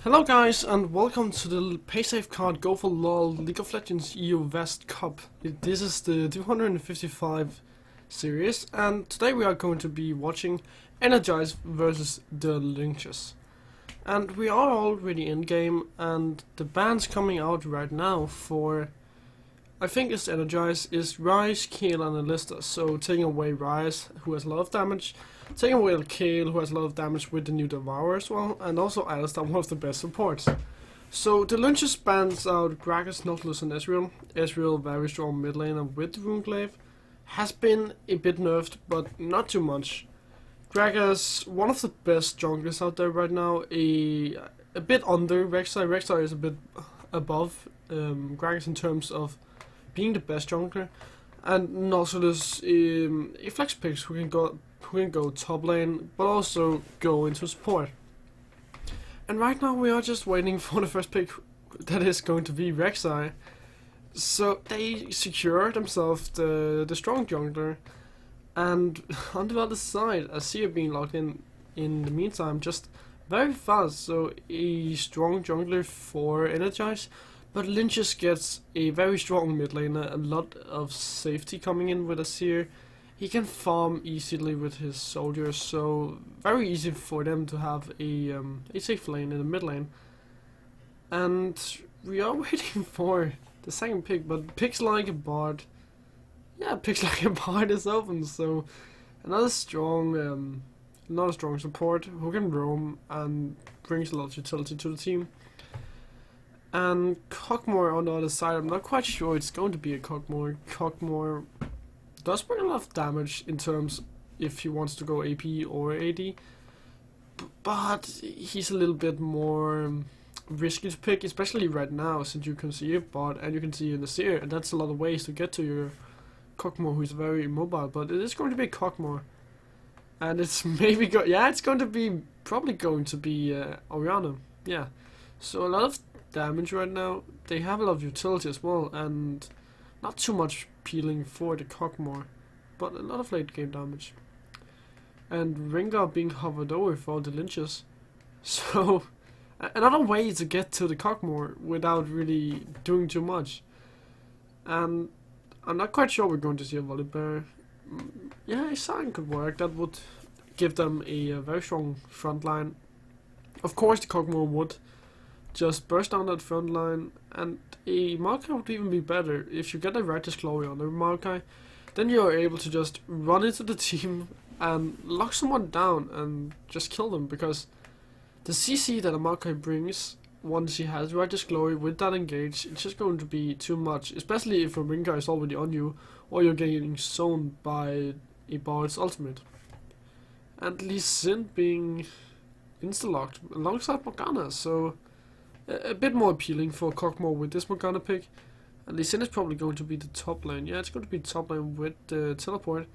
Hello guys and welcome to the Paysafecard Go4LoL League of Legends EU West Cup. This is the 255 series and today we are going to be watching Energize versus the Lynches. And we are already in game and the bans coming out right now for I think it's Energize is Rise, Kale and Alista. So taking away Rise who has a lot of damage, taking away Kale who has a lot of damage with the new Devour as well, and also Alistar, one of the best supports. So the Lynches bans out Gragas, Nautilus and Ezreal. Ezreal very strong mid laner with Runeglaive. Has been a bit nerfed but not too much. Gragas, one of the best junglers out there right now, a bit under Rek'Sai. Rek'Sai is a bit above Gragas in terms of being the best jungler, and Nautilus a flex picks who can go top lane but also go into support. And right now we are just waiting for the first pick, that is going to be Rek'Sai. So they secure themselves the strong jungler, and on the other side Azir being locked in the meantime, just very fast. So a strong jungler for Energize. But Lynches gets a very strong mid laner, a lot of safety coming in with Azir. He can farm easily with his soldiers, so very easy for them to have a safe lane in the mid lane. And we are waiting for the second pick, but picks like a bard. Yeah, picks like a bard is open, so another strong support who can roam and brings a lot of utility to the team. And Cockmore on the other side, I'm not quite sure it's going to be a Cockmore. Cockmore does bring a lot of damage in terms if he wants to go AP or AD, but he's a little bit more risky to pick, especially right now since you can see a bot and you can see an Azir, and that's a lot of ways to get to your Cockmore who's very mobile. But it is going to be Cockmore, and it's maybe it's going to be probably going to be Orianna. Yeah, so a lot of damage right now. They have a lot of utility as well, and not too much peeling for the Cockmore, but a lot of late game damage. And Rengar being hovered over for the Lynches. So another way to get to the Cockmore without really doing too much. And I'm not quite sure we're going to see a Volibear. Yeah, a sign could work. That would give them a very strong front line. Of course the Cockmore would just burst down that front line, and a Maokai would even be better. If you get a Righteous Glory on the Maokai, then you are able to just run into the team and lock someone down and just kill them, because the CC that a Maokai brings once he has Righteous Glory with that engage, it's just going to be too much, especially if a Rengar is already on you or you're getting zoned by a Bard's ultimate. And Lee Sin being insta-locked alongside Morgana, so a bit more appealing for Cockmore with this Morgana pick. And Lee Sin is probably going to be the top lane. Yeah, it's going to be top lane with the teleport.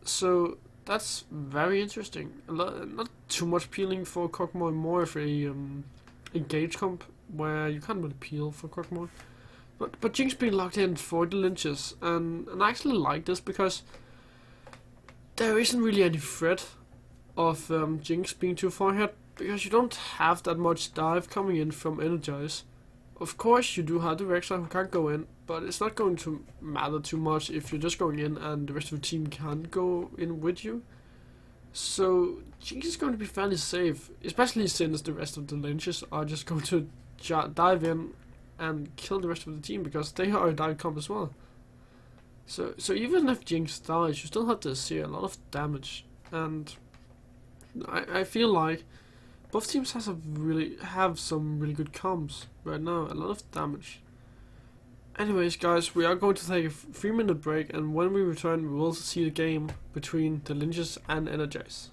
So that's very interesting. Not too much peeling for Cockmore, more of a engage comp where you can't really peel for Cockmore. But Jinx being locked in for the Lynches, and I actually like this because there isn't really any threat of Jinx being too far ahead, because you don't have that much dive coming in from Energize. Of course you do have the Rek'Sai who can't go in, but it's not going to matter too much if you're just going in and the rest of the team can't go in with you. So Jinx is going to be fairly safe, especially since the rest of the Lynches are just going to dive in and kill the rest of the team, because they are a dive comp as well. So even if Jinx dies, you still have to see a lot of damage, and I feel like both teams have some really good comps right now, a lot of damage. Anyways guys, we are going to take a 3-minute break, and when we return we will see the game between the Lynches and Energize.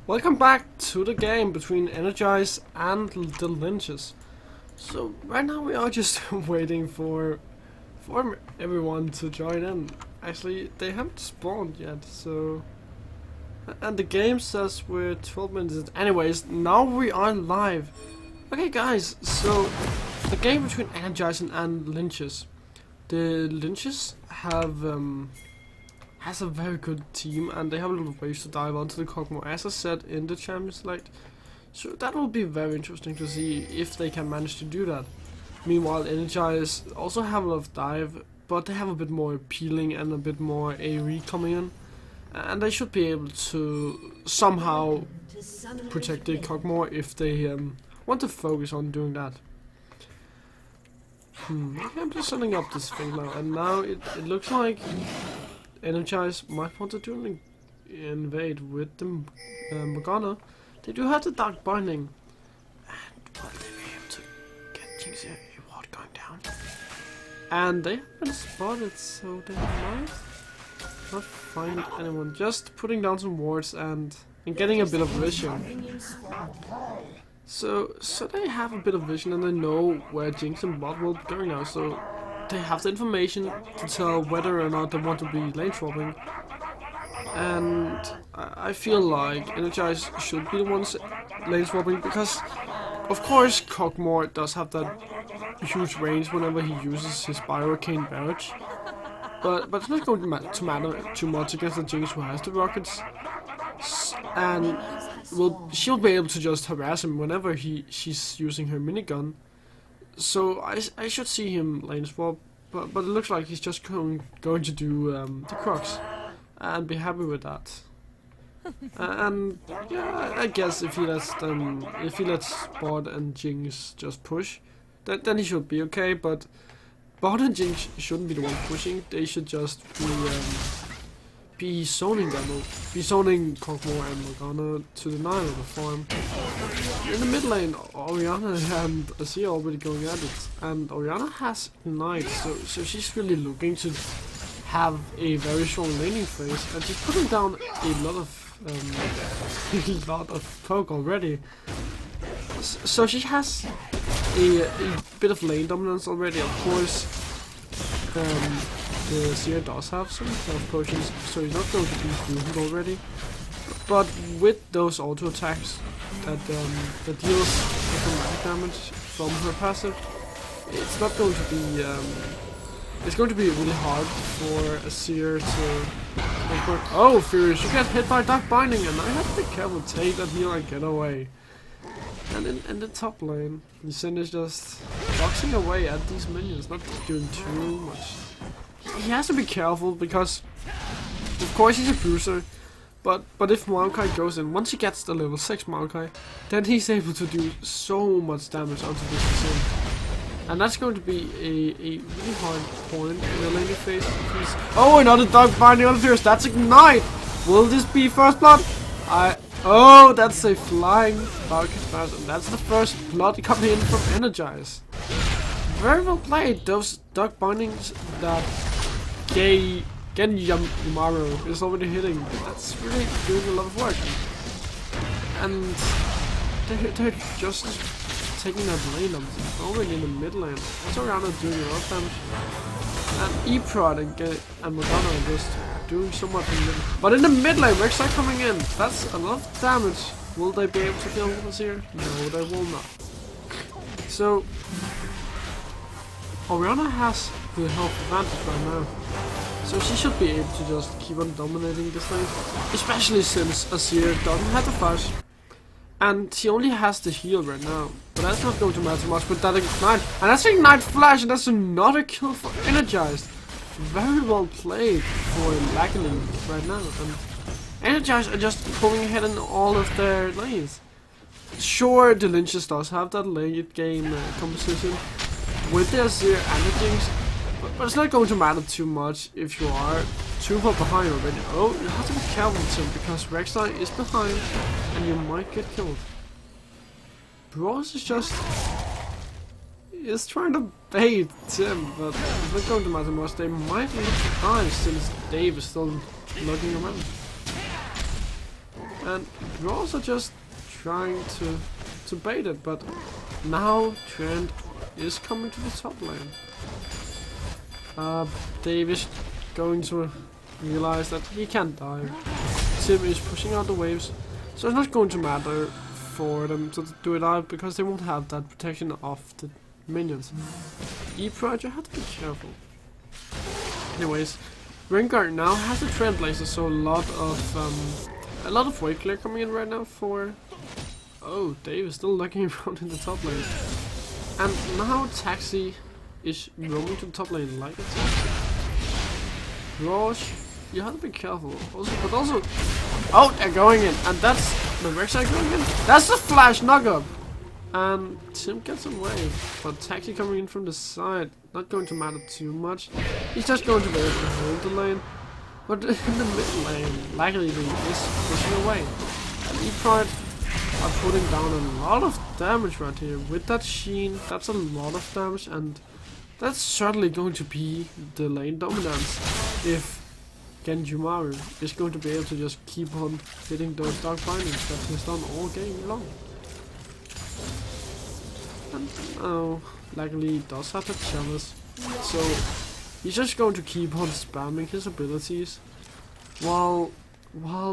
Welcome back to the game between Energize and the Lynches. So right now we are just waiting for everyone to join in. Actually, they haven't spawned yet, so... And the game says we're 12 minutes in. Anyways, now we are live. Okay guys, so the game between Energize and Lynches. The Lynches have has a very good team, and they have a lot of ways to dive onto the Cogmore, as I said in the Champions Select. So that will be very interesting to see if they can manage to do that. Meanwhile, Energize also have a lot of dive, but they have a bit more appealing and a bit more AoE coming in. And they should be able to somehow protect the Cogmore if they want to focus on doing that. Okay, I'm just setting up this thing now, and now it looks like Energize might want to do an invade with the Morgana. They do have the Dark Binding. And will they be able to get Jinx reward going down? And they have been spotted, so they might not find anyone. Just putting down some wards and getting a bit of vision. So they have a bit of vision, and they know where Jinx and bot will be going now. So they have the information to tell whether or not they want to be lane swapping. And I feel like Energize should be the ones lane swapping, because of course Cogmore does have that huge range whenever he uses his Bioarcane Barrage. But it's not going to matter too much against the Jinx who has the rockets. And she'll be able to just harass him whenever she's using her minigun. So I should see him lane swap, but it looks like he's just going to do the Crocs and be happy with that. And yeah, I guess if he lets Bot and Jinx just push, then he should be okay. But Bot and Jinx shouldn't be the one pushing; they should just be zoning them, be zoning Cogmore and Morgana to deny the farm. In the mid lane, Orianna and Azir are already going at it, and Orianna has Ignite, so she's really looking to have a very strong laning phase, and she's putting down a lot of poke already. So she has a bit of lane dominance already. Of course, the Seer does have some health potions, so he's not going to be doomed already. But with those auto attacks that deals automatic damage from her passive, it's not going to be it's going to be really hard for a Seer to make work. Oh, Furious, you get hit by Dark Binding, and I have to be careful, take that heal and get away. And in the top lane, Lee is just boxing away at these minions, not doing too much. He has to be careful because, of course, he's a bruiser, but if Maokai goes in, once he gets the level 6 Maokai, then he's able to do so much damage onto this Lee. And that's going to be a really hard point in the laning phase. Oh, another Dark Binding on Fierce, that's Ignite! Will this be first blood? Oh, that's a flying Valkyrie Smash, and that's the first blood coming in from Energize. Very well played, those Dark Bindings that Gen Yamaru is already hitting. That's really doing a lot of work. And they're just taking that lane up, already in the mid lane. Also Orianna doing a lot of damage. And E-Prod and Morgana are just doing so much in the mid. But in the mid lane, Rek'Sai coming in. That's a lot of damage. Will they be able to kill this here? No, they will not. So Oriana has the health advantage right now, so she should be able to just keep on dominating this lane, especially since Azir doesn't have the flash, and she only has the heal right now, but that's not going to matter much with that ignite, and that's ignite flash, and that's another kill for Energized. Very well played for Laggerling right now, and Energized are just going ahead in all of their lanes. Sure, the Lynches does have that late game composition with the Azir and the Jinx, but it's not going to matter too much if you are too far behind already. Oh, you have to be careful, Tim, because Rek'Sai is behind and you might get killed. Bros is trying to bait Tim, but it's not going to matter much. They might leave behind since Dave is still looking around. And Bros are just trying to bait it, but now Trent is coming to the top lane. Dave is going to realize that he can't die. Tim is pushing out the waves, so it's not going to matter for them to do it out because they won't have that protection of the minions. E-Prod, you have to be careful. Anyways, Rengar now has a Trailblazer, so a lot of wave clear coming in right now for... Oh, Dave is still looking around in the top lane. And now Taxi is roaming to the top lane like a taxi. Rosh, you have to be careful. But also... Oh, they're going in. And that's the Rek'Sai going in. That's the flash knockup. And Tim gets away. But Taxi coming in from the side. Not going to matter too much. He's just going to be able to hold the lane. But in the mid lane, likely is pushing away. And E-Pride are putting down a lot of damage right here. With that Sheen, that's a lot of damage, and that's certainly going to be the lane dominance if Genjumaru is going to be able to just keep on hitting those dark bindings that he's done all game long. And now, likely does have the chalice, so he's just going to keep on spamming his abilities, while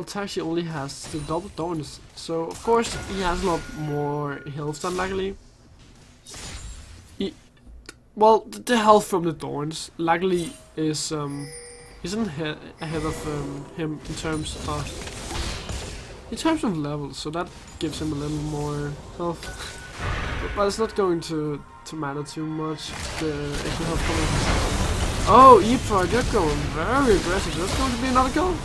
Taxi only has the double thorns, so of course he has a lot more health than likely. Well, the health from the thorns likely is isn't ahead of him in terms of levels, so that gives him a little more health. But it's not going to matter too much. The extra health coming from... Oh, E-Prod, you're going very aggressive. That's going to be another kill.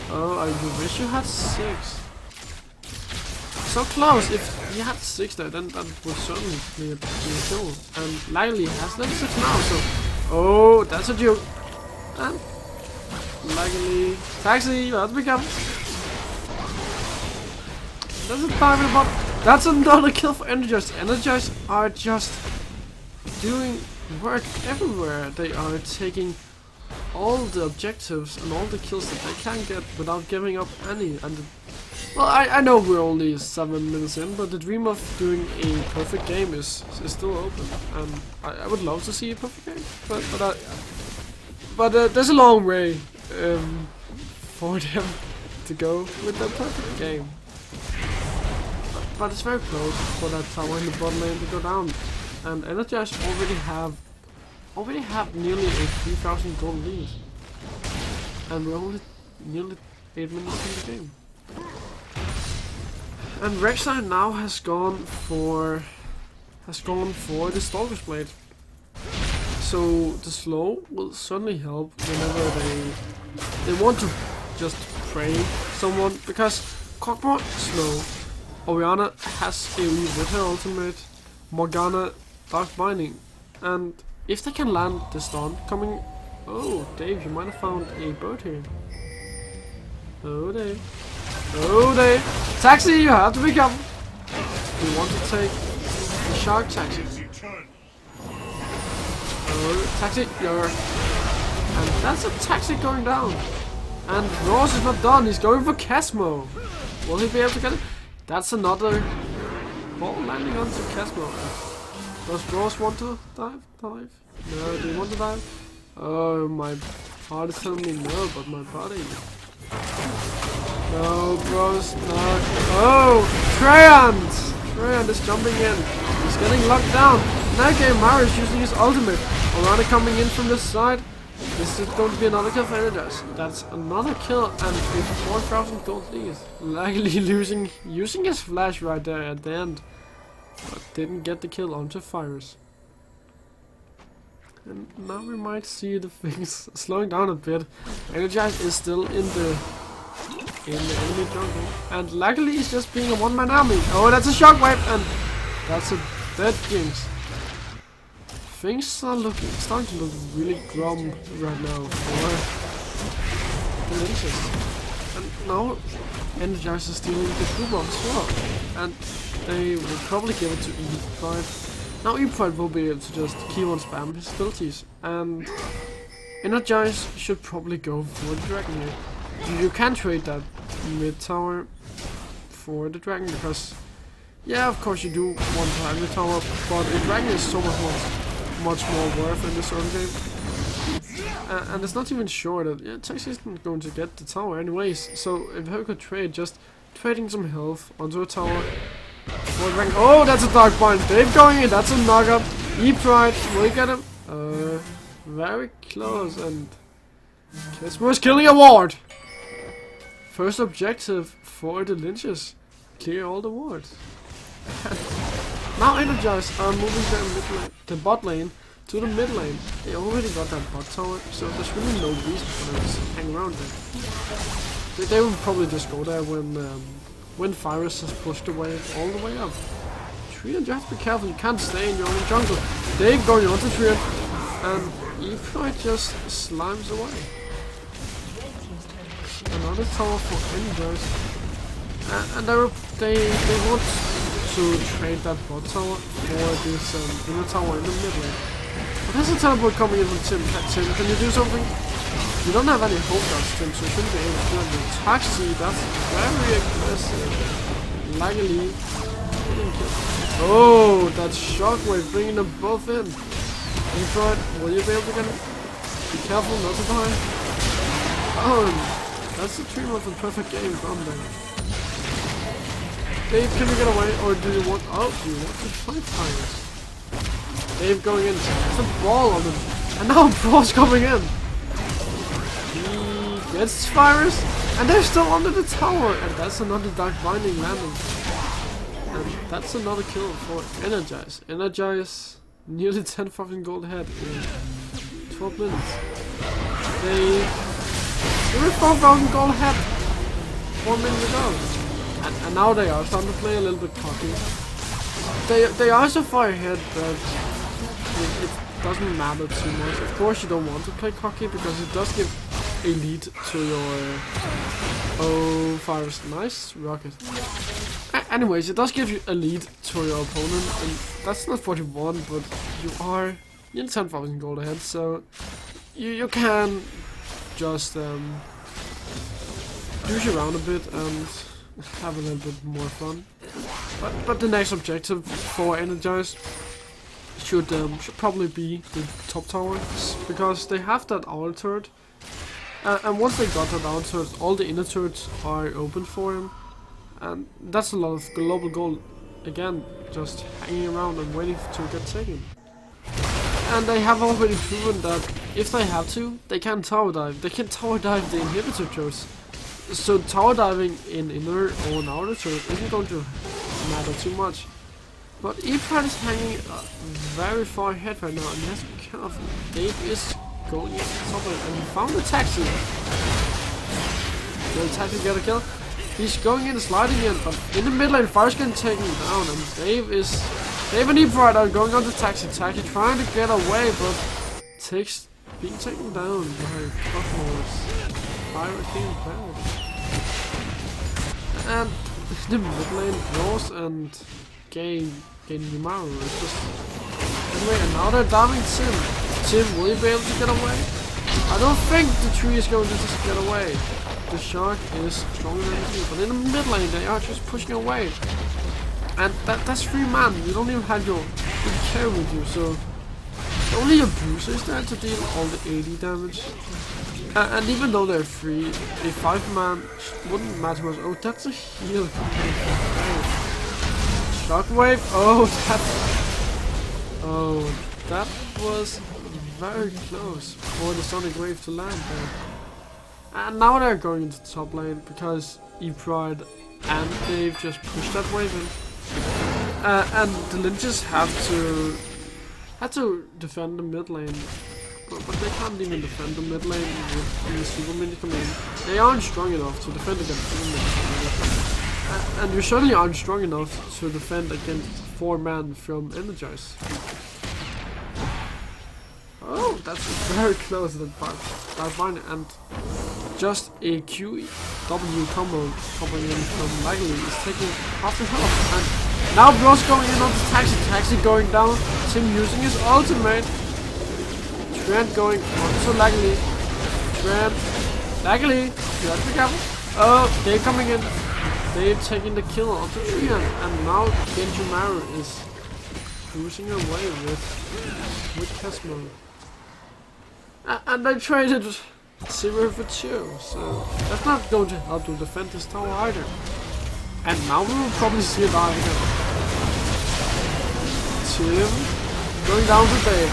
Oh, I wish you had 6. So close. If he had 6 there, then that would certainly be a kill. And likely has level 6 now, so... Oh, that's a joke. And... likely... Taxi, you have to be careful. That's a time bot. That's another kill for Energized. Energized are just doing work everywhere. They are taking all the objectives and all the kills that they can get without giving up any. And well, I know we're only 7 minutes in, but the dream of doing a perfect game is still open. And I would love to see a perfect game, but there's a long way for them to go with that perfect game. But it's very close for that tower in the bottom lane to go down. And Energized already have nearly a 3,000 gold lead. And we're only nearly 8 minutes in the game. And Rek'Sai now has gone for the Stalker's Blade. So the slow will certainly help whenever they want to just pray someone, because Cockmore slow. Oriana has AoE with her ultimate, Morgana Dark Binding, and if they can land the stun coming... Oh, Dave, you might have found a bird here. Oh, Dave. Oh, Dave. Taxi, you have to be careful. You want to take the shark Taxi. Oh, Taxi, you're... And that's a Taxi going down. And Ross is not done, he's going for Casmo. Will he be able to get it? That's another ball landing onto Casmo. Does Ross want to dive? No, do you want to dive? Oh, my heart is telling me no, but my body... No, bros, no. Oh, Treyant is jumping in. He's getting locked down. Now Mario is using his ultimate. Orana coming in from the side. This is going to be another kill for Energize. That's another kill and with 4,000 gold lead. Luckily using his flash right there at the end. But didn't get the kill onto Virus. And now we might see the things slowing down a bit. Energize is still in the enemy jungle. And luckily he's just being a one-man army. Oh, that's a shockwave and that's a dead Jinx. Things are starting to look really grum right now for the Lynches. And now Energize is stealing the blue bomb as well. And they will probably give it to E-Pride. Now E-Pride will be able to just keep on spam his abilities. And Energize should probably go for the Dragon here. You can trade that mid tower for the Dragon because, yeah, of course you do want to have the tower, but the Dragon is so much more worth in this early game. And it's not even sure that Tex isn't going to get the tower anyways. So if he could trade, just trading some health onto a tower for the Dragon. Oh, that's a Dark Bind. Dave going in, that's a knockup. E-Pride, will he get him? Very close, and Kismer's killing a ward. First objective for the Lynches. Clear all the wards. Now Energize are moving the bot lane to the mid lane. They already got that bot tower, so there's really no reason for them to hang around there. They will probably just go there when Virus has pushed away all the way up. Trian, you have to be careful, you can't stay in your own jungle. Dave going on to Trian, and E-Pride just slimes away. Another tower for Energize. And they want to trade that bot tower for this inner tower in the mid lane. But there's a teleport coming in from Tim. Tim, can you do something? You don't have any hope dots, Tim, so you shouldn't be able to do anything. Taxi, that's very aggressive. Luckily, oh, that shockwave bringing them both in. E-Pride, will you be able to get him? Be careful not to die. Oh, that's the dream of a perfect game gone there. Dave, can you get away, or do you want? Oh, do you want to fight Virus? Dave going in. There's a ball on him, and now Brawl's coming in. He gets Virus, and they're still under the tower, and that's another Dark Binding landing. And that's another kill for Energize. Energize nearly 10,000 gold ahead in 12 minutes. They were 4,000 gold ahead 4 minutes ago. And now they are starting to play a little bit cocky. They are so far ahead that it doesn't matter too much. Of course you don't want to play cocky because it does give a lead to your... Oh, Virus, nice rocket. Anyways, it does give you a lead to your opponent, and that's not 41, but you are in 10,000 gold ahead, so you can just douche around a bit and have a little bit more fun. But the next objective for Energize should probably be the top tower, because they have that outer turret, and once they got that outer turret, all the inner turrets are open for him, and that's a lot of global gold. Again, just hanging around and waiting to get taken. And they have already proven that if they have to, they can tower dive. They can tower dive the inhibitor turrets. So tower diving in inner or an outer turret isn't going to matter too much. But E-Pride is hanging very far ahead right now, and he has to be careful. Dave is going in somewhere, and he found the taxi. Will the taxi get a kill? He's going in, sliding in, but in the mid lane, Fire's getting taken down, and Dave and E-Pride are going on the taxi. Taxi trying to get away, but being taken down by Cosmos. Fire came bad. And the mid lane draws and gain Utama. It's just anyway, and now they're diving Tim. Tim, will you be able to get away? I don't think the tree is going to just get away. The shark is stronger than the tree, but in the mid lane they are just pushing away. And that's 3 man. You don't even have your carry with you, so only your bruiser is there to deal all the 80 damage. And even though they're free, a 5 man wouldn't matter much. Oh, that's a heal. Shockwave. Oh, that's... Oh, that was very close for the Sonic Wave to land there. And now they're going into the top lane because E-Pride and Dave just pushed that wave in. And the Lynches have to defend the mid lane. But they can't even defend the mid lane with the super mini command. They aren't strong enough to defend against super mini command. And you certainly aren't strong enough to defend against 4-man from Energize. Oh, that's very close to the part. And just a QW combo coming in from Likely is taking half the health. And now Bros going in on the Taxi. Taxi going down. Tim using his ultimate. Trent going onto Likely. Trent. Likely. You have to be careful. Oh, Dave coming in. Dave taking the kill onto Trian. And now Benvarmeren is cruising away with Kesmo. And they traded 0 for 2, so that's not going to help to defend this tower either. And now we will probably see it out again. Tim going down to Dave.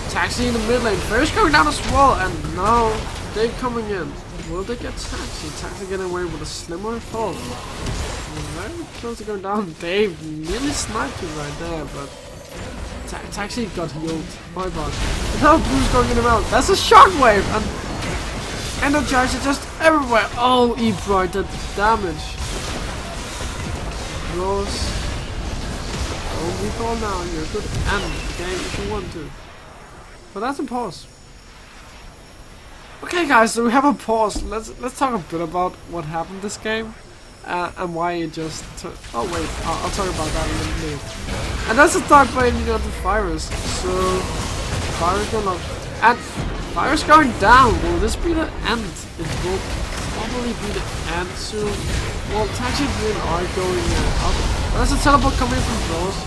Taxi in the mid lane. First going down as well, and now Dave coming in. Will they get Taxi? Taxi getting away with a slimmer fall. Very close to going down. Dave nearly sniped him right there, but Taxi got healed. My bad. And now Blue's going in and out. That's a shockwave! And Energizer just everywhere. Oh, E-Pride, the damage. Rose. Don't recall now. You're good. End the game if you want to. But that's a pause. Okay, guys, so we have a pause. Let's talk a bit about what happened this game. And why it just oh wait, I'll talk about that in a minute. And that's a dark blade, you got the virus. So virus going up. And virus going down. Will this be the end? It will probably be the end soon. Well, Taxi and are going up. But there's a teleport coming from Bros.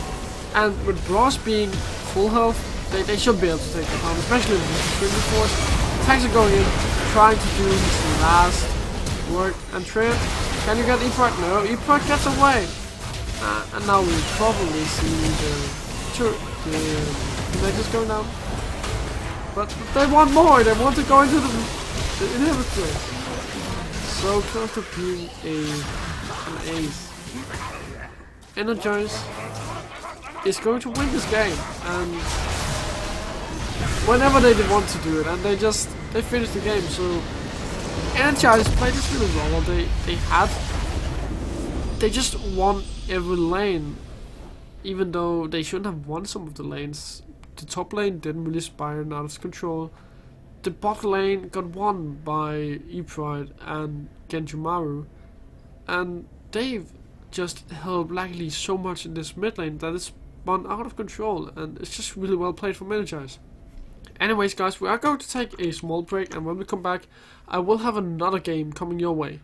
And with Bros being full health, they should be able to take the down, especially with the Trinity Force. Taxi going in, trying to do his last work. And Trent, can you get E-Pride? No, E-Pride gets away. And now we probably see the Nexus going down. But they want more, they want to go into the inhibitor. So close to being an ace. Energize is going to win this game. And whenever they want to do it, and they finish the game, so Energize played this really well. They just won every lane, even though they shouldn't have won some of the lanes. The top lane didn't really spiral out of control. The bot lane got won by E-Pride and Genjumaru, and Dave just held Likely so much in this mid lane that it's spun out of control, and it's just really well played from Energize. Anyways, guys, we are going to take a small break, and when we come back, I will have another game coming your way.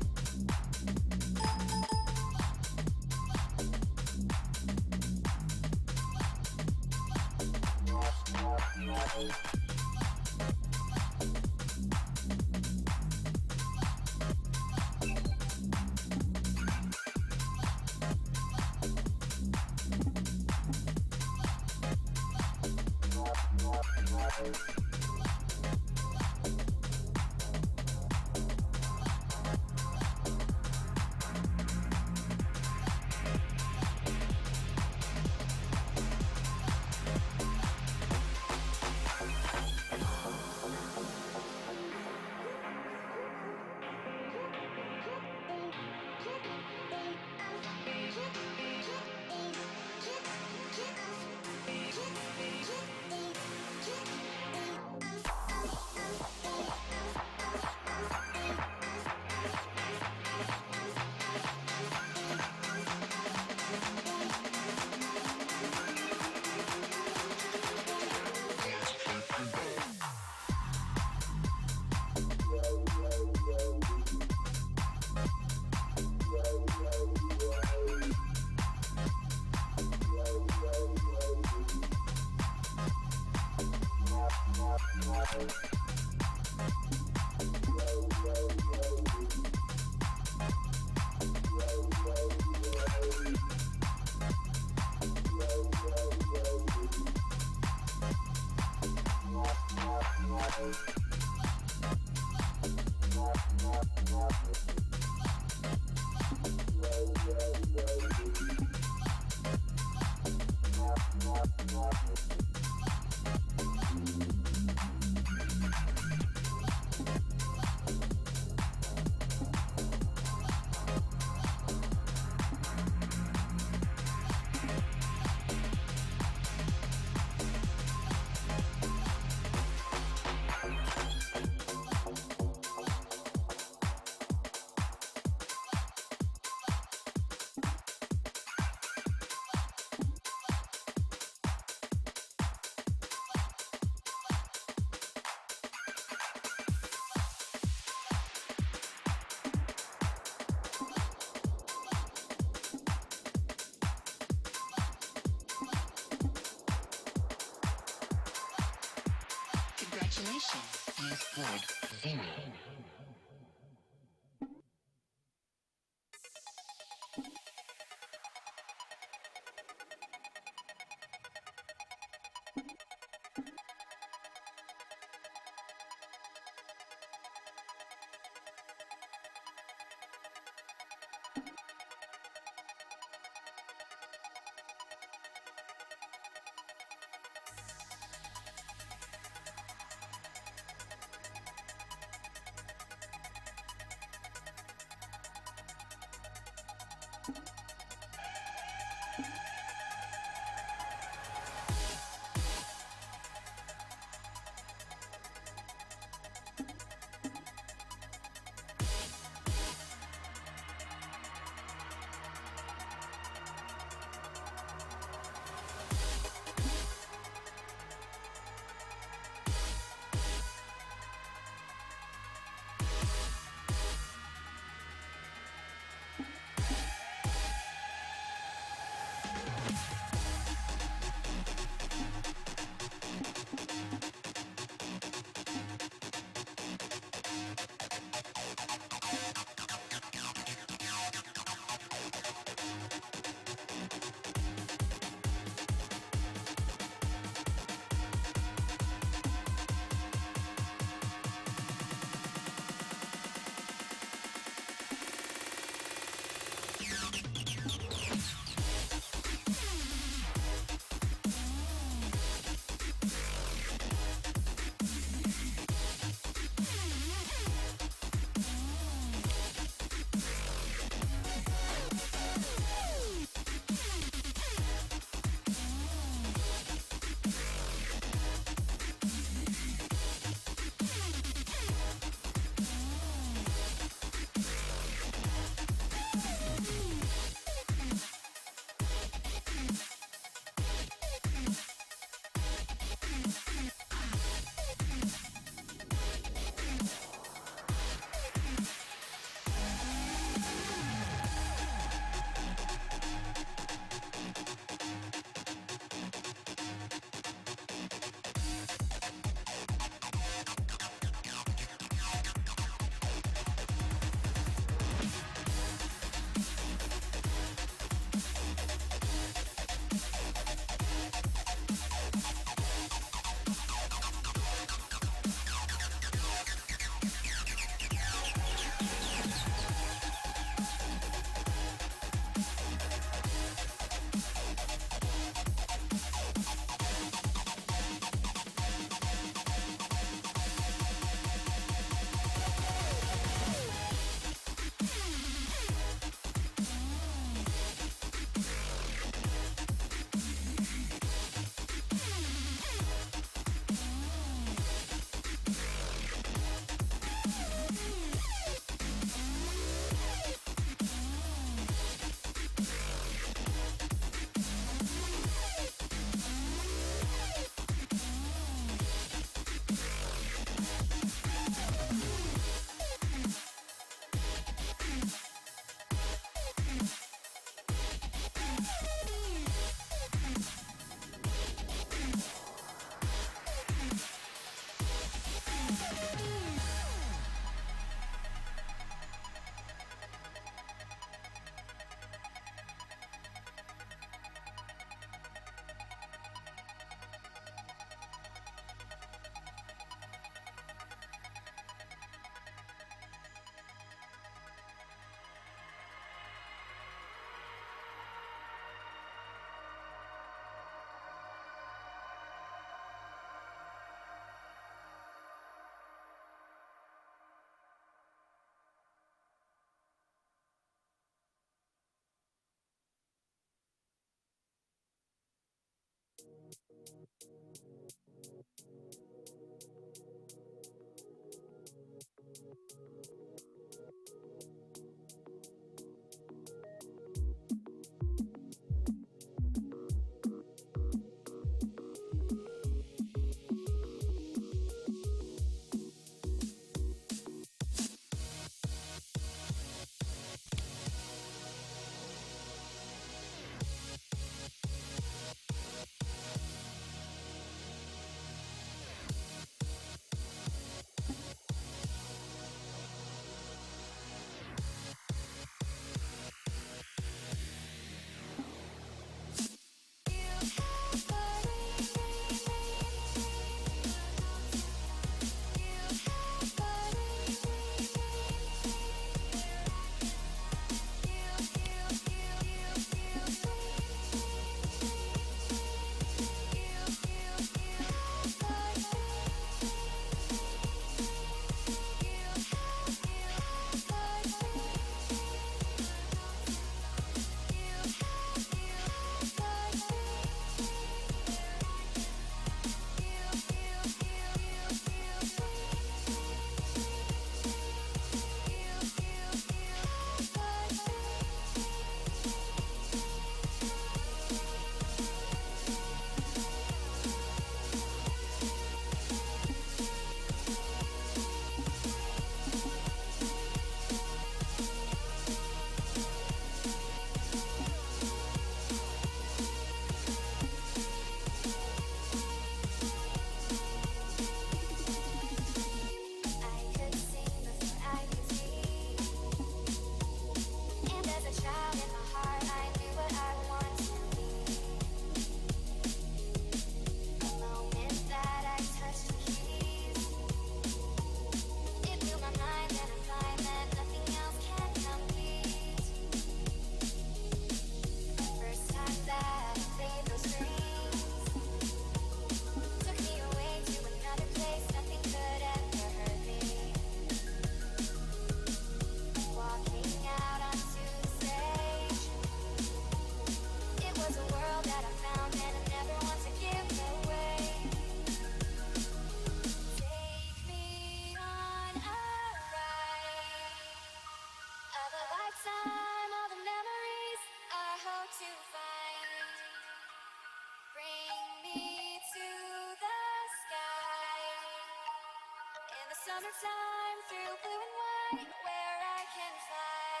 Summertime through blue and white, where I can fly.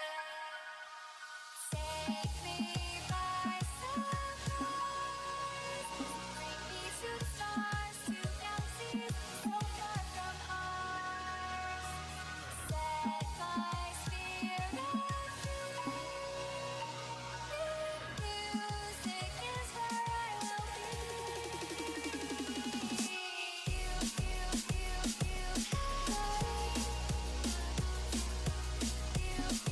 Take me by surprise, bring me to the stars, to galaxies so far from ours. Set my spirit free. Music is where I will be. You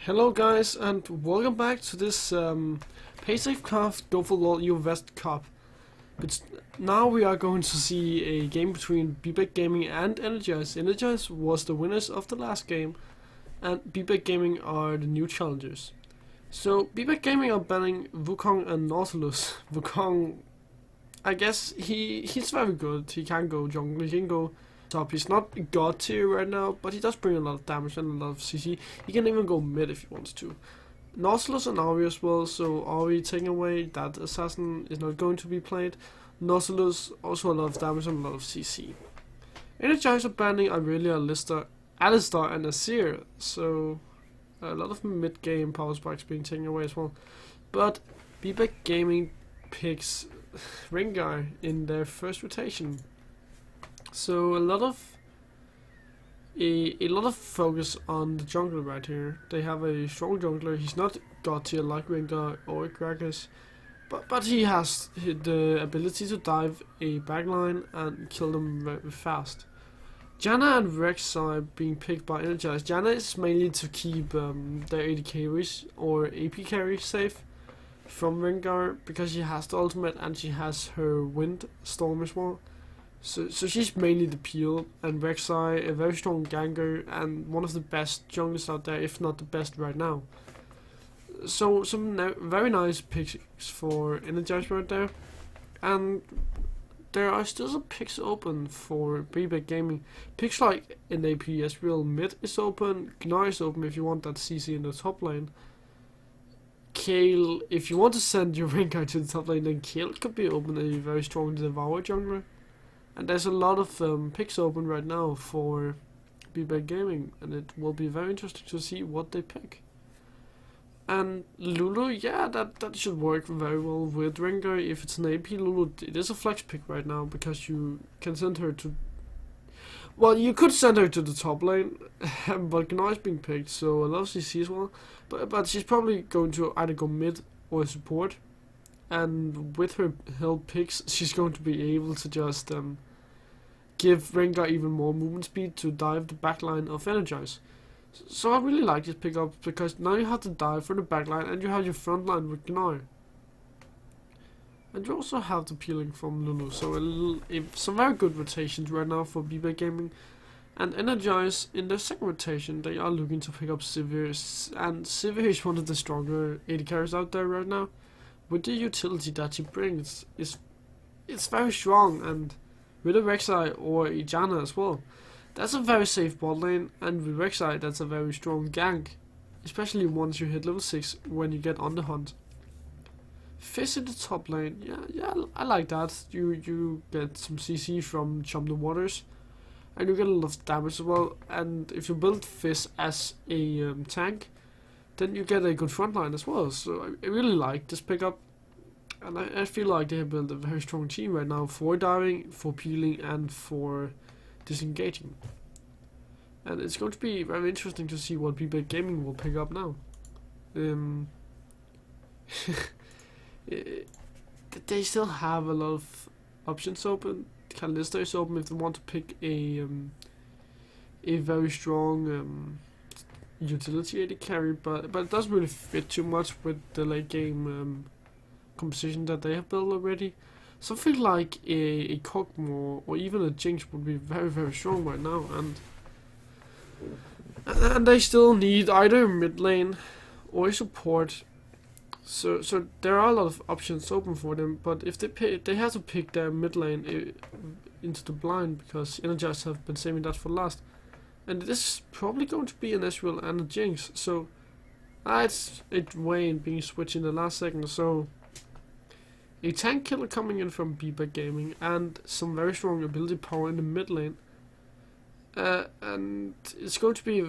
Hello guys, and welcome back to this Paysafecard Go4LoL EU West Cup. Now we are going to see a game between BBEC Gaming and Energize. Energize was the winners of the last game, and BBEC Gaming are the new challengers. So BBEC Gaming are banning Wukong and Nautilus. Wukong, I guess he's very good. He can go jungle, he can go top. He's not god tier right now, but he does bring a lot of damage and a lot of CC. He can even go mid if he wants to. Nautilus and Ari as well, so Ari taking away that assassin is not going to be played. Nautilus also a lot of damage and a lot of CC. Energizer banning Aurelia, Alistar and Azir, so a lot of mid game power spikes being taken away as well. But BBEC Gaming picks Rengar in their first rotation. So a lot of focus on the jungler right here. They have a strong jungler. He's not god tier like Rengar or Gragas, but he has the ability to dive a backline and kill them very fast. Janna and Rex are being picked by Energize. Janna is mainly to keep their AD carries or AP carries safe from Rengar because she has the ultimate and she has her wind storm as well. So she's mainly the peel, and Rek'Sai, a very strong ganker and one of the best junglers out there, if not the best right now. So some very nice picks for Energize right there, and there are still some picks open for BBEC Gaming. Picks like NAP Ezreal mid is open, Gnar is open if you want that CC in the top lane. Kayle, if you want to send your Rengar to the top lane, then Kayle could be open, a very strong Devour jungler. And there's a lot of picks open right now for BBEC Gaming, and it will be very interesting to see what they pick. And Lulu, yeah, that should work very well with Rengar. If it's an AP Lulu, it is a flex pick right now because you can send her to. Well, you could send her to the top lane, but Gnar is being picked, so a lot of CC as well. But she's probably going to either go mid or support, and with her health picks, she's going to be able to just give Rengar even more movement speed to dive the backline of Energize. So I really like this pickup because now you have to dive for the backline and you have your front line with Gnar. And you also have the peeling from Lulu, so some very good rotations right now for BBEC Gaming. And Energize, in their second rotation, they are looking to pick up Sivir, and Sivir is one of the stronger AD carries out there right now. With the utility that she brings, it's very strong, and with a Rek'Sai or a Janna as well, that's a very safe bot lane, and with Rek'Sai that's a very strong gank, especially once you hit level 6 when you get on the hunt. Fizz in the top lane, yeah, I like that. You get some CC from Chum the Waters, and you get a lot of damage as well, and if you build Fizz as a tank, then you get a good frontline as well. So I really like this pickup, and I feel like they have built a very strong team right now for diving, for peeling, and for disengaging. And it's going to be very interesting to see what BBEC Gaming will pick up now. They still have a lot of options open. Kalista is open if they want to pick a very strong utility AD carry, but it doesn't really fit too much with the late game composition that they have built already. Something like a Kog'Maw or even a Jinx would be very, very strong right now, and they still need either a mid lane or a support. So there are a lot of options open for them, but if they have to pick their mid lane into the blind because Energize have been saving that for last. And this is probably going to be an Ezreal and a Jinx, so it's a Vayne being switched in the last second, so a tank killer coming in from BBEC Gaming and some very strong ability power in the mid lane. And it's going to be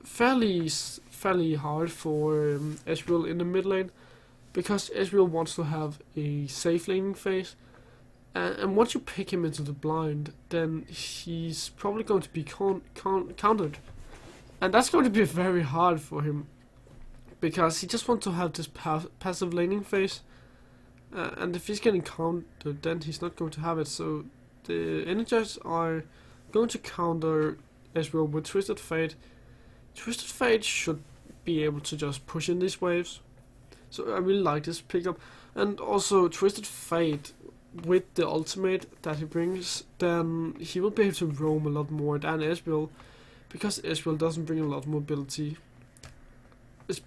fairly hard for Ezreal in the mid lane because Ezreal wants to have a safe laning phase. And once you pick him into the blind, then he's probably going to be countered. And that's going to be very hard for him, because he just wants to have this passive laning phase. And if he's getting countered, then he's not going to have it. So the Energizers are going to counter Ezreal with Twisted Fate. Twisted Fate should be able to just push in these waves. So I really like this pickup. And also Twisted Fate, with the ultimate that he brings, then he will be able to roam a lot more than Ezreal, because Ezreal doesn't bring a lot of mobility.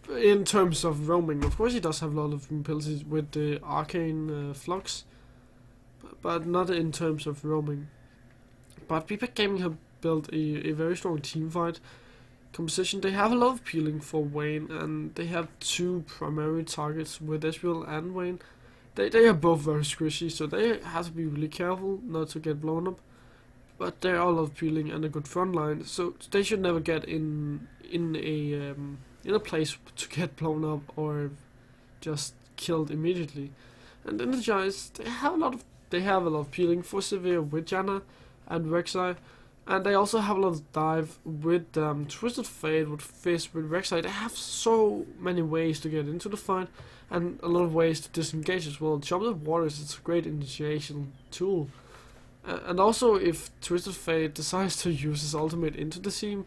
In terms of roaming, of course he does have a lot of mobility with the arcane flux, but not in terms of roaming. But Bpack Gaming have built a very strong team fight composition. They have a lot of peeling for Vayne, and they have two primary targets with Ezreal and Vayne. They are both very squishy, so they have to be really careful not to get blown up. But they are a lot of peeling and a good front line, so they should never get in a place to get blown up or just killed immediately. And Energize, they have a lot of peeling for Severe with Janna and Rek'Sai, and they also have a lot of dive with Twisted Fate, with Fizz, with Rek'Sai. They have so many ways to get into the fight, and a lot of ways to disengage as well. Jump the Waters is a great initiation tool. And also, if Twisted Fate decides to use his ultimate into the team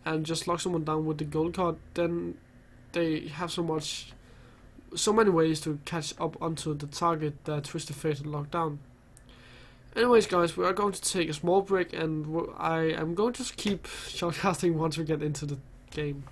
and just lock someone down with the gold card, then they have so many ways to catch up onto the target that Twisted Fate had locked down. Anyways, guys, we are going to take a small break, and I am going to keep shoutcasting once we get into the game.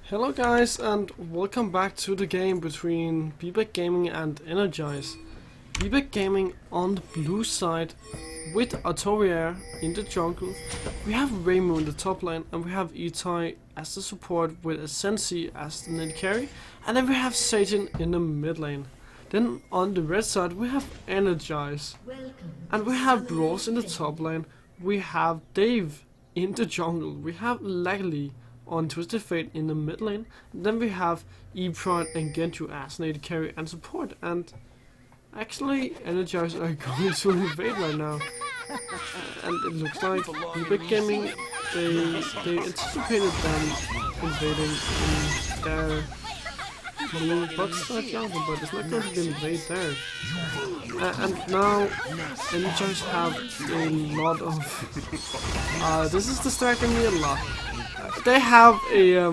Hello guys, and welcome back to the game between Bebek Gaming and Energize. Bebek Gaming on the blue side with Artoria in the jungle. We have Rainbow in the top lane, and we have Itai as the support with Sensi as the net carry, and then we have Satan in the mid lane. Then on the red side we have Energize, and we have Bros in the top lane. We have Dave in the jungle. We have Lagly on Twisted Fate in the mid lane. Then we have E-Prod and Genju as native carry and support. And actually, Energize are going to invade right now. And it looks like Big Gaming, they anticipated them invading in their blue bot side jungle, but it's not going to be invade there. And now Energize have a lot of this is distracting me a lot. They have a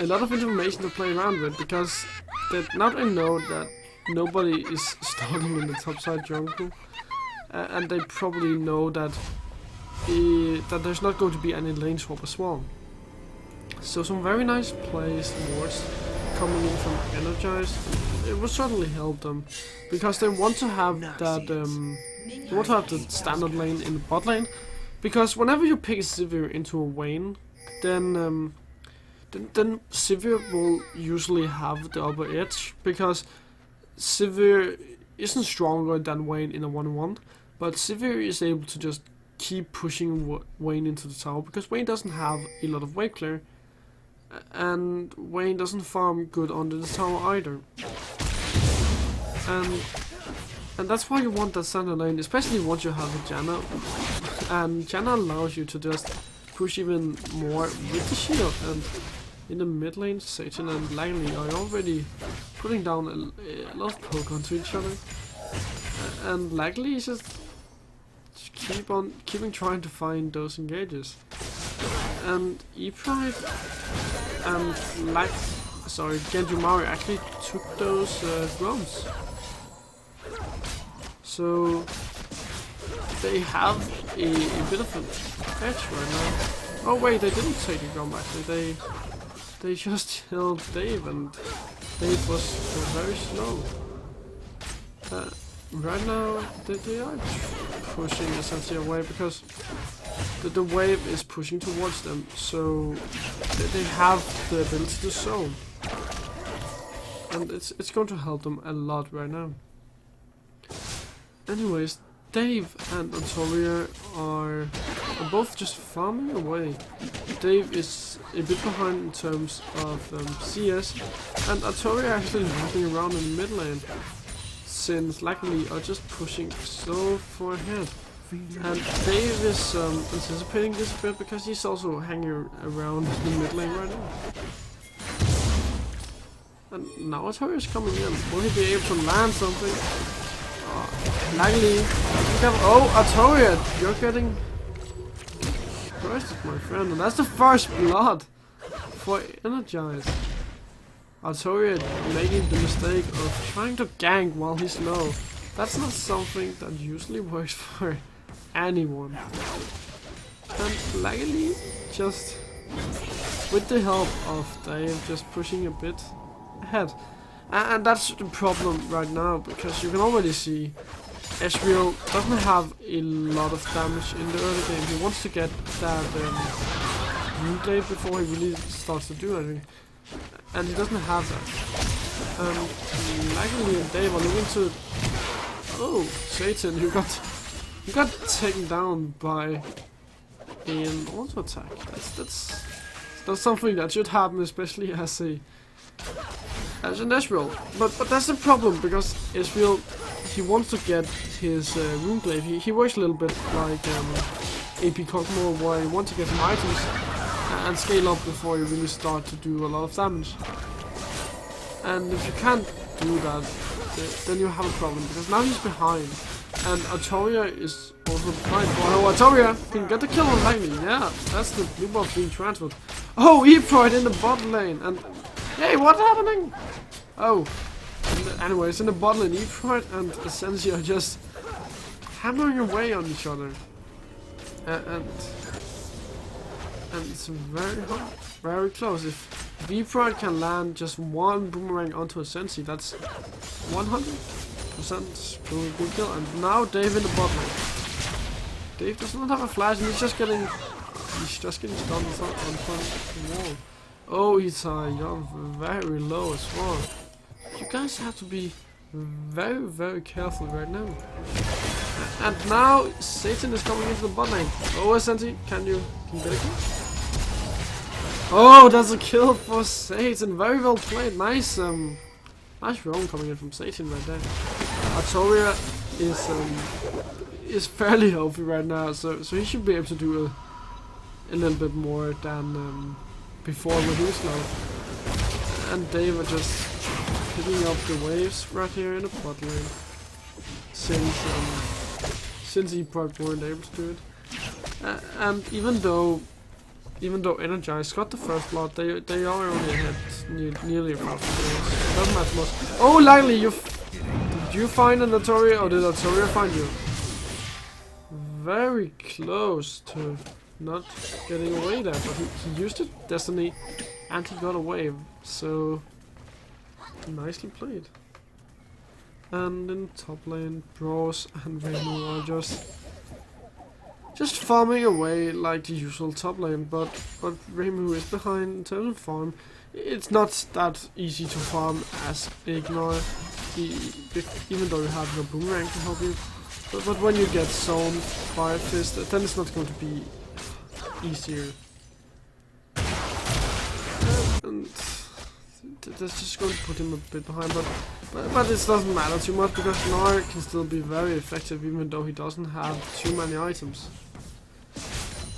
lot of information to play around with, because now they know that nobody is starting in the top side jungle, and they probably know that that there's not going to be any lane swap as well. So some very nice plays wards coming in from Energize. It will certainly help them, because they want to have that they want to have the standard lane in the bot lane, because whenever you pick a Sivir into a Vayne, then Sivir will usually have the upper edge, because Sivir isn't stronger than Vayne in a 1-1, but Sivir is able to just keep pushing Vayne into the tower, because Vayne doesn't have a lot of wave clear, and Vayne doesn't farm good under the tower either. And that's why you want that center lane, especially once you have a Janna, and Janna allows you to just push even more with the shield. And in the mid lane, Satan and Langley are already putting down a lot of poke onto each other, and Langley is just keeping trying to find those engages. And E-Pride and Genju Mario actually took those drones, so they have a bit of an edge right now. Oh wait, they didn't take the drum actually. They just killed Dave, and Dave was very slow. Right now they are pushing essentially away, because the wave is pushing towards them, so they have the ability to zone, and it's going to help them a lot right now. Anyways, Dave and Artoria are both just farming away. Dave is a bit behind in terms of CS, and Artoria actually moving around in the mid lane, since Luckily are just pushing so far ahead. And Dave is anticipating this a bit, because he's also hanging around the mid lane right now. And now Artoria is coming in. Will he be able to land something? Luckily, oh, Artoria, you're getting bursted, my friend, and that's the first blood for Energize. Artoria making the mistake of trying to gank while he's low. That's not something that usually works for anyone. And luckily, just with the help of Dave, just pushing a bit ahead. And that's the problem right now, because you can already see Ezreal doesn't have a lot of damage in the early game. He wants to get that root before he really starts to do anything, and he doesn't have that. Luckily, Dave are looking to. Oh, Satan! You got taken down by an auto attack. That's something that should happen, especially as an Ezreal. But that's the problem, because Ezreal, he wants to get his Runeblade. He works a little bit like AP Kog'Maw, where he wants to get some items and scale up before you really start to do a lot of damage. And if you can't do that, then you have a problem, because now he's behind, and Artoria is also behind. Oh, Artoria can get the kill on Lightning. Yeah, that's the blue buff being transferred. Oh, E-Pride in the bot lane, and hey, what's happening? Oh, anyways, in the bot lane, E-Pride and Sensi are just hammering away on each other, and it's very hard, very close. If If E-Pride can land just one boomerang onto a Sensi, that's 100% good kill. And now Dave in the bot lane. Dave does not have a flash, and he's just getting stunned on front of the wall. Oh, you're very low as well. You guys have to be very careful right now. And now Satan is coming into the bot lane. Oh, Sensi, can you get a kill? Oh, that's a kill for Satan. Very well played. Nice roam coming in from Satan right there. Artoria is fairly healthy right now, so he should be able to do a little bit more than before with his low. And Dave are just picking up the waves right here in the bot lane. Since he probably weren't able to do it. And even though Energize got the first blood, they are only ahead nearly across the board. Doesn't matter much. Oh, Langley, did you find an Artoria, or did Artoria find you? Very close to not getting away there, but he used it, Destiny, and he got away. So nicely played. And in top lane, Bros and Renu are just farming away like the usual top lane, but Remu is behind in terms of farm. It's not that easy to farm as Ignore, even though you have no boomerang to help you. But when you get zoned by a fist, then it's not going to be easier. And that's just going to put him a bit behind, but it doesn't matter too much because Gnar can still be very effective even though he doesn't have too many items.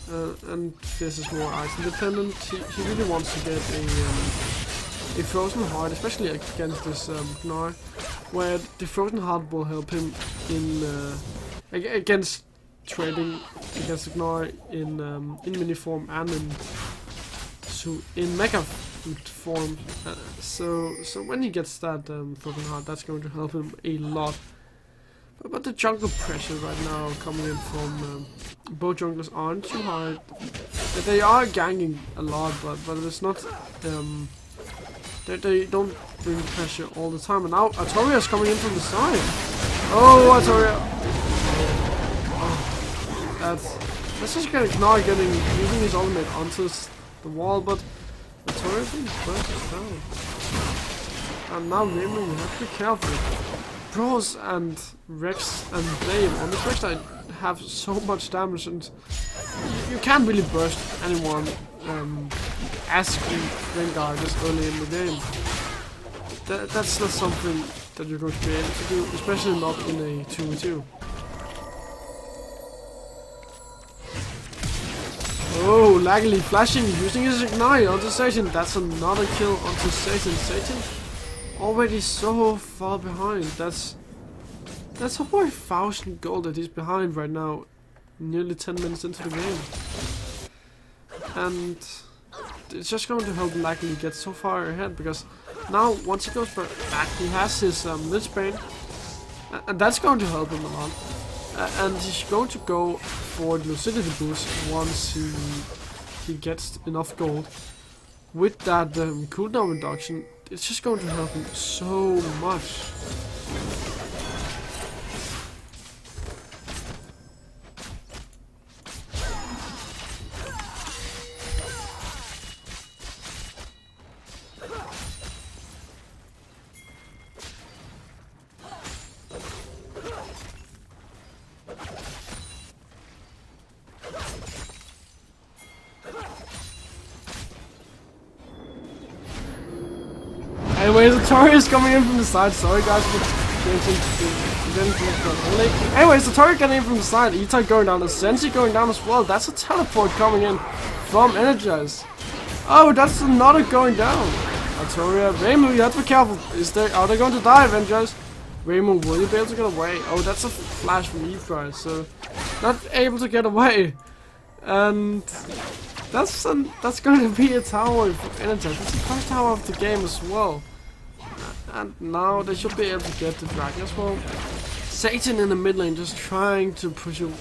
And this is more item dependent. He really wants to get a frozen heart, especially against this Gnar, where the frozen heart will help him in against trading against the Gnar in mini form and in mega form. So when he gets that frozen heart, that's going to help him a lot. But the jungle pressure right now coming in from both junglers aren't too high. They are ganking a lot, but it's not. They don't bring pressure all the time. And now Artoria is coming in from the side. Oh, Artoria! Oh, that's just not using his ultimate onto the wall, but Artoria being burst down. And now Raymond, you have to be careful. Bros and Rex and Blame on the Rex side have so much damage, and you can't really burst anyone as Vanguard this early in the game. That's not something that you're going to be able to do, especially not in a 2v2. Oh, Laggily flashing, using his Ignite onto Satan. That's another kill onto Satan. Satan already so far behind. That's over 1,000 gold that he's behind right now, nearly 10 minutes into the game. And it's just going to help Laggily get so far ahead, because now once he goes back, he has his Lich Bane, and that's going to help him a lot. And he's going to go for the lucidity boost once he gets enough gold. With that cooldown reduction, it's just going to help him so much. Anyways, the Tori is coming in from the side. Sorry guys for anyways, the Tori getting in from the side. E-Type going down, the Sensi going down as well. That's a teleport coming in from Energize. Oh, that's another going down. Artoria, Raymond, you have to be careful. Are they going to die, Energize? Raymond, will you be able to get away? Oh, that's a flash from E-Pride, so not able to get away. And that's going to be a tower for Energize. It's the first tower of the game as well. And now they should be able to get the dragon as well. Satan in the mid lane just trying to push him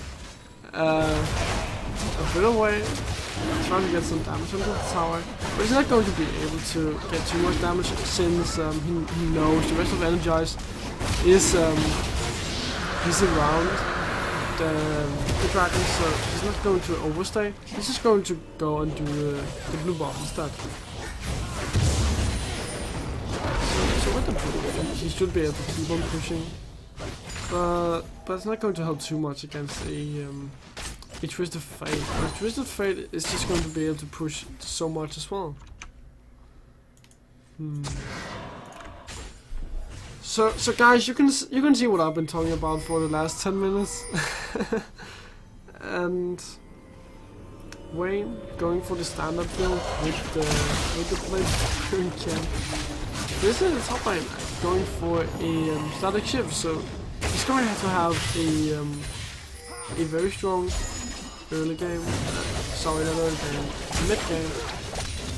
a bit away. trying to get some damage onto the tower, but he's not going to be able to get too much damage since he knows the rest of Energize is he's around the dragon, so he's not going to overstay. He's just going to go and do the blue buff instead. So with the blue, he should be able to keep on pushing, but it's not going to help too much against a Twisted Fate. A Twisted Fate is just going to be able to push so much as well. So guys, you can see what I've been talking about for the last 10 minutes. And Wayne going for the standard build with the blade camp. This is the top lane going for a static shift, so he's going to have a very strong early game. Sorry, not early game, mid game.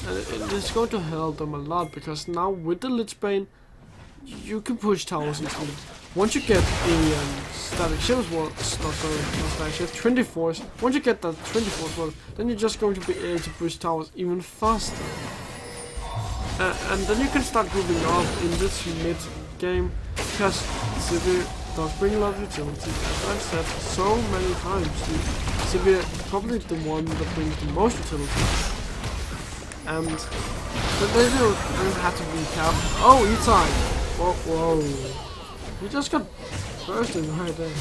And it's going to help them a lot because now with the Lich Bane, you can push towers easily. Once you get a static shield as well, not static shield, 24s. Once you get that 24 as well, then you're just going to be able to push towers even faster. And then you can start moving up in this mid game because Sivir does bring a lot of utility. As I've said so many times, Sivir is probably the one that brings the most utility. And but they don't have to be careful. Oh, Utama! Whoa. He just got bursted right there.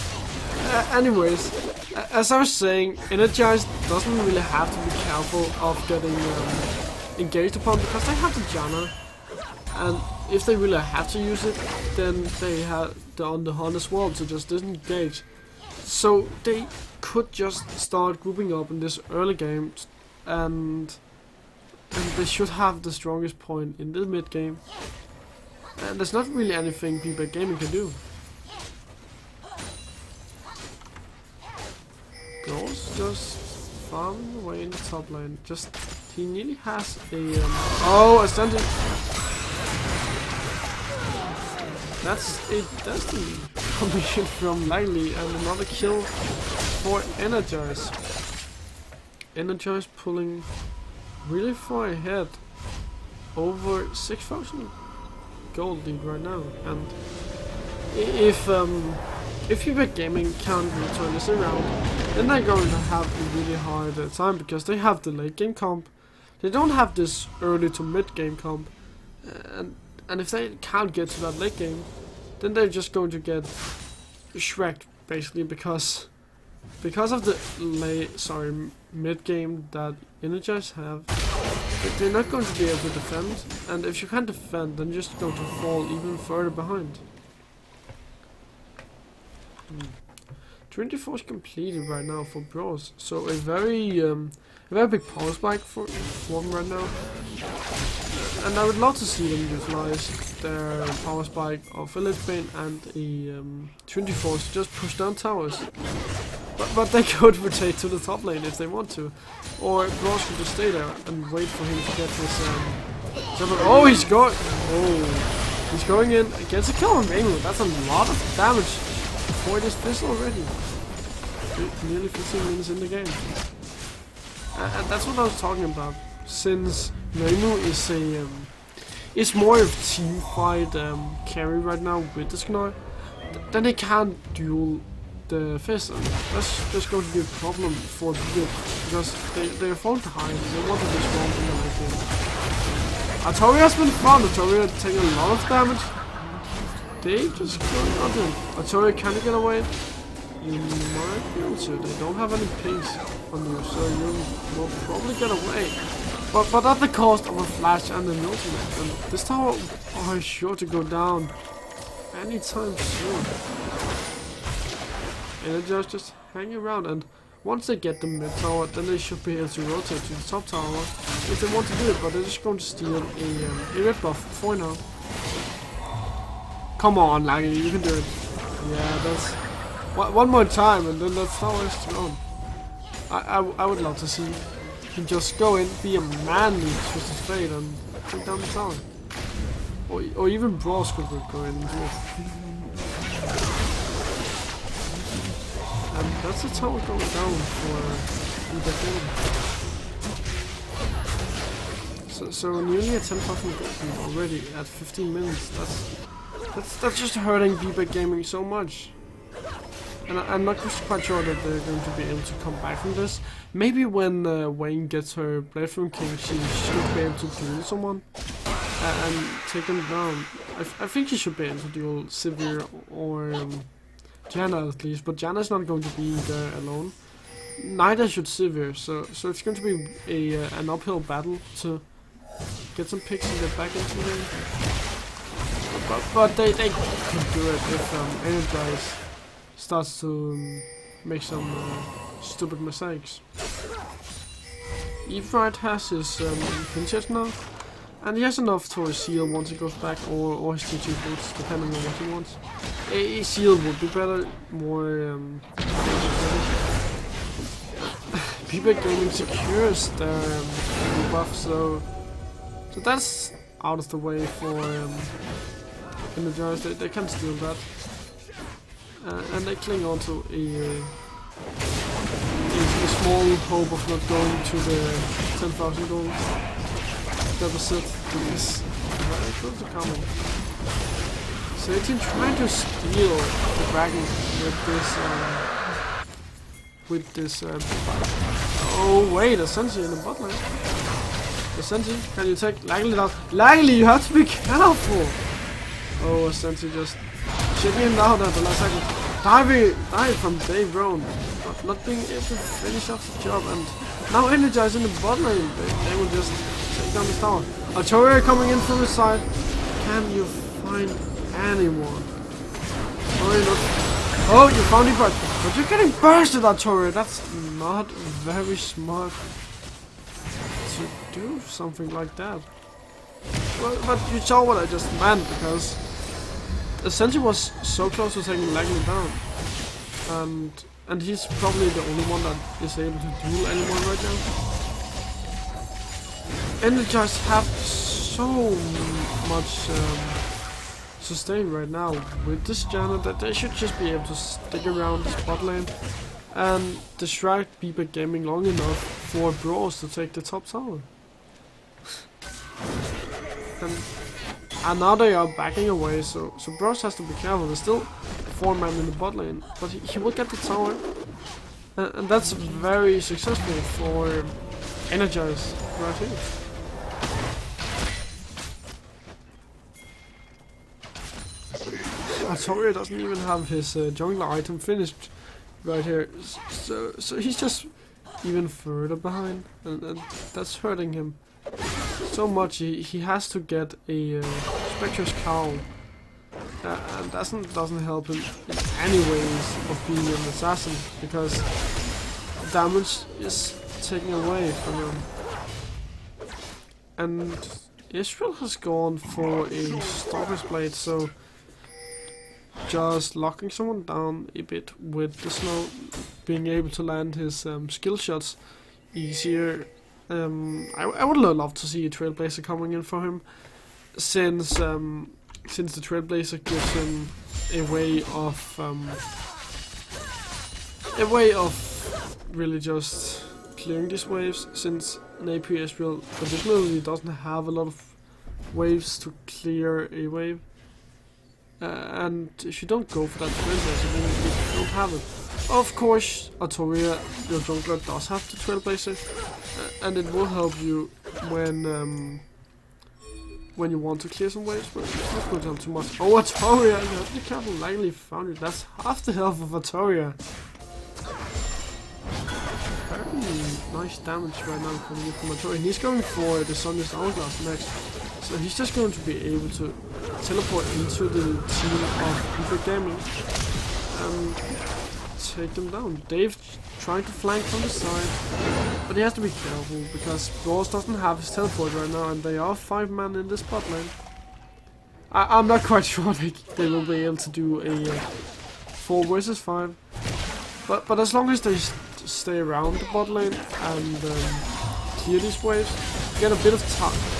Anyways, as I was saying, Energize doesn't really have to be careful of getting engaged upon because they have the Janna. And if they really have to use it, then they have on the hunt as well to just disengage. So they could just start grouping up in this early game, and they should have the strongest point in the mid game. And there's not really anything P-Back Gaming can do. Gross just farming away in the top lane. Just he nearly has a oh, ascending. That's a destiny combination from Lively and another kill for Energize. Energize pulling really far ahead, over 6,000 gold lead right now. And if P-Back Gaming can't turn this around, then they're going to have a really hard time because they have the late game comp. They don't have this early to mid game comp, and if they can't get to that late game, then they're just going to get shreked basically because of the mid game that Energize have. They're not going to be able to defend, and if you can't defend, then you're just going to fall even further behind. 24 is completed right now for Bros, so a very big power spike for them right now. And I would love to see them utilize their power spike of a Lich Bane and a 24 to just push down towers. But they could rotate to the top lane if they want to, or Bros could just stay there and wait for him to get his. Oh, he's going in against a kill on Rainbow. That's a lot of damage before it is fizzed already. Nearly 15 minutes in the game, and that's what I was talking about. Since Rainbow is it's more of a team fight carry right now with the Sknar, then they can't duel the Fizz, and that's just going to be a problem for the group because they're falling behind. They want to be strong in the late game. Artoria has been fun. Artoria taking a lot of damage. They just got nothing. Artoria can get away. You might be able to. They don't have any pings on you, so you will probably get away. But at the cost of a flash and an ultimate. And this tower are sure to go down anytime soon. Energize just hang around, and once they get the mid tower, then they should be able to rotate to the top tower if they want to do it. But they're just going to steal a red buff for now. Come on, Laggy, you can do it. Yeah, that's one more time, and then that tower is thrown. I would love to see him just go in, be a manly Twisted Fate, and take down the tower. Or even Bros could go in and do it. And that's the tower going down for the game. So nearly at 10,000 already at 15 minutes. That's just hurting Beeper Gaming so much. And I'm not quite sure that they're going to be able to come back from this. Maybe when Wayne gets her Blade King, she should be able to duel someone and take them down. I think she should be able to duel Sivir or Janna at least, but Janna's not going to be there alone. Neither should Sivir, so it's going to be an uphill battle to get some picks and get back into the game. But they can do it if Energize starts to make some stupid mistakes. Evrite has his Princess now, and he has enough to seal once he goes back, or his TG boots, depending on what he wants. A seal would be better, more People Gaming secures their buff, so that's out of the way for Energize. They can steal that. And they cling on to a small hope of not going to the 10,000 gold deficit. Is very close to coming. So 18 trying to steal the dragon with this oh wait, a Sensi in the bot lane. The Sensi, can you take Langley down? Langley, you have to be careful! Oh, a Sensi just shaking him down at the last second. Dive from Dave Roan, but not being able to finish off the job, and now Energize in the bot lane. They will just take down this tower. Artoria coming in from the side. Can you find anyone? Oh, you found it, but you're getting bursted, Artoria. That's not very smart to do something like that. Well, but you saw what I just meant, because Essentially was so close to taking Langley down, and he's probably the only one that is able to duel anyone right now. Energize have so much sustain right now with this Janna that they should just be able to stick around the spot lane and distract Beeper Gaming long enough for Bros to take the top tower. And now they are backing away, so Bros has to be careful. There's still 4 men in the bot lane, but he will get the tower, and that's very successful for Energize right here. Artoria doesn't even have his jungler item finished right here, so he's just even further behind, and that's hurting him so much. He has to get a Spectre's Cowl, and doesn't help him in any ways of being an assassin, because damage is taken away from him. And Israel has gone for a Stalker's Blade, so just locking someone down a bit with the snow, being able to land his skill shots easier. I would love to see a Trailblazer coming in for him, since the Trailblazer gives him a way of really just clearing these waves, since an AP Israel traditionally doesn't have a lot of waves to clear a wave. And if you don't go for that Trailblazer, then you don't have it. Of course, Artoria, your jungler, does have the Trailblazer, and it will help you when you want to clear some waves, but it's not going to help too much. Oh, Artoria, you have to be careful. Langley found it. That's half the health of Artoria. Very nice damage right now coming in from Artoria. He's going for the Sonya's Hourglass next, so he's just going to be able to teleport into the team of Beeper Gaming and take them down. Dave trying to flank from the side, but he has to be careful because Bros doesn't have his teleport right now, and they are 5 men in this bot lane. I'm not quite sure they will be able to do a 4 versus 5, but as long as they stay around the bot lane and clear these waves, get a bit of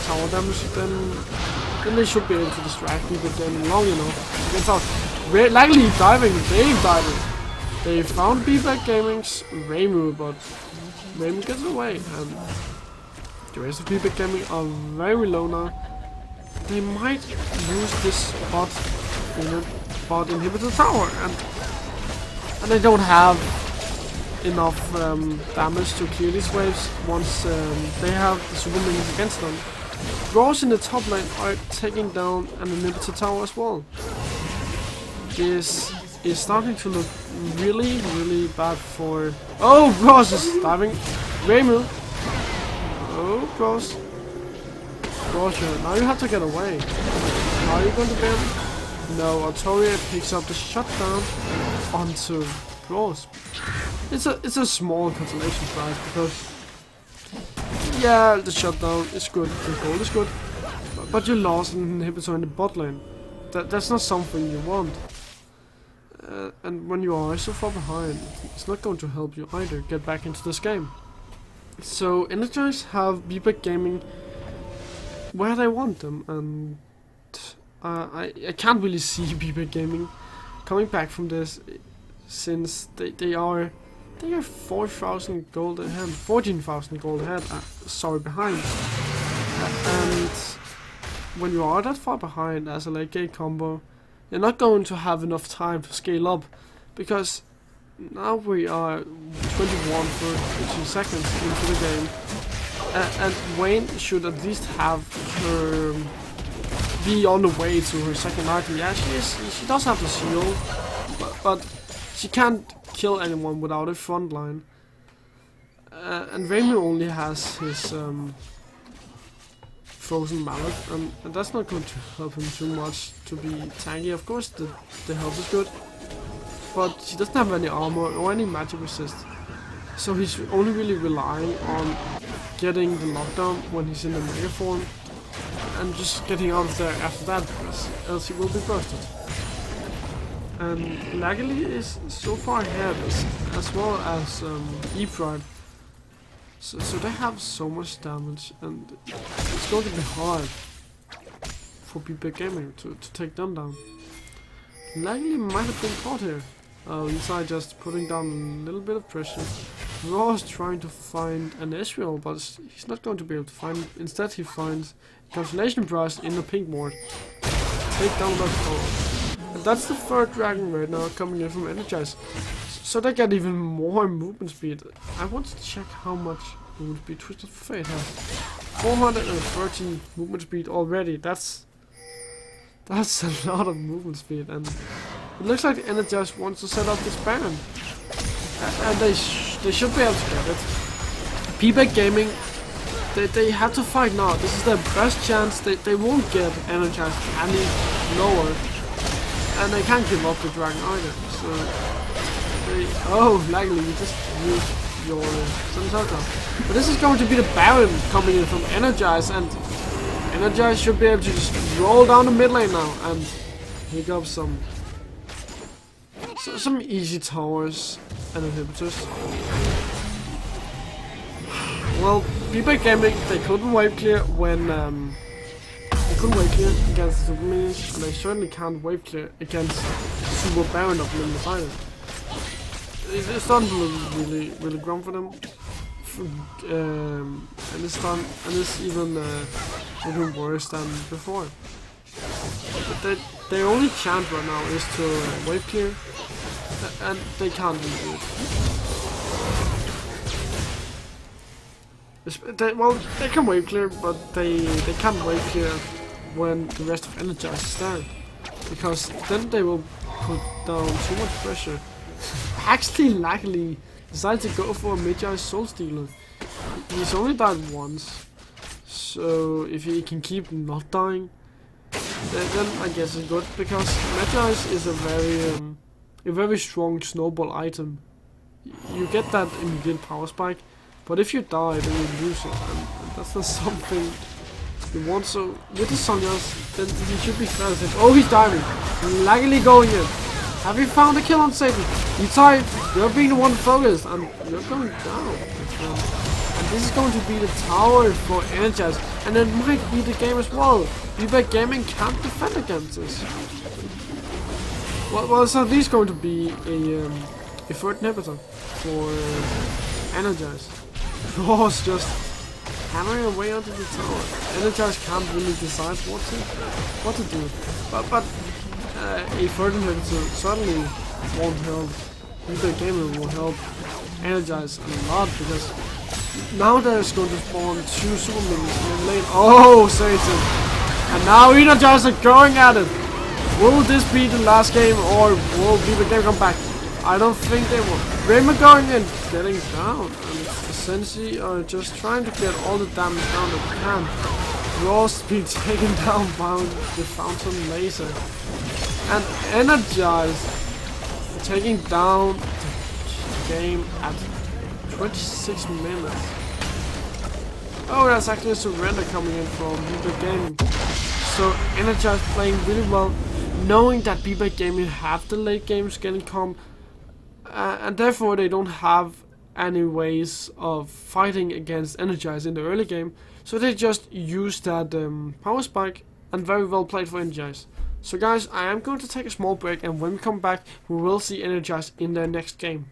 tower damage, then they should be able to distract me, but then long enough against out. Likely diving, Dave diving. They found Beeper Gaming's Reimu, but Reimu gets away, and The rest of people gaming are very low now. They might use this bot inhibitor tower, and they don't have enough damage to clear these waves once they have the super minions against them. Bros in the top lane are taking down an inhibitor tower as well. This is starting to look really, really bad for... Oh, Bros is diving. Raymu. Oh, Bros. Bros, now you have to get away. How are you going to be able... No, Artoria picks up the shutdown onto Bros. It's a small consolation prize because... Yeah, the shutdown is good, the goal is good. But you lost an inhibitor in the bot lane. That's not something you want. And when you are so far behind, it's not going to help you either get back into this game. So Energize have B-Back Gaming where they want them, and I can't really see B-Back Gaming coming back from this, since they are 4,000 gold ahead, 14,000 gold ahead. Sorry, behind. And when you are that far behind as a late game combo, you're not going to have enough time to scale up, because now we are 21 seconds into the game, and Wayne should at least have her be on the way to her second item. Yeah, she does have the shield, but she can't kill anyone without a front line. And Raymu only has his frozen mallet, and that's not going to help him too much to be tanky. Of course, the health is good, but she doesn't have any armor or any magic resist, so he's only really relying on getting the knockdown when he's in the mega form, and just getting out of there after that, because else he will be bursted. And Laggily is so far ahead, as well as E-Pride. So they have so much damage, and it's going to be hard for B-Back Gaming to take them down. Laggily might have been caught here. Inside just putting down a little bit of pressure. Raw is trying to find an Ezreal, but he's not going to be able to find it. Instead he finds a consolation prize in the pink ward. Take down that tower. And that's the third dragon right now coming in from Energize. So they get even more movement speed. I want to check how much movement speed Twisted Fate has. 430 movement speed already. That's a lot of movement speed, and it looks like Energize wants to set up this Baron. And they should be able to get it. B-Back Gaming, they have to fight now. This is their best chance. They won't get Energize any lower, and they can't give up the dragon either. So Laggily, you just used your Sunshine. But this is going to be the Baron coming in from Energize, and Energize should be able to just roll down the mid lane now and pick up some easy towers and inhibitors. Well, B-Back Gaming, they couldn't wave clear when against the Super Minions, and they certainly can't wave clear against Super Baron of Limited Island. It's starting to look really grum for them. And it's even worse than before. But their only chance right now is to wave clear, and they can't really do it. Well, they can wave clear, but they can't wave clear when the rest of Energize is there, because then they will put down too much pressure. Actually, Laggily decided to go for a Magi Soul Stealer. He's only died once, so if he can keep not dying, then I guess it's good, because Magi's is a very strong snowball item. You get that immediate power spike, but if you die, then you lose it, and that's not something you want. So with the Sonjas, then he should be fair. Oh, he's diving, Laggily going in. Have you found a kill on Satan? You're being the one focused, and you're going down. And this is going to be the tower for Energize, and it might be the game as well. B-Back Gaming can't defend against this. Well, it's at least going to be a third inhibitor for Energize. Ross just hammering away onto the tower. Energize can't really decide what to do. But a third inhibitor certainly won't help. Either gamer will help Energize a lot because now there's going to spawn 2 super minions in the lane. Oh, Satan! And now Energize are going at it. Will this be the last game or will the game come back? I don't think they will. Raymer going in, getting down, and Sensi are just trying to get all the damage down that they can. Ross be taken down by the Fountain Laser. And Energize taking down the game at 26 minutes. Oh, that's actually a surrender coming in from Beeper Gaming. So Energize playing really well, knowing that Beeper Gaming have the late game scaling comp, and therefore they don't have any ways of fighting against Energize in the early game. So they just use that power spike, and very well played for Energize. So guys, I am going to take a small break, and when we come back, we will see Energize in their next game.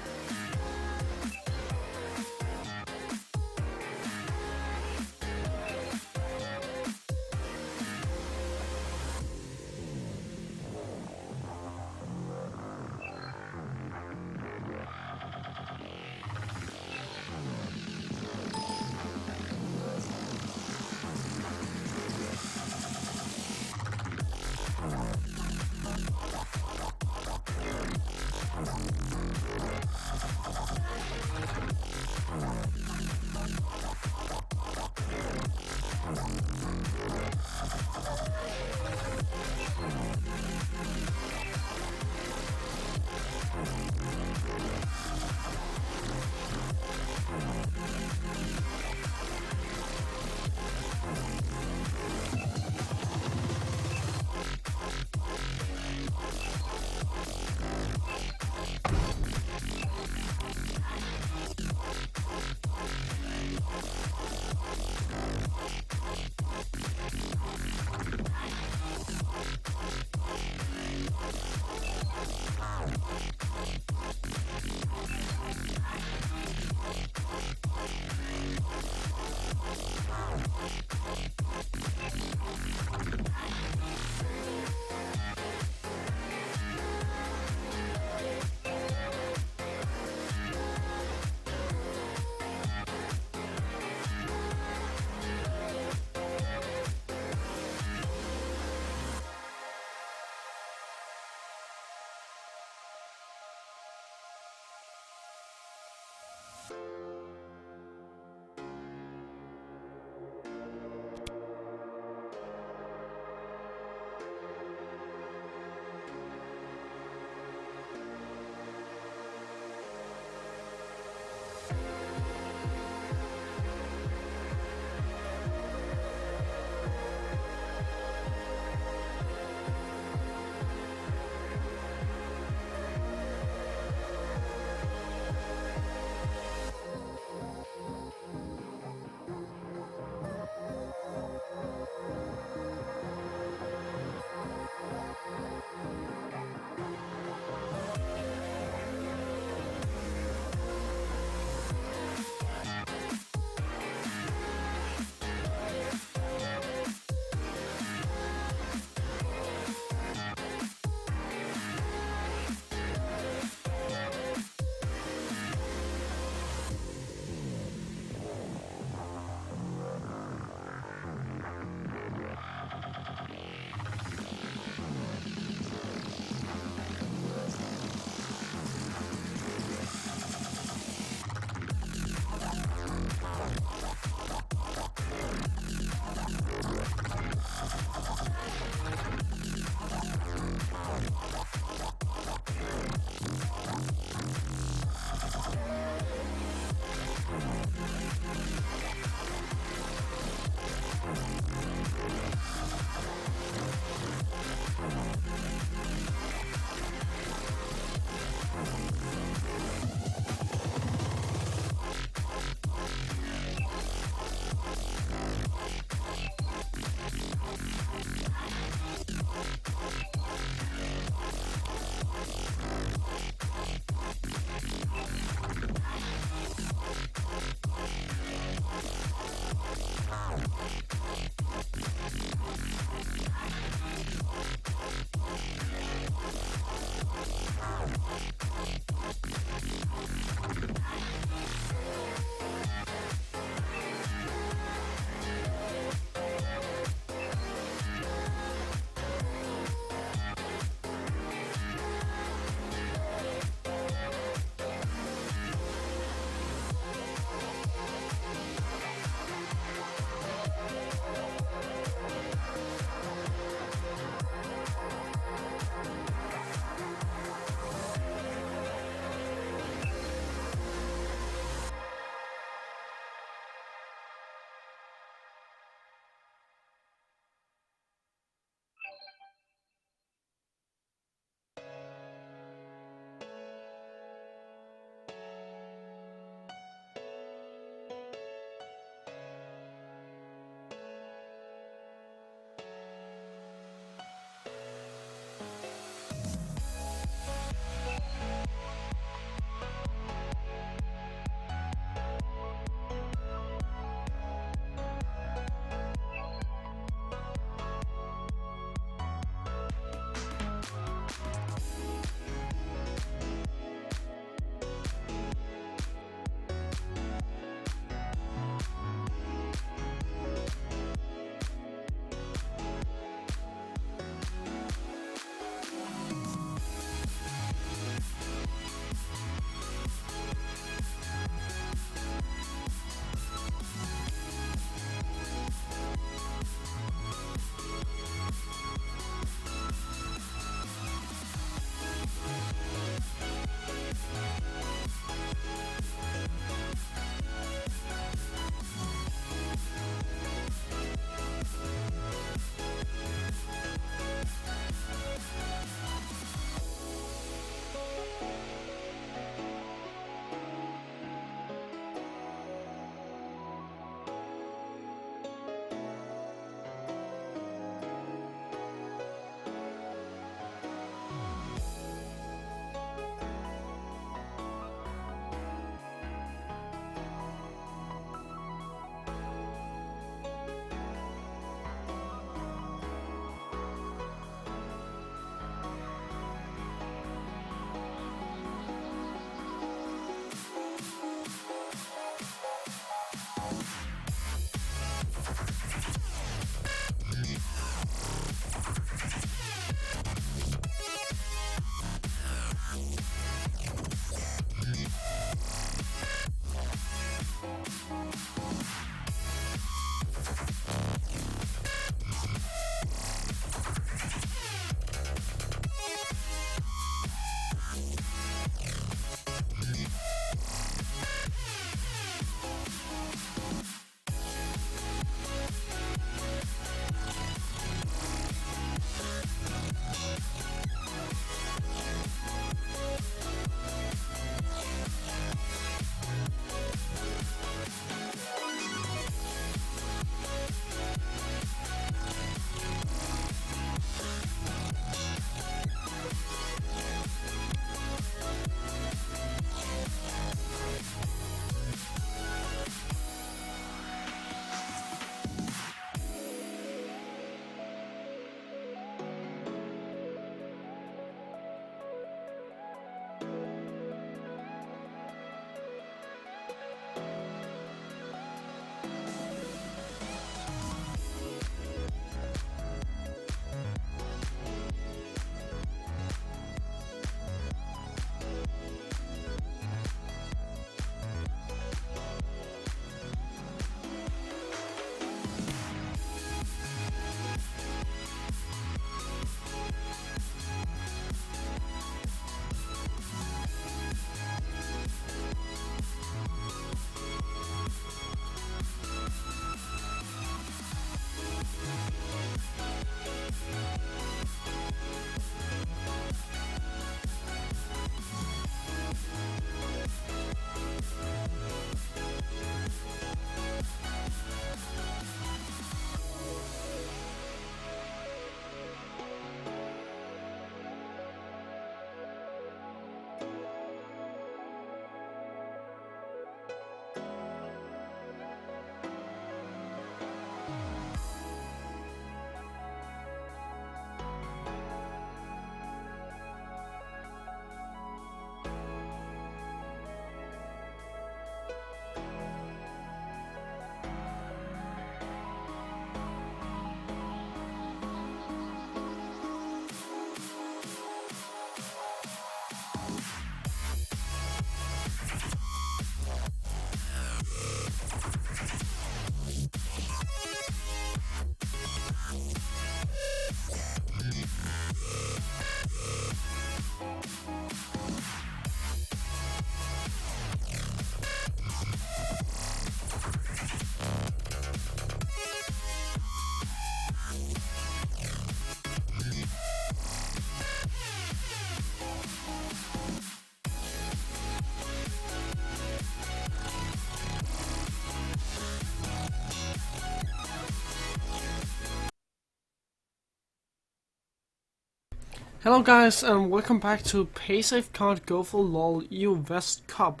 Hello guys and welcome back to Paysafecard Go4LoL EU West Cup.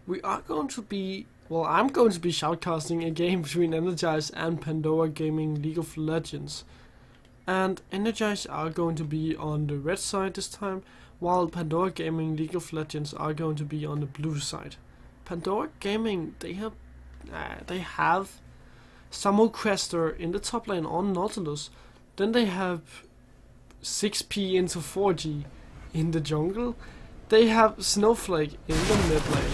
We are going to be, I'm going to be shoutcasting a game between Energize and Pandora Gaming League of Legends. And Energize are going to be on the red side this time, while Pandora Gaming League of Legends are going to be on the blue side. Pandora Gaming, they have shoutcaster in the top lane on Nautilus. Then they have 6P into 4G in the jungle. They have Snowflake in the mid lane.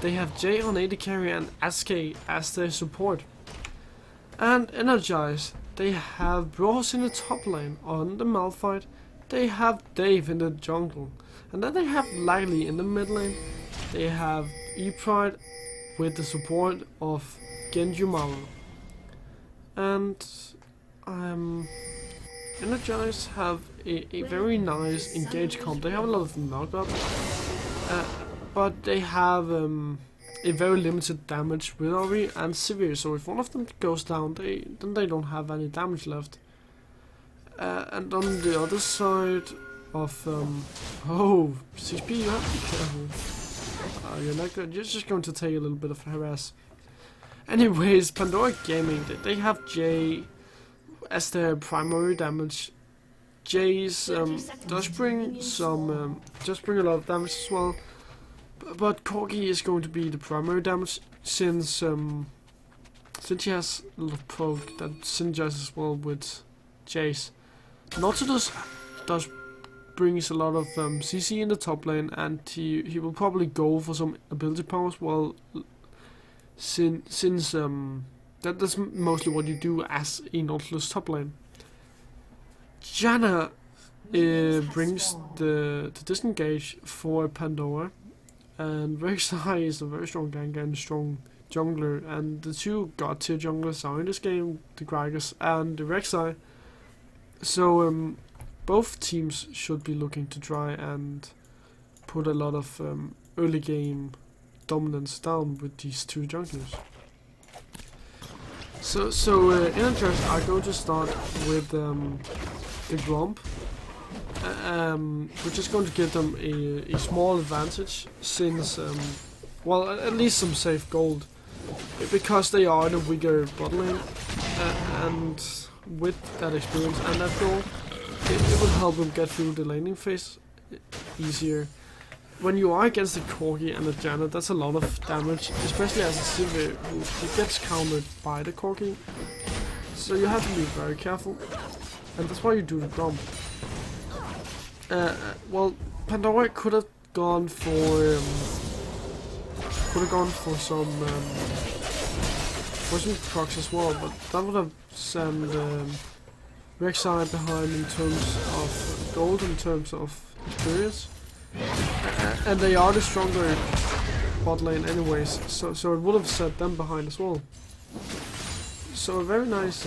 They have Jay on AD carry and SK as their support. And Energize, they have Bros in the top lane on the Malphite. They have Dave in the jungle. And then they have Lively in the mid lane. They have E-Pride with the support of Genjumaru. And Energize have a very nice engage comp. They have a lot of knockup, but they have a very limited damage with Ori and Sivir. So if one of them goes down, then they don't have any damage left. And on the other side of 6P, you have to be careful. You're not good. You're just going to take a little bit of harass. Anyways, Pandora Gaming, they have Jay as their primary damage. Jay's does bring a lot of damage as well, but Corgi is going to be the primary damage since she has a lot of poke that synergizes as well with Jay's. Nautilus does brings a lot of CC in the top lane, and he will probably go for some ability powers. Well, since that's mostly what you do as a Nautilus top lane. Janna brings the disengage for Pandora, and Rek'Sai is a very strong ganker and a strong jungler, and the two god tier junglers are in this game, the Gragas and the Rek'Sai. So both teams should be looking to try and put a lot of early game dominance down with these two junglers. So Energize are going to start with the Gromp, which is going to give them a small advantage since, at least some safe gold, because they are the weaker bot lane, and with that experience and that gold, it will help them get through the laning phase easier. When you are against the Corgi and the Janna, that's a lot of damage, especially as a Sivir who gets countered by the Corgi. So you have to be very careful, and that's why you do the Gromp. Pandora could have gone for some procs as well, but that would have sent Rek'Sai behind in terms of gold, in terms of experience. And they are the stronger bot lane anyways, so it would have set them behind as well. So a very nice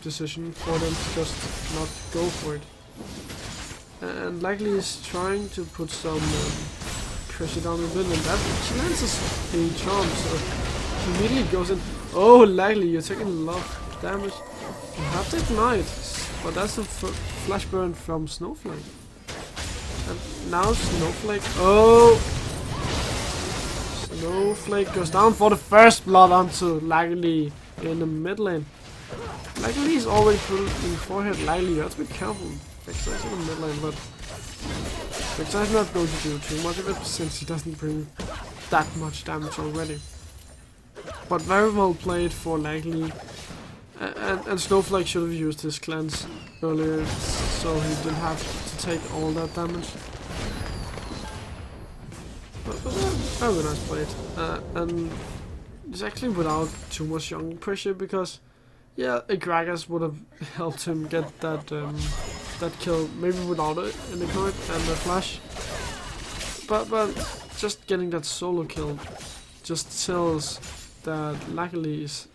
decision for them to just not go for it. And Likely is trying to put some pressure down the middle, and that she lands a charm, so he immediately goes in. Oh, Likely, you're taking a lot of damage. You have to ignite, but that's a flash burn from Snowflake. And now Snowflake. Oh! Snowflake goes down for the first blood onto Likely in the mid lane. Likely is already pulling forehead. Likely, you have to be careful. Rek'Sai's in the mid lane, but Rek'Sai's not going to do too much of it since he doesn't bring that much damage already. But very well played for Likely. And Snowflake should have used his cleanse earlier, so he didn't have to take all that damage. But very nice played, and it's actually without too much jungle pressure, because a Gragas would have helped him get that that kill, maybe without an ignite and a flash. But just getting that solo kill just tells that Luckily is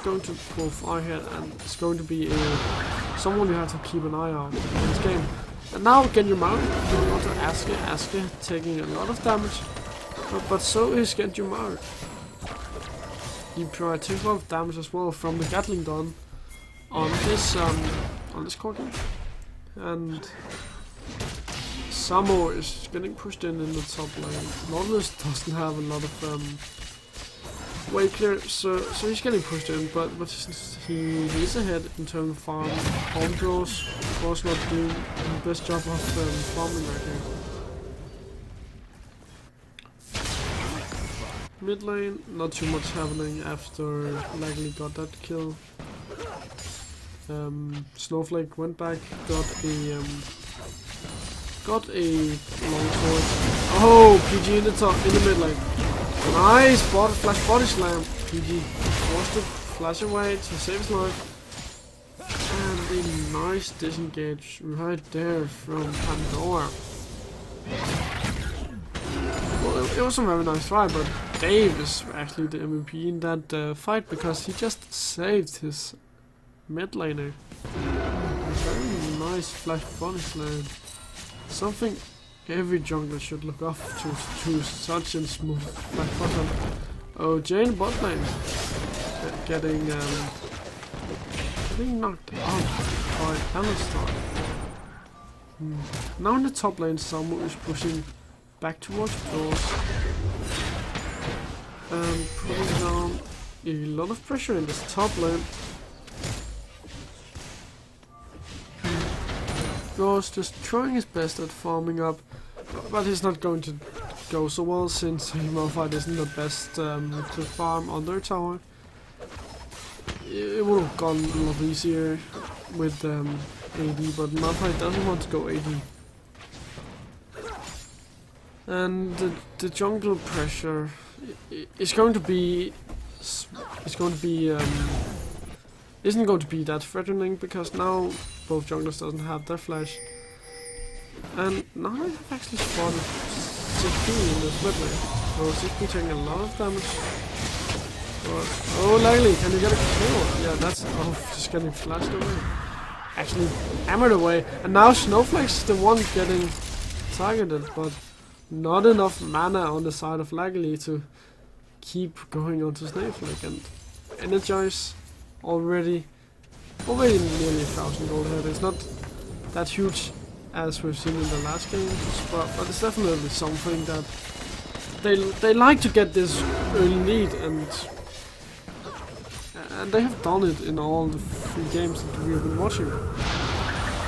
going to go far ahead, and it's going to be someone you have to keep an eye on in this game. And now Genjumaru going on to Aske taking a lot of damage, but so is Genjumaru. He probably takes a lot of damage as well from the Gatling gun on this Corgi, and Samo is getting pushed in the top lane. Nautilus doesn't have a lot of way clear, so he's getting pushed in, but he's ahead in terms of farm. Home draws, of course, not doing the best job of farming right here. Mid lane, not too much happening after Lagley got that kill. Snowflake went back, got a long sword. Oh, PG in the mid lane. Nice flash body slam. PG forced to flash away to save his life. And a nice disengage right there from Pandora. Well, it was a very nice fight, but Dave is actually the MVP in that fight because he just saved his mid laner. Very nice flash body slam. Something every jungler should look up to such a smooth flash bottom. Oh, Jane bot lane getting knocked out by Alistar. Now in the top lane, Samo is pushing back towards doors and putting down a lot of pressure in this top lane. Goes just trying his best at farming up, but he's not going to go so well since Malphite isn't the best to farm on their tower. It would have gone a lot easier with AD, but Malphite doesn't want to go AD. And the jungle pressure is going to be isn't going to be that threatening because now both junglers doesn't have their flash. And now I have actually spotted 6P in this mid lane. So 6P taking a lot of damage. But, oh, Lagley, can you get a kill? Yeah, that's just getting flashed away. Actually hammered away. And now Snowflake's the one getting targeted, but not enough mana on the side of Lagley to keep going onto Snowflake. And Energize already nearly 1,000 gold here. It's not that huge as we've seen in the last games, but it's definitely something that they like to get this early lead, and they have done it in all the 3 games that we've been watching.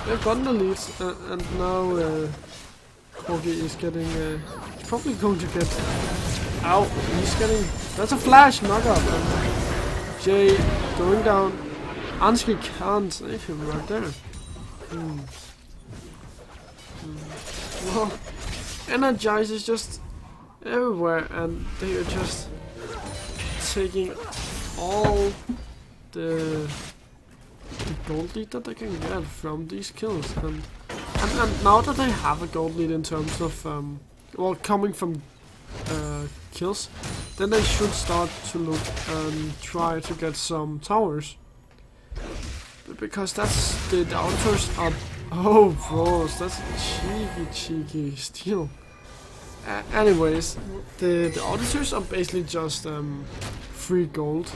They've gotten the leads, and now Corgi is getting he's probably going to get out. He's getting, that's a flash knockup, and Jay going down. Ansky can't save him right there. Well, Energize is just everywhere, and they are just taking all the gold lead that they can get from these kills. And now that they have a gold lead in terms of well, coming from kills, then they should start to look and try to get some towers. Because that's the auditors are. Oh, bros, that's a cheeky steal. Anyways, the auditors are basically just free gold.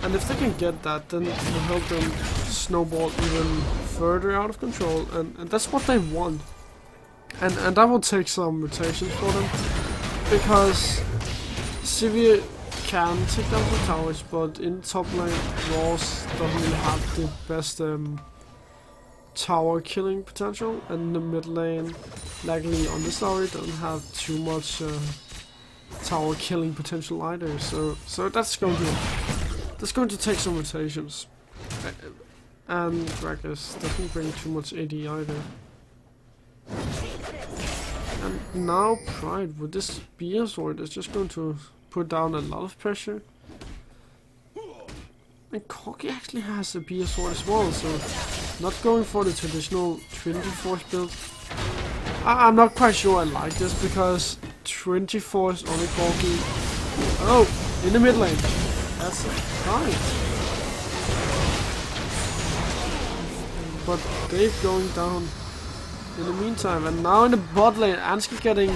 And if they can get that, then it will help them snowball even further out of control. And that's what they want. And that will take some rotations for them. Because Sivir can take down the towers, but in top lane, Ross doesn't really have the best tower killing potential, and in the mid lane, Lagley on the story doesn't have too much tower killing potential either. So that's going to take some rotations, and Gragas doesn't bring too much AD either. And now Pride with this spear sword is just going to put down a lot of pressure. And Corgi actually has a BS sword as well, so not going for the traditional Trinity Force build. I'm not quite sure I like this because Trinity Force on a Corgi. Oh, in the mid lane. That's fine. But Dave going down in the meantime, and now in the bot lane, Ansky getting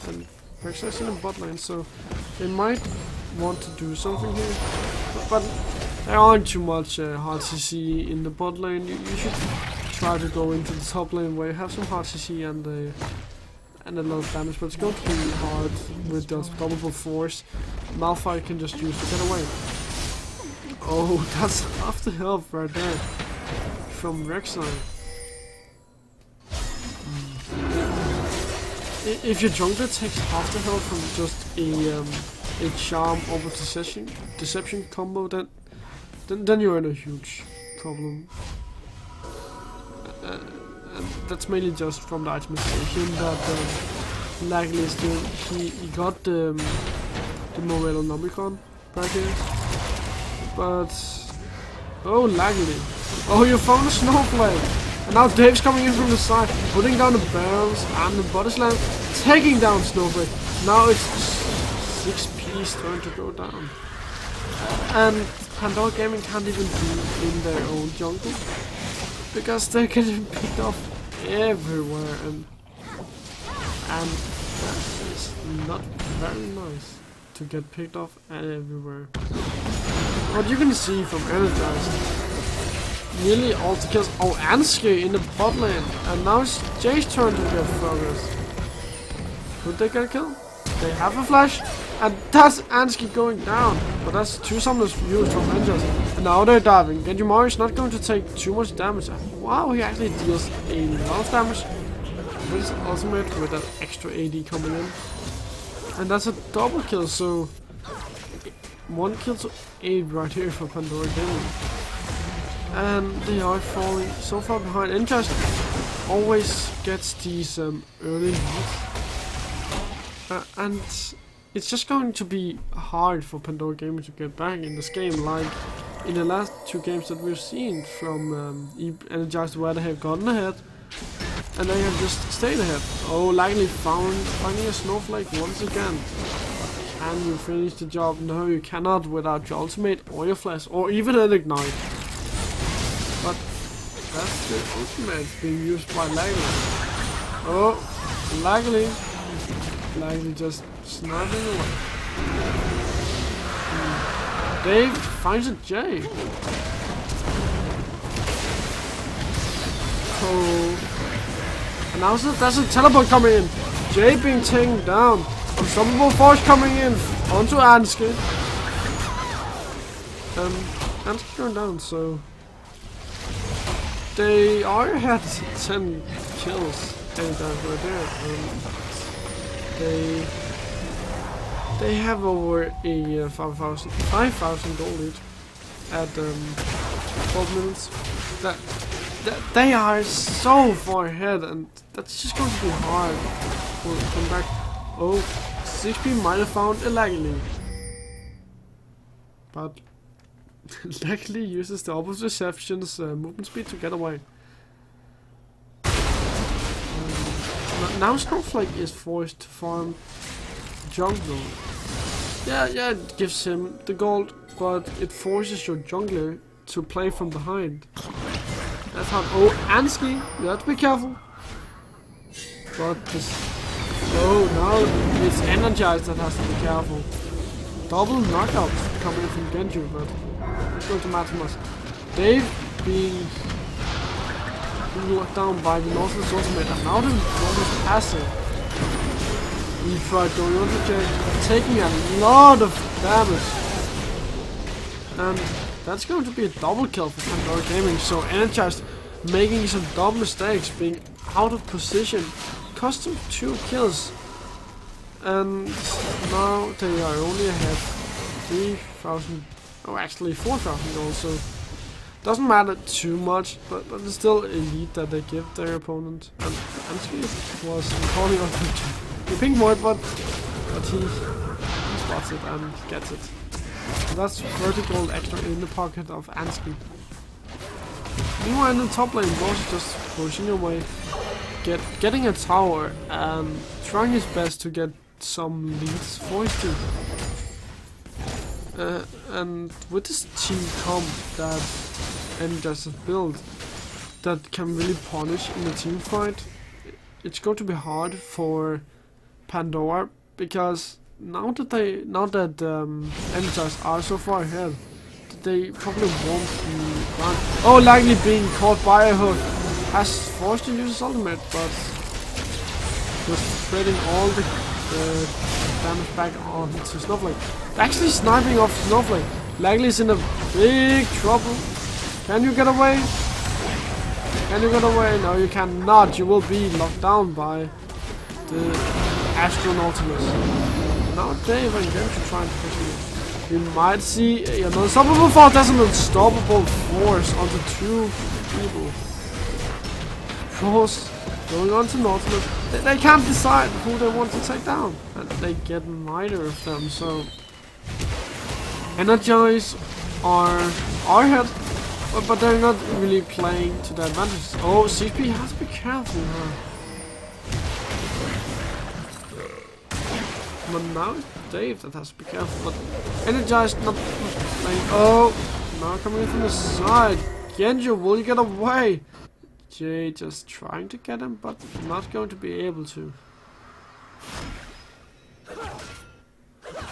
and Rex's in the bot lane, so they might want to do something here, but There aren't too much hard CC in the bot lane. You should try to go into the top lane where you have some hard CC and a lot of damage, but it's going to be hard with the unstoppable force. Malphite can just use to get away. Oh, that's half the health right there from Rek'Sai. If your jungler takes half the health from just a charm over deception combo, then you're in a huge problem. And that's mainly just from the itemization that Lagly is doing. He got the Morello Nomicon back here, but oh, Lagly! Oh, you found a snowflake! And now Dave's coming in from the side, putting down the barrels and the body slam, taking down Snowflake. Now it's 6P's turn to go down. And Pandora Gaming can't even be in their own jungle because they're getting picked off everywhere, and that is not very nice to get picked off everywhere. What you can see from Energized, nearly all the kills. Oh, Ansky in the bot lane, and now it's Jay's turn to get focused. Could they get a kill? They have a flash, and that's Ansky going down. But that's two summoners used from Rangers, and now they're diving. Genjimori is not going to take too much damage. Wow, he actually deals a lot of damage with his ultimate with that extra AD coming in, and that's a double kill. So 1 kill to 8 right here for Pandora Gaming. And they are falling so far behind. Interest always gets these early leads, and it's just going to be hard for Pandora Gaming to get back in this game, like in the last 2 games that we've seen from Energized, where they have gotten ahead and they have just stayed ahead. Oh, likely finding a snowflake once again. Can you finish the job? No, you cannot without your ultimate or your flash or even an ignite. But that's the ultimate being used by Lagly. Oh, Lagly just sniping away. Dave finds a J. Oh, and now there's a teleport coming in. J being taken down. Unstoppable force coming in onto Ansky. Ansky going down, so they are had 10 kills and right there. They have over a 5,000 gold lead at 12 minutes. That they are so far ahead, and that's just going to be hard to come back. Oh, 6P might have found a Lagly, but Lagly uses the opposite reception's movement speed to get away. Now Snowflake is forced to farm jungle. Yeah, it gives him the gold, but it forces your jungler to play from behind. That's how. Oh, Ansky, you have to be careful. But this. Oh, now it's Energized that has to be careful. Double knockout coming from Genji, but it's going to matter much. Dave being locked down by the Northwest ultimate, and now the Northwest passive. He tried going on to Jay, taking a lot of damage. And that's going to be a double kill for Pandora Gaming. So Energized making some dumb mistakes, being out of position, cost him 2 kills. And now they are only ahead 3,000, oh actually 4,000 gold, so doesn't matter too much, but it's still a lead that they give their opponent. And Ansky was calling on the pink void, but he spots it and gets it. So that's 30 gold extra in the pocket of Ansky. Meanwhile in the top lane, Boss is just pushing away, getting a tower and trying his best to get some leads for his team. And with this team comp that Energized has built, that can really punish in the team fight, it's going to be hard for Pandora, because now that Energized are so far ahead, they probably won't be around. Oh, likely being caught by a hook has forced to use his ultimate, but just spreading all the damage back onto Snowflake. Actually sniping off Snowflake. Likely is in a big trouble. Can you get away? Can you get away? No, you cannot. You will be locked down by the Astronautilus. Now Dave and Genji trying to push me. We might see an unstoppable force. That's an unstoppable force onto two people. Force going on to Nautilus. They can't decide who they want to take down. And they get neither of them, so Energize are ahead, but they're not really playing to their advantage. Oh, CP has to be careful now. But now it's Dave that has to be careful, but Energize not playing. Oh, now coming in from the side. Genji, will you get away? Jay just trying to get him, but not going to be able to.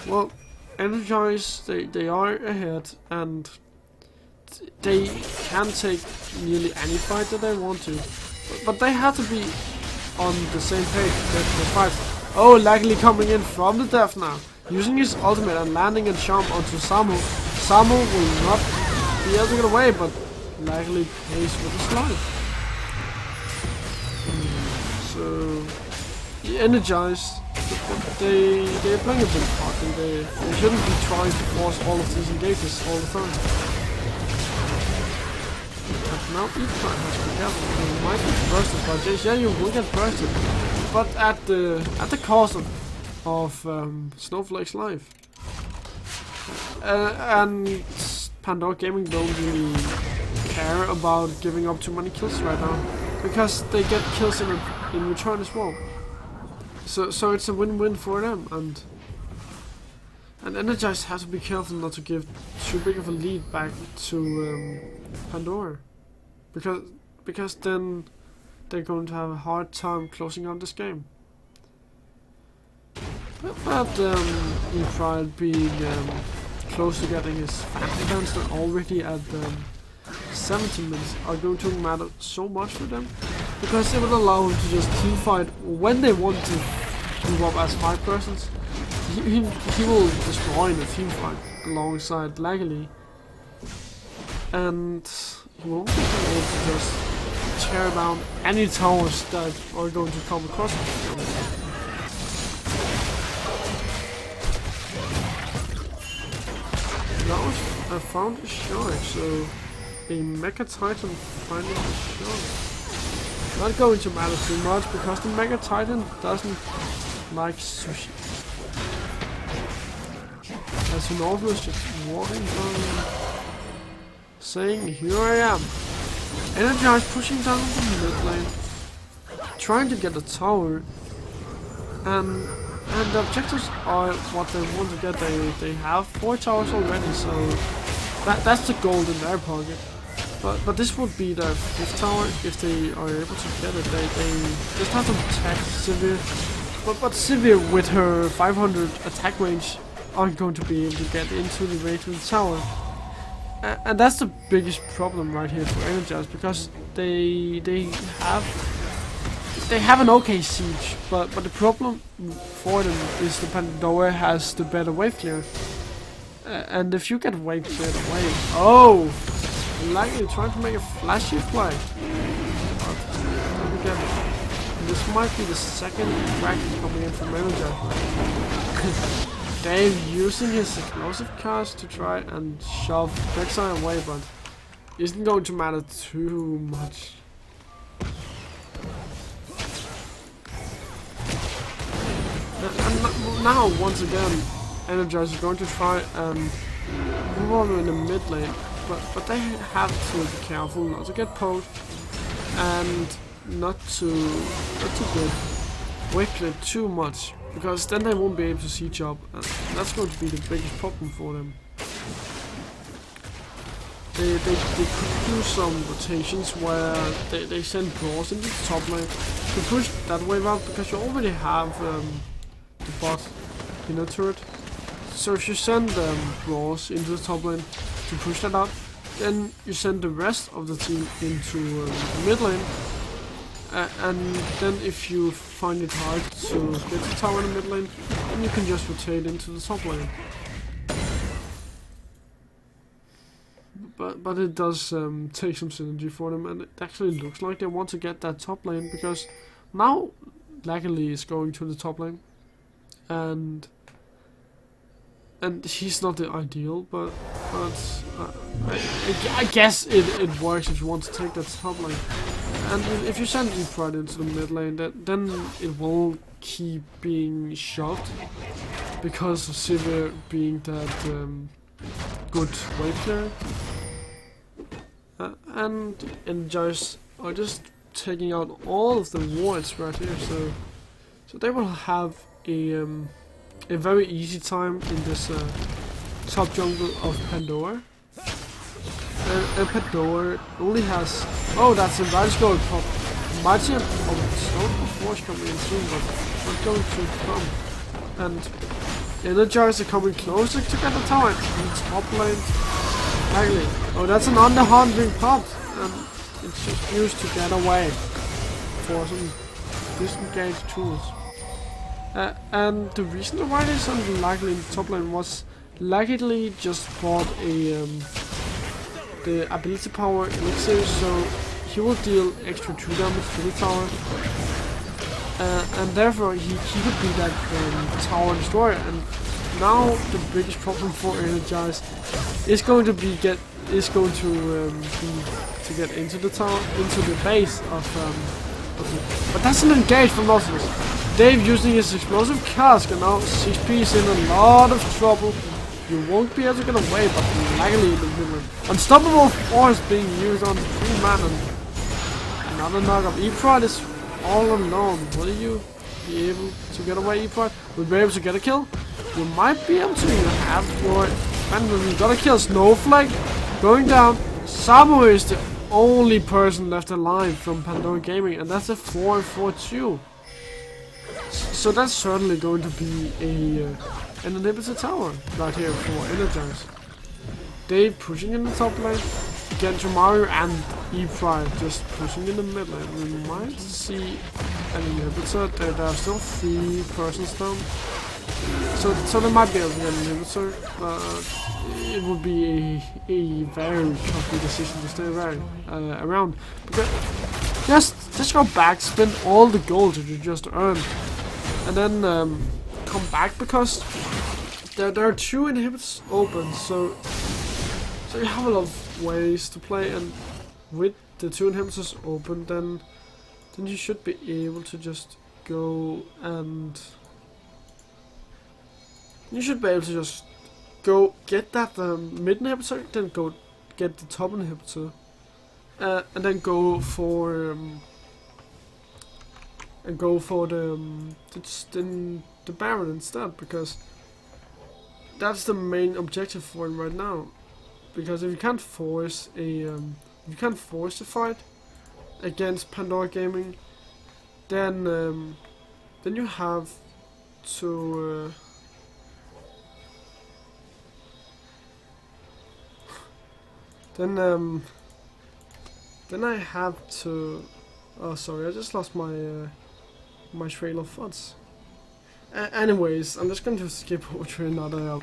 Well, Energize, they are ahead, and they can take nearly any fight that they want to. But they have to be on the same page with the fight. Oh, likely coming in from the depth now. Using his ultimate and landing a jump onto Samu. Samu will not be able to get away, but likely pays with his life. So, Energized, they're playing a bit hard, and they shouldn't be trying to force all of these engages all the time. But now each time has to be careful. You might get bursted by Jace. Yeah, you will get bursted, but at the cost of Snowflake's life. And Pandora Gaming don't really care about giving up too many kills right now, because they get kills in return as well. So it's a win-win for them, and Energize has to be careful not to give too big of a lead back to Pandora, because then they're going to have a hard time closing out this game. But Pride being close to getting his family dance already at 70 minutes are going to matter so much for them, because it will allow him to just team fight when they want to move up as 5 persons. He will destroy the team fight alongside Laggily, and he won't be able to just tear down any towers that are going to come across him. Now I found a shark, so a Mega Titan finding a shark. Not going to matter too much, because the Mega Titan doesn't like sushi. As North is just walking down, saying, "Here I am." Energize pushing down the mid lane, trying to get a tower, and the objectives are what they want to get. They have 4 towers already, so that's the gold in their pocket. But this would be their 5th tower if they are able to get it. They just have to attack Sivir, but Sivir with her 500 attack range aren't going to be able to get into the range of the tower. And that's the biggest problem right here for Energize, because they have an okay siege, but the problem for them is the Pandora has the better wave clear. And if you get wave cleared away, oh, likely trying to make a flashy play. But again, this might be the second crack coming in from Energize. Dave using his explosive cast to try and shove Rek'Sai away, but isn't going to matter too much. And now, once again, Energize is going to try and move on in the mid lane, but they have to be careful not to get poked and not to get wave cleared too much, because then they won't be able to siege up, and that's going to be the biggest problem for them. They could do some rotations where they send brawls into the top lane to push that wave out, because you already have the bot in a turret. So if you send brawls into the top lane, to push that out. Then you send the rest of the team into the mid lane. And then if you find it hard to get the tower in the mid lane, then you can just rotate into the top lane. But it does take some synergy for them, and it actually looks like they want to get that top lane, because now Luckily is going to the top lane, and he's not the ideal, but I guess it works if you want to take that top lane. And if you send Pride into the mid lane, then it will keep being shot, because of Sivir being that good wave clear. And Energize are just taking out all of the wards right here, so they will have a very easy time in this top jungle of Pandora. And Pandora only has, oh, that's a Mighty Skull pop. Mighty and Force coming in soon, but not going to come. And Energize are coming closer to get the tower in the top lane. Exactly. Oh, that's an under-hunting pot, and it's just used to get away for some disengaged tools. And the reason why this is unlikely in the top lane was Luckily just bought a the ability power elixir, so he will deal extra 2 damage to the tower, and therefore he could be that tower destroyer. And now the biggest problem for Energize is going to be get into the tower, into the base of but that's an engage from Nautilus. Dave using his explosive cask, and now 6P is in a lot of trouble. You won't be able to get away, but luckily in the middle. Unstoppable force being used on 3 man, and another knock of E-Prod is all alone. Will you be able to get away, E-Prod? Will you be able to get a kill? You might be able to. You have your friend. You got a kill. Snowflake going down. Samu is the only person left alive from Pandora Gaming, and that's a 4-4-2. So that's certainly going to be an inhibitor tower right here for Energize. Dave pushing in the top lane, Genshin Mario and E-Pride just pushing in the mid lane. We might see an inhibitor. There are still 3 persons down, so they might be able to get an inhibitor, but it would be a very costly decision to stay around. Because just go back, spend all the gold that you just earned, and then come back, because there are 2 inhibitors open, so you have a lot of ways to play, and with the 2 inhibitors open, then you should be able to just go and get that mid inhibitor, then go get the top inhibitor, and then go for the Baron instead, because that's the main objective for him right now. Because if you can't force the fight against Pandora Gaming, then you have to then I have to. Oh, sorry, I just lost my my trail of thoughts. Anyways, I'm just going to skip over to another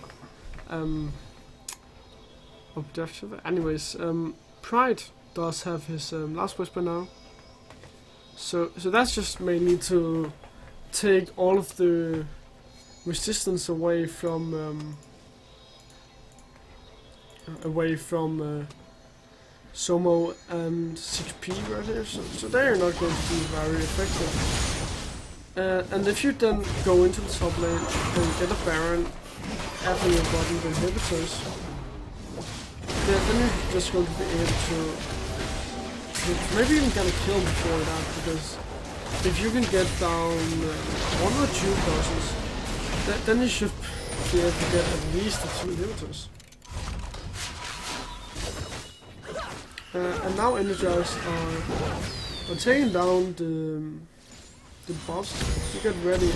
objective. Anyways, Pride does have his last whisper now, so that's just mainly to take all of the resistance away from Somo and 6P right here, so they are not going to be very effective. And if you then go into the top lane and get a Baron after you've gotten the inhibitors, then you're just going to be able to maybe even get a kill before that, because if you can get down 1 or 2 persons, then you should be able to get at least the 2 inhibitors. And now Energize are taking down the boss to get ready to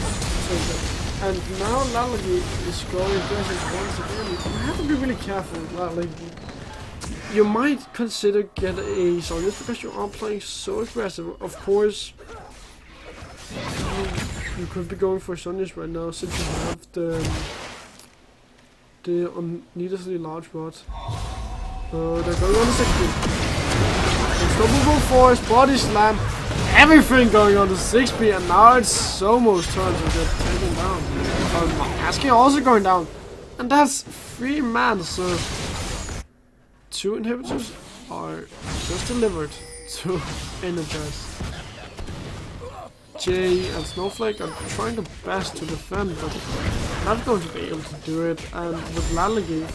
take that. And now Lalagi is going aggressive once again. You have to be really careful with Lalagi. You might consider get a Sonius because you are playing so aggressive. Of course, you could be going for Sonius right now since you have the needlessly large rod. They're going on the 60. Unstoppable force, body slam, everything going on the 6P, and now it's almost time to get taken down. Aski also going down, and that's 3 man, so 2 inhibitors are just delivered to Energize. Jay and Snowflake are trying their best to defend, but not going to be able to do it, and with Lalagi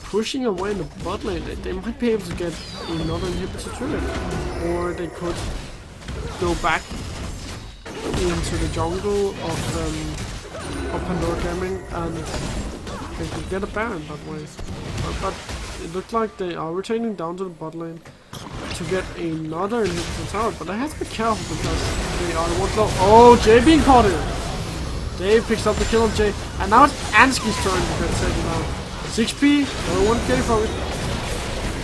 pushing away in the bot lane, they might be able to get another inhibitor to it, or they could go back into the jungle of Pandora Gaming and they could get a Baron that way. But it looks like they are retaining down to the bot lane to get another inhibitor tower, but I have to be careful because they are the ones low. Oh, Jay being caught in! Jay picks up the kill on Jay, and now it's Ansky's turn to get taken down. 6P, no one getting from it.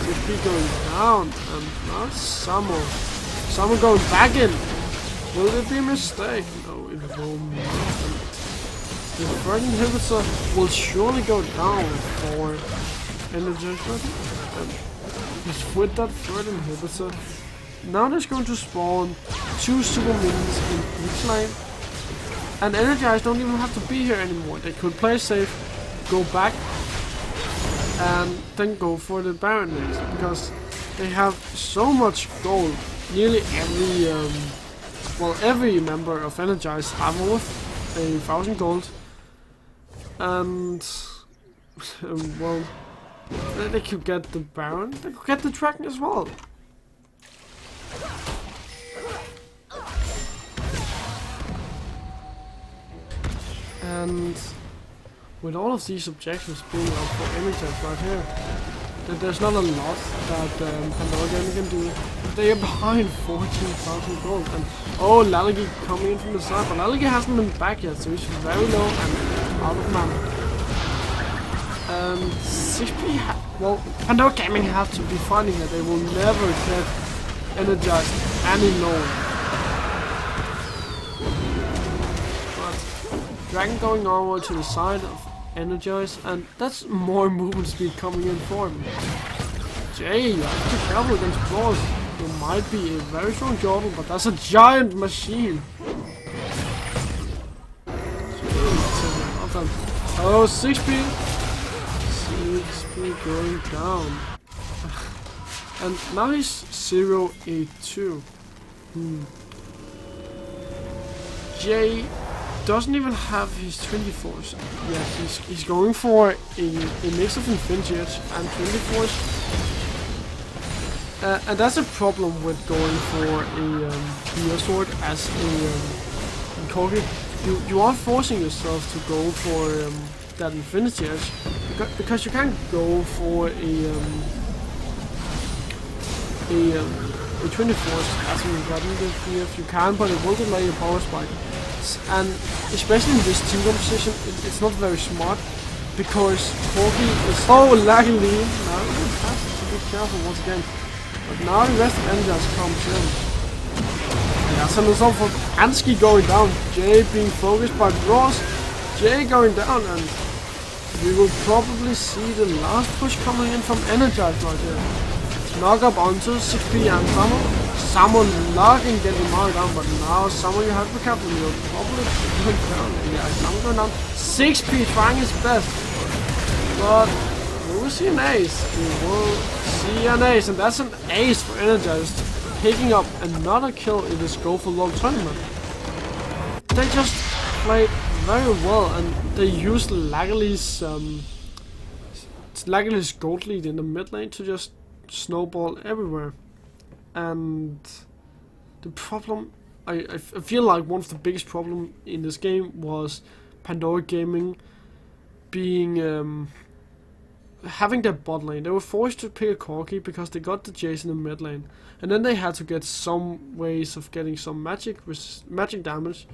6P going down, and now it's Samo. Samo going back in. Will it be a mistake? No, it will not. The third inhibitor will surely go down for energy. And with that third inhibitor, now there's going to spawn 2 super minions in each lane. And Energize don't even have to be here anymore. They could play safe, go back, and then go for the Baron next, because they have so much gold. Nearly every member of Energize have over 1,000 gold, and well, they could get the Baron, they could get the Dragon as well. And with all of these objectives being up for Energize right here, there's not a lot that Pandora Gaming can do. They are behind 14,000 gold, and oh, Lalagi coming in from the side, but Lalagi hasn't been back yet, so he's very low and out of mana. 6P, well, Pandora Gaming have to be finding that they will never get Energized any lower. But Dragon going over to the side of Energize, and that's more movement speed coming in for him. Jay, you have to be careful against Claws. You might be a very strong Jordan, but that's a giant machine. Oh, 6P. 6P going down. And now he's 0-8-2. Jay doesn't even have his 24s. Yeah, he's going for a mix of Infinity Edge and 24s. And that's a problem with going for a Gear Sword as a Corgi. You are forcing yourself to go for that Infinity Edge because you can't go for a 24s as a gotten if you can, but it will delay your power spike. And especially in this team composition, it's not very smart because Corgi is so laggy. Now you have to be careful once again. But now the rest of Energize comes in. Yeah, and also for Ansky going down, Jay being focused by Ross, Jay going down, and we will probably see the last push coming in from Energize right here. Knock up onto 6P and Samo locking getting marked down, but now Samo you have to be careful, you're probably going down. Yeah, Samo going down. 6P trying his best, but we will see an ace. We will see an ace, and that's an ace for Energize, picking up another kill in this Go4LoL tournament. They just played very well, and they used Laggerly's gold lead in the mid lane to just snowball everywhere. And the problem, I feel like one of the biggest problem in this game was Pandora Gaming being having their bot lane. They were forced to pick a Corgi because they got the Jace in the mid lane, and then they had to get some ways of getting some magic damage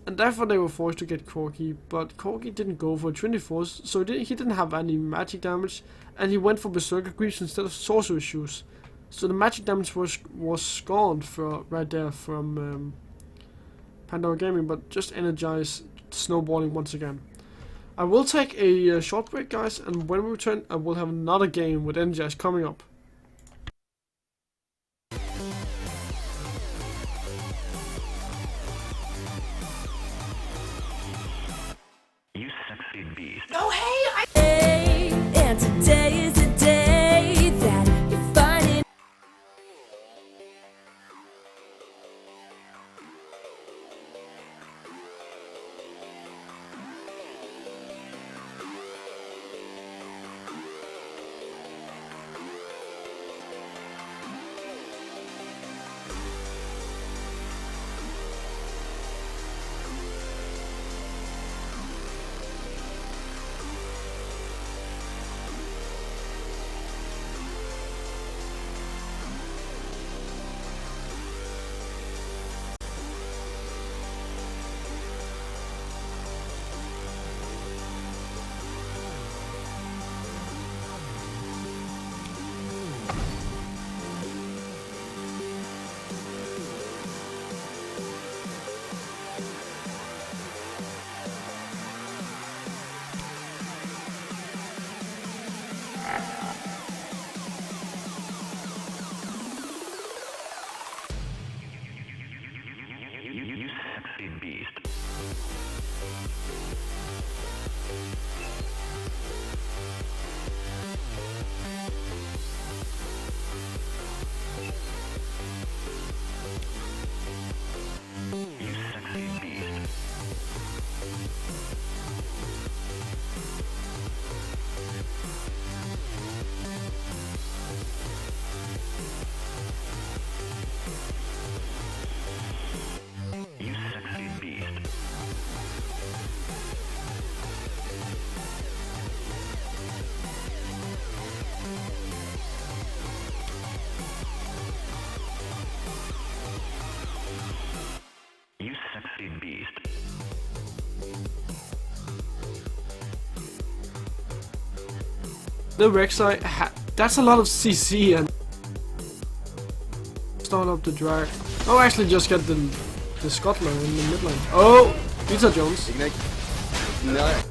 and therefore they were forced to get Corki, but Corki didn't go for 24s, so he didn't have any magic damage, and he went for Berserker Greaves instead of Sorcerer Shoes. So the magic damage was gone right there from Pandora Gaming, but just energize snowballing once again. I will take a short break, guys, and when we return, I will have another game with Energize coming up. You sexy beast. And today is a day that you find it. You sexy beast. You sexy beast. You sexy beast. You sexy beast. The Rek'Sai, that's a lot of CC and start up the drag. Oh, actually just get the Scuttler in the mid lane. Oh, Peter Jones. Ignite. No.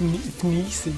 Sneezing.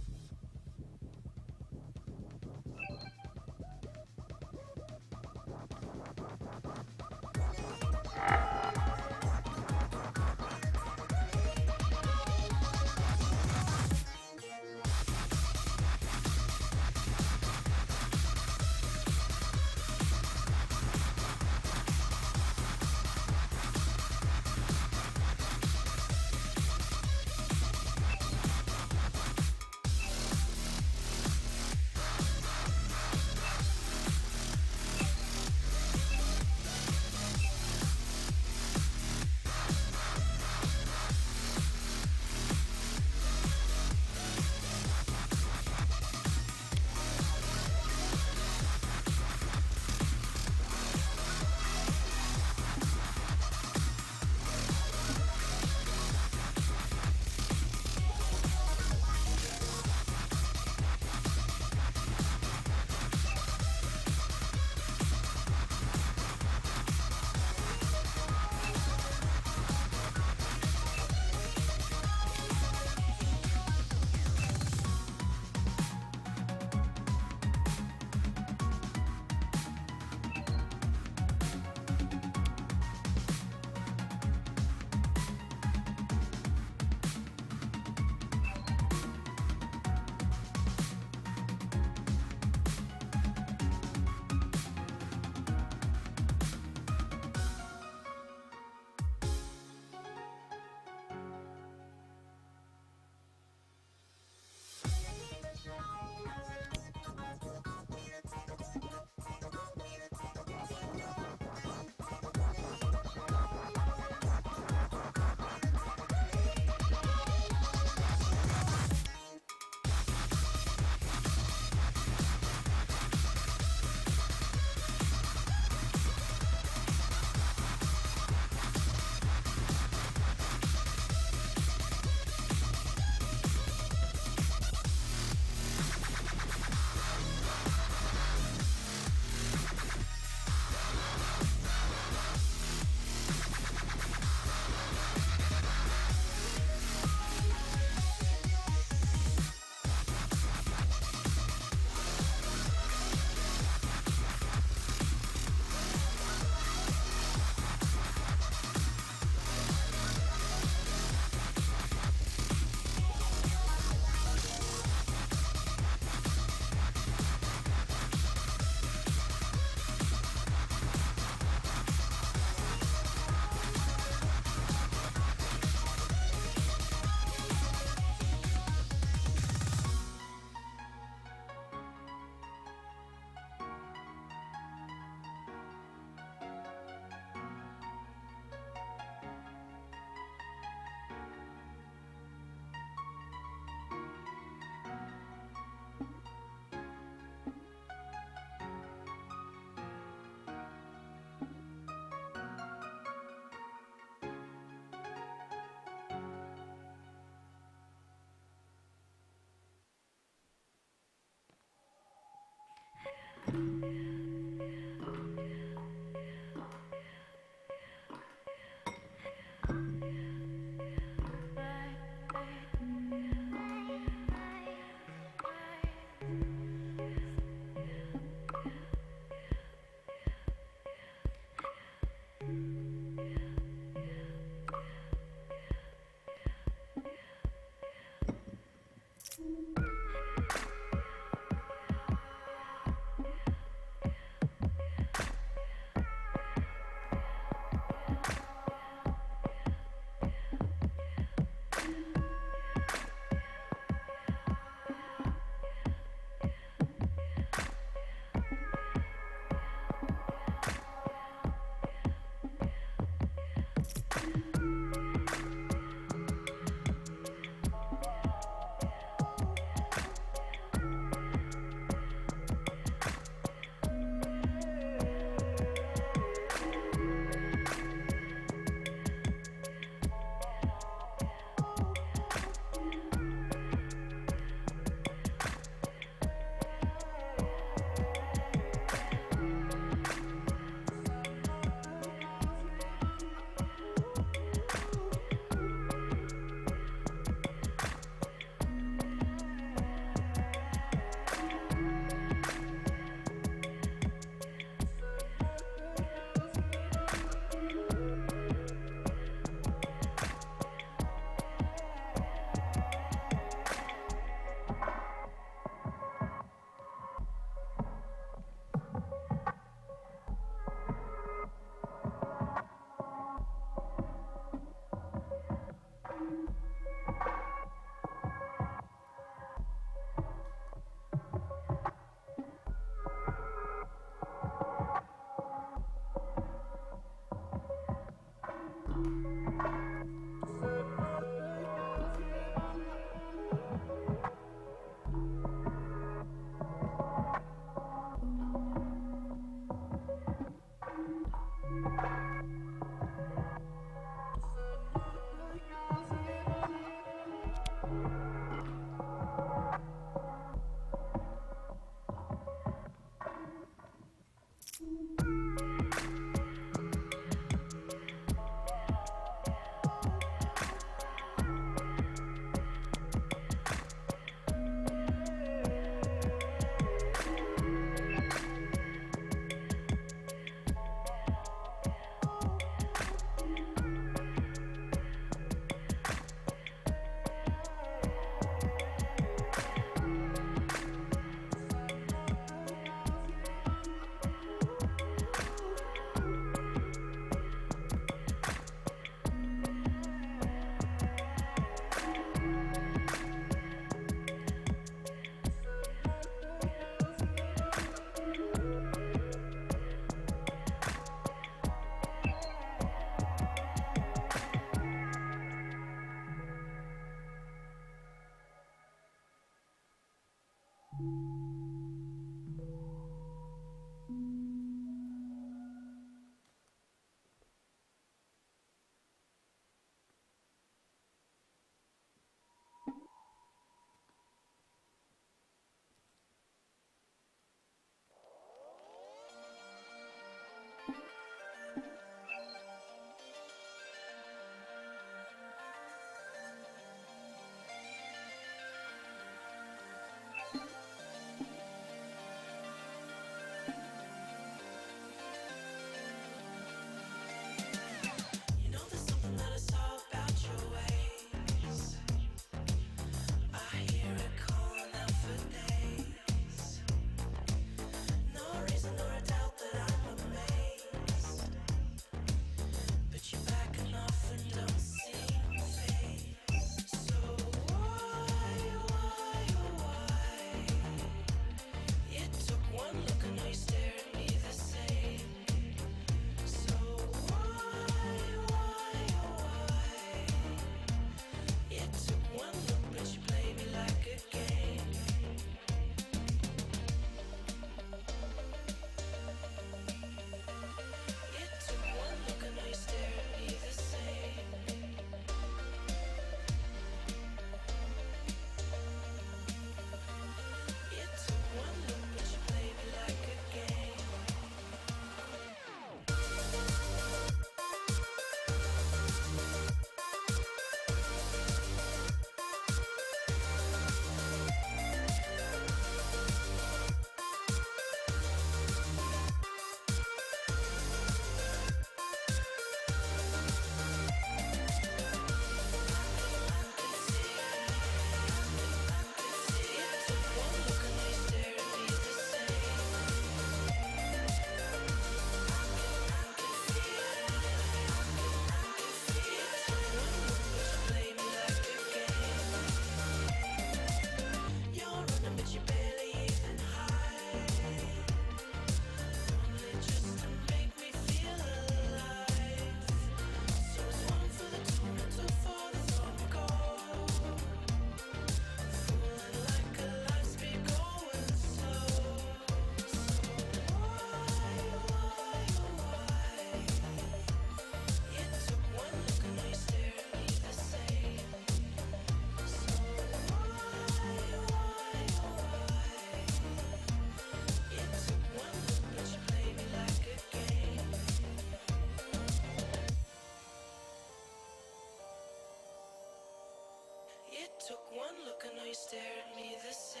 you stare at me the same.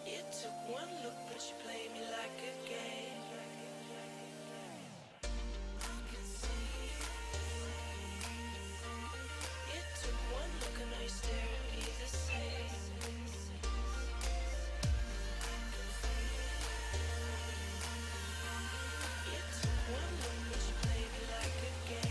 You took one look, but you play me like a game. I can see. You took one look and now you stare at me the same. You took one look, but you play me like a game.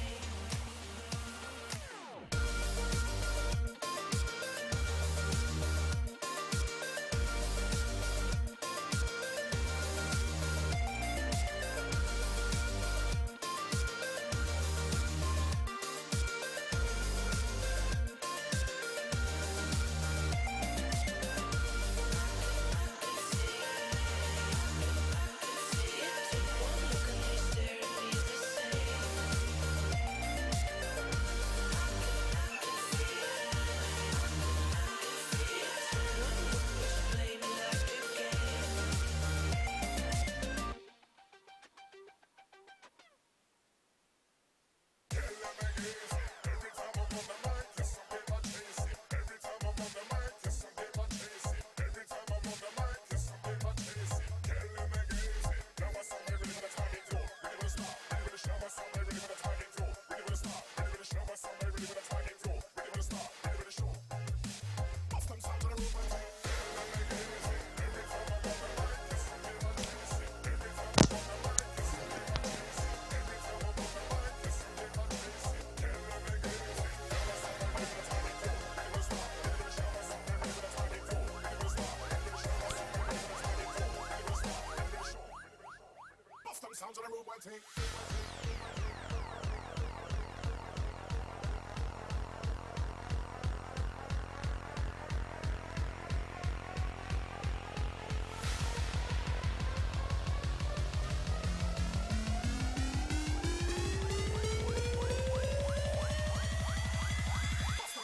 Sounds of the rude boy thing.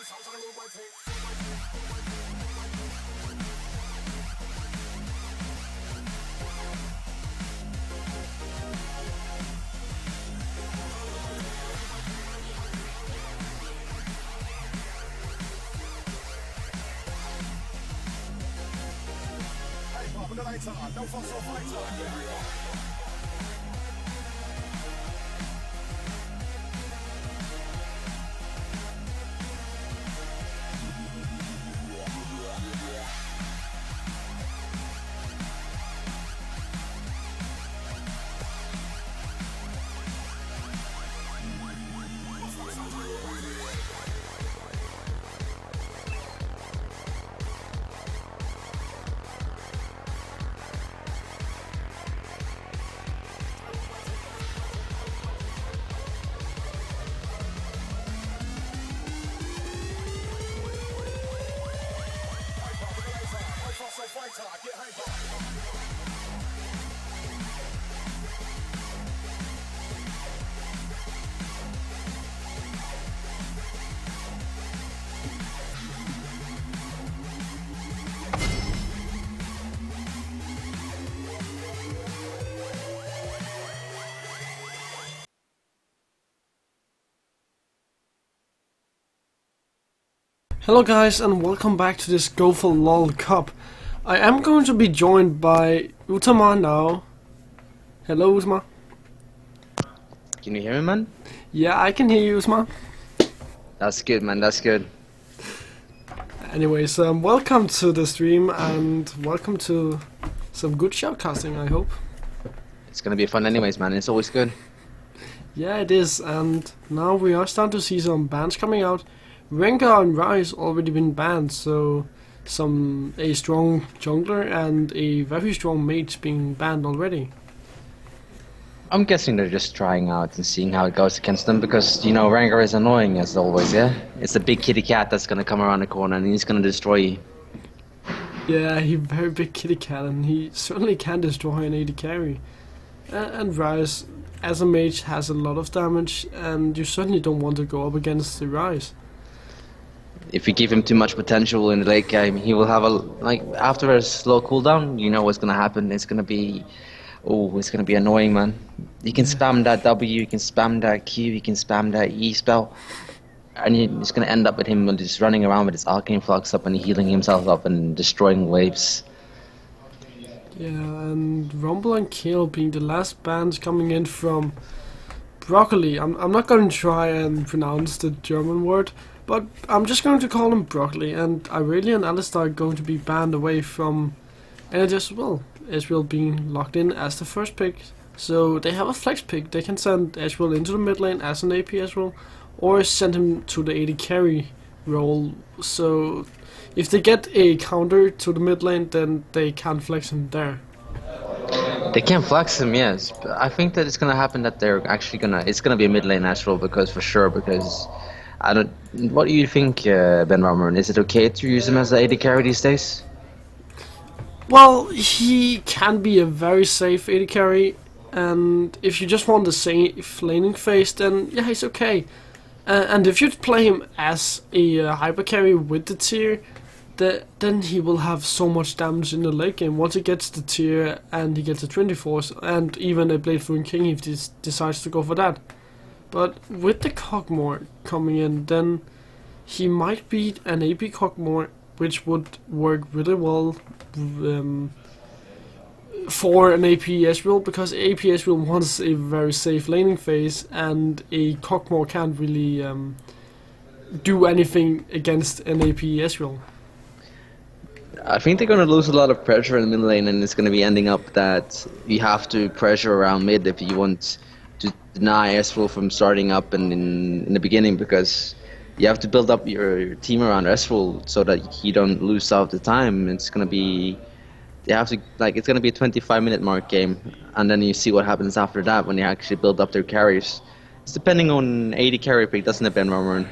Sounds of the rude boy thing. Hey, pop, with the lights on. No fuss or fighter. Hello guys and welcome back to this Go4LoL Cup. I am going to be joined by Utama now. Hello Utama. Can you hear me, man? Yeah, I can hear you Utama. That's good, man. That's good. Anyways, welcome to the stream and welcome to some good shoutcasting, I hope. It's gonna be fun, anyways, man. It's always good. Yeah, it is, and now we are starting to see some bans coming out. Rengar and Ryze already been banned, so a strong jungler and a very strong mage being banned already. I'm guessing they're just trying out and seeing how it goes against them because, you know, Rengar is annoying as always, yeah? It's the big kitty cat that's gonna come around the corner and he's gonna destroy you. Yeah, he's a very big kitty cat and he certainly can destroy an AD carry. And Ryze, as a mage, has a lot of damage and you certainly don't want to go up against the Ryze. If you give him too much potential in the late game, he will have after a slow cooldown, you know what's gonna happen. It's gonna be Oh, it's gonna be annoying, man. You can spam that W, you can spam that Q, you can spam that E spell, and it's gonna end up with him just running around with his arcane flux up and healing himself up and destroying waves. Yeah, and Rumble and Kale being the last bands coming in from Broccoli. I'm not going to try and pronounce the German word, but I'm just going to call him Broccoli, and Irelia and Alistar are going to be banned away from Energy as well. Ezreal being locked in as the first pick, so they have a flex pick. They can send Ezreal into the mid lane as an AP Ezreal, or send him to the AD carry role. So if they get a counter to the mid lane, then they can flex him there. They can flex him, yes. But I think that it's gonna happen that they're actually it's gonna be a mid lane Astral because I don't. What do you think, Benvarmeren? Is it okay to use him as an AD carry these days? Well, he can be a very safe AD carry, and if you just want the safe laning phase, then yeah, he's okay. And if you play him as a hyper carry with the tier, then he will have so much damage in the late game once he gets the tier and he gets a Trinity Force and even a Blade Through King if he decides to go for that. But with the Cogmore coming in, then he might beat an AP Cogmore, which would work really well for an AP Ezreal, because AP Ezreal wants a very safe laning phase, and a Cogmore can't really do anything against an AP Ezreal. I think they're gonna lose a lot of pressure in the mid lane, and it's gonna be ending up that you have to pressure around mid if you want to deny Ezreal from starting up in the beginning, because you have to build up your team around Ezreal so that you don't lose out the time. It's gonna be it's gonna be a 25-minute mark game, and then you see what happens after that when you actually build up their carries. It's depending on AD carry pick, doesn't it, Benvarmeren?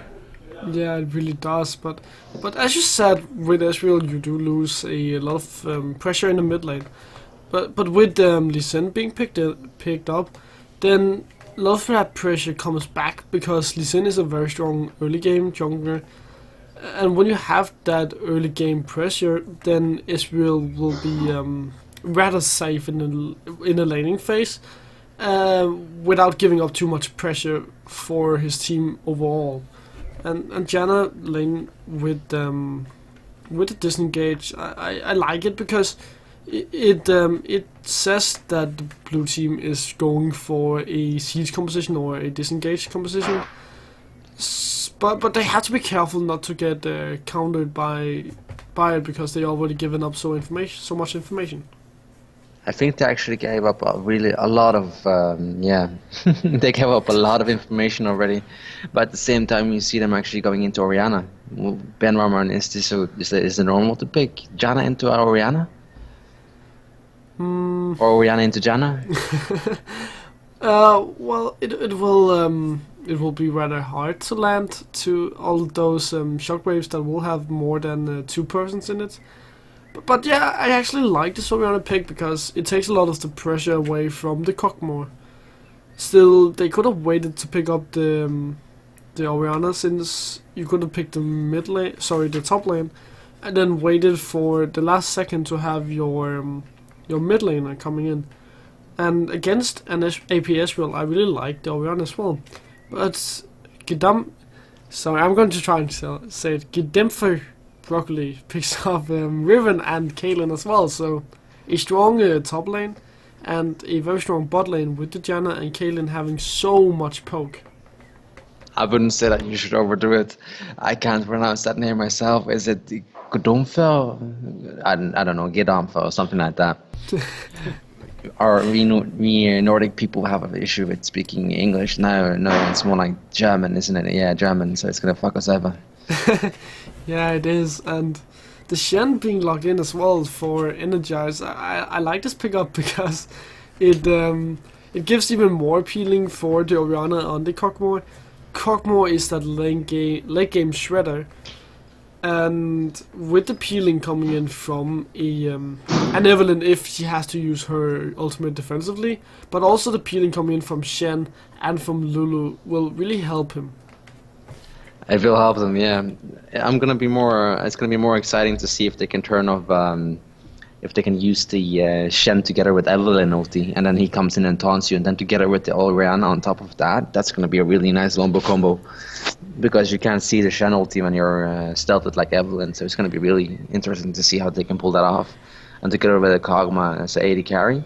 Yeah, it really does. But as you said, with Ezreal you do lose a lot of pressure in the mid lane. But with Lee Sin being picked up, then a lot of that pressure comes back, because Lee Sin is a very strong early game jungler. And when you have that early game pressure, then Ezreal will be rather safe in the laning phase, without giving up too much pressure for his team overall. And Janna lane with the disengage, I like it, because it says that the blue team is going for a siege composition or a disengage composition. But they have to be careful not to get countered by it, because they already given up so much information. I think they actually gave up a lot of they gave up a lot of information already, but at the same time you see them actually going into Orianna. Benvarmeren, is it normal to pick Janna into Orianna? Or Orianna into Janna? Well, it will be rather hard to land to all those shockwaves that will have more than 2 persons in it. But yeah, I actually like this Orianna pick, because it takes a lot of the pressure away from the Cogmore. Still, they could have waited to pick up the Orianna, since you could have picked the top lane, and then waited for the last second to have your mid laner coming in. And against an AP Ezreal, I really like the Orianna as well. But I'm going to try and say it. Gedempfer Broccoli picks up Riven and Caitlyn as well, so a strong top lane and a very strong bot lane with the Janna and Caitlyn having so much poke. I wouldn't say that you should overdo it. I can't pronounce that name myself. Is it Gdomfer? I don't know, Gedomfer or something like that. Or we Nordic people have an issue with speaking English. No, it's more like German, isn't it? Yeah, German, so it's gonna fuck us over. Yeah, it is. And the Shen being logged in as well for Energize, I like this pickup, because it gives even more appealing for the Orianna on the Cogmore. Cogmore is that late game shredder, and with the peeling coming in from an Evelyn if she has to use her ultimate defensively, but also the peeling coming in from Shen and from Lulu will really help him. It will help them, yeah. It's gonna be more exciting to see if they can turn off if they can use the Shen together with Evelyn ulti, and then he comes in and taunts you, and then together with the Oriana on top of that, that's going to be a really nice Lombo combo. Because you can't see the Shen ulti when you're stealthed like Evelyn, so it's going to be really interesting to see how they can pull that off. And together with a Kog'Maw as a AD carry,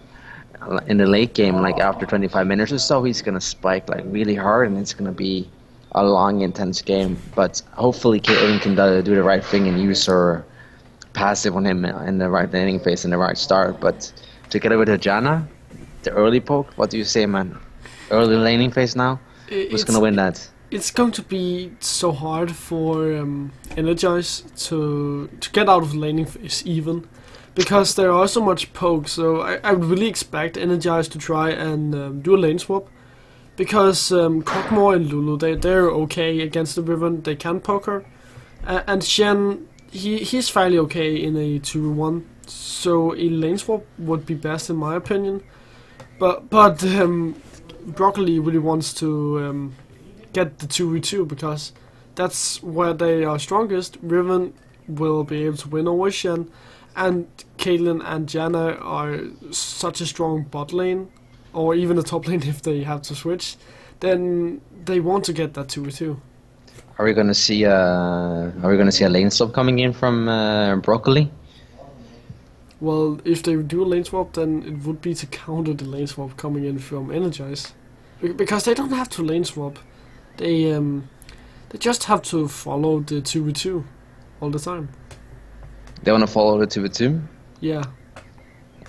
in the late game, like after 25 minutes or so, he's going to spike like really hard, and it's going to be a long, intense game. But hopefully Caitlyn can do the right thing and use her passive on him in the right laning phase and the right start. But together with Ajana, the early poke, what do you say, man? Early laning phase now? Who's going to win that? It's going to be so hard for Energize to get out of the laning phase even, because there are so much poke. So I would really expect Energize to try and do a lane swap, because Kog'Maw and Lulu, they're okay against the Riven. They can poke her, and Shen, he's fairly okay in a 2v1. So a lane swap would be best in my opinion. But Broccoli really wants to get the 2v2, because that's where they are strongest. Riven will be able to win over Shen, and Caitlyn and Janna are such a strong bot lane, or even a top lane if they have to switch. Then they want to get that 2v2. Are we gonna see a lane swap coming in from Broccoli? Well, if they do a lane swap, then it would be to counter the lane swap coming in from Energize, because they don't have to lane swap. They just have to follow the 2v2 all the time. They want to follow the 2v2? Yeah.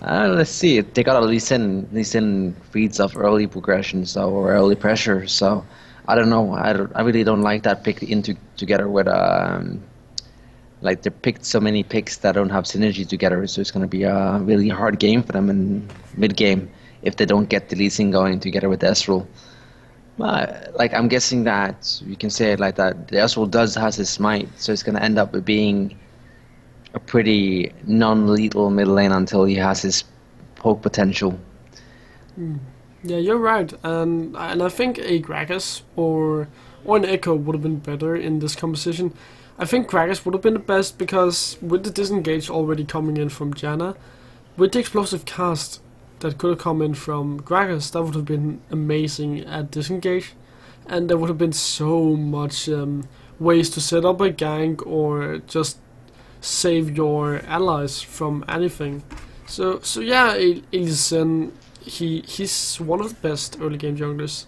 Let's see. They got a Lee Sin feeds off early progression, so, or early pressure. So I don't know. I really don't like that pick together with like they picked so many picks that don't have synergy together. So it's gonna be a really hard game for them in mid game if they don't get the Lee Sin going together with Ezreal. Like I'm guessing that you can say it like that. The Ezreal has his smite, so it's gonna end up with being a pretty non-lethal middle lane until he has his poke potential. Yeah, you're right, and I think a Gragas or an Echo would have been better in this composition. I think Gragas would have been the best, because with the disengage already coming in from Janna, with the explosive cast that could have come in from Gragas, that would have been amazing at disengage, and there would have been so much ways to set up a gank or just save your allies from anything. So yeah, Elysin, he's one of the best early game junglers.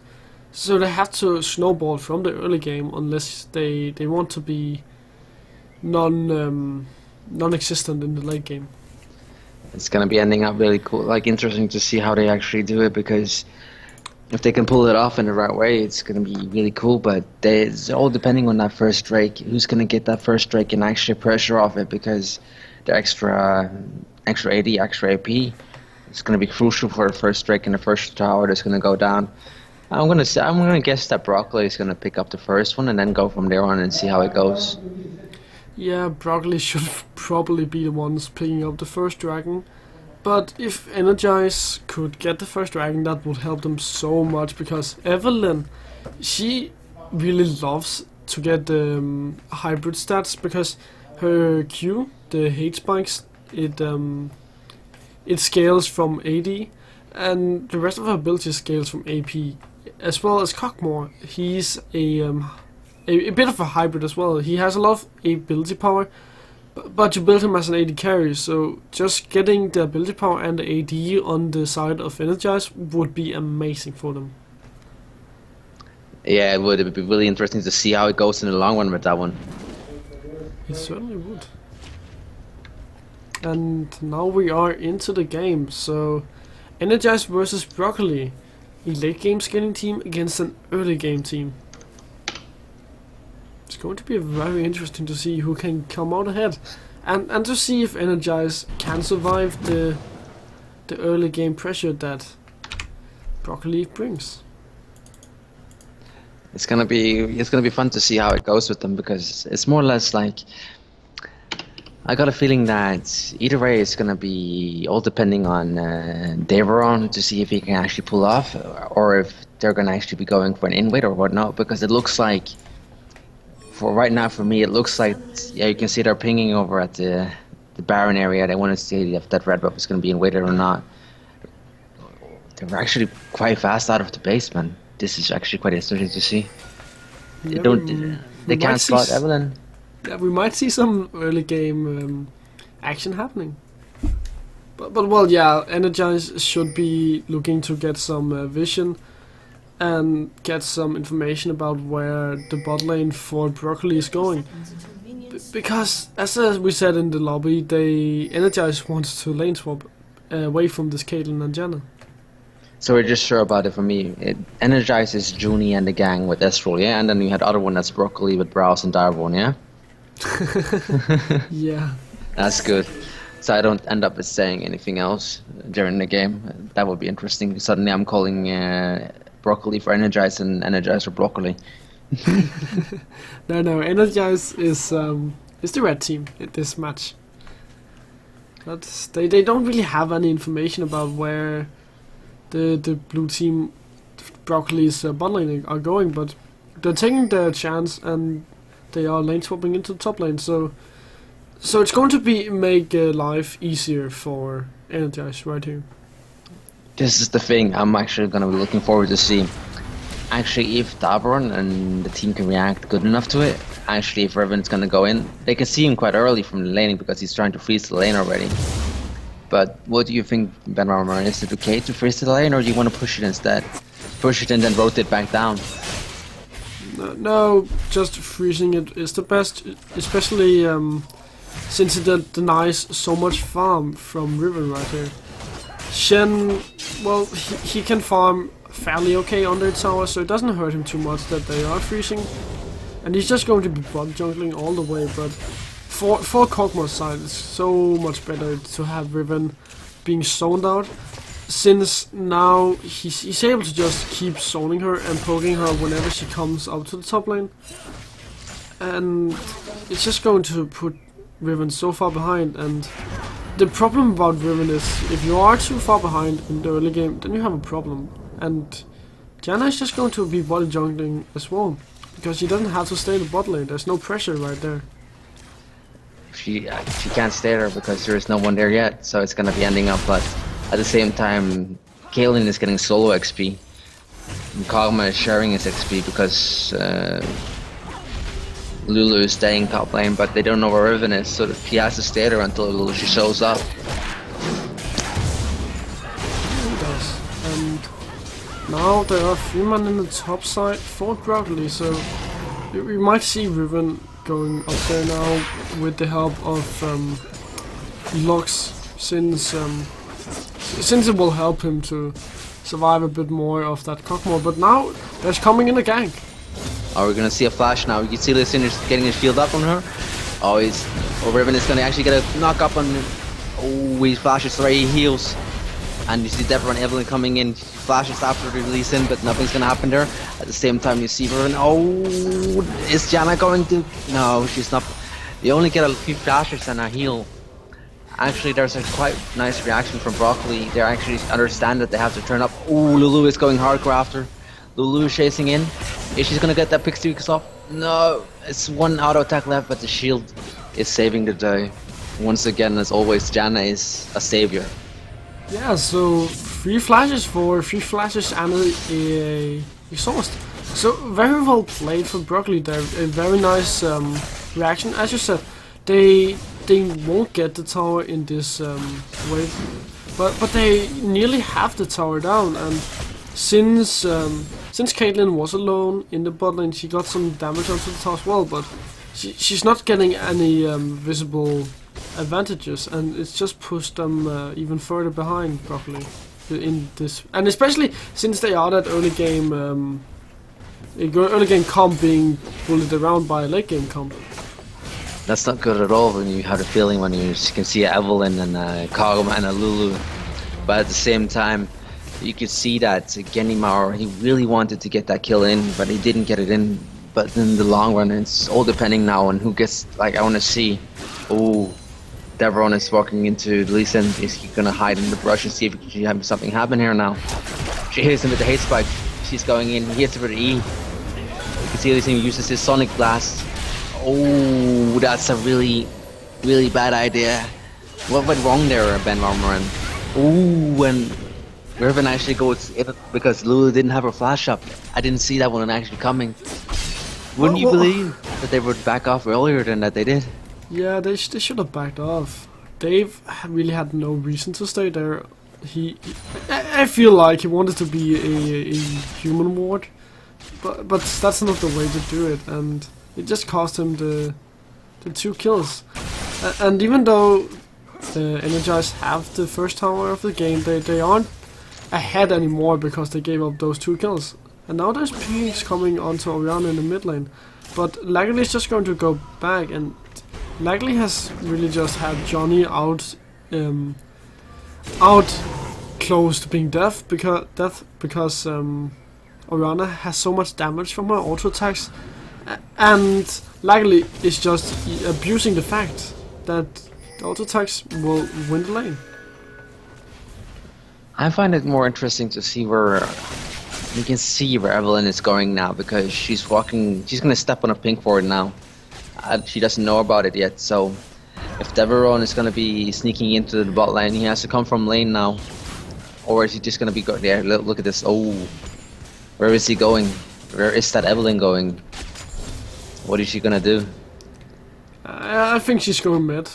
So they have to snowball from the early game unless they want to be non-existent in the late game. It's gonna be ending up really cool, like interesting to see how they actually do it, because if they can pull it off in the right way, it's gonna be really cool. But it's all depending on that first Drake. Who's gonna get that first Drake and actually pressure off it, because the extra AD, extra AP, it's gonna be crucial for the first Drake and the first tower that's gonna go down. I'm gonna guess that Broccoli is gonna pick up the first one and then go from there on and see how it goes. Yeah, Broccoli should probably be the ones picking up the first dragon. But if Energize could get the first dragon, that would help them so much, because Evelyn, she really loves to get the hybrid stats, because her Q, the hate spikes, it scales from AD, and the rest of her ability scales from AP, as well as Kog'Maw. He's a bit of a hybrid as well. He has a lot of ability power, but you build him as an AD carry, so just getting the ability power and the AD on the side of Energize would be amazing for them. Yeah, it would. It would be really interesting to see how it goes in the long run with that one. It certainly would. And now we are into the game. So Energize versus Broccoli, a late game scaling team against an early game team. It's going to be very interesting to see who can come out ahead, and to see if Energize can survive the early game pressure that Broccoli brings. It's gonna be fun to see how it goes with them, because it's more or less like I got a feeling that either way it's gonna be all depending on Deveron to see if he can actually pull off, or if they're gonna actually be going for an in-wait or whatnot. Because it looks like, for right now, for me, it looks like, yeah, you can see they're pinging over at the the Baron area. They want to see if that red buff is going to be in waiter or not. They're actually quite fast out of the base, man. This is actually quite interesting to see. They Yeah, don't. we They might can't see slot Evelyn. Yeah, we might see some early game action happening. But well, yeah, Energize should be looking to get some vision and get some information about where the bot lane for Broccoli is going. Because, as we said in the lobby, they Energize wants to lane swap away from this Caitlyn and Janna. So we're just sure about it for me. It energizes Junie and the gang with Estral, yeah? And then you had other one that's Broccoli with Browse and Darvon, yeah? Yeah. That's good. So I don't end up with saying anything else during the game. That would be interesting. Suddenly I'm calling Broccoli for Energize and Energize for Broccoli. No, Energize is the red team in this match. They don't really have any information about where the blue team Broccoli's bot lane are going, but they're taking their chance and they are lane swapping into the top lane. So it's going to make life easier for Energize right here. This is the thing I'm actually going to be looking forward to see. Actually, if Davron and the team can react good enough to it, actually if Riven's going to go in, they can see him quite early from the laning because he's trying to freeze the lane already. But what do you think, Benvarmeren? Is it okay to freeze the lane, or do you want to push it instead? Push it and then rotate back down? No, just freezing it is the best, especially since it denies so much farm from Riven right here. Shen, well, he can farm fairly okay under the tower, so it doesn't hurt him too much that they are freezing. And he's just going to be bot jungling all the way, but for Kog'Maw's side, it's so much better to have Riven being zoned out, since now he's able to just keep zoning her and poking her whenever she comes up to the top lane. And it's just going to put Riven so far behind, and the problem about Riven is if you are too far behind in the early game, then you have a problem. And Janna is just going to be bot jungling as well, because she doesn't have to stay in the bot lane. There's no pressure right there. She can't stay there because there is no one there yet, so it's gonna be ending up. But at the same time, Caitlyn is getting solo XP. And Kog'Maw is sharing his XP because Lulu is staying top lane, but they don't know where Riven is, so he has to stay there until she shows up. He does. And now there are 3 men in the top side for Broccoli, so we might see Riven going up there now with the help of Lux, since it will help him to survive a bit more of that Kog'Maw. But now there's coming in a gank. Oh, we're gonna see a flash now. You can see Lysandre getting his shield up on her. Oh, Riven is gonna actually get a knock up on him. Oh, he flashes right, he heals. And you see Deborah and Evelyn coming in. She flashes after the release in, but nothing's gonna happen there. At the same time, you see Riven. Oh, is Janna going to? No, she's not. They only get a few flashes and a heal. Actually, there's a quite nice reaction from Broccoli. They actually understand that they have to turn up. Oh, Lulu is going hardcore after. Lulu is chasing in. Is she gonna get that pixie off? No, it's one auto attack left, but the shield is saving the day. Once again, as always, Janna is a savior. Yeah, so 3 flashes and a exhaust. So very well played for Broccoli there. A very nice reaction. As you said, they won't get the tower in this wave, but they nearly have the tower down. And since Caitlyn was alone in the bot lane, she got some damage onto the tower as well. But she's not getting any visible advantages, and it's just pushed them even further behind Broccoli in this, and especially since they are that early game comp being bullied around by a late game comp. That's not good at all when you have the feeling when you can see Evelyn and Kog'Maw and a Lulu. But at the same time, you could see that Genimar, he really wanted to get that kill in, but he didn't get it in. But in the long run, it's all depending now on who gets, like, I want to see. Oh, Devron is walking into Lee Sin. Is he gonna hide in the brush and see if she has something happen here now? She hits him with the hate spike. She's going in. He hits her with the E. You can see Lee Sin uses his Sonic Blast. Oh, that's a really, really bad idea. What went wrong there, Benvarmeren? Ooh, and Riven actually goes in because Lulu didn't have her flash up. I didn't see that one actually coming. Wouldn't you Well, believe that they would back off earlier than that they did? Yeah, they should have backed off. Dave really had no reason to stay there. I feel like he wanted to be a human ward, but that's not the way to do it, and it just cost him the 2 kills. And even though the Energize have the first tower of the game, they aren't ahead anymore because they gave up those 2 kills. And now there's pings coming onto Orianna in the mid lane, but Lagley is just going to go back, and Lagley has really just had Johnny out close to being death because Orianna has so much damage from her auto attacks, and Lagley is just abusing the fact that the auto attacks will win the lane. I find it more interesting to see where we can see where Evelyn is going now, because she's gonna step on a pink ward now. She doesn't know about it yet, so if Deveron is gonna be sneaking into the bot lane, he has to come from lane now. Or is he just gonna be going there? Look at this. Oh, where is he going? Where is that Evelyn going? What is she gonna do? I think she's going mid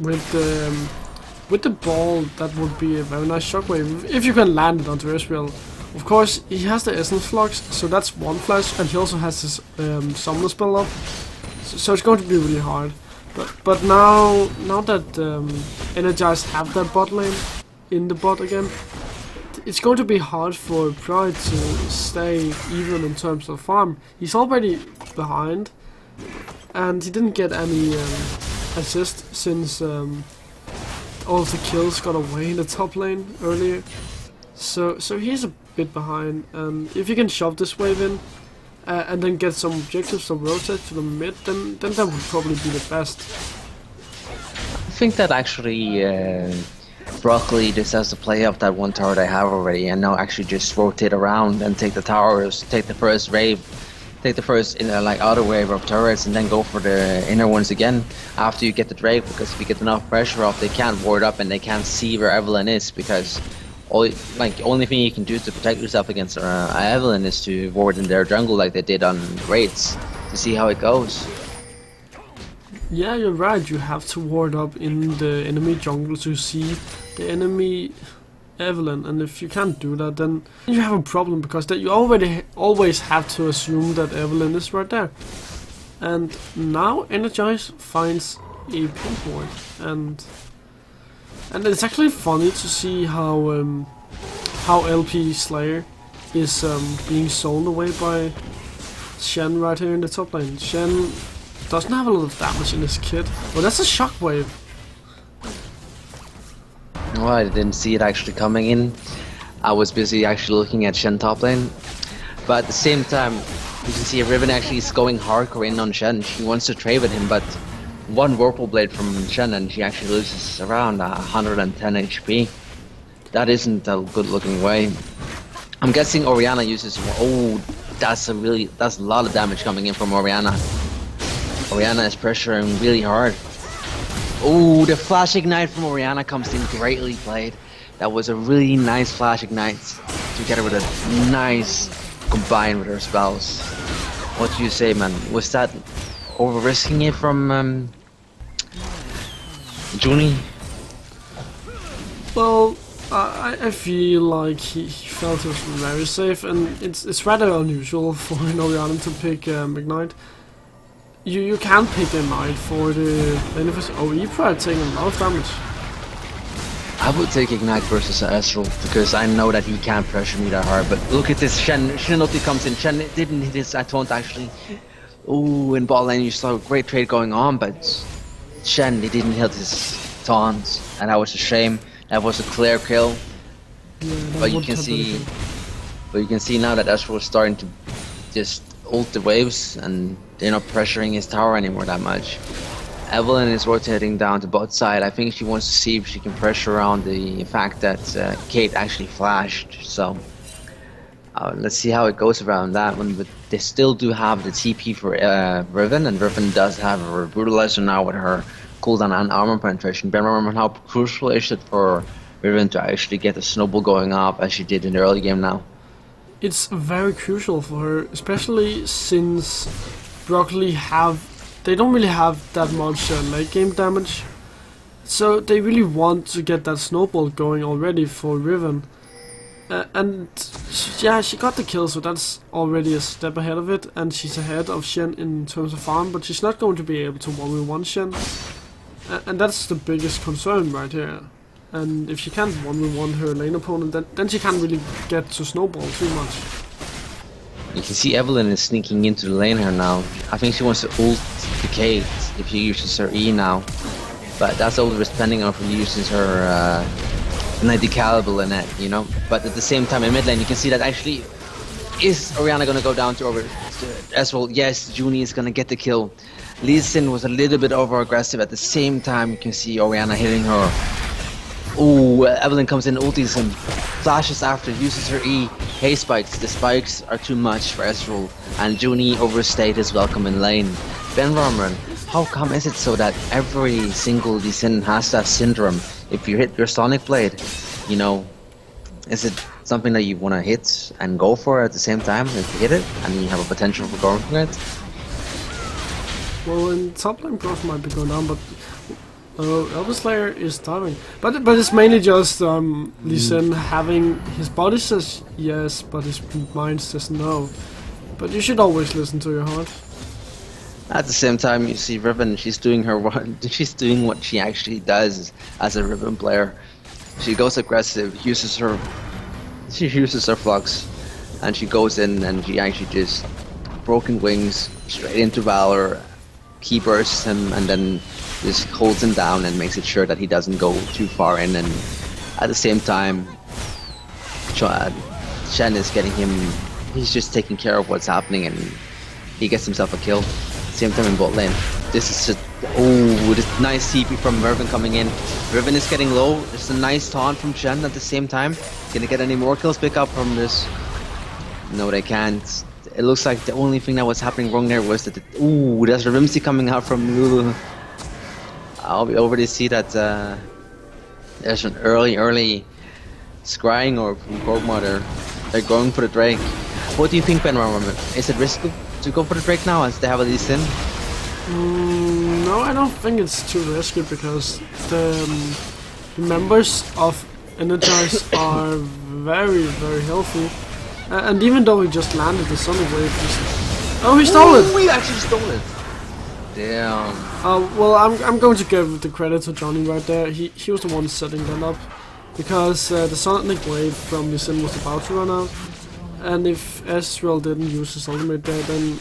with the ball. That would be a very nice shockwave if you can land it onto Israel. Of course, he has the essence flux, so that's one flash, and he also has his summoner spell up, so it's going to be really hard. But now that Energize have that bot lane in the bot again, it's going to be hard for Pride to stay even in terms of farm. He's already behind, and he didn't get any assist since all of the kills got away in the top lane earlier. So he's a bit behind, and if you can shove this wave in and then get some objectives to rotate to the mid, then that would probably be the best. I think that actually Broccoli just has to play up that one tower they have already, and now actually just rotate around and take the towers, take the first wave, take the first like outer wave of turrets, and then go for the inner ones again after you get the Drake, because if you get enough pressure off, they can't ward up and they can't see where Evelyn is, because only thing you can do to protect yourself against Evelyn is to ward in their jungle like they did on raids to see how it goes. Yeah, you're right. You have to ward up in the enemy jungle to see the enemy Evelyn, and if you can't do that, then you have a problem, because that you always have to assume that Evelyn is right there. And now Energize finds a pink ward, and it's actually funny to see how LP Slayer is being sold away by Shen right here in the top lane. Shen doesn't have a lot of damage in his kit, but that's a shockwave. Well, I didn't see it actually coming in. I was busy actually looking at Shen top lane, but at the same time you can see Riven actually is going hardcore in on Shen. She wants to trade with him, but one Whirlpool Blade from Shen and she actually loses around 110 HP. That isn't a good looking way. I'm guessing Orianna uses... Oh, that's a lot of damage coming in from Orianna. Orianna is pressuring really hard. Oh, the Flash Ignite from Orianna comes in greatly played. That was a really nice Flash Ignite together with a nice combine with her spells. What do you say, man? Was that over risking it from Junie? Well, I feel like he felt it was very safe, and it's rather unusual for an Orianna to pick Ignite. You can't pick a knight for the benefits. Oh, Pride taking a lot of damage. I would take Ignite versus Astral because I know that he can't pressure me that hard. But look at this, Shen ulti comes in. Shen didn't hit his taunt actually. Ooh, in bot lane you saw a great trade going on, but Shen he didn't hit his taunt, and that was a shame. That was a clear kill. Yeah, But you can see now that Astral is starting to just ult the waves, and they're not pressuring his tower anymore that much. Evelyn is rotating down to bot side. I think she wants to see if she can pressure around the fact that Kate actually flashed. So let's see how it goes around that one. But they still do have the TP for Riven, and Riven does have a brutalizer now with her cooldown and armor penetration. Benvarmeren, how crucial is it for Riven to actually get the snowball going up as she did in the early game now? It's very crucial for her, especially since Broccoli they don't really have that much late game damage. So they really want to get that snowball going already for Riven. And yeah, she got the kill, so that's already a step ahead of it, and she's ahead of Shen in terms of farm, but she's not going to be able to 1v1 Shen. And that's the biggest concern right here. And if she can't 1v1 her lane opponent, then she can't really get to snowball too much. You can see Evelyn is sneaking into the lane here now. I think she wants to ult the Kate if she uses her E now. But that's all depending on if she uses her 90 caliber in it, you know. But at the same time in mid lane you can see that actually is Orianna gonna go down to over as well. Yes, Junie is gonna get the kill. Lee Sin was a little bit over aggressive. At the same time you can see Orianna hitting her. Ooh, Evelyn comes in, ultis him, flashes after, uses her E, haste spikes. The spikes are too much for Ezreal, and Junie overstayed his welcome in lane. Benvarmeren, how come is it so that every single Lee Sin has that syndrome? If you hit your Sonic Blade, you know, is it something that you want to hit and go for at the same time if you hit it, and you have a potential for going for it? Well, in top lane growth might be going down, but Elder Slayer is diving. But it's mainly just Lee Sin having his body says yes, but his mind says no. But you should always listen to your heart. At the same time, you see Riven. She's doing what she actually does as a Riven player. She goes aggressive, she uses her flux, and she goes in and she actually just broken wings straight into Valor, key bursts him, and then just holds him down and makes it sure that he doesn't go too far in. And at the same time, Shen is getting him. He's just taking care of what's happening, and he gets himself a kill. Same time in bot lane. This is this nice TP from Mervin coming in. Riven is getting low. It's a nice taunt from Shen at the same time. Can they get any more kills pick up from this? No, they can't. It looks like the only thing that was happening wrong there was that there's Rimsey coming out from Lulu. We already see that there's an early scrying or from Gorgmother. They're going for the Drake. What do you think, Benvarmeren? Is it risky to go for the Drake now as they have a Lee Sin? No, I don't think it's too risky because the members of Energize are very, very healthy. And even though he just landed the Sonic Wave, he stole it! We actually stole it! Damn. Well, I'm going to give the credit to Johnny right there. He was the one setting that up. Because the Sonic Wave from Lee Sin was about to run out. And if Ezreal didn't use his ultimate there, then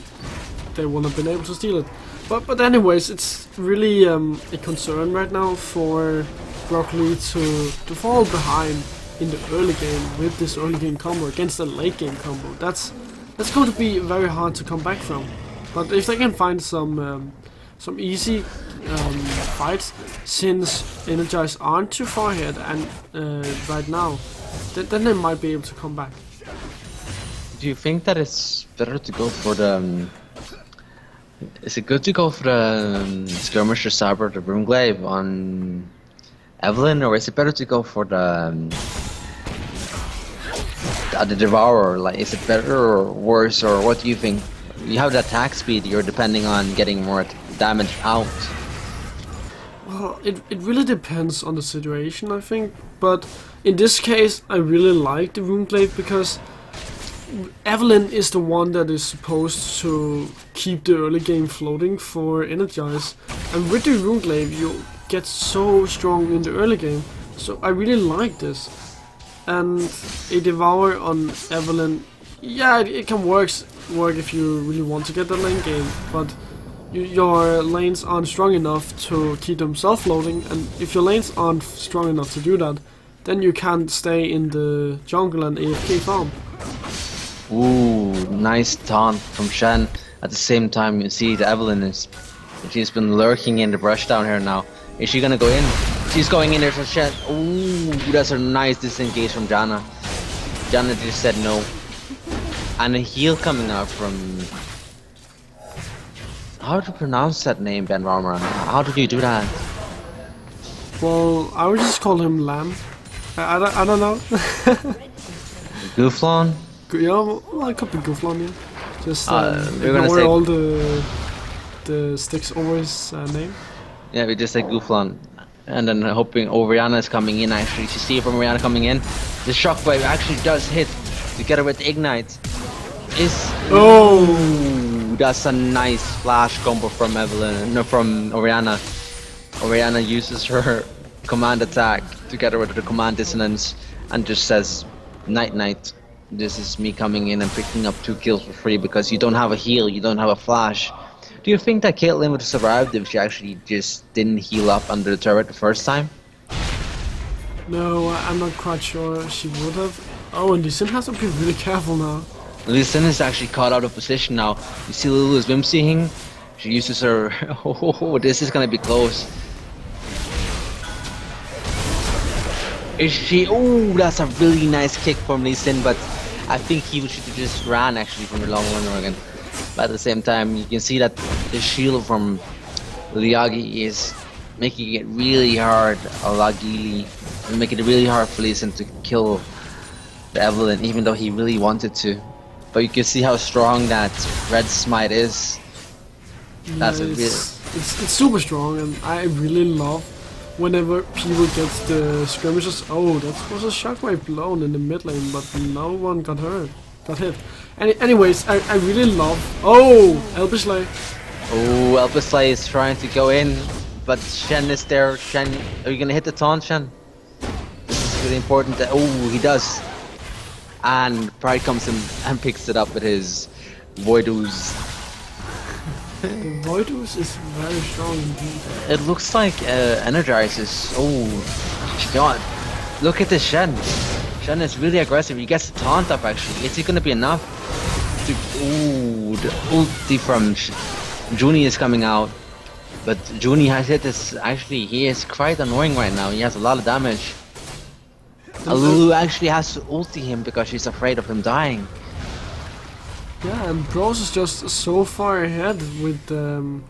they wouldn't have been able to steal it. But anyways, it's really a concern right now for Broccoli to fall behind in the early game with this early game combo against the late game combo. That's going to be very hard to come back from. But if they can find some easy fights, since Energize aren't too far ahead and right now, then they might be able to come back. Do you think that it's better to go for the? Is it good to go for the Skirmisher Saber, the Broomglaive on Evelyn, or is it better to go for the Devourer? Like, is it better or worse, or what do you think? You have the attack speed. You're depending on getting more damage out. Well, it really depends on the situation, I think. But in this case, I really like the Runeglaive because Evelyn is the one that is supposed to keep the early game floating for Energize. And with the Runeglaive, you get so strong in the early game. So I really like this. And a Devour on Evelyn, yeah, it can work if you really want to get the lane game. But your lanes aren't strong enough to keep them self-loading, and if your lanes aren't strong enough to do that, then you can't stay in the jungle and AFK farm. Ooh, nice taunt from Shen. At the same time, you see the Evelyn she's been lurking in the brush down here now. Is she gonna go in? She's going in there for Shen. Ooh, that's a nice disengage from Janna. Janna just said no. And a heal coming out from... How to pronounce that name, Benvarmeren? How did you do that? Well, I would just call him Lamb. I don't know. Gooflon? Yeah, well, it could be Gooflon, yeah. Just we're gonna ignore say- all the sticks over his name. Yeah, we just say Gooflon. And then hoping Oriana is coming in actually. You see from Oriana coming in. The shockwave actually does hit together with Ignite. Oh, that's a nice flash combo from Evelyn. No, from Oriana. Oriana uses her command attack together with the command dissonance and just says, "Night night. This is me coming in and picking up 2 kills for free because you don't have a heal, you don't have a flash." Do you think that Caitlyn would have survived if she actually just didn't heal up under the turret the first time? No, I'm not quite sure she would have. Oh, and Lee Sin has to be really careful now. Lee Sin is actually caught out of position now. You see Lulu is whimsying. She uses her... Oh, this is gonna be close. Is she... Oh, that's a really nice kick from Lee Sin, but I think he should have just ran actually from the long run again. But at the same time, you can see that the shield from Liagi is making it really hard, making it really hard for Lee Sin to kill the Evelyn, even though he really wanted to. But you can see how strong that red smite is. That's It's super strong, and I really love whenever people get the skirmishes. Oh, that was a shockwave blown in the mid lane, but no one got hit. Anyways, I really love. Oh, Elbisley. Oh, Elbisley is trying to go in, but Shen is there. Shen, are you gonna hit the taunt, Shen? This is really important. Oh, he does. And Pride comes in and picks it up with his Voidoo's. The Voidoo's is very strong indeed. It looks like Energizes. Oh, God. Look at this Shen. Shen is really aggressive. He gets the taunt up actually. Is it gonna be enough? Ooh, the ulti from Junie is coming out. But Junie has hit this. Actually, he is quite annoying right now. He has a lot of damage. Lulu actually has to ulti him because she's afraid of him dying. Yeah, and Bros is just so far ahead with the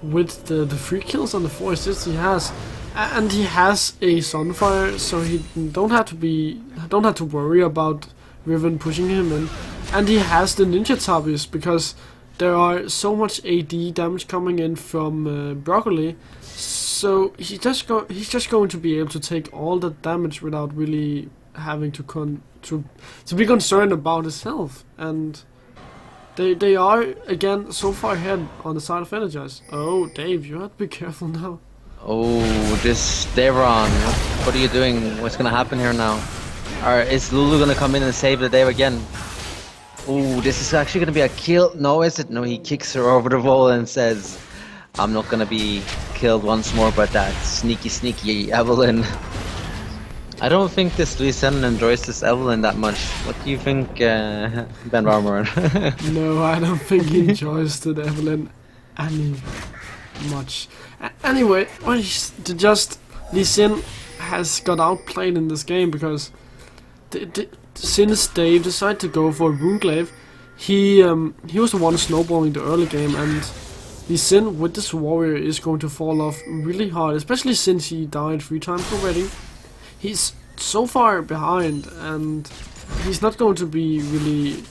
3 kills and the 4 assists he has, and he has a Sunfire, so he don't have to worry about Riven pushing him in, and he has the Ninja Tabis because there are so much AD damage coming in from Broccoli. So he's just going to be able to take all that damage without really having to be concerned about his health. And they are again so far ahead on the side of Energize. Oh, Dave, you have to be careful now. Oh, this Devron. What are you doing? What's gonna happen here now? Is Lulu gonna come in and save the Dave again? Oh, this is actually gonna be a kill. No, is it? No, he kicks her over the wall and says, "I'm not gonna be killed once more by that sneaky Evelyn." I don't think this Lee Sin enjoys this Evelyn that much. What do you think, Benvarmeren? No, I don't think he enjoys the Evelyn any much. Anyway, well, Lee Sin has got outplayed in this game because since Dave decided to go for Runeglaive, he was the one snowballing the early game, and Lee Sin with this warrior is going to fall off really hard, especially since he died 3 times already. He's so far behind, and he's not going to be really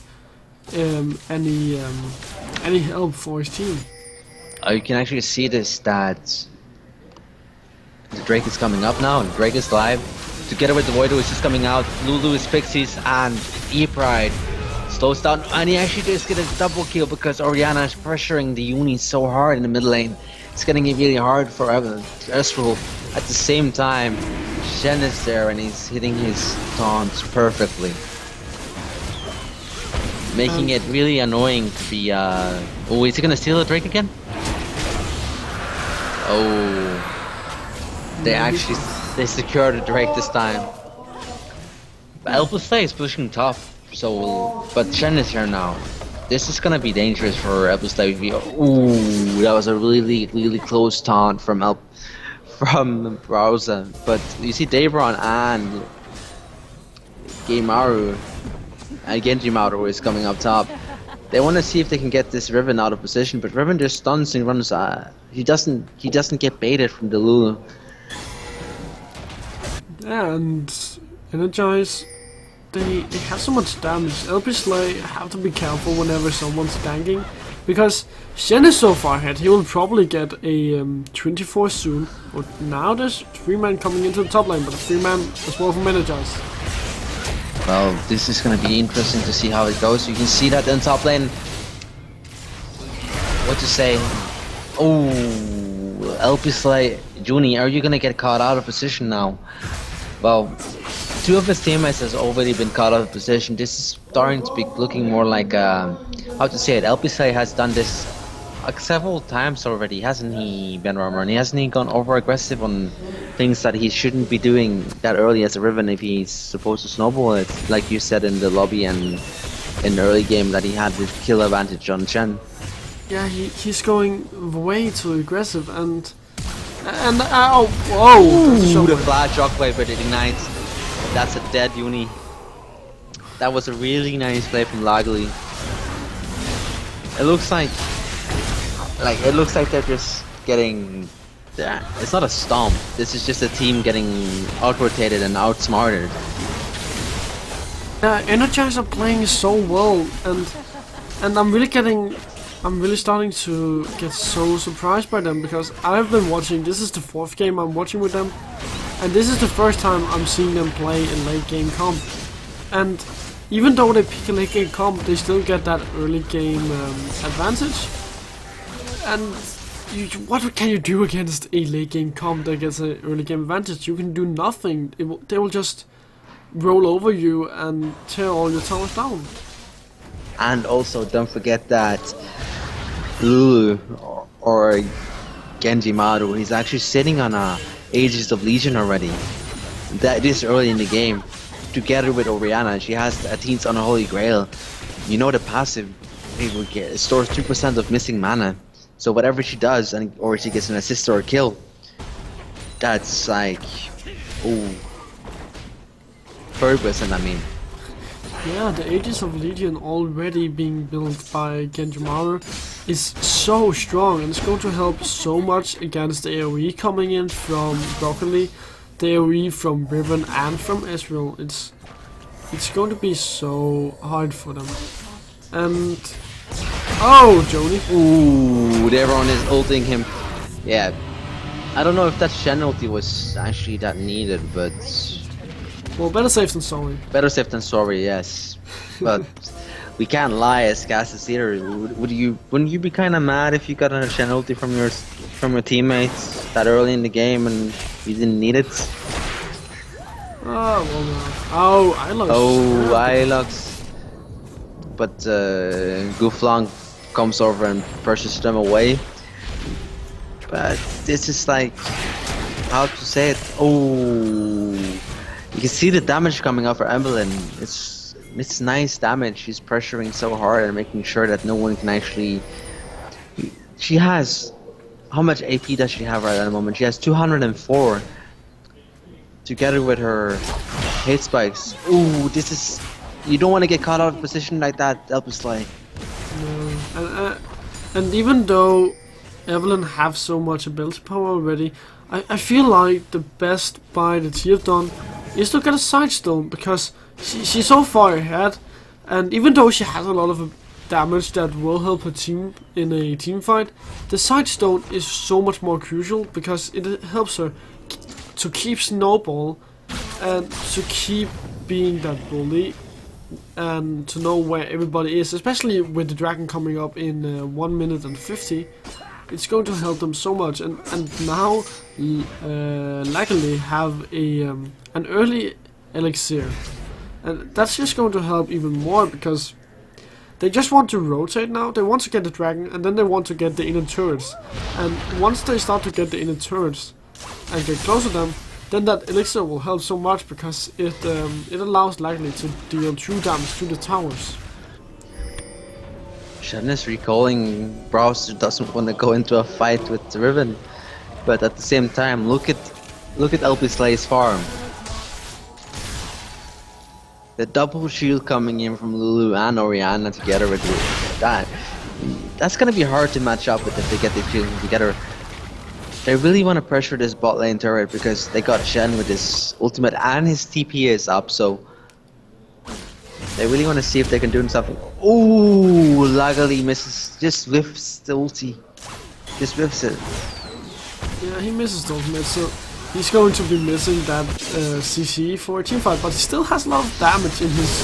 any help for his team. You can actually see this, that the Drake is coming up now, and Drake is live. Together with the Voidoo is just coming out. Lulu is Pixies, and E-Pride slows down, and he actually just get a double kill because Oriana is pressuring the Uni so hard in the mid lane. It's getting it really hard for Ezreal. At the same time, Shen is there and he's hitting his taunts perfectly, making it really annoying to be. Oh, is he gonna steal the Drake again? Oh, they secured the Drake this time. But Elphisay is pushing tough, so but Shen is here now. This is gonna be dangerous for Elphisay. Ooh, that was a really close taunt from Browser. But you see Davron and Genji Maru is coming up top. They want to see if they can get this Riven out of position, but Riven just stuns and runs. He doesn't get baited from the Lulu. Yeah, and Energize, they have so much damage. LP Slay have to be careful whenever someone's tanking, because Shen is so far ahead, he will probably get a 24 soon. But now there's 3-man coming into the top lane, but 3-man as well from Energize. Well, this is gonna be interesting to see how it goes. You can see that in top lane. What to say? Oh, LP Slay, Junie, are you gonna get caught out of position now? Well, 2 of his teammates has already been caught out of position. This is starting to be looking more like how to say it. LP Slay has done this several times already, hasn't he, Benvarmeren? Hasn't he gone over aggressive on things that he shouldn't be doing that early as a Riven if he's supposed to snowball it, like you said in the lobby and in the early game that he had the kill advantage on Chen? Yeah, he's going way too aggressive and oh, whoa! That's a Ooh, the shockwave. flash shockwave, but it ignites. That's a dead Uni. That was a really nice play from Lagli. It looks like they're just getting. It's not a stomp. This is just a team getting out-rotated and outsmarted. Energize are playing so well, and I'm really starting to get so surprised by them, because I've been watching. This is the 4th game I'm watching with them, and this is the first time I'm seeing them play in late game comp. And even though they pick a late game comp, they still get that early game advantage. And what can you do against a late game comp that gets an early game advantage? You can do nothing. They will just roll over you and tear all your towers down. And also, don't forget that Lulu or Genji Maru, he's actually sitting on Aegis of Legion already. That is early in the game. Together with Orianna, she has Athene's Unholy Grail. You know the passive, it stores 2% of missing mana. So whatever she does, or she gets an assist or a kill, that's like, ooh, 30%, I mean. Yeah, the Aegis of Legion already being built by Genjimaru is so strong, and it's going to help so much against the AoE coming in from Broccoli, the AoE from Riven and from Ezreal. It's going to be so hard for them. And oh, Joni. Ooh, everyone is ulting him. Yeah, I don't know if that Shen ulti was actually that needed, but Well, better safe than sorry. better safe than sorry, yes. But we can't lie as casters either. Wouldn't you be kind of mad if you got a Shen ulti from your teammates that early in the game and you didn't need it? Oh, well, no. Oh, Ilux. Oh, Ilux. But Guflang comes over and pushes them away. But this is like, how to say it? Oh, you can see the damage coming off her Emblem. It's nice damage. She's pressuring so hard and making sure that no one can actually. She has, how much AP does she have right at the moment? She has 204. Together with her hit spikes. Ooh, this is. You don't want to get caught out of position like that, Elpis Slay. No. And even though Evelyn have so much ability power already, I feel like the best buy that she have done is to get a Sidestone, because she's so far ahead, and even though she has a lot of damage that will help her team in a team fight, the Sidestone is so much more crucial, because it helps her to keep Snowball and to keep being that bully and to know where everybody is, especially with the dragon coming up in 1 minute and 50. It's going to help them so much, and now luckily have an early elixir, and that's just going to help even more, because they just want to rotate now. They want to get the dragon, and then they want to get the inner turrets, and once they start to get the inner turrets and get close to them, then that elixir will help so much, because it allows likely to deal true damage to the towers. Shen is recalling Browser doesn't want to go into a fight with Riven, but at the same time, look at Elpis Slay's farm. The double shield coming in from Lulu and Orianna together with that's gonna be hard to match up with if they get the shield together. They really want to pressure this bot lane turret because they got Shen with his ultimate and his TP is up, so they really want to see if they can do something. Ooh, Lagali misses, just whiffs the ulti. Just whiffs it. Yeah, he misses the ultimate, so he's going to be missing that CC for a teamfight, but he still has a lot of damage in his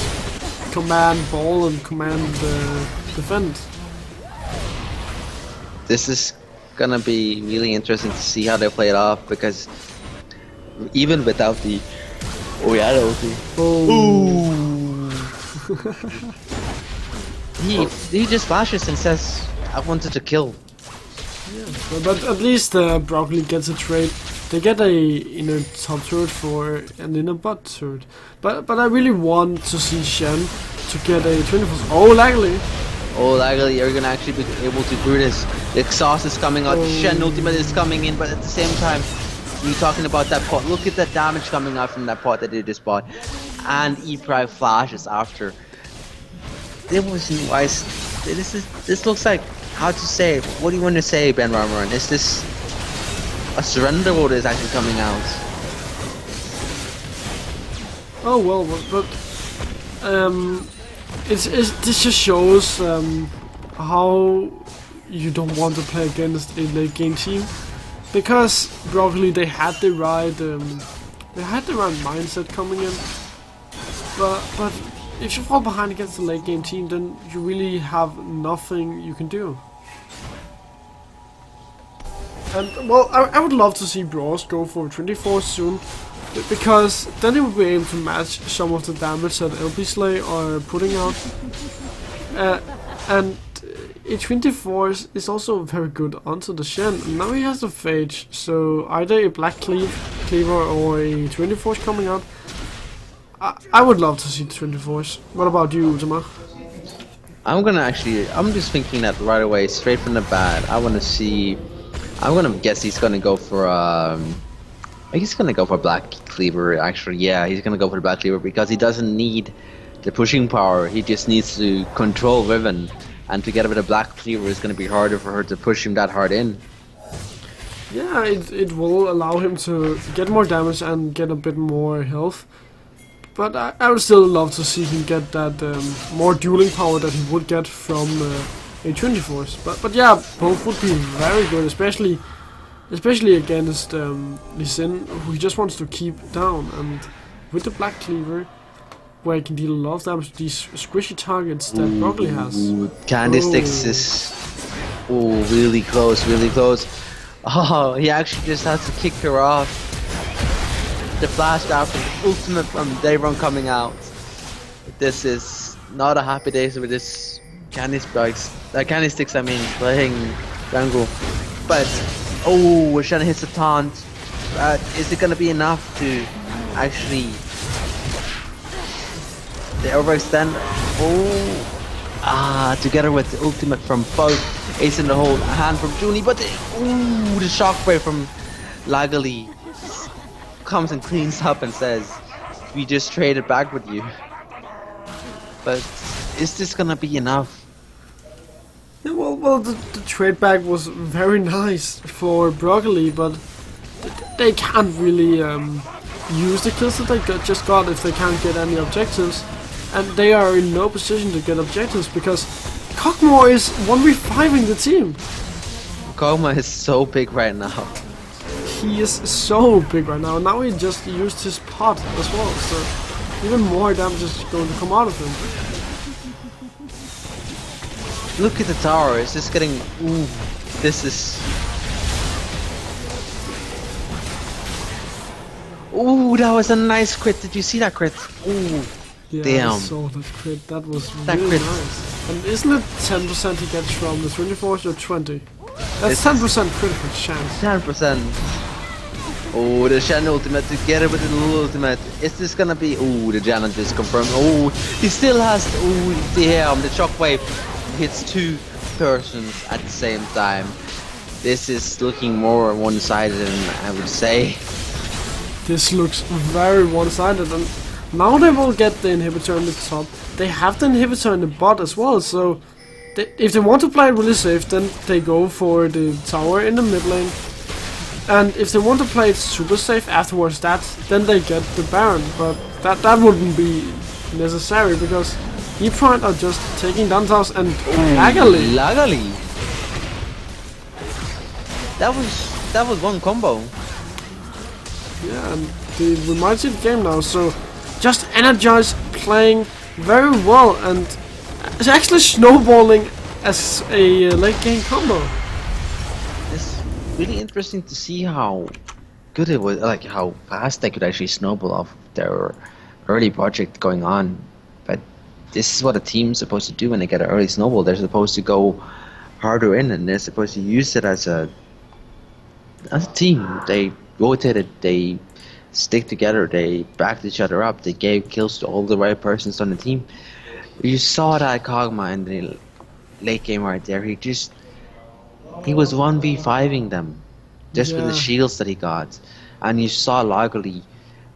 command ball and command defend. This is gonna be really interesting to see how they play it off because even without the ulti. He just flashes and says, "I wanted to kill." Yeah, but at least Broccoli gets a trade. They get a inner top turret for an inner bot turret. But I really want to see Shen to get a 24. Oh, Lagali! Oh, Lagali, you're gonna actually be able to do this. The exhaust is coming out, the Shen ultimate is coming in, but at the same time, you're talking about that pot. Look at the damage coming out from that pot that they just bought. And E-Prime flashes after. It wasn't wise. This looks like, how to say, what do you want to say, Benvarmeren? Is this a surrender vote is actually coming out? Oh well, but this just shows how you don't want to play against a late game team, because Broccoli they had the right mindset coming in, but if you fall behind against a late game team, then you really have nothing you can do. And well, I would love to see Bros go for 24 soon, because then he would be able to match some of the damage that LB Slay are putting out. And a 24 is also very good onto the Shen. Now he has the Phage, so either a Black Cleaver or a 24 coming out. I would love to see the 24s. What about you, Utama? I'm just thinking that right away, straight from the bat. I'm gonna guess he's gonna go for he's gonna go for Black Cleaver. Actually, yeah, he's gonna go for the Black Cleaver because he doesn't need the pushing power. He just needs to control Riven, and to get with a Black Cleaver is gonna be harder for her to push him that hard in. Yeah, it will allow him to get more damage and get a bit more health. But I would still love to see him get that more dueling power that he would get from a 24s. But yeah, both would be very good, especially against Lee Sin, who he just wants to keep down. And with the Black Cleaver, where he can deal a lot of damage to these squishy targets that Broccoli has. Candy Sticks is really close, really close. Oh, he actually just has to kick her off. The flash down from the ultimate from Dayron coming out. This is not a happy day with this Candy Sticks, I mean, playing jungle. But, oh, Shen hits a taunt. Is it gonna be enough to actually they overextend? Together with the ultimate from both Ace in the hole, a hand from Junie, but the shockwave from Lagali comes and cleans up and says, "We just traded back with you." But is this gonna be enough? Yeah, well, the trade back was very nice for Broccoli, but they can't really use the kills that they just got if they can't get any objectives, and they are in no position to get objectives because Kog'Maw is 1v5ing the team. Kog'Maw is so big right now. He is so big right now. Now he just used his pot as well, so even more damage is going to come out of him. Look at the tower, it's just getting... this is... that was a nice crit. Did you see that crit? Yeah, damn. I saw that crit. That was really nice. And isn't it 10% he gets from the 24s or 20? That's 10% critical chance. 10%. Oh, the Shen ultimate together with the little ultimate. Is this gonna be... the Janet is confirmed. He still has... damn, the shockwave hits two persons at the same time. This is looking more one-sided than I would say. This looks very one-sided, and now they will get the inhibitor in the top. They have the inhibitor in the bot as well, so if they want to play it really safe, then they go for the tower in the mid lane. And if they want to play it super safe afterwards, then they get the Baron. But that wouldn't be necessary because E-Pride are just taking down towers and Laggily. Laggily. That was one combo. Yeah, and we might see the game now. So just Energize playing very well and it's actually snowballing as a late game combo. It's really interesting to see how good it was, like how fast they could actually snowball off their early project going on. But this is what a team's supposed to do when they get an early snowball. They're supposed to go harder in, and they're supposed to use it as a team. They rotate it, they stick together, they backed each other up, they gave kills to all the right persons on the team. You saw that Kog'Maw in the late game right there. He was 1v5ing them just with the Yeah. shields that he got. And you saw Laggily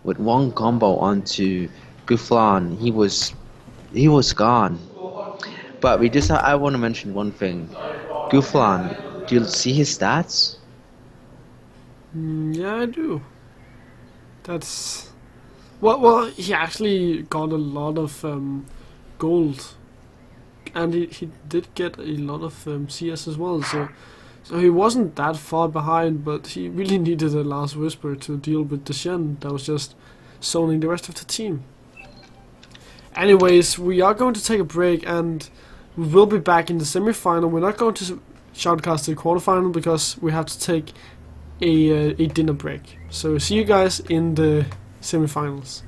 with one combo onto Guflan. He was gone. But I want to mention one thing. Guflan, do you see his stats? Yeah, I do. That's well. He actually got a lot of gold, and he did get a lot of CS as well. So he wasn't that far behind, but he really needed a last whisper to deal with the Shen that was just zoning the rest of the team. Anyways, we are going to take a break, and we will be back in the semi-final. We're not going to shoutcast the quarterfinal because we have to take a dinner break. So see you guys in the semi-finals.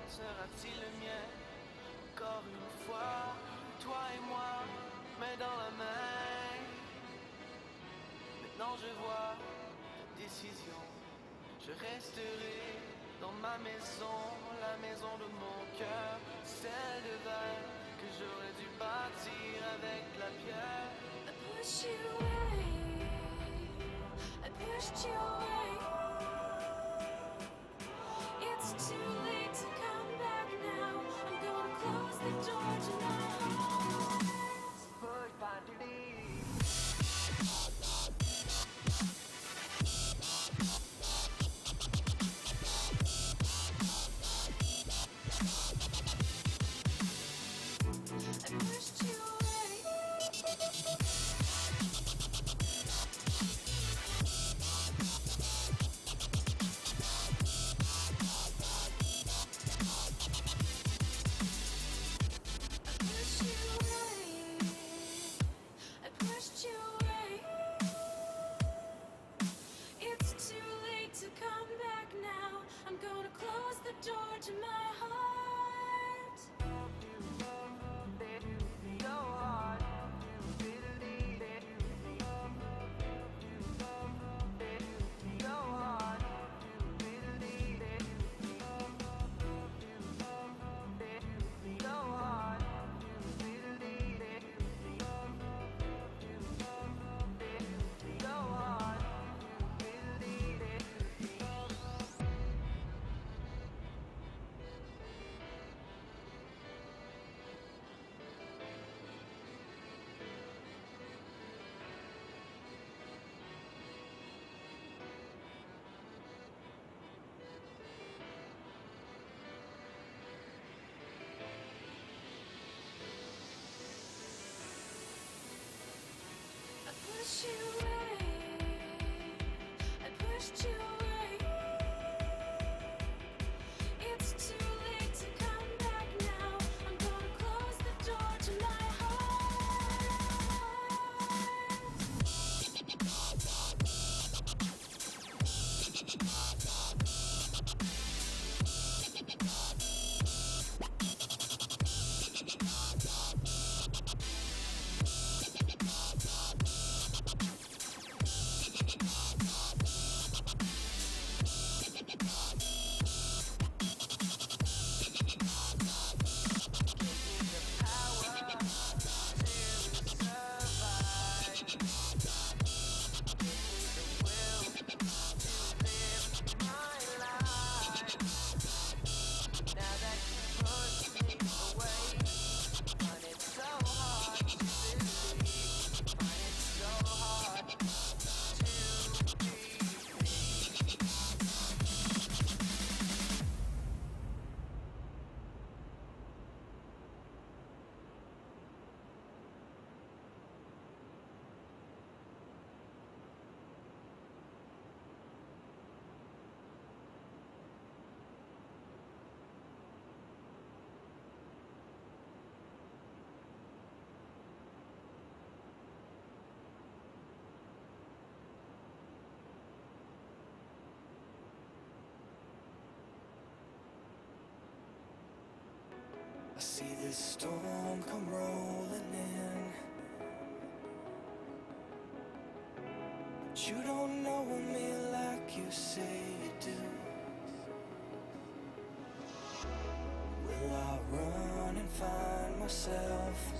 sera-t-il le mien? Encore une fois, toi et moi, main dans la main. Maintenant je vois ta décision. Je resterai dans ma maison, la maison de mon cœur, celle de verre que j'aurais dû bâtir avec la pierre. I pushed you away. I pushed you away. It's too late to come back now. I'm gonna close the door to my heart. Push by today. I pushed you away. I pushed you away. It's too late to come back now. I'm gonna close the door to my heart. I pushed you away. I pushed you away. It's too late to come back now. I'm gonna close the door to my heart. I see this storm come rolling in, but you don't know me like you say you do. Will I run and find myself,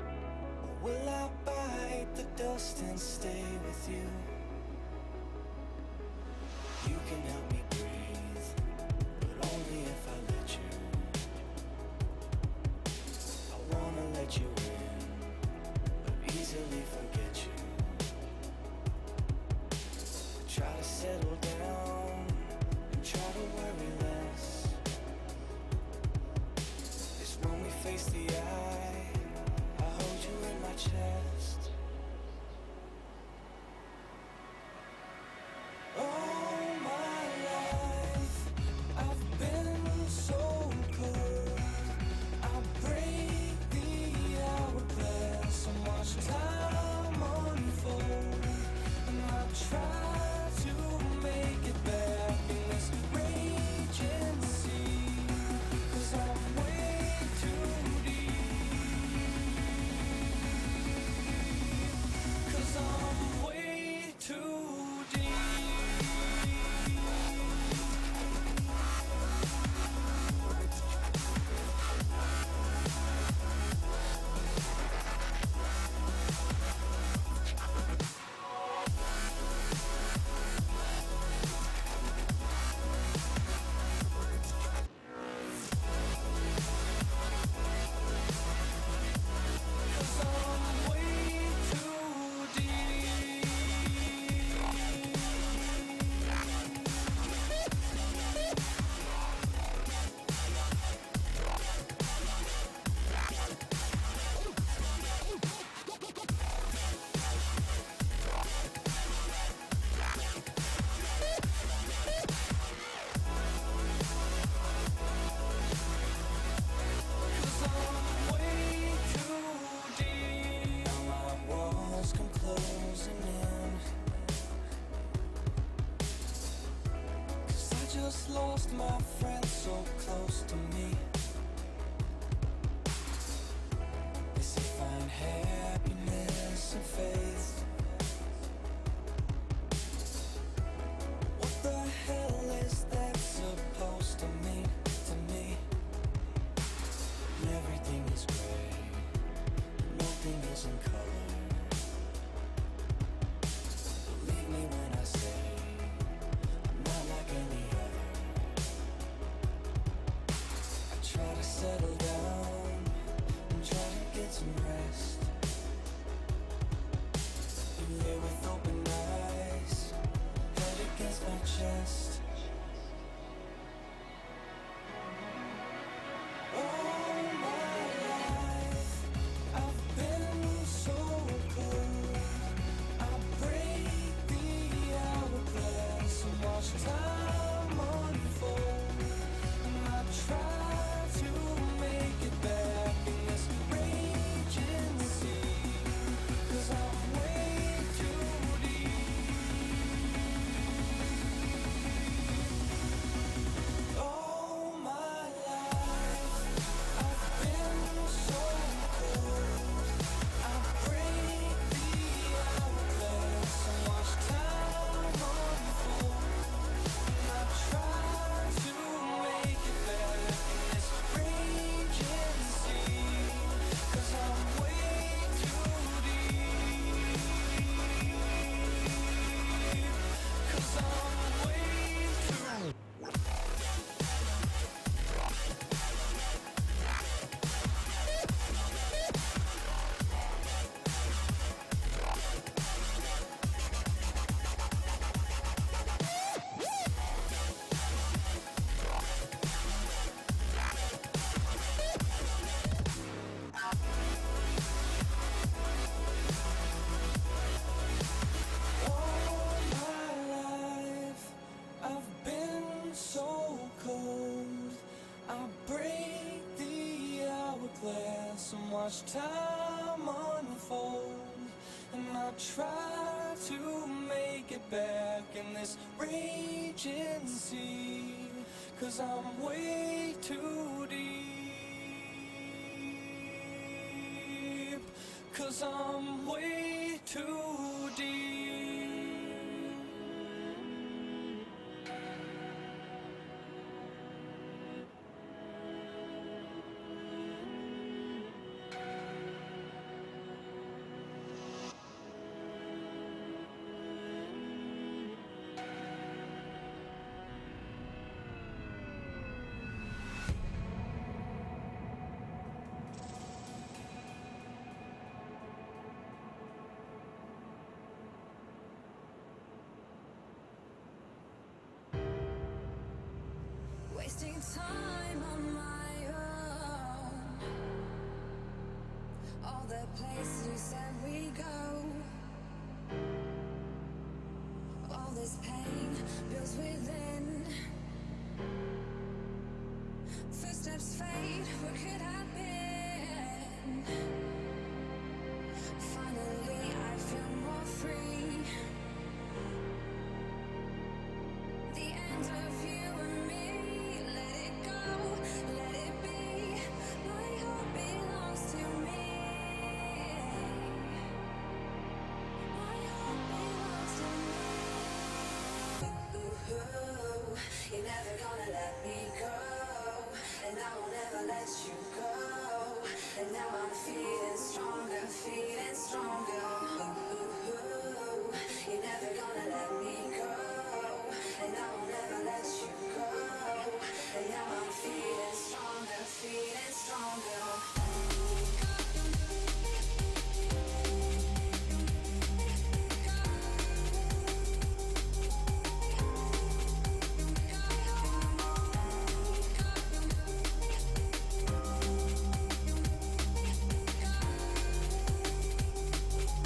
or will I bite the dust and stay with you? You can help me breathe, but only if I let you. I wanna let you in, but easily forget you. I try to settle down and try to worry less. lost my friend so close to me. They say find happiness and faith. What the hell is that supposed to mean to me? And everything is gray, nothing is in color. Believe me when I say I'm not like any other. I try to settle down and try to get some rest. You lay with open eyes, head against my chest. All my life I've been so cold. I break the hourglass and watch time unfold. And I try to make it back in this raging sea, 'cause I'm way too deep. All my life I've been so cold. I break the hourglass and watch time unfold. And I try to make it back in this raging sea, 'cause I'm way too deep. 'Cause I'm way too All my life I've been so cold. I break the hourglass and watch time unfold. And I try to make it back in this raging sea, 'cause I'm way too deep. 'Cause I'm way too deep. Wasting time on my own. All the places you said we go. All this pain builds within. Footsteps fade, what could have been? Finally I feel more free. The end of you and me. Let it go, let it be. My heart belongs to me. My heart belongs to me. Ooh, you're never gonna let me go, and I will never let you go. And now I'm feeling stronger, feeling stronger. Ooh, you're never gonna let me go, and I will never let you go. And now I'm feeling stronger, feeling stronger.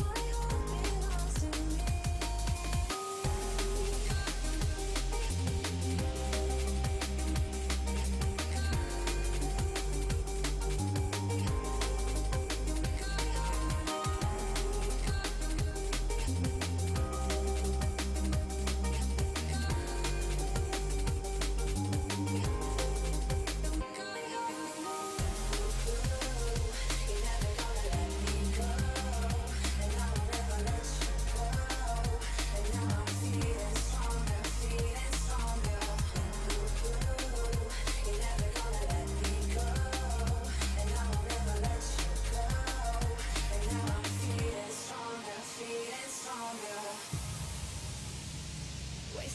My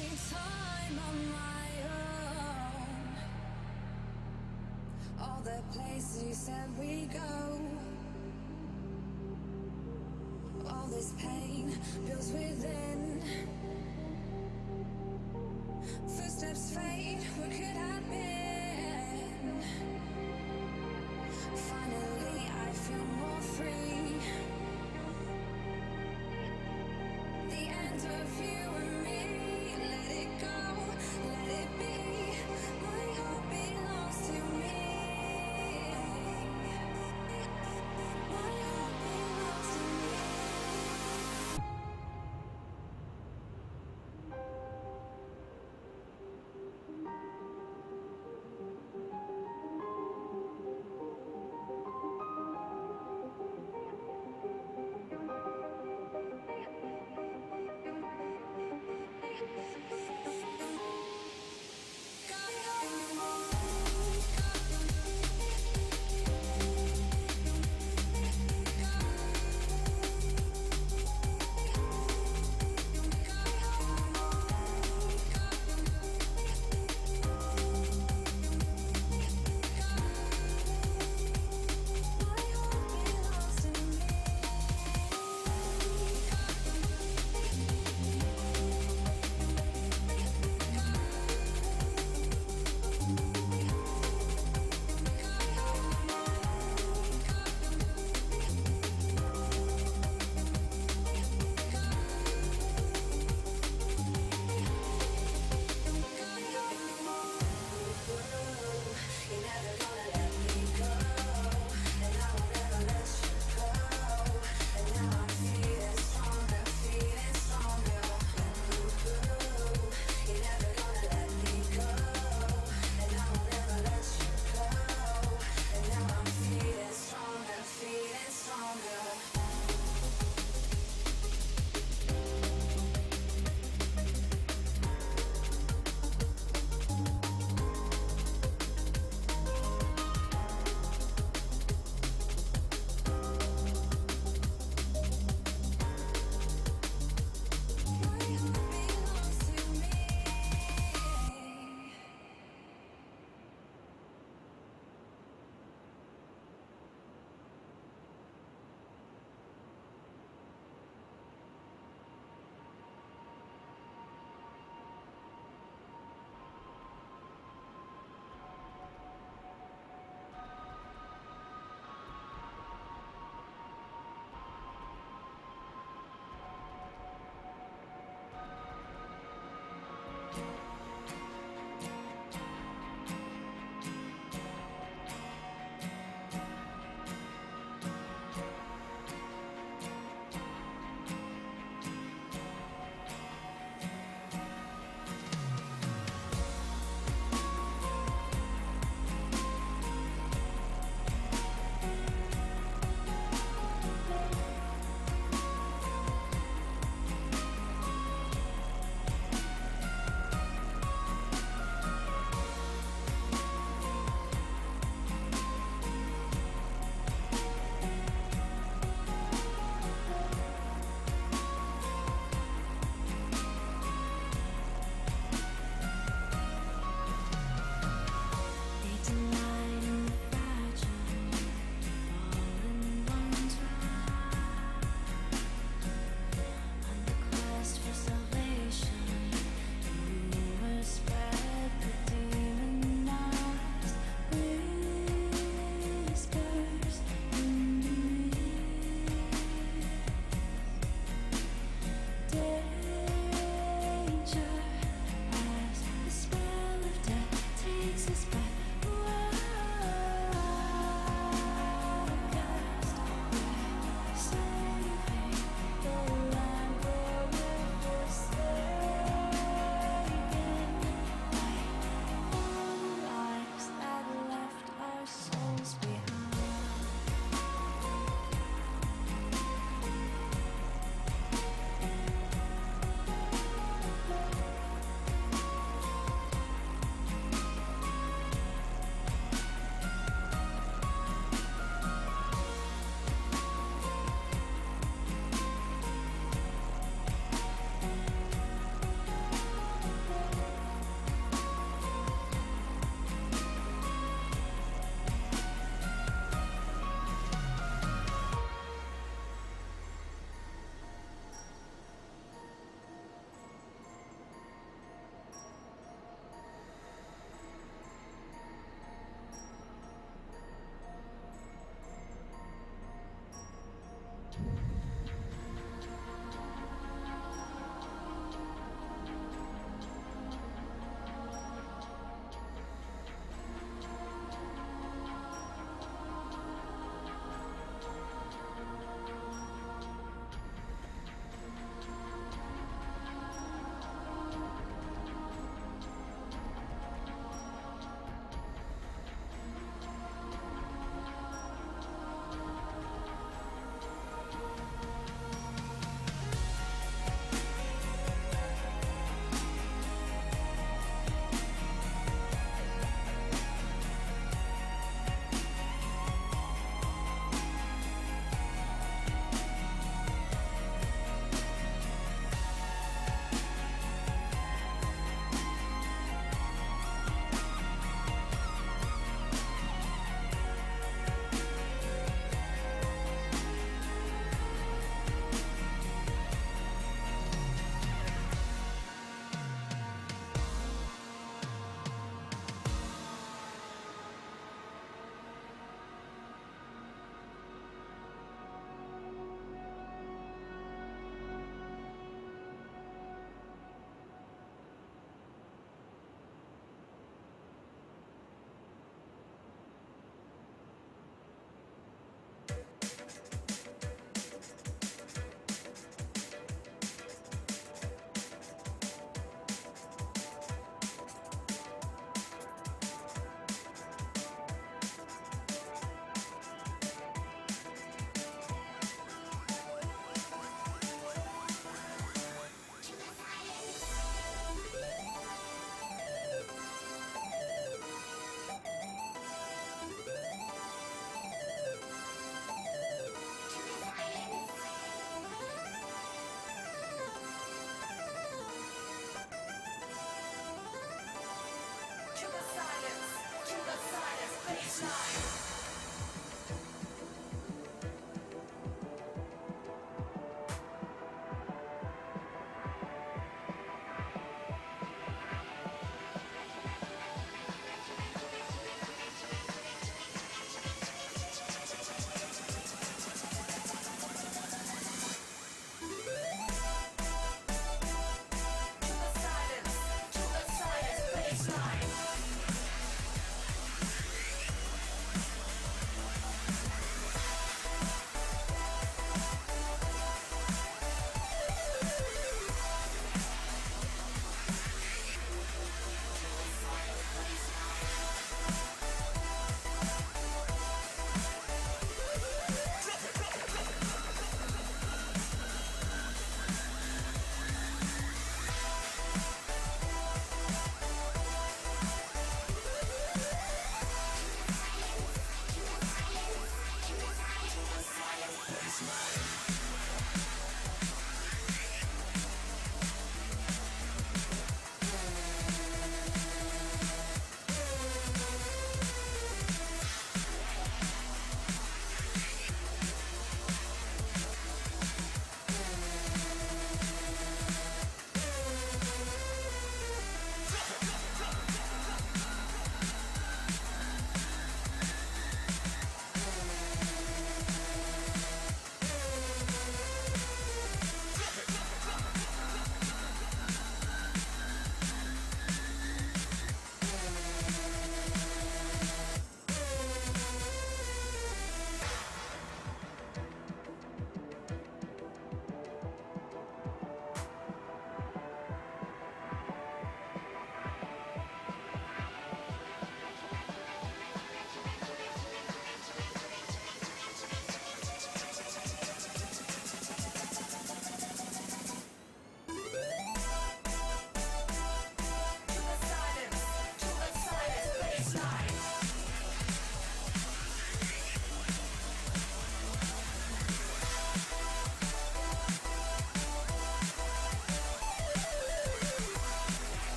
wasting time on my own. All the places you said we go, all this pain builds within. Footsteps fade, where could I been? Finally I feel more free. The end of you and me, let it go, let it be. My heart belongs to me. My heart belongs to me.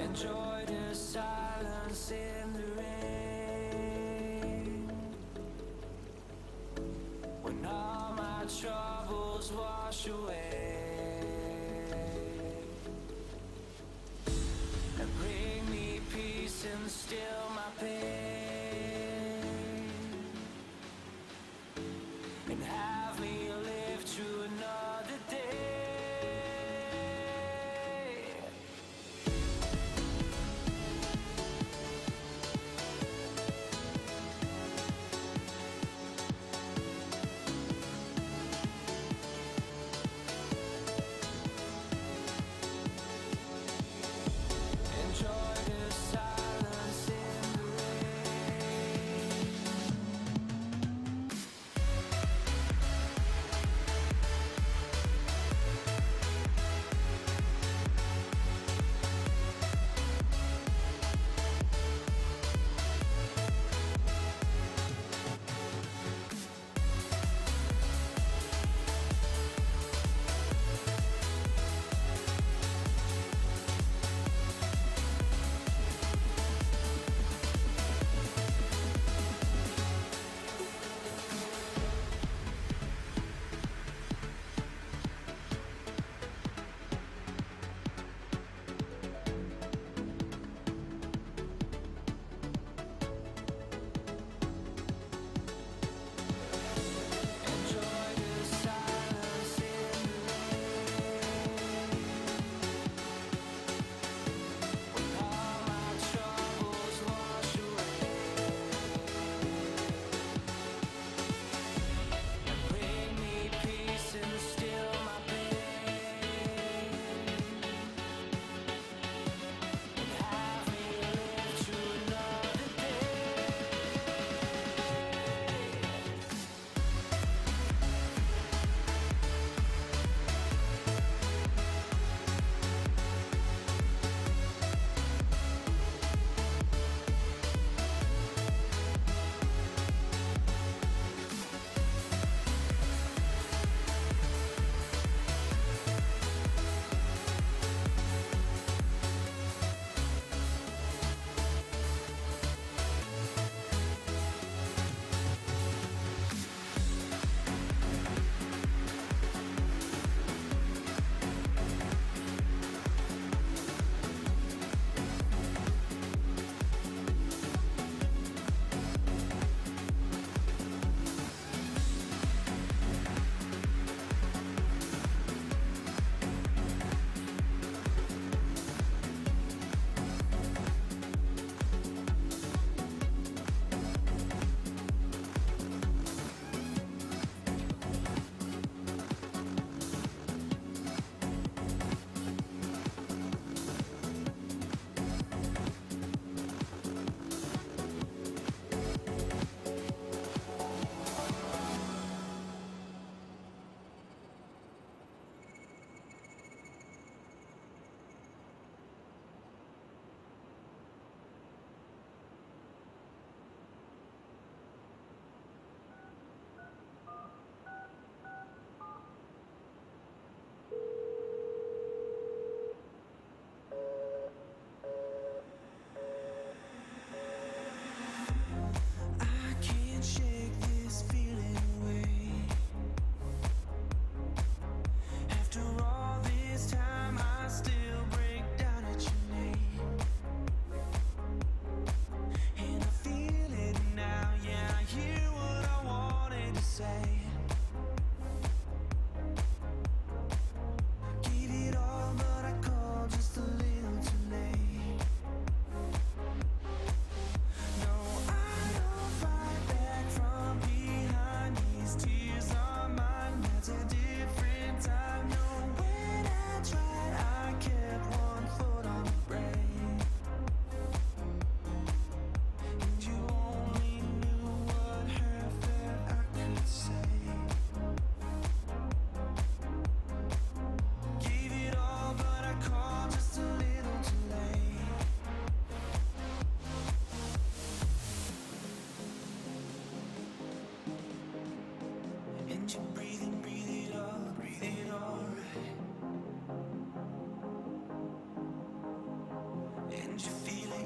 Enjoy the silence in the rain. When all my troubles wash away and bring me peace and still my pain, and have me live through another day.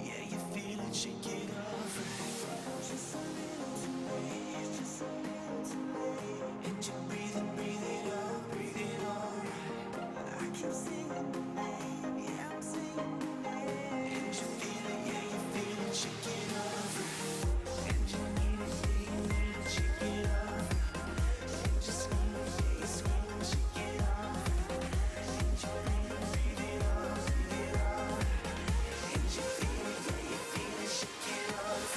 yeah, you feel it, shake it off. Just a little tonight, just a little tonight. And you breathe it up, breathe it up. I keep singing the name, yeah, I'm singing the name. And you feel it, yeah, you feel it, shake it off. And you need it, yeah, you need it, shake it off. And you scream it, yeah, you scream it, shake it off. And you breathe it up, breathe it up. And you feel it, yeah, you feel it, shake it off.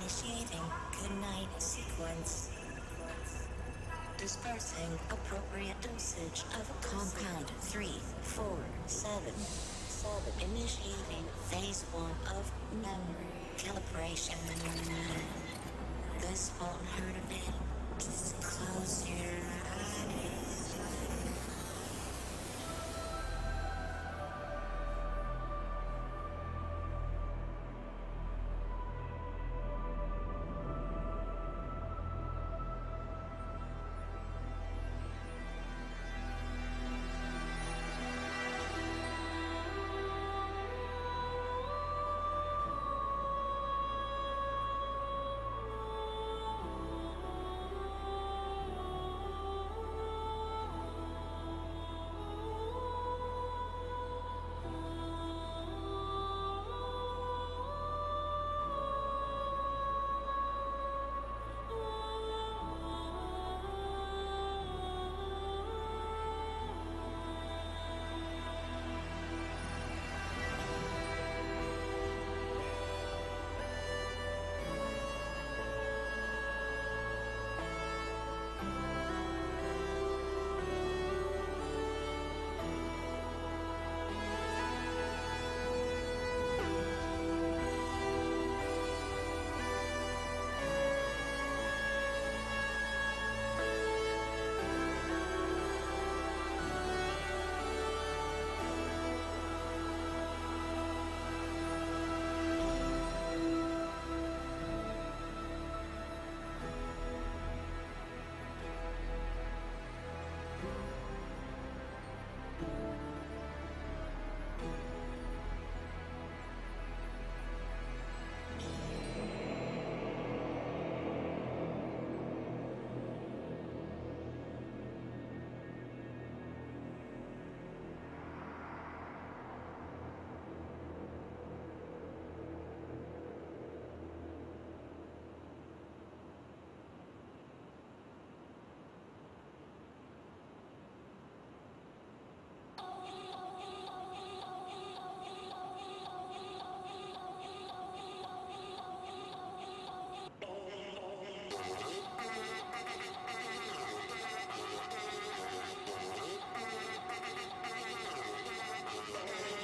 Initiating goodnight sequence. Dispersing appropriate dosage of compound 347. Initiating phase 1 of memory calibration. This won't hurt a bit. Just close your eyes.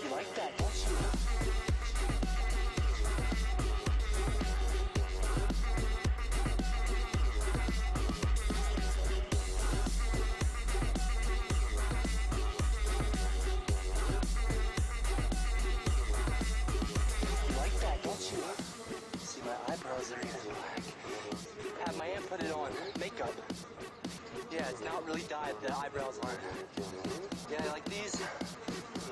You like that, don't you? You like that, don't you? See, my eyebrows are even black. Have my aunt put it on. Makeup. Yeah, it's not really dyed. The eyebrows aren't. Yeah, like these.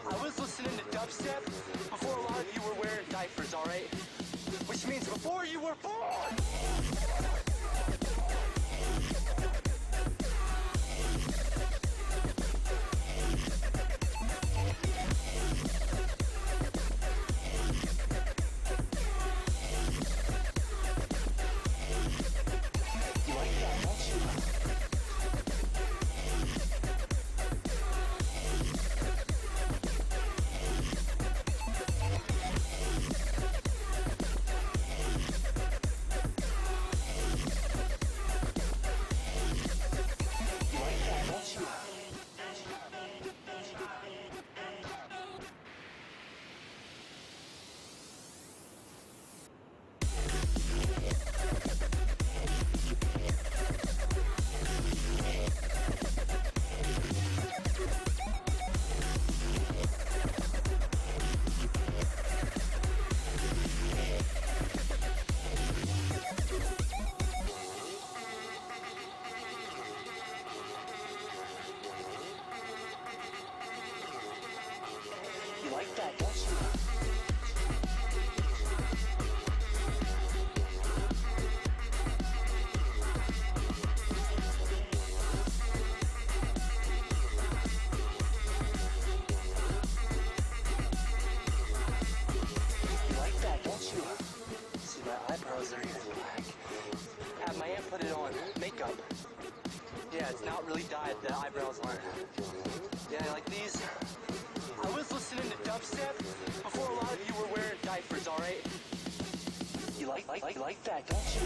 I was listening to dubstep before a lot of you were wearing diapers, alright? Which means before you were born! You like that, don't you? You like that, don't you? You like that, don't you? See, my eyebrows are even black. Have my aunt put it on. Makeup. Yeah, it's not really dyed. The eyebrows aren't. Yeah, like these. I was listening to dubstep before a lot of you were wearing diapers, alright? You like like that, don't you?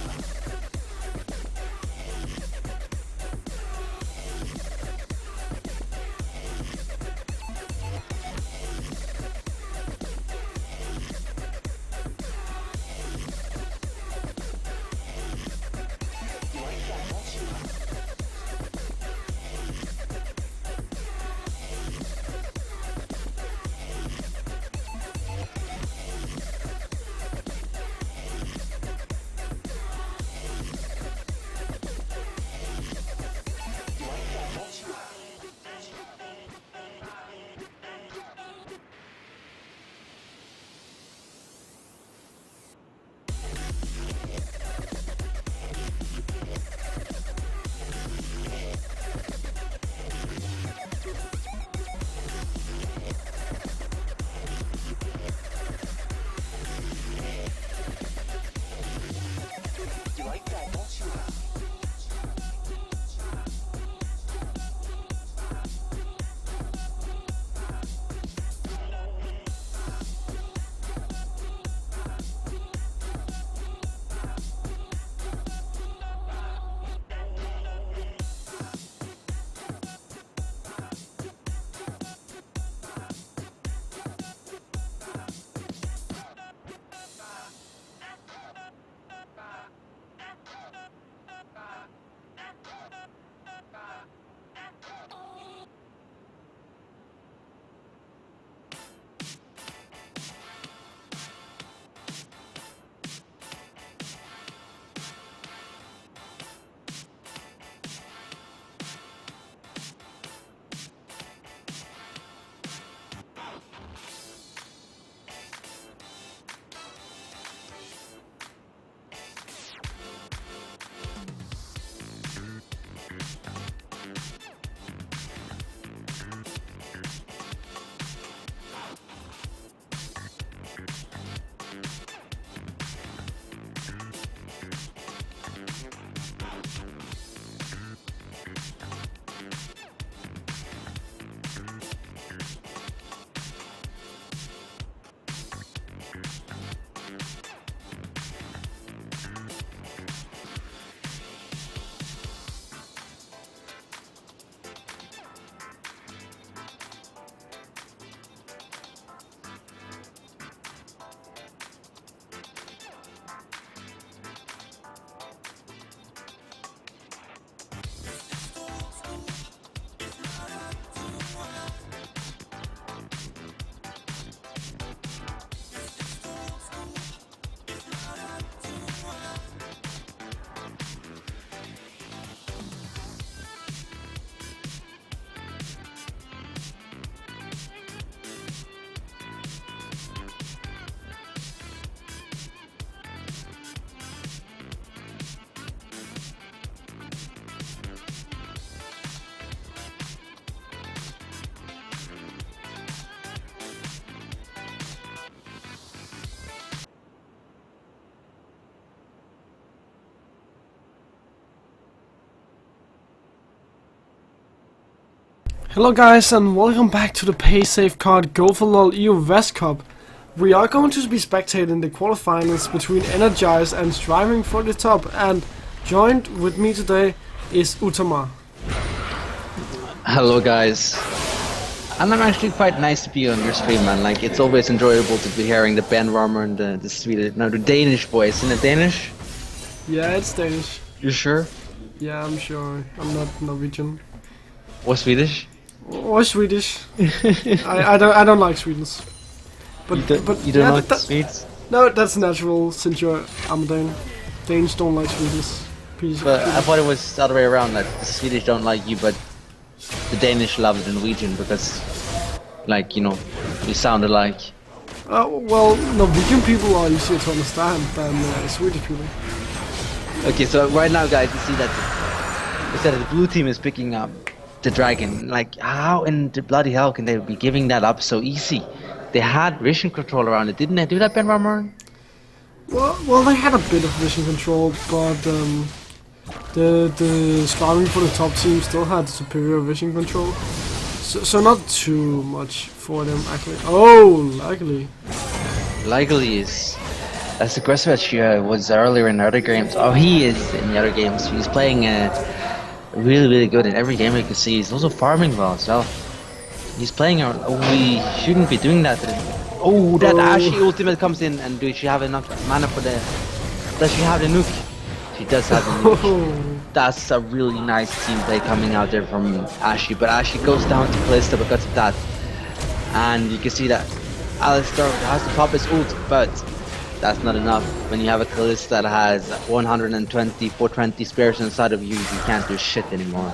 Hello guys and welcome back to the Paysafecard Go4LoL EU West Cup. We are going to be spectating the quarterfinals between Energize and Striving for the Top, and joined with me today is Utama. Hello guys. And I'm actually quite nice to be on your stream, man. Like, it's always enjoyable to be hearing the Benvarmeren and the Swedish, no, the Danish voice. Isn't it Danish? Yeah, it's Danish. You sure? Yeah, I'm sure. I'm not Norwegian. Or Swedish? Or Swedish. I don't like Swedes. But You don't yeah, like Swedes? No, that's natural since I'm a Dane. Danes don't like Swedes. But I thought it was the other way around, that the Swedish don't like you, but the Danish love the Norwegian because, like, you know, you sound alike. Well, Norwegian people are easier to understand than Swedish people. Okay, so right now, guys, you see that the blue team is picking up the dragon. Like, how in the bloody hell can they be giving that up so easy? They had vision control around it, didn't they do that, Benvarmeren? Well, they had a bit of vision control, but the Striving for the Top team still had superior vision control. So not too much for them, actually. Oh, likely. Likely is as aggressive as she was earlier in the other games. Oh, he is in the other games. He's playing really, really good in every game. You can see he's also farming well as well. He's playing. We shouldn't be doing that. Oh, that Ashe ultimate comes in, and does she have enough mana for the? Does she have the nuke? She does have the nuke. That's a really nice team play coming out there from Ashe, but Ashe goes down to Kalista because of that. And you can see that Alistar has to pop his ult, but that's not enough. When you have a Kalista that has 120, 420 spares inside of you, you can't do shit anymore.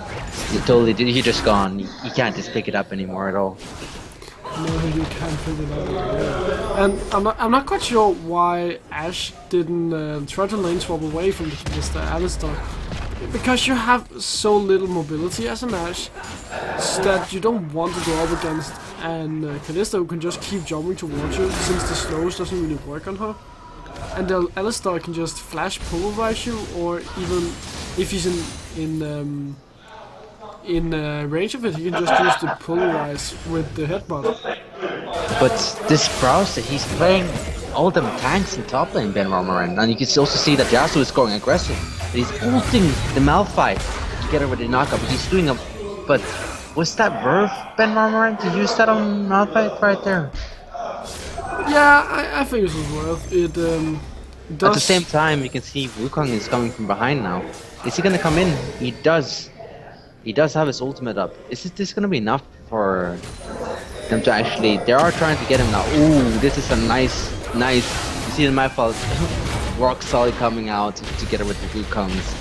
You're just gone. You can't just pick it up anymore at all. No, you can't pick it up. Yeah. And I'm not quite sure why Ashe didn't try to lane swap away from the Kalista Alistar. Because you have so little mobility as an Ashe that you don't want to go up against and Kalista, who can just keep jumping towards you since the slows doesn't really work on her. And the Alistar can just flash polarize you, or even if he's in range of it, he can just use the polarize with the headbutt. But this browser, he's playing all them tanks in top lane, Benvarmeren, and you can also see that Yasuo is going aggressive. He's ulting the Malphite together with the knockup. He's doing a, but was that worth Benvarmeren to use that on Malphite right there? Yeah, I think it was worth it. At the same time, you can see Wukong is coming from behind now. Is he gonna come in? He does. He does have his ultimate up. Is this gonna be enough for them to actually? They are trying to get him now. Ooh, this is a nice. You see the Malphite rock solid coming out together with the Wukongs.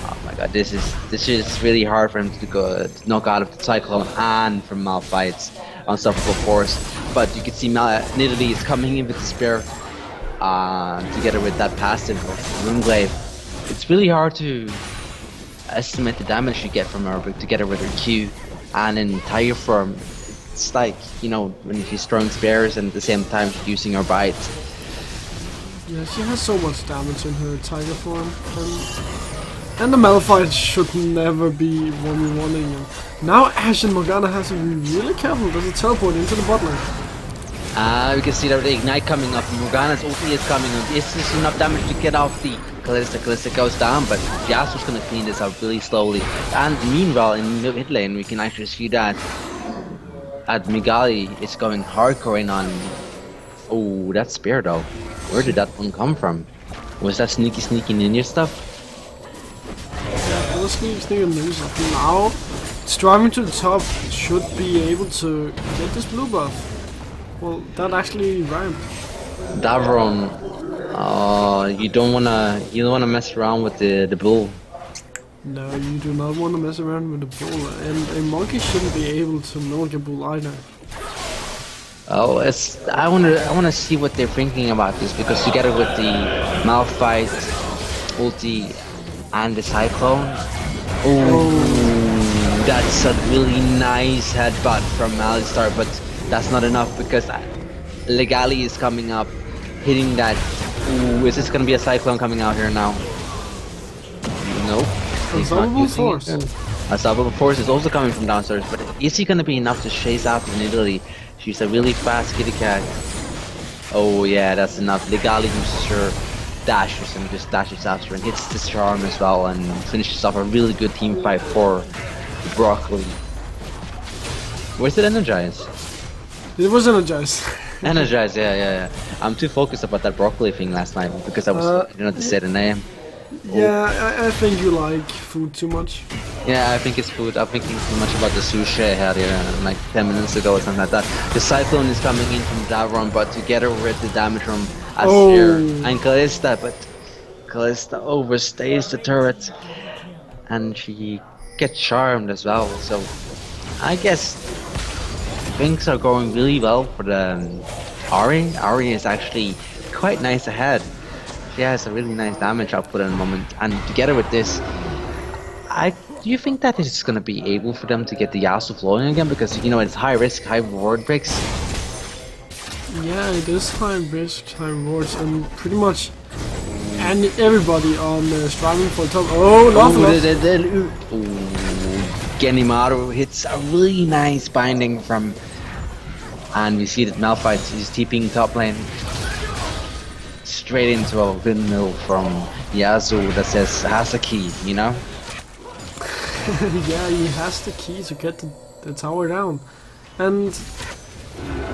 Oh my god, this is really hard for him to knock out of the Cyclone and from Malphite's unstoppable force. But you can see Nidalee is coming in with the spear together with that passive Runeglaive. It's really hard to estimate the damage you get from her, but together with her Q and in Tiger form, it's like, you know, when she's throwing spears and at the same time she's using her bite. Yeah, she has so much damage in her Tiger form, and the Malphite should never be 1v1ing him. Now Ashe and Morgana has to be really careful. There's a teleport into the bot lane. We can see that the Ignite coming up. Morgana's ulti is coming up. Is this enough damage to get off the Kalista? Kalista goes down, but Yasuo's gonna clean this up really slowly. And meanwhile, in mid lane, we can actually see that Migali is going hardcore in on. Oh, that spear though. Where did that one come from? Was that sneaky ninja stuff? Yeah, sneaky ninja stuff. Now, striving to the top should be able to get this blue buff. Well, that actually rhymed. Davron, you don't wanna mess around with the bull. No, you do not want to mess around with the bull, and a monkey shouldn't be able to milk a bull either. Oh, I wanna see what they're thinking about this, because together with the Malphite ulti and the Cyclone, oh, that's a really nice headbutt from Alistar, but that's not enough because Legali is coming up, hitting that. Ooh, is this gonna be a Cyclone coming out here now? Nope. Unstoppable force. Unstoppable force is also coming from downstairs, but is he gonna be enough to chase after Nidalee? She's a really fast kitty cat. Oh yeah, that's enough. Legali uses her dashes and just dashes after her and hits this charm as well and finishes off a really good team fight for Broccoli. Where's it energized? It was energized. Energized, yeah. I'm too focused about that broccoli thing last night because I was, I don't know to say the name. Yeah, I think you like food too much. Yeah, I think it's food. I'm thinking too much about the sushi I had here like 10 minutes ago or something like that. The Cyclone is coming in from Davron, but together with the damage from Asir and Kalista, but Kalista overstays the turret and she gets charmed as well. So I guess things are going really well for the Ahri. Ahri is actually quite nice ahead. She has a really nice damage output at the moment, and together with this, do you think that it's gonna be able for them to get the Yasuo flowing again? Because you know it's high risk, high reward breaks. Yeah, it is high risk, high rewards, and pretty much everybody on striving for top. Oh, Genimaru hits a really nice binding from, and we see that Malphite is TPing top lane. straight into a windmill from Yasuo that says has a key, you know? Yeah, he has the key to get the tower down. And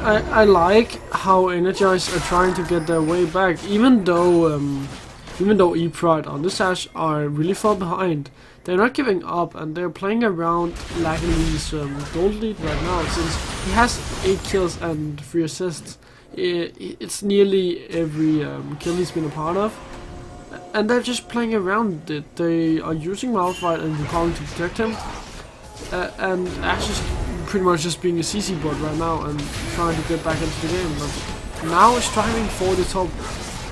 I like how Energize are trying to get their way back, even though E-Pride on this Ashe are really far behind. They're not giving up, and they're playing around Laggerly's gold lead right now, since he has 8 kills and 3 assists. It's nearly every kill he's been a part of. And they're just playing around it. They are using Malphite and recalling to protect him. And Ashe is pretty much just being a CC bot right now and trying to get back into the game. But now striving for the top,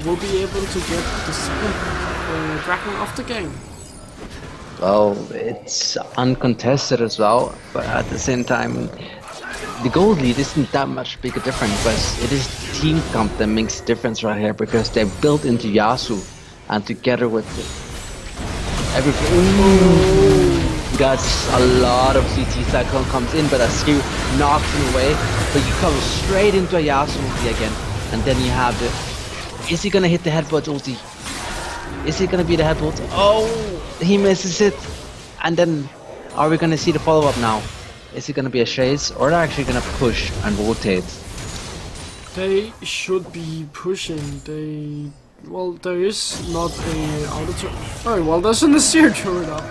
will be able to get the second Dragon of the game. Well, it's uncontested as well, but at the same time, the gold lead isn't that much big a difference, but it is team comp that makes difference right here, because they're built into Yasuo, and together with everything, that's a lot of CT cycle comes in, but as you knocks him away, but you come straight into a Yasuo ulti again, and then you have the, is he gonna hit the headbutt ulti? Is it gonna be the headbutt? Oh, he misses it. And then, are we gonna see the follow-up now? Is it gonna be a chase, or are they actually gonna push and rotate? They should be pushing. Well, there is not a auto turret. Oh, well, there's an Azir turret up.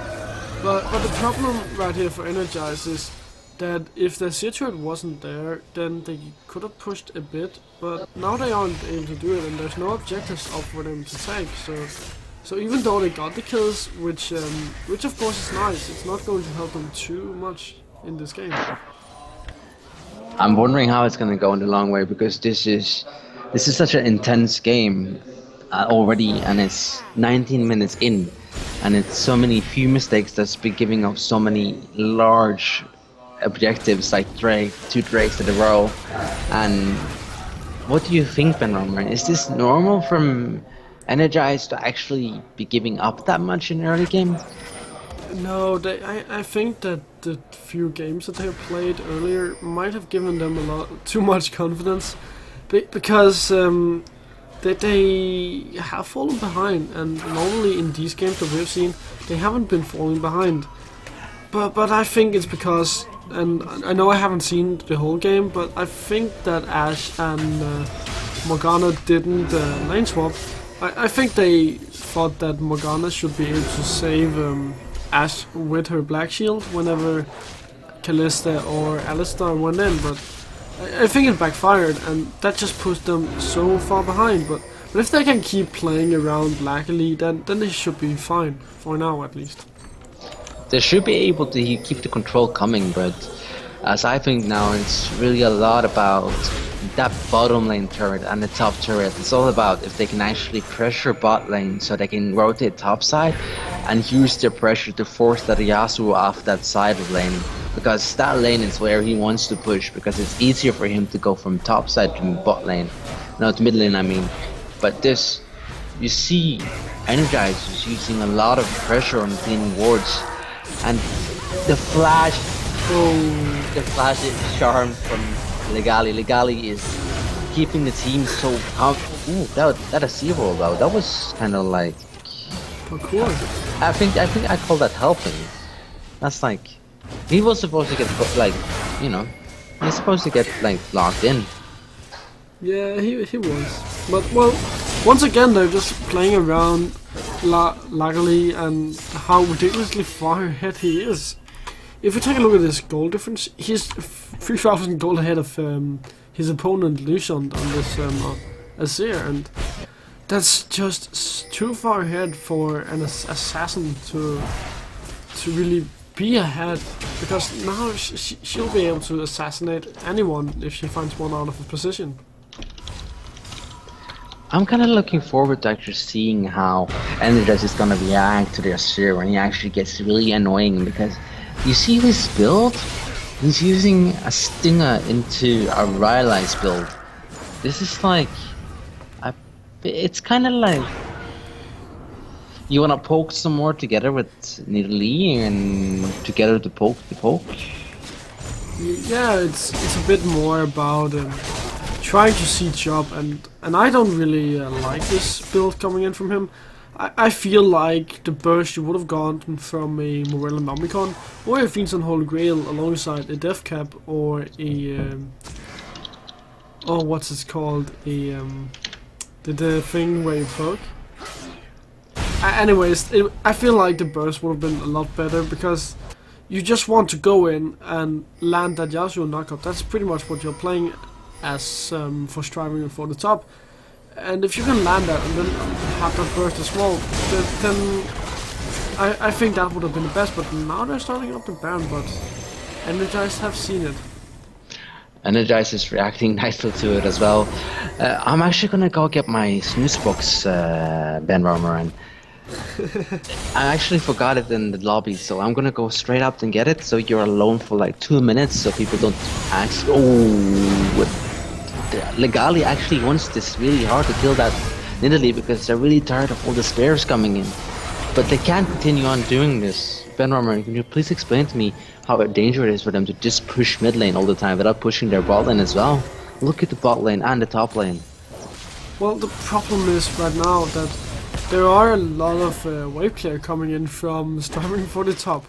But the problem right here for Energize is that if the Azir turret wasn't there, then they could have pushed a bit. But now they aren't able to do it, and there's no objectives up for them to take. So even though they got the kills, which of course is nice, it's not going to help them too much in this game. I'm wondering how it's gonna go in the long way, because this is such an intense game already, and it's 19 minutes in, and it's so many few mistakes that's been giving up so many large objectives, like two Drakes in a row. And what do you think, Benvarmeren? Is this normal from Energize to actually be giving up that much in early game? No, I think that the few games that they have played earlier might have given them too much confidence, because they have fallen behind, and normally in these games that we've seen, they haven't been falling behind. But I think it's because, and I know I haven't seen the whole game, but I think that Ashe and Morgana didn't lane swap. I think they thought that Morgana should be able to save Ashe with her black shield whenever Kalista or Alistar went in, but I think it backfired, and that just pushed them so far behind. But if they can keep playing around luckily, then they should be fine, for now at least. They should be able to keep the control coming, but as I think now, it's really a lot about that bottom lane turret and the top turret. It's all about if they can actually pressure bot lane so they can rotate top side and use their pressure to force that Yasuo off that side of lane, because that lane is where he wants to push, because it's easier for him to go from top side to bot lane, no, to mid lane I mean. But this, you see Energize is using a lot of pressure on cleaning wards, and the flash is charmed from Legali. Legali is keeping the team so ooh, that a zero though. That was kind of like Parkour. I think I call that helping. That's like, he was supposed to get like, you know, he's supposed to get like locked in. Yeah, he was. But well, once again they're just playing around luckily, and how ridiculously far ahead he is. If we take a look at this goal difference, he's 3,000 gold ahead of his opponent Lucian on this Azir, and that's just too far ahead for an assassin to really be ahead, because now she'll be able to assassinate anyone if she finds one out of a position. I'm kind of looking forward to actually seeing how Energize is gonna react to the Azir when he actually gets really annoying, because you see his build? He's using a Stinger into a Rylai's build. This is like, it's kind of like, you wanna poke some more together with Nidalee and together to poke the poke? Yeah, it's a bit more about trying to siege up, and I don't really like this build coming in from him. I feel like the burst you would have gotten from a Morel and Omicron or a Fiends on Holy Grail alongside a Death Cap or a oh, what's it called, a the thing where you poke. Anyways, I feel like the burst would have been a lot better, because you just want to go in and land that Yasuo knockup. That's pretty much what you're playing as for striving for the top. And if you can land that and then have that burst as well, then I think that would have been the best. But now they're starting up the Baron, but Energized have seen it. Energize is reacting nicely to it as well. I'm actually gonna go get my snooze box, Benvarmeren. I actually forgot it in the lobby, so I'm gonna go straight up and get it. So you're alone for like 2 minutes, so people don't ask. Oh, Legali actually wants this really hard to kill that Nidalee because they're really tired of all the spares coming in. But they can't continue on doing this. Benvarmeren, can you please explain to me how dangerous it is for them to just push mid lane all the time without pushing their bot lane as well? Look at the bot lane and the top lane. Well, the problem is right now that there are a lot of wave clear coming in from striving for the top.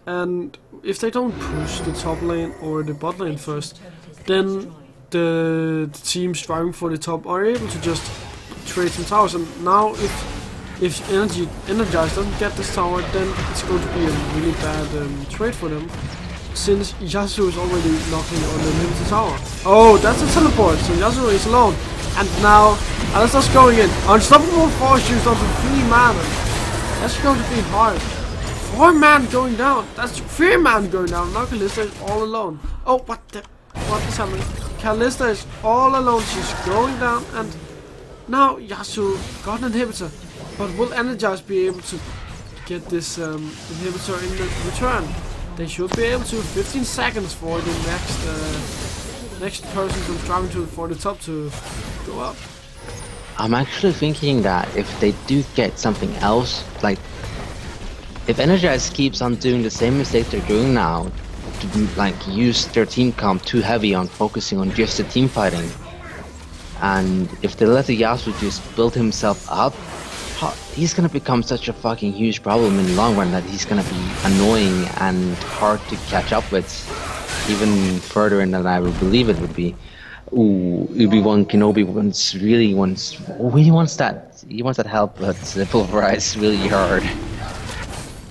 And if they don't push the top lane or the bot lane first, then the team striving for the top are able to just trade some towers. And now if Energize doesn't get this tower, then it's going to be a really bad trade for them, since Yasuo is already knocking on the limited tower. Oh, that's a teleport, so Yasuo is alone. And now Alistair's going in. Unstoppable force used onto 3 mana. That's going to be hard. 4 man going down. That's 3 man going down. Now Kalista is all alone. Oh, what is happening? Kalista is all alone. She's going down, and now Yasuo got an inhibitor. But will Energize be able to get this inhibitor in the return? They should be able to. 15 seconds for the next person who's driving for the top to go up. I'm actually thinking that if they do get something else, like if Energize keeps on doing the same mistake they're doing now, to like use their team comp too heavy on focusing on just the team fighting, and if they let the Yasuo just build himself up, he's gonna become such a fucking huge problem in the long run that he's gonna be annoying and hard to catch up with, even further than I would believe it would be. Ooh, Obi-Wan Kenobi really wants that help, but pulverize really hard.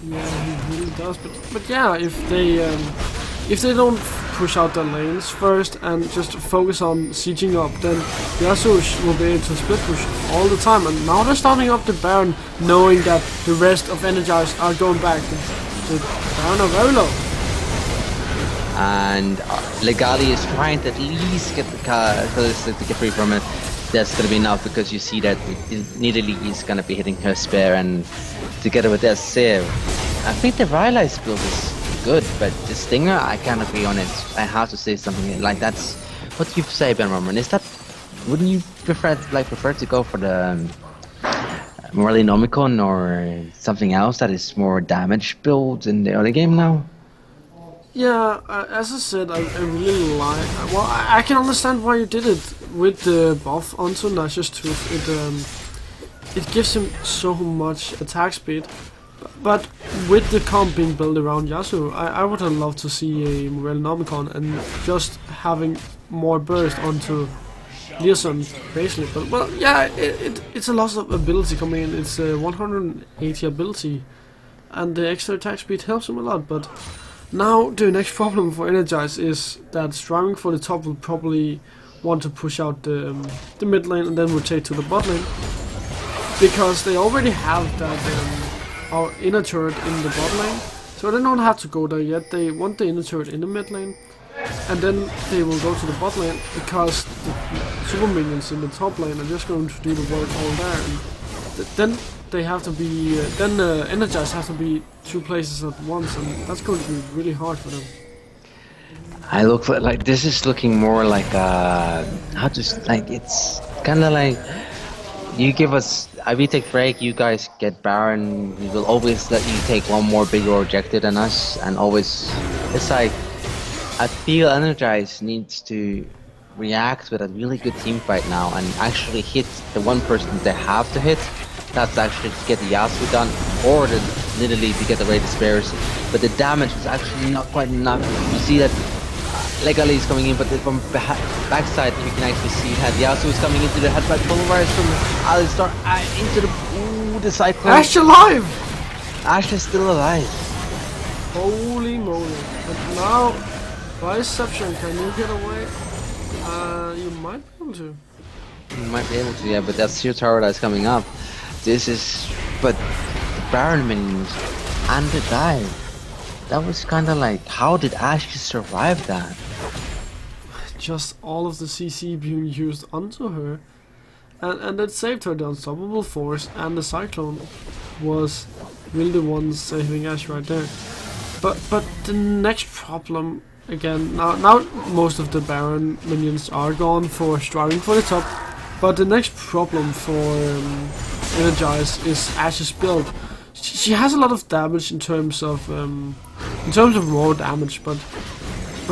Yeah, he really does. But yeah, if they don't push out the lanes first and just focus on sieging up, then Yasuo will be able to split push all the time. And now they're starting up the Baron, knowing that the rest of Energized are going back. The Baron are very low. And Legali is trying to at least get the Kalista to get free from it. That's gonna be enough, because you see that Nidalee is gonna be hitting her spear, and together with that save, I think the Rylai's build is good, but the Stinger, I can't agree on it. I have to say something like that's what you say, Benvarmeren. Is that, wouldn't you prefer to go for the Morelli Nomicon or something else that is more damage build in the early game now? Yeah, as I said, I really like. Well, I can understand why you did it with the buff onto Nash's Tooth. It gives him so much attack speed. But with the comp being built around Yasuo, I would have loved to see a Morel Nomicon and just having more burst onto Leoson, basically. But well, yeah, it's a loss of ability coming in. It's a 180 ability, and the extra attack speed helps him a lot. But now the next problem for Energize is that striving for the top will probably want to push out the mid lane and then rotate to the bot lane, because they already have that our inner turret in the bot lane, so they don't have to go there yet. They want the inner turret in the mid lane, and then they will go to the bot lane, because the super minions in the top lane are just going to do the work all there. And then they have to be Energize have to be 2 places at once, and that's going to be really hard for them. I look for, like, this is looking more like it's kind of like you give us, we take break, you guys get Baron, we will always let you take one more bigger objective than us, and always, it's like, I feel Energize needs to react with a really good team fight now and actually hit the one person they have to hit. That's actually to get the Yasuo done, or to literally to get the Raid Spares. But the damage was actually not quite enough. You see that Legali is coming in, but from backside you can actually see that Yasuo is coming into the headbutt polarized from Alistar into the cyclone. Ash alive! Ash is still alive. Holy moly. But now, Paysafecard, can you get away? You might be able to. You might be able to, yeah, but that's your tower that's coming up. This is, but the Baron minions and the dive. That was kind of like, how did Ashe survive that? Just all of the CC being used onto her. And it saved her. The Unstoppable Force and the Cyclone was really the ones saving Ashe right there. But the next problem, again, now most of the Baron minions are gone for striving for the top. But the next problem for Energize is Ashe's build. She has a lot of damage in terms of raw damage, but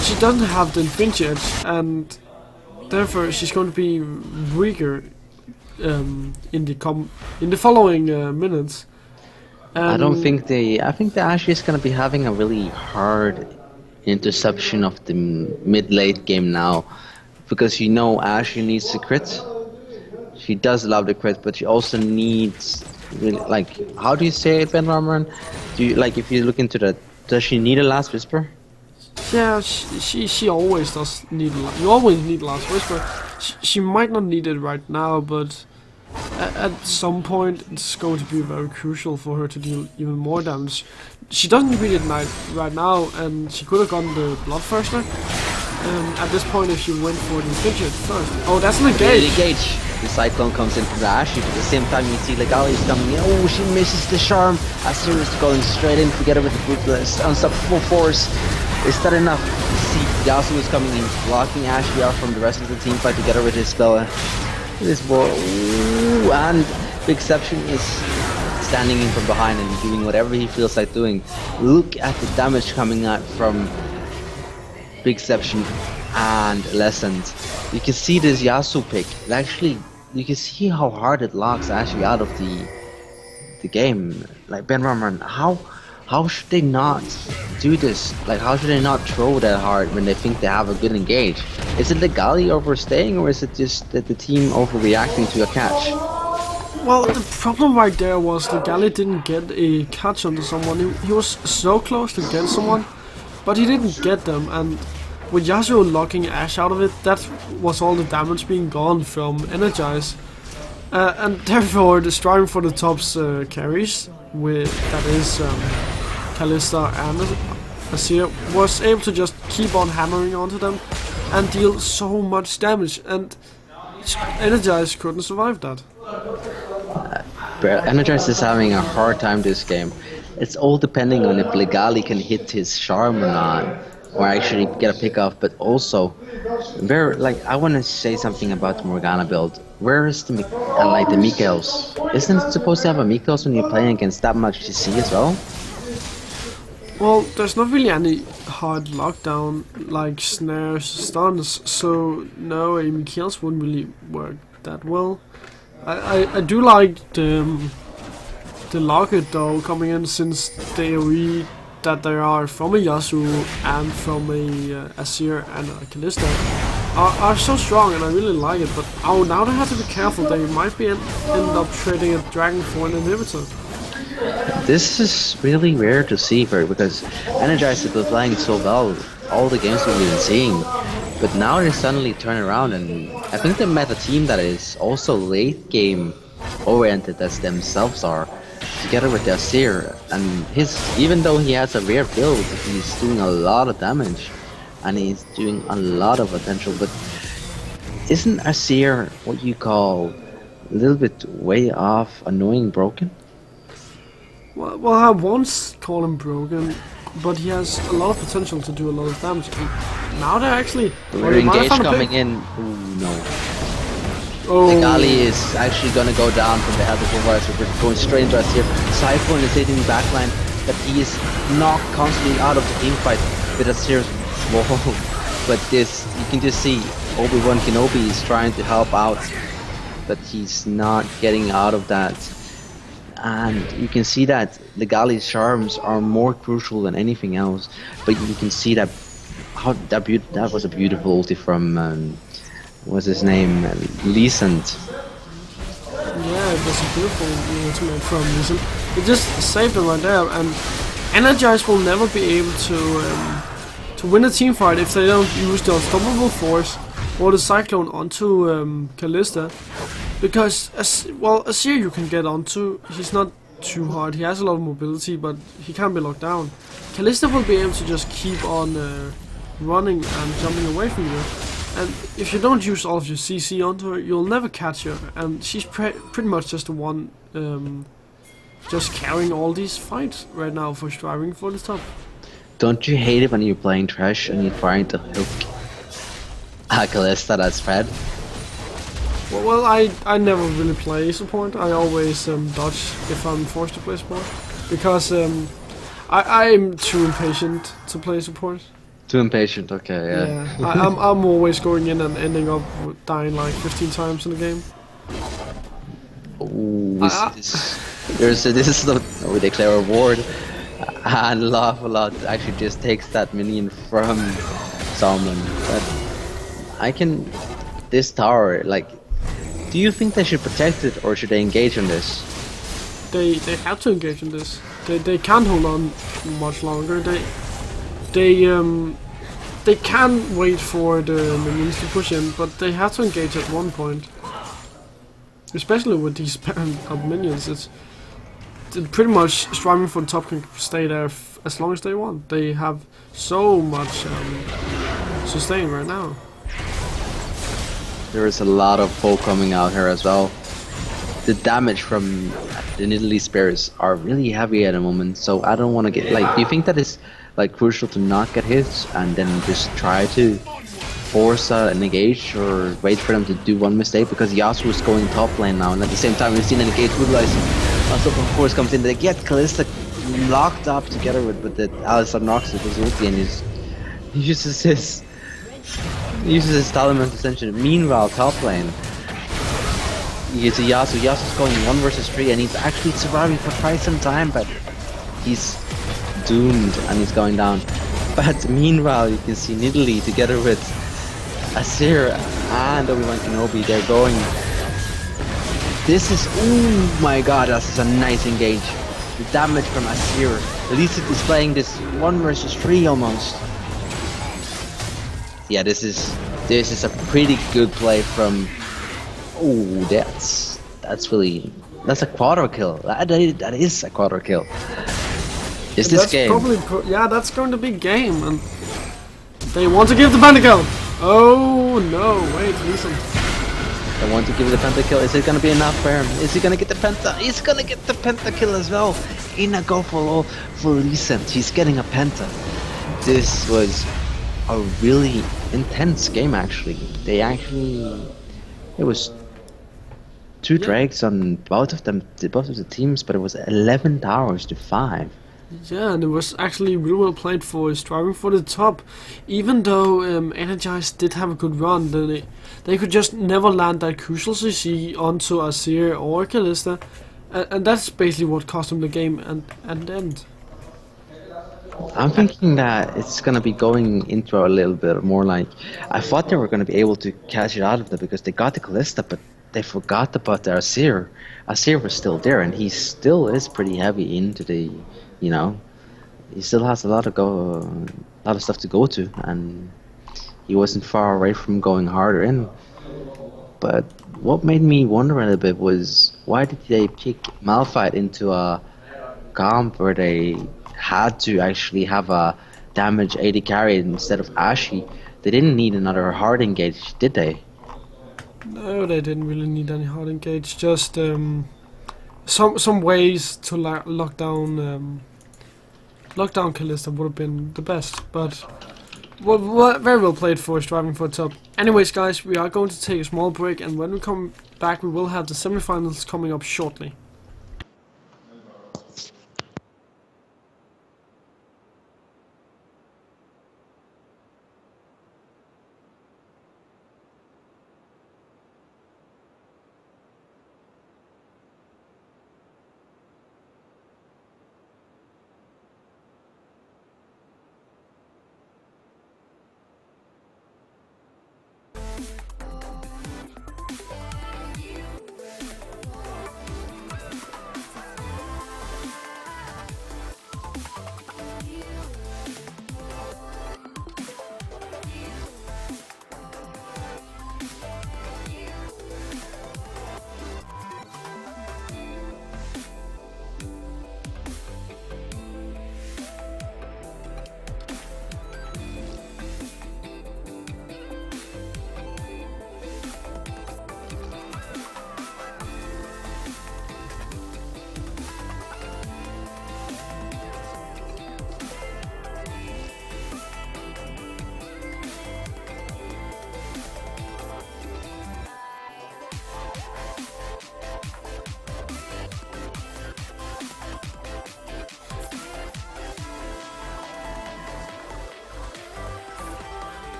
she doesn't have the Infinity Edge, and therefore she's going to be weaker in the following minutes. I don't think I think the Ashe is gonna be having a really hard interception of the mid-late game now, because you know Ashe needs to crit. She does love the crit, but she also needs really, like, how do you say it, Benvarmeren? Do you, like, if you look into that, does she need a Last Whisper? Yeah, she always does need. You always need Last Whisper. She might not need it right now, but at some point it's going to be very crucial for her to deal even more damage. She doesn't need it right now, and she could have gotten the Bloodthirster. At this point, if she went for the Fidget first. Oh, that's an engage. The Cyclone comes in from the Ashe, but at the same time you see Legali is coming in. Oh, she misses the charm. Asir is going straight in together with the Unstoppable Force. Is that enough? You see Yasuo is coming in, blocking Ashley out from the rest of the team fight together with his spell. This boy, ooh, and Big Exception is standing in from behind and doing whatever he feels like doing. Look at the damage coming out from Big Exception and Lessened. You can see this Yasuo pick. Actually, you can see how hard it locks Ashley out of the game. Like, Benvarmeren, how should they not do this? Like, how should they not throw that hard when they think they have a good engage? Is it Legali overstaying, or is it just that the team overreacting to a catch? Well, the problem right there was Legali didn't get a catch onto someone. He was so close to get someone, but he didn't get them, and with Yasuo locking Ashe out of it, that was all the damage being gone from Energize. And therefore, the striving for the tops carries, that is Kalista and Azir, was able to just keep on hammering onto them and deal so much damage, and Energize couldn't survive that. Energize is having a hard time this game. It's all depending on if Legali can hit his charm or not, or actually get a pick off. But also, I want to say something about the Morgana build. Where is the the Mikhails? Isn't it supposed to have a Mikhails when you're playing against that much CC as well? Well, there's not really any hard lockdown like snares, stuns, so no, a Mikhails wouldn't really work that well. I do like the Locket though coming in, since the AoE that there are from a Yasuo and from a Azir and a Kalista are so strong, and I really like it. But now they have to be careful. They might be end up trading a dragon for an inhibitor. This is really rare to see for, because Energize has been playing so well all the games we've been seeing, but now they suddenly turn around, and I think they met a team that is also late game oriented as themselves are, together with the Azir, and even though he has a rare build, he's doing a lot of damage and he's doing a lot of potential. But isn't Azir what you call a little bit way off, annoying, broken? Well, I once called him broken, but he has a lot of potential to do a lot of damage. And now they're actually... We're engaged coming in. Ooh, no. Oh. Legali is actually gonna go down from the health of so we're going straight into Azir. Cyclone is hitting the backline, but he is knocked constantly out of the team fight with Azir's wall. But this, you can just see, Obi-Wan Kenobi is trying to help out, but he's not getting out of that. And you can see that Legali's charms are more crucial than anything else. But you can see that that was a beautiful ulti from what's his name, Leesant. Yeah, it was a beautiful ultimate from Listen. It just saved them right there, and Energize will never be able to win a team fight if they don't use the Unstoppable Force or the Cyclone onto Callista. Because, Azir you can get onto, he's not too hard, he has a lot of mobility, but he can't be locked down. Callista will be able to just keep on running and jumping away from you. And if you don't use all of your CC onto her, you'll never catch her. And she's pretty much just the one just carrying all these fights right now for striving for the top. Don't you hate it when you're playing Trash and you're trying to hook Callista that's fed? Well, I never really play support. I always dodge if I'm forced to play support. Because I'm too impatient to play support. Too impatient, okay, yeah. I'm always going in and ending up dying like 15 times in the game. Ooh, this is the we declare a ward, and Laugh a Lot actually just takes that minion from Salmon. But this tower, like, do you think they should protect it or should they engage on this? They have to engage in this. They can't hold on much longer. They can wait for the minions to push in, but they have to engage at one point. Especially with these of minions, it's pretty much striving for the top can stay there as long as they want. They have so much sustain right now. There is a lot of folk coming out here as well. The damage from the Nidalee Spears are really heavy at the moment, so I don't want to get like. Do you think that is like crucial to not get hits and then just try to force an engage or wait for them to do one mistake? Because Yasuo is going top lane now, and at the same time we've seen an engage brutalizing. Also, of course, comes in. They get Callista locked up together with the Alistar Nox with his ulti, and he uses his Talisman Ascension. Meanwhile, top lane, you get to Yasuo. Yasuo's going 1 versus 3, and he's actually surviving for quite some time, but he's doomed and he's going down. But meanwhile, you can see Nidalee together with Azir and Obi-Wan Kenobi. They're going. This is, oh my god, this is a nice engage. The damage from Azir. At least it's displaying this 1 versus 3 almost. Yeah, this is a pretty good play from. Oh, that's a quarter kill. That is a quarter kill. Is this game? That's going to be game, and they want to give the pentakill. Oh no! Wait, listen. They want to give the pentakill. Is it gonna be enough for him? Is he gonna get the penta? He's gonna get the pentakill as well. In a Go4LoL for recent, he's getting a penta. This was a really intense game actually. It was 2 drags on both of the teams, but it was 11 towers to 5. Yeah, and it was actually really well played for striving for the top. Even though Energize did have a good run, they could just never land that crucial CC onto Azir or Callista, and that's basically what cost them the game and end. I'm thinking that it's gonna be going into a little bit more like, I thought they were gonna be able to catch it out of them because they got the Callista, but they forgot about the Azir. Azir was still there, and he still is pretty heavy into the, you know, he still has a lot of stuff to go to, and he wasn't far away from going harder in. But what made me wonder a little bit was, why did they pick Malphite into a comp where they had to actually have a damage 80 carry instead of Ashy? They didn't need another hard engage, did they? No, they didn't really need any hard engage. Just some ways to lock down Callista would have been the best. But very well played for striving for top. Anyways, guys, we are going to take a small break, and when we come back, we will have the semifinals coming up shortly.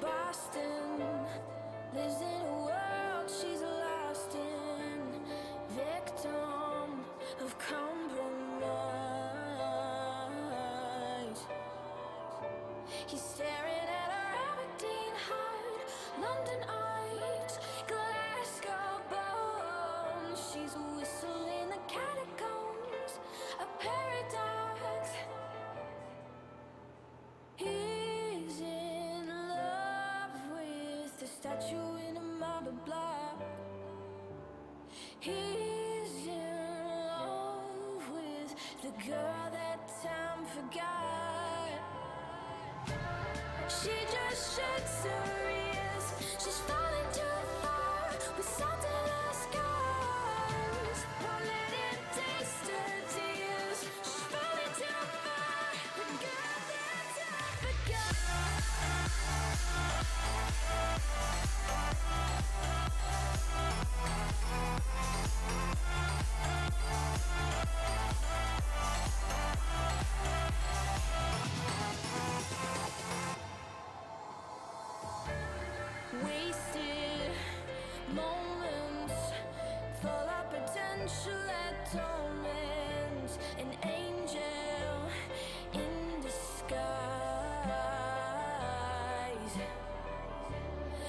Boston, lives in a world she's lost in, victim of compromise. He's staring at her Aberdeen heart, London eyes, Glasgow bones. She's a whistle in the catacombs, a paradox. He's in love with the statue in a marble block. He's in love with the girl that time forgot. She just shakes her ears. She's falling too far with salt in her scars. Won't let it taste her tears. She's falling too far. The girl that time forgot. Wasted moments, full of potential that torments. An angel in disguise,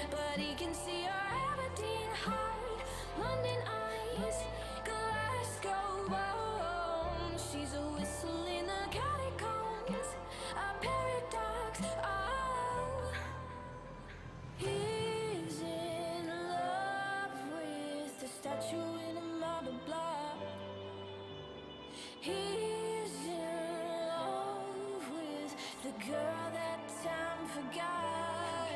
but he can see her Aberdeen heart, London eyes, Glasgow bones. She's a whistle in the catacombs, a paradox. Oh, he's in love with the statue in a marble block. He's in love with the girl that time forgot.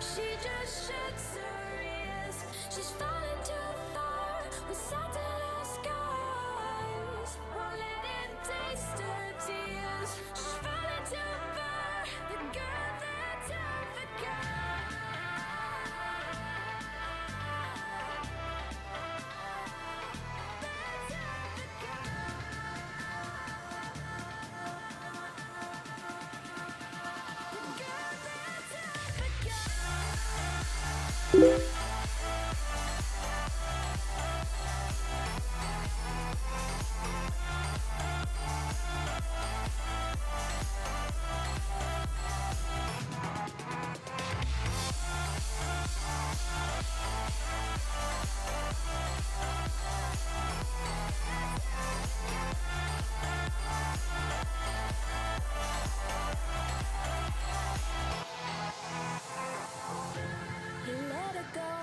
She just shakes her ears. She's falling too far with salt in her scars. Won't let it taste her tears. She's falling too far. The girl that time forgot. That time forgot. The girl that time forgot. You let her go,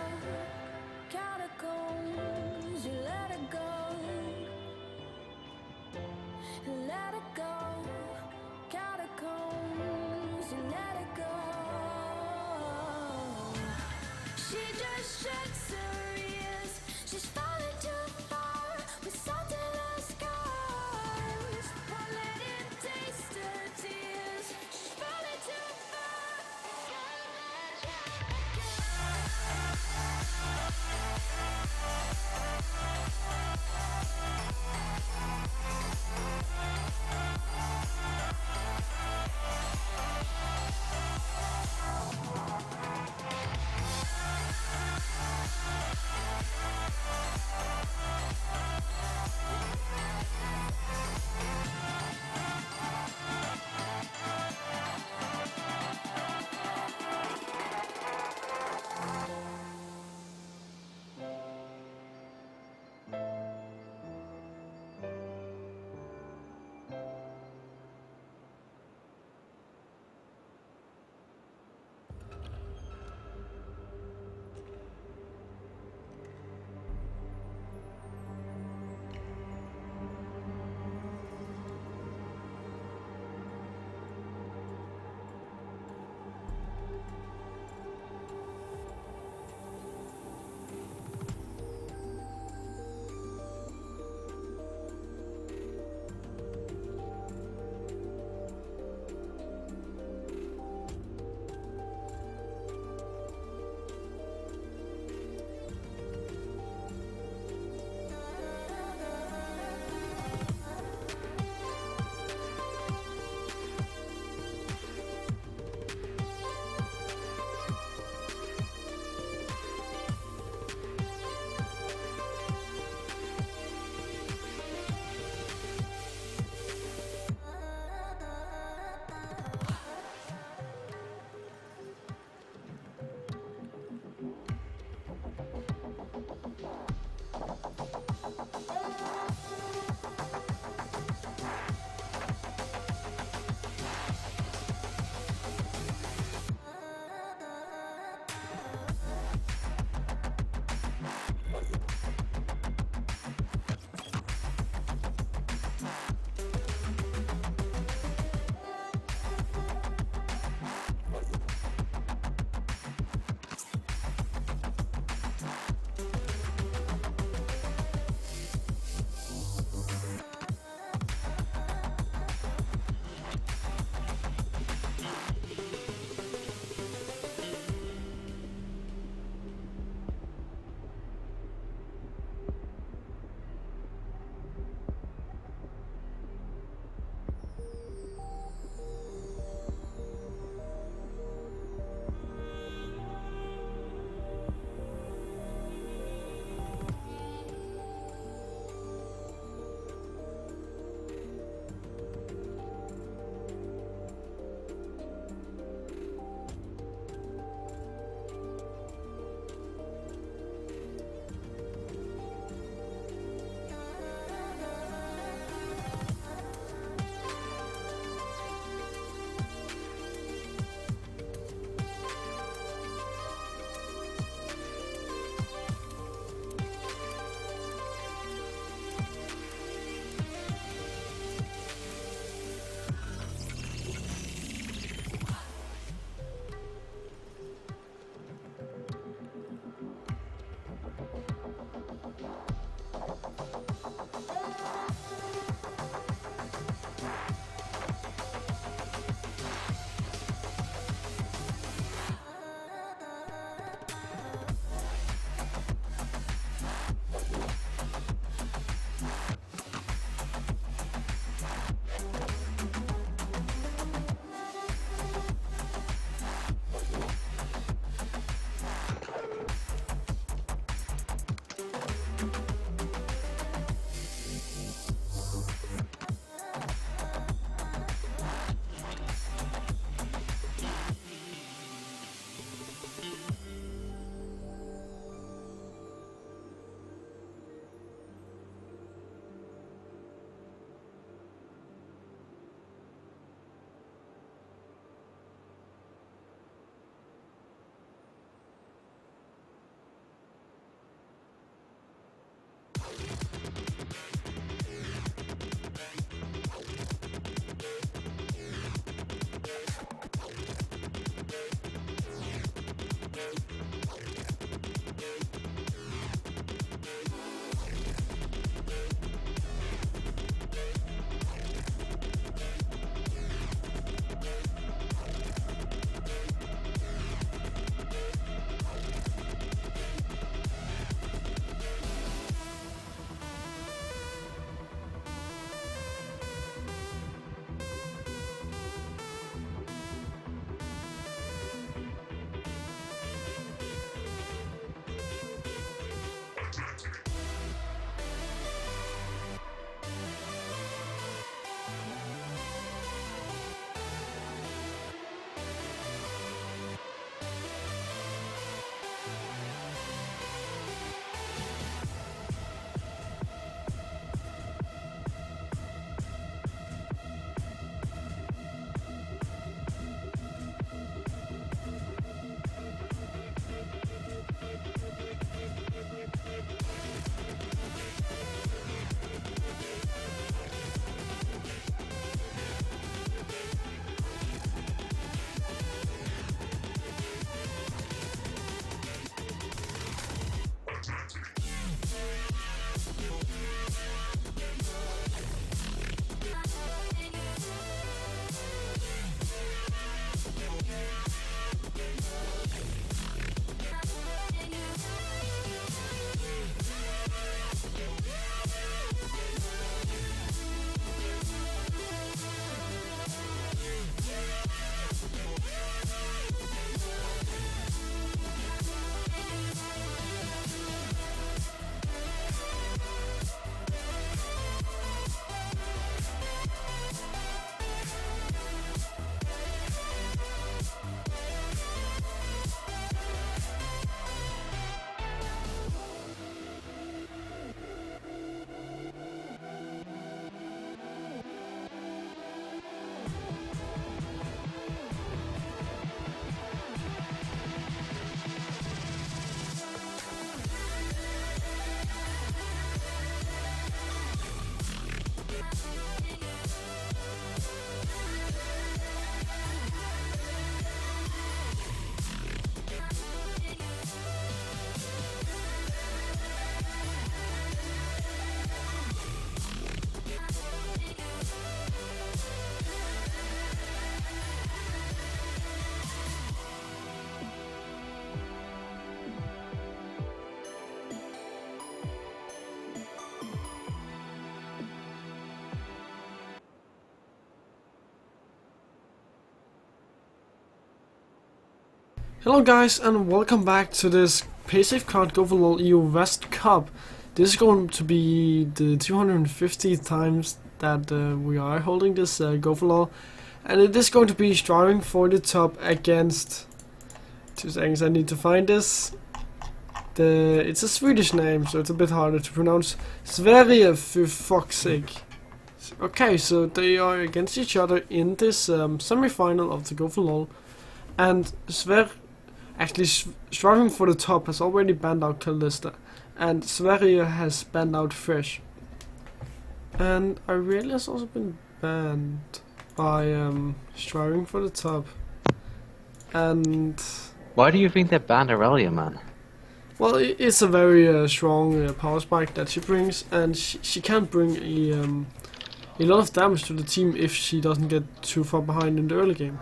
Hello guys and welcome back to this Paysafecard Go4LoL EU West Cup. This is going to be the 250 times that we are holding this Go4LoL, and it is going to be striving for the top against... 2 seconds, I need to find this. It's a Swedish name, so it's a bit harder to pronounce. Sverige, for fuck's sake. Okay, so they are against each other in this semi-final of the Go4LoL, and actually striving for the top has already banned out Kalista, and Sverige has banned out Fresh. And Aurelia has also been banned by striving for the top. And Why do you think they banned Aurelia, man? well, it's a very strong power spike that she brings, and she can't bring a lot of damage to the team if she doesn't get too far behind in the early game.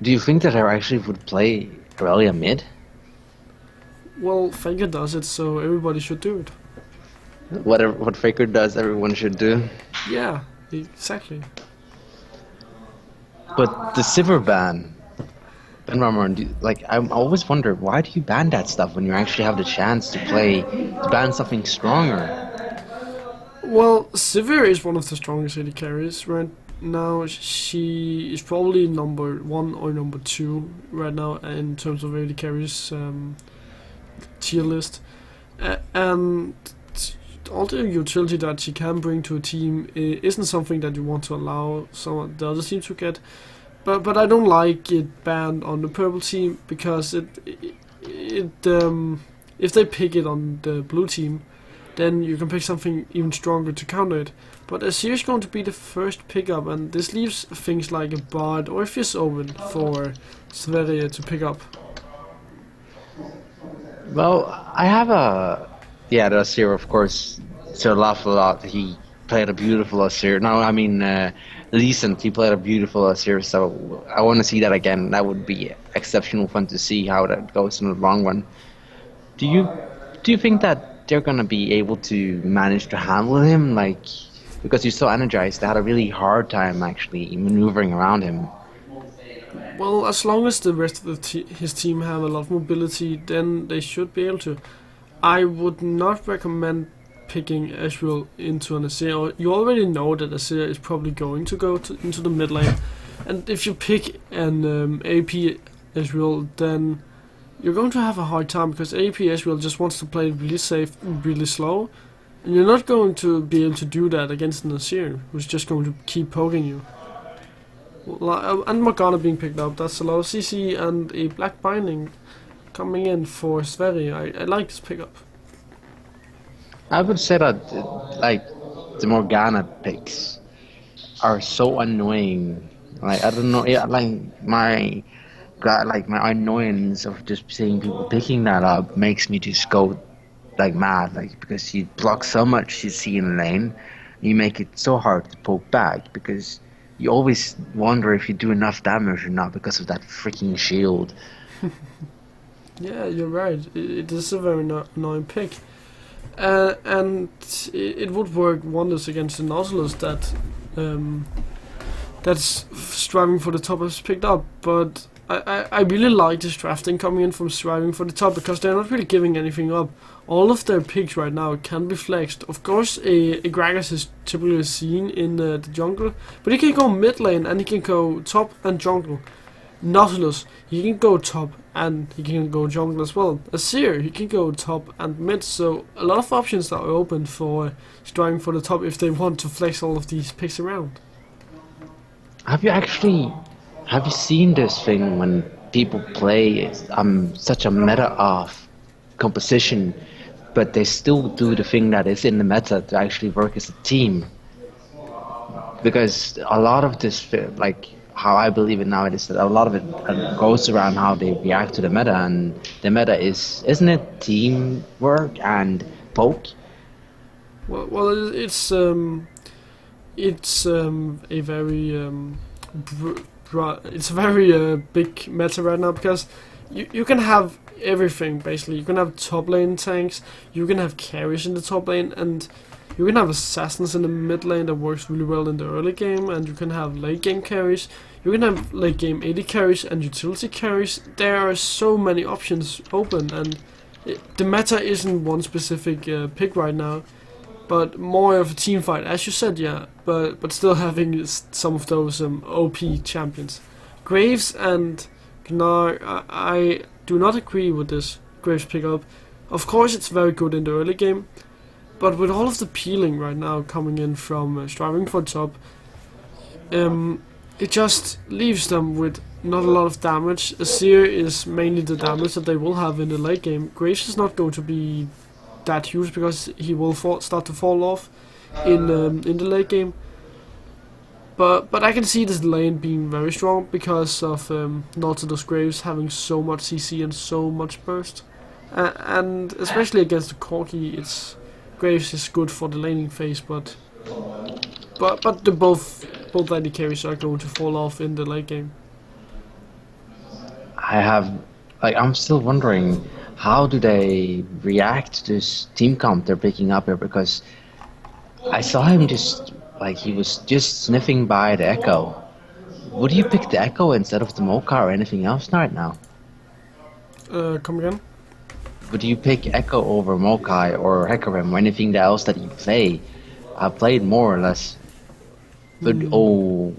Do you think that I actually would play Aurelia mid? Well, Faker does it, so everybody should do it. What Faker does, everyone should do. Yeah, exactly. But the Sivir ban, Benvarmeren, I always wonder, why do you ban that stuff when you actually have the chance to ban something stronger? Well, Sivir is one of the strongest AD carries right now. She is probably number 1 or number 2 right now in terms of AD carries tier list. And all the utility that she can bring to a team isn't something that you want to allow some of the other teams to get. But I don't like it banned on the purple team, because if they pick it on the blue team, then you can pick something even stronger to counter it. But Azir is going to be the first pickup, and this leaves things like a Bard or a Fizz open for Sverige to pick up. Well, I have the Azir, of course. Sir laughed a lot. He played a beautiful Azir. No, I mean, Decent. He played a beautiful Azir, so I want to see that again. That would be exceptional fun to see how that goes in the long run. Do you think that they're gonna be able to manage to handle him? Because he's so energized, they had a really hard time actually maneuvering around him. Well, as long as the rest of his team have a lot of mobility, then they should be able to. I would not recommend picking Ezreal into an Azir. You already know that Azir is probably going to go into the mid lane, and if you pick an AP Ezreal, then you're going to have a hard time because AP Ezreal just wants to play really safe, really slow, and you're not going to be able to do that against an Azir who's just going to keep poking you. And Morgana being picked up, that's a lot of CC and a black binding coming in for Sverre. I like this pickup. I would say that like the Morgana picks are so annoying. Like I don't know, yeah, like my annoyance of just seeing people picking that up makes me just go like mad. Like because you block so much CC in the lane, you make it so hard to poke back because you always wonder if you do enough damage or not because of that freaking shield. Yeah, you're right. It is a very annoying pick. And it would work wonders against the Nautilus that's striving for the top has picked up. But I really like this drafting coming in from striving for the top because they're not really giving anything up. All of their picks right now can be flexed. Of course, a Gragas is typically seen in the jungle, but he can go mid lane and he can go top and jungle. Nautilus, he can go top and he can go jungle as well. Azir, he can go top and mid, so a lot of options are open for striving for the top if they want to flex all of these picks around. Have you seen this thing when people play such a meta off composition, but they still do the thing that is in the meta to actually work as a team? Because a lot of this, like how I believe it now, it is that a lot of it goes around how they react to the meta, and the meta isn't it teamwork and poke? Well, it's a very it's a very big meta right now because you can have everything basically. You can have top lane tanks, you can have carries in the top lane, and you can have assassins in the mid lane that works really well in the early game, and you can have late game carries. You can have late game AD carries and utility carries. There are so many options open, and the meta isn't one specific pick right now, but more of a team fight, as you said, yeah. But still having some of those OP champions. Graves and Gnar, I do not agree with this Graves pickup. Of course, it's very good in the early game, but with all of the peeling right now coming in from striving for top, it just leaves them with not a lot of damage. Azir is mainly the damage that they will have in the late game. Graves is not going to be that huge because he will start to fall off in the late game. But I can see this lane being very strong because of Nautilus Graves having so much CC and so much burst, and especially against the Corki, Graves is good for the laning phase, but the both AD carries are going to fall off in the late game. I'm still wondering, how do they react to this team comp they're picking up here? Because I saw him he was just sniffing by the Echo. Would you pick the Echo instead of the Mocha or anything else right now? Come again? Would you pick Echo over Mocha or Hecarim or anything else that you play? I played more or less. But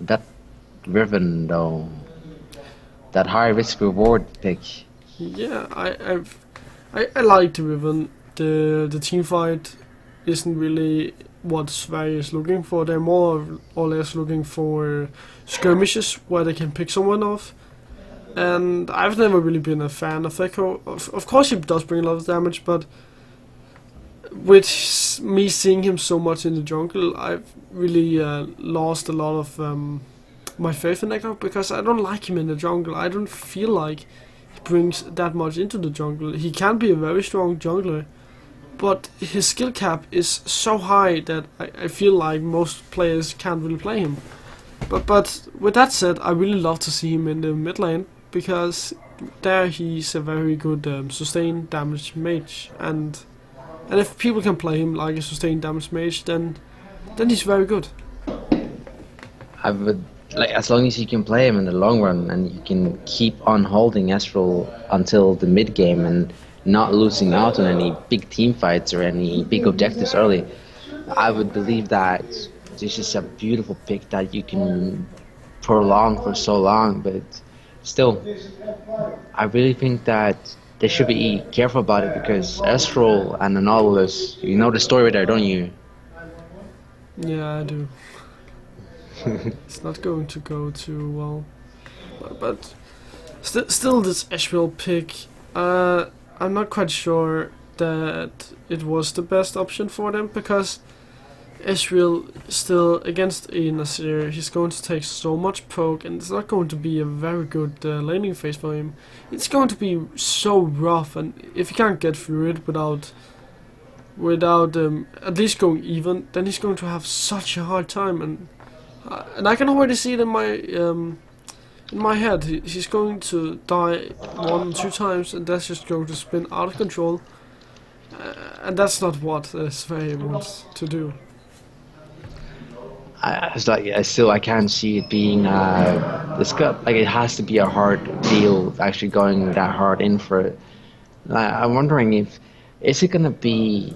that Riven though, that high risk reward pick. Yeah, I like the Riven. The team fight isn't really what Sverige is looking for. They're more or less looking for skirmishes where they can pick someone off. And I've never really been a fan of Echo. Of course he does bring a lot of damage, but with me seeing him so much in the jungle, I've really lost a lot of my faith in Echo because I don't like him in the jungle. I don't feel like he brings that much into the jungle. He can be a very strong jungler, but his skill cap is so high that I feel like most players can't really play him. But with that said, I really love to see him in the mid lane because there he's a very good sustained damage mage, and if people can play him like a sustained damage mage, then he's very good. like as long as you can play him in the long run and you can keep on holding Astral until the mid game and not losing out on any big team fights or any big objectives early, I would believe that this is a beautiful pick that you can prolong for so long. But still, I really think that they should be careful about it because Astral and Anomalous, you know the story there, don't you? Yeah, I do. It's not going to go too well. But still this Asheville pick, I'm not quite sure that it was the best option for them, because Asheville still against a Nasir, he's going to take so much poke, and it's not going to be a very good laning phase for him. It's going to be so rough, and if he can't get through it without at least going even, then he's going to have such a hard time. And I can already see it in my head. He's going to die 1 or 2 times, and that's just going to spin out of control. And that's not what Sverige wants to do. I can't see it being it has to be a hard deal actually going that hard in for it. I'm wondering is it gonna be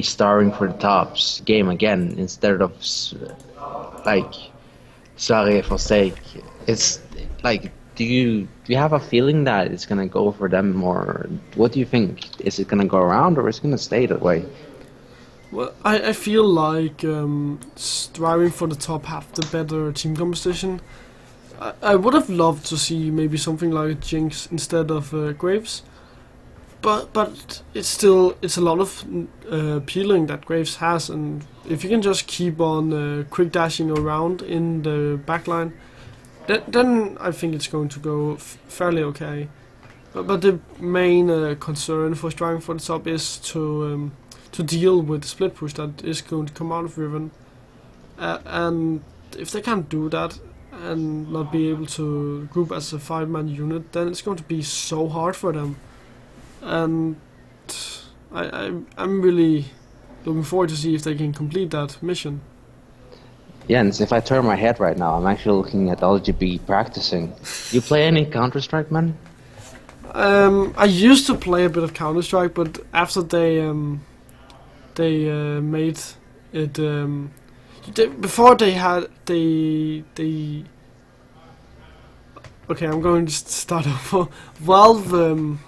starring for the tops game again instead of like Sverige for sake? It's like, do you have a feeling that it's gonna go for them, or what do you think? Is it gonna go around, or is it gonna stay that way? Well, I feel like striving for the top have the better team composition. I would have loved to see maybe something like Jinx instead of Graves, but it's a lot of peeling that Graves has, and if you can just keep on quick dashing around in the backline, then I think it's going to go fairly okay. But the main concern for striving for the top is to deal with the split push that is going to come out of Riven, and if they can't do that and not be able to group as a 5-man unit, then it's going to be so hard for them. And I'm really looking forward to see if they can complete that mission. Jens, if I turn my head right now, I'm actually looking at LGB practicing. You play any Counter-Strike, man? I used to play a bit of Counter-Strike, but after they made it before they okay, I'm going to start over. Valve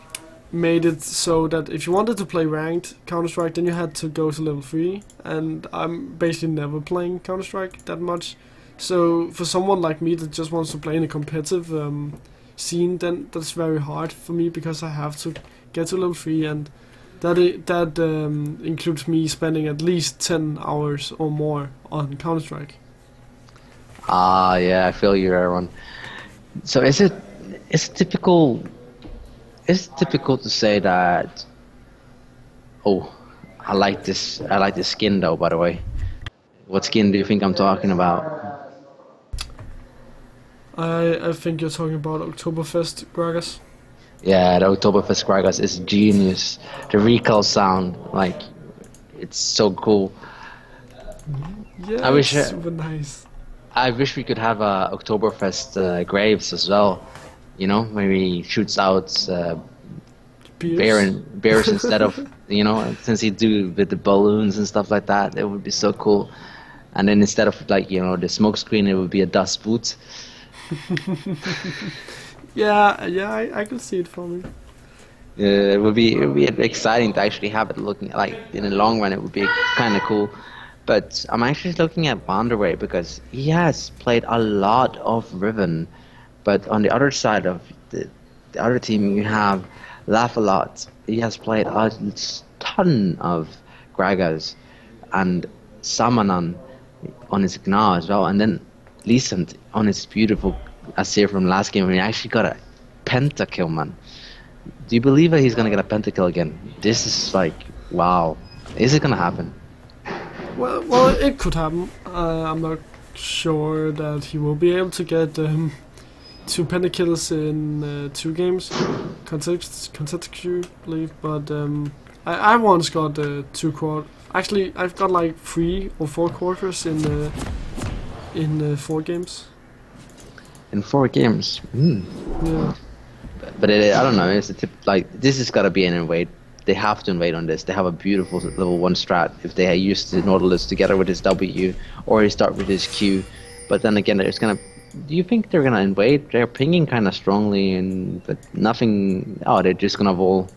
made it so that if you wanted to play ranked Counter-Strike, then you had to go to level 3, and I'm basically never playing Counter-Strike that much. So for someone like me that just wants to play in a competitive scene, then that's very hard for me, because I have to get to level 3, and that includes me spending at least 10 hours or more on Counter-Strike. Yeah, I feel you, everyone. So is it typical to say that, oh, I like this skin though, by the way. What skin do you think I'm talking about? I think you're talking about Oktoberfest Gragas. Yeah, the Oktoberfest Gragas is genius. The recoil sound, like, it's so cool. Yeah, I wish it's super nice. I wish we could have a Oktoberfest Graves as well. You know, maybe shoots out bears instead of, you know, since he do with the balloons and stuff like that, it would be so cool. And then instead of, like, you know, the smoke screen, it would be a dust boot. yeah, I can see it for me. It would be exciting to actually have it looking like in the long run. It would be kind of cool. But I'm actually looking at Wanderway because he has played a lot of Riven. But on the other side of the other team, you have Laugh a Lot. He has played a ton of Gragas and Samanon on his Gna as well. And then Leesant on his beautiful Asir from last game, when he actually got a pentakill, man. Do you believe that he's gonna get a pentakill again? This is like, wow. Is it gonna happen? Well, it could happen. I'm not sure that he will be able to get 2 pentakills in 2 games consecutively, but I once got 2 quarters. Actually, I've got like 3 or 4 quarters in 4 games. In 4 games. Yeah. But I don't know. It's a tip. Like this has got to be an invade. They have to invade on this. They have a beautiful level 1 strat if they use the Nautilus together with his W, or he start with his Q. But then again, it's gonna. Do you think they're gonna invade? They're pinging kind of strongly, but nothing. Oh, they're just gonna vol.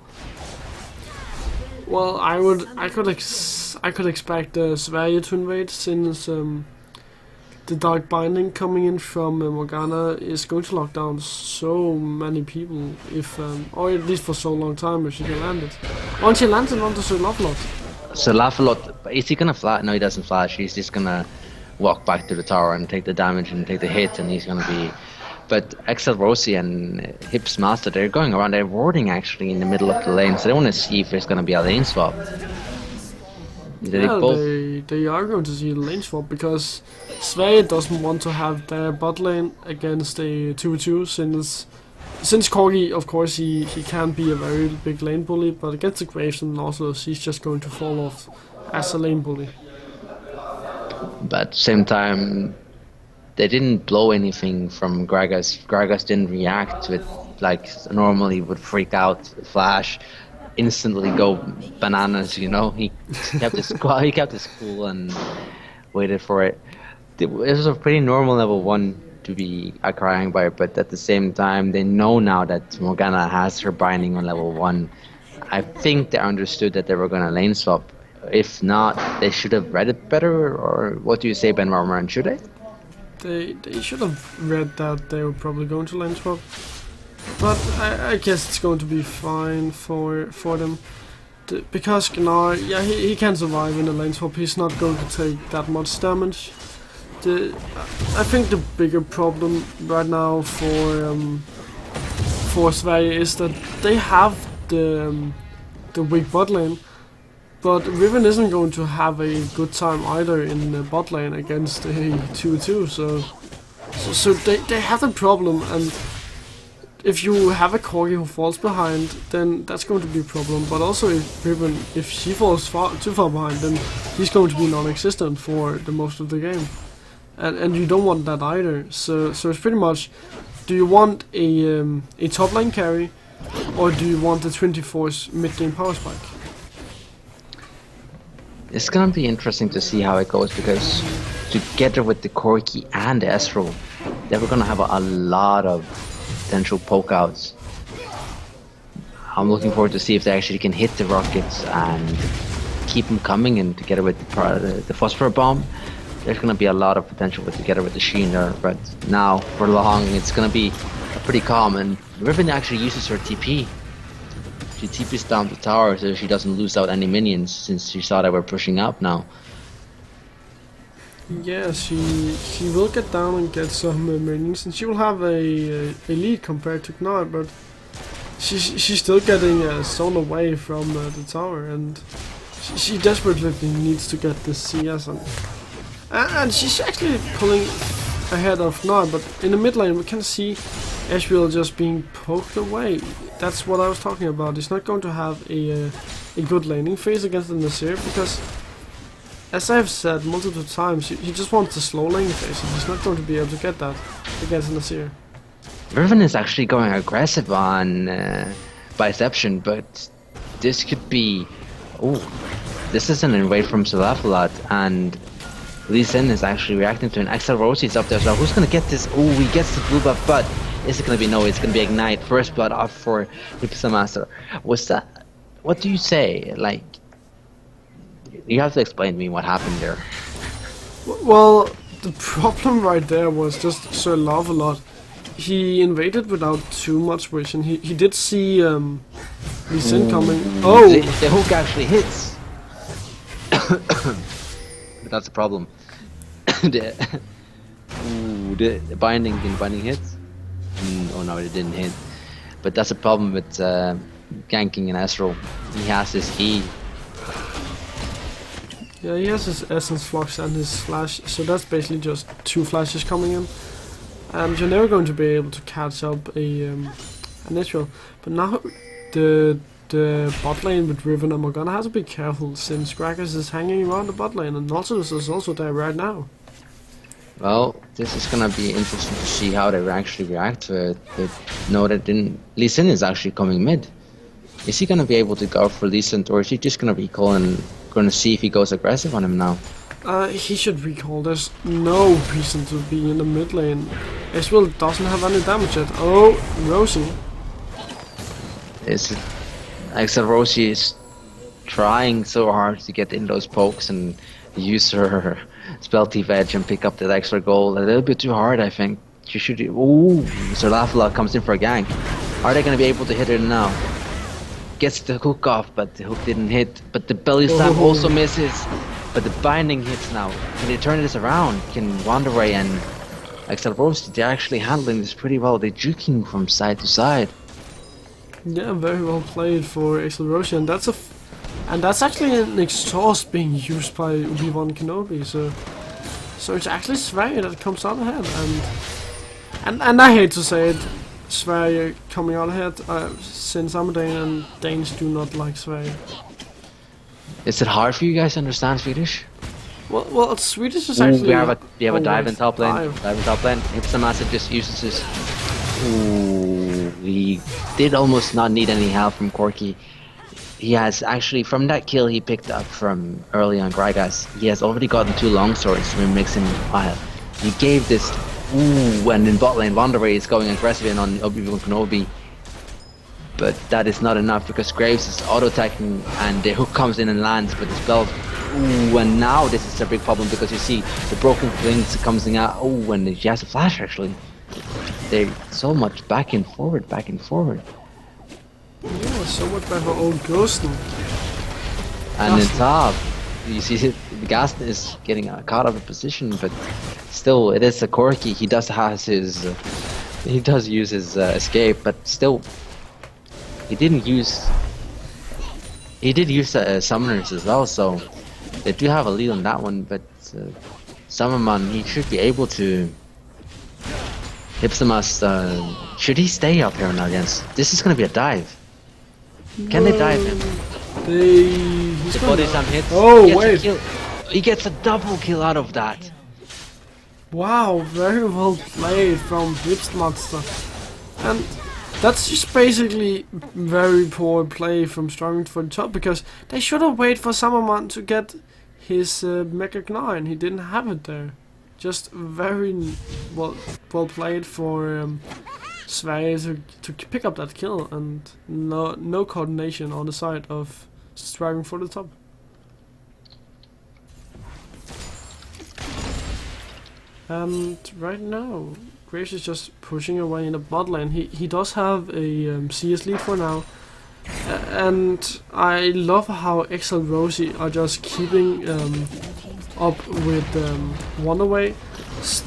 Well, I could expect Sverige to invade, since the Dark Binding coming in from Morgana is going to lock down so many people, if or at least for so long time if she can land it. Once she lands it onto Sir Lovelot. So Laughalot, is he gonna flash? No, he doesn't flash. He's just gonna walk back to the tower and take the damage and take the hit, and he's gonna be. But Excel Rosie and Hips Master, they're going around. They're warding actually in the middle of the lane, so they want to see if there's gonna be a lane swap. They are going to see the lane swap, because Sverige doesn't want to have their bot lane against a 2v2, since Corgi, of course, he can be a very big lane bully, but against the Graves and Nautilus, he's just going to fall off as a lane bully. But at the same time, they didn't blow anything from Gragas. Gragas didn't react to it like normally would freak out, flash, instantly go bananas. You know, he kept his he kept his cool and waited for it. It was a pretty normal level 1 to be crying by, but at the same time, they know now that Morgana has her binding on level 1. I think they understood that they were gonna lane swap. If not, they should have read it better. Or what do you say, Benvarmeren? Should they? They should have read that they were probably going to lane swap, but I guess it's going to be fine for them, because Gnar, yeah, he can survive in the lane swap. He's not going to take that much damage. I think the bigger problem right now for Sverige is that they have the weak bot lane, but Riven isn't going to have a good time either in the bot lane against a 2-2, so they have a problem, and if you have a Corgi who falls behind, then that's going to be a problem. But also if Riven, if she falls too far behind, then he's going to be non-existent for the most of the game. And you don't want that either. So it's pretty much, do you want a top lane carry, or do you want the 24's mid game power spike? It's gonna be interesting to see how it goes, because together with the Corki and the Ezreal, they were gonna have a lot of potential poke outs. I'm looking forward to see if they actually can hit the rockets and keep them coming, and together with the phosphor bomb, there's gonna be a lot of potential together with the Sheen there. But now for long, it's gonna be pretty calm, and Riven actually uses her TP. She TPs down the tower so she doesn't lose out any minions, since she saw that we're pushing up now. Yeah, she will get down and get some minions, and she will have a lead compared to Gnar, but she's still getting zone away from the tower, and she desperately needs to get the CS on. And she's actually pulling ahead of Gnar, but in the mid lane we can see Ezreal just being poked away. That's what I was talking about. He's not going to have a good laning phase against the Nasir, because, as I've said multiple times, he just wants the slow laning phase, and he's not going to be able to get that against the Nasir. Riven is actually going aggressive on Biception, but this could be... Oh, this is an invade from Salafalat, and Lee Sin is actually reacting to an Axel Rosie's up there, so who's gonna get this? Oh, he gets the blue buff, but is it gonna be? No, it's gonna be Ignite. First blood off for Hipsa Master. What's that? What do you say? Like, you have to explain to me what happened there. Well, the problem right there was just Sir Lovelot. He invaded without too much vision. He did see Lee Sin coming. Oh! The hook actually hits. But that's a problem. the binding hits. Oh no, it didn't hit. But that's a problem with ganking an Ezreal. He has his E. Yeah, he has his Essence Flux and his Flash, so that's basically just 2 flashes coming in. And you're never going to be able to catch up a Ezreal. But now the the bot lane with Riven, and we're gonna have to be careful since Gragas is hanging around the bot lane, and Nautilus is also there right now. Well, this is gonna be interesting to see how they actually react to it. They know that Lee Sin is actually coming mid. Is he gonna be able to go for Lee Sin, or is he just gonna recall and gonna see if he goes aggressive on him now? He should recall. There's no reason to be in the mid lane. Ezreal doesn't have any damage yet. Oh, Rosie. Is it? Axel Rosie is trying so hard to get in those pokes and use her spell thief edge and pick up that extra gold. A little bit too hard, I think. She should. Ooh, Sir Lafala comes in for a gank. Are they gonna be able to hit her now? Gets the hook off, but the hook didn't hit. But the belly slam also misses. But the binding hits now. Can they turn this around? Can Wanderay and Axel Rosie, they're actually handling this pretty well. They're juking from side to side. Yeah, very well played for Axel Rosie, and that's actually an exhaust being used by Obi-Wan Kenobi. So it's actually Sverige that comes out ahead, and I hate to say it, Sverige coming out ahead since I'm a Dane and Danes do not like Sverige. Is it hard for you guys to understand Swedish? Well, Swedish is Ooh, actually. we have a dive in wait, top lane. dive. Dive in top lane. Hipstamassive just uses his. Ooh, he did almost not need any help from Corki. He has actually, from that kill he picked up from early on Gragas, he has already gotten 2 longswords to mix him wild. He gave this. Ooh, and in bot lane, Wanderay is going aggressive in on Obi-Wan Kenobi. But that is not enough because Graves is auto-attacking and the hook comes in and lands, but the spell. Ooh, and now this is a big problem because you see the broken wings coming out. Oh, and she has a flash actually. They're so much back and forward, back and forward. Yeah, so much better for old Ghosten. And in top, you see the Gaston is getting caught out of position, but still, it is a Corki. He does have his, he does use his escape, but still, he didn't use. He did use summoners as well, so they do have a lead on that one. But Summerman, he should be able to. Hipsamas, should he stay up here now against? This is gonna be a dive. Can they dive him? He's The gonna- body slam hits. Oh, He gets a wait. kill. He gets a double kill out of that. Wow, very well played from Hipstmaster. And that's just basically very poor play from Strong for the top, because they should have waited for Summerman to get his Mega Gnar, he didn't have it there. Just very well played for Sverige to pick up that kill, and no coordination on the side of Striving for the top. And right now, Graves is just pushing away in the bot lane. He does have a CS lead for now. And I love how Axel Rosie are just keeping up with Wonderway.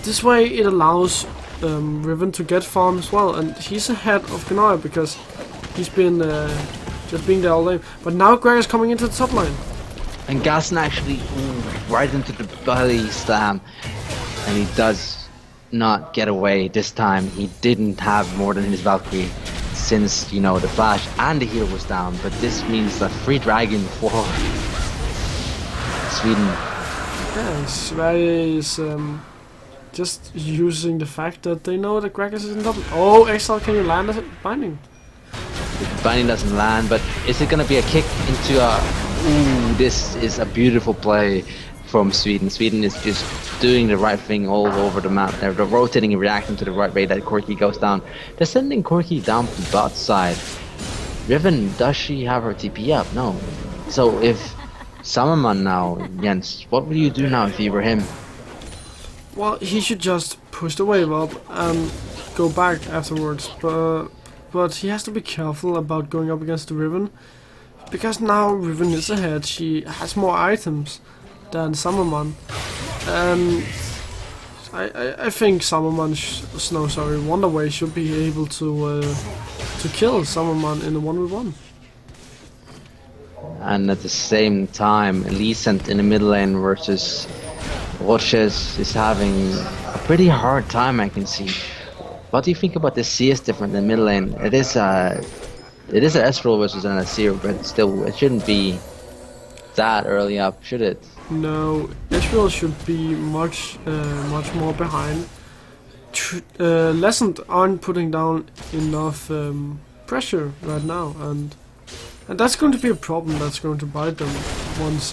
This way it allows Riven to get farm as well, and he's ahead of Gnar because he's been just being there all day. But now Greg is coming into the top line. And Gaston actually right into the belly slam, and he does not get away this time. He didn't have more than his Valkyrie since, you know, the flash and the heal was down, but this means a free dragon for Sweden. Yeah, Sverige is just using the fact that they know that Gragas is in double. Oh, Axel, can you land a binding? Binding doesn't land, but is it gonna be a kick into a... Ooh, this is a beautiful play from Sweden. Sweden is just doing the right thing all over the map. They're rotating and reacting to the right way that Corki goes down. They're sending Corki down to the bot side. Riven, does she have her TP up? No. So if Summerman now, Jens, what would you do now if you were him? Well, he should just push the wave up and go back afterwards. But he has to be careful about going up against the Riven, because now Riven is ahead. She has more items than Summerman. I think Summerman, Wonderway should be able to kill Summerman in a 1v1. And at the same time, Lee sent in the mid lane versus Roches is having a pretty hard time, I can see. What do you think about the CS different than mid lane? It is the It is an Ezreal versus an Azir, but still, it shouldn't be that early up, should it? No, Israel should be much more behind. Legend aren't putting down enough pressure right now, and that's going to be a problem that's going to bite them once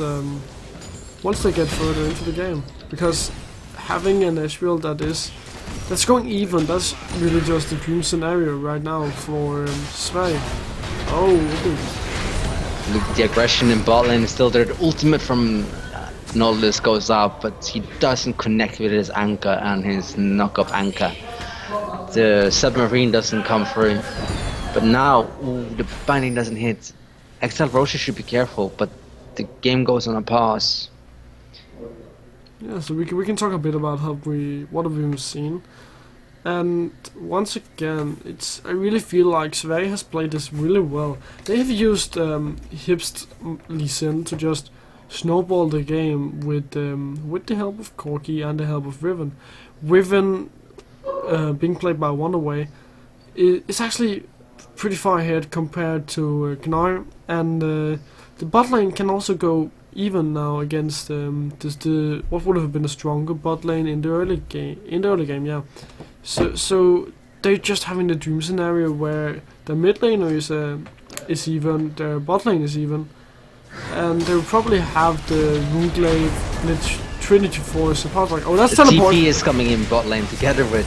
they get further into the game. Because having an Israel that's going even, that's really just the dream scenario right now for Svei. Oh, Look, the aggression in bot lane is still there. The ultimate from Nautilus goes out, but he doesn't connect with his anchor and his knock-up anchor. The submarine doesn't come through. But now, the binding doesn't hit. Excel Roshi should be careful, but the game goes on a pause. yeah. So we can talk a bit about what have we seen. And once again, I really feel like Svei has played this really well. They have used Hipst Lee Sin to just snowball the game with the help of Corki and the help of Riven. Riven, being played by Wonderway, is actually pretty far ahead compared to Gnar, and the bot lane can also go even now against what would have been a stronger bot lane in the early game. Yeah. So they're just having the dream scenario where the mid laner is even, their bot lane is even, and they'll probably have the Runeglaive, Blitz, Trinity Force support. Like, oh, that's The teleport. TP is coming in bot lane together with...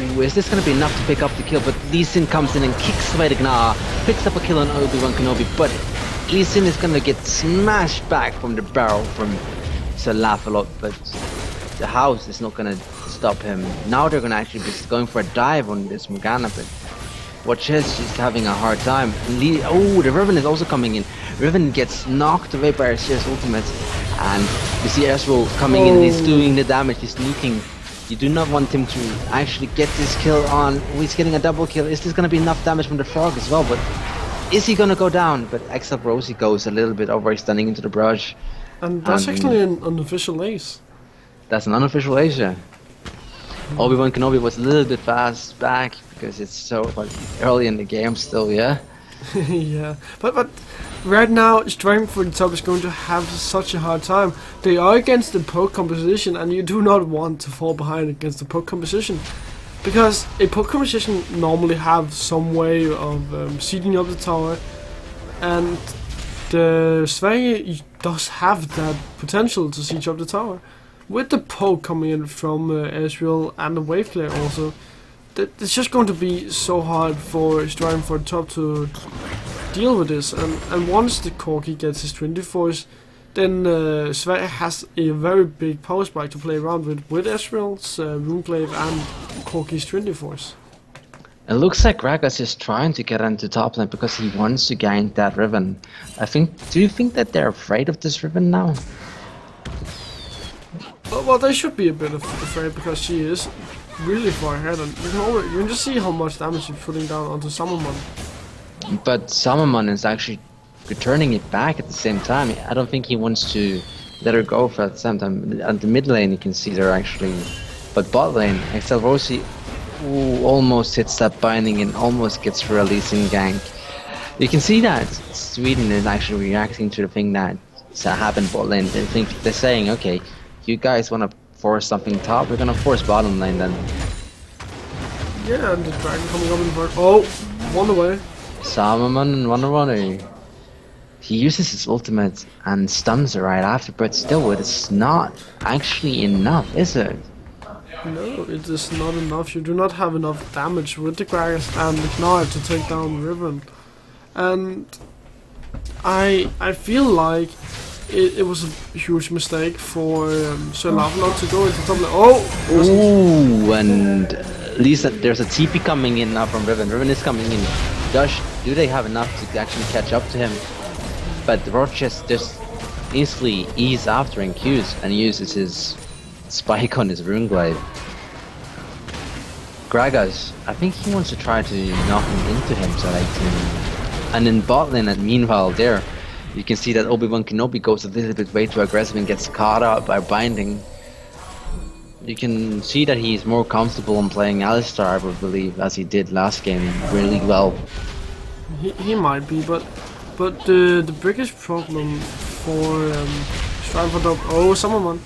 Ooh, is this going to be enough to pick up the kill? But Lee Sin comes in and kicks away the Gnar, picks up a kill on Obi-Wan Kenobi, but Lee Sin is going to get smashed back from the barrel from Salafalot, but the house is not going to stop him. Now they're going to actually be going for a dive on this Morgana, but watch this, she's having a hard time. Oh, the Riven is also coming in. Riven gets knocked away by Azir's ultimate, and you see Ezreal coming in and he's doing the damage, he's nuking. You do not want him to actually get this kill on. Oh, he's getting a double kill. Is this going to be enough damage from the frog as well? But is he going to go down? But except Rosie goes a little bit overextending into the brush. And that's actually an unofficial ace. That's an unofficial ace, yeah. Obi-Wan Kenobi was a little bit fast back because it's so early in the game still, yeah. Yeah, but right now, Striving for the Top is going to have such a hard time. They are against the poke composition, and you do not want to fall behind against the poke composition, because a poke composition normally have some way of seeding up the tower, and the Svei does have that potential to siege up the tower. With the poke coming in from Ezreal and the wave clear also, it's just going to be so hard for Striving for the Top to deal with this. And once the Corki gets his Trinity Force, then Svei has a very big power spike to play around with Ezreal's Runeglaive and Corki's Trinity Force. It looks like Gragas is trying to get into top lane because he wants to gain that Riven. Do you think that they're afraid of this Riven now? Well, they should be a bit afraid because she is really far ahead, and you can just see how much damage she's putting down onto Summermon. But Salomon is actually returning it back at the same time. I don't think he wants to let her go for at the same time. At the mid lane you can see they're actually... But bot lane, Excel Rosie almost hits that binding and almost gets for a releasing gank. You can see that Sweden is actually reacting to the thing that happened bot lane. They're saying, okay, you guys want to force something top, we're gonna force bottom lane then. Yeah, and the dragon coming up in front. Oh, one away. Salomon and Runner. He uses his ultimate and stuns her right after, but still it's not actually enough, is it? No, it is not enough. You do not have enough damage with the Gragas and the Gnar to take down Riven. And I feel like it was a huge mistake for Sir Lavalot to go into top lane. Oh! Ooh, and at least there's a TP coming in now from Riven. Riven is coming in. Do they have enough to actually catch up to him? But Roches just easily ease after and Qs and uses his spike on his Runeglaive. Gragas, I think he wants to try to knock him into him so like and in bot lane, and meanwhile there you can see that Obi-Wan Kenobi goes a little bit way too aggressive and gets caught up by binding. You can see that he's more comfortable in playing Alistar, I would believe, as he did last game really well. He might be, but the biggest problem for Strive for top. Oh, someone.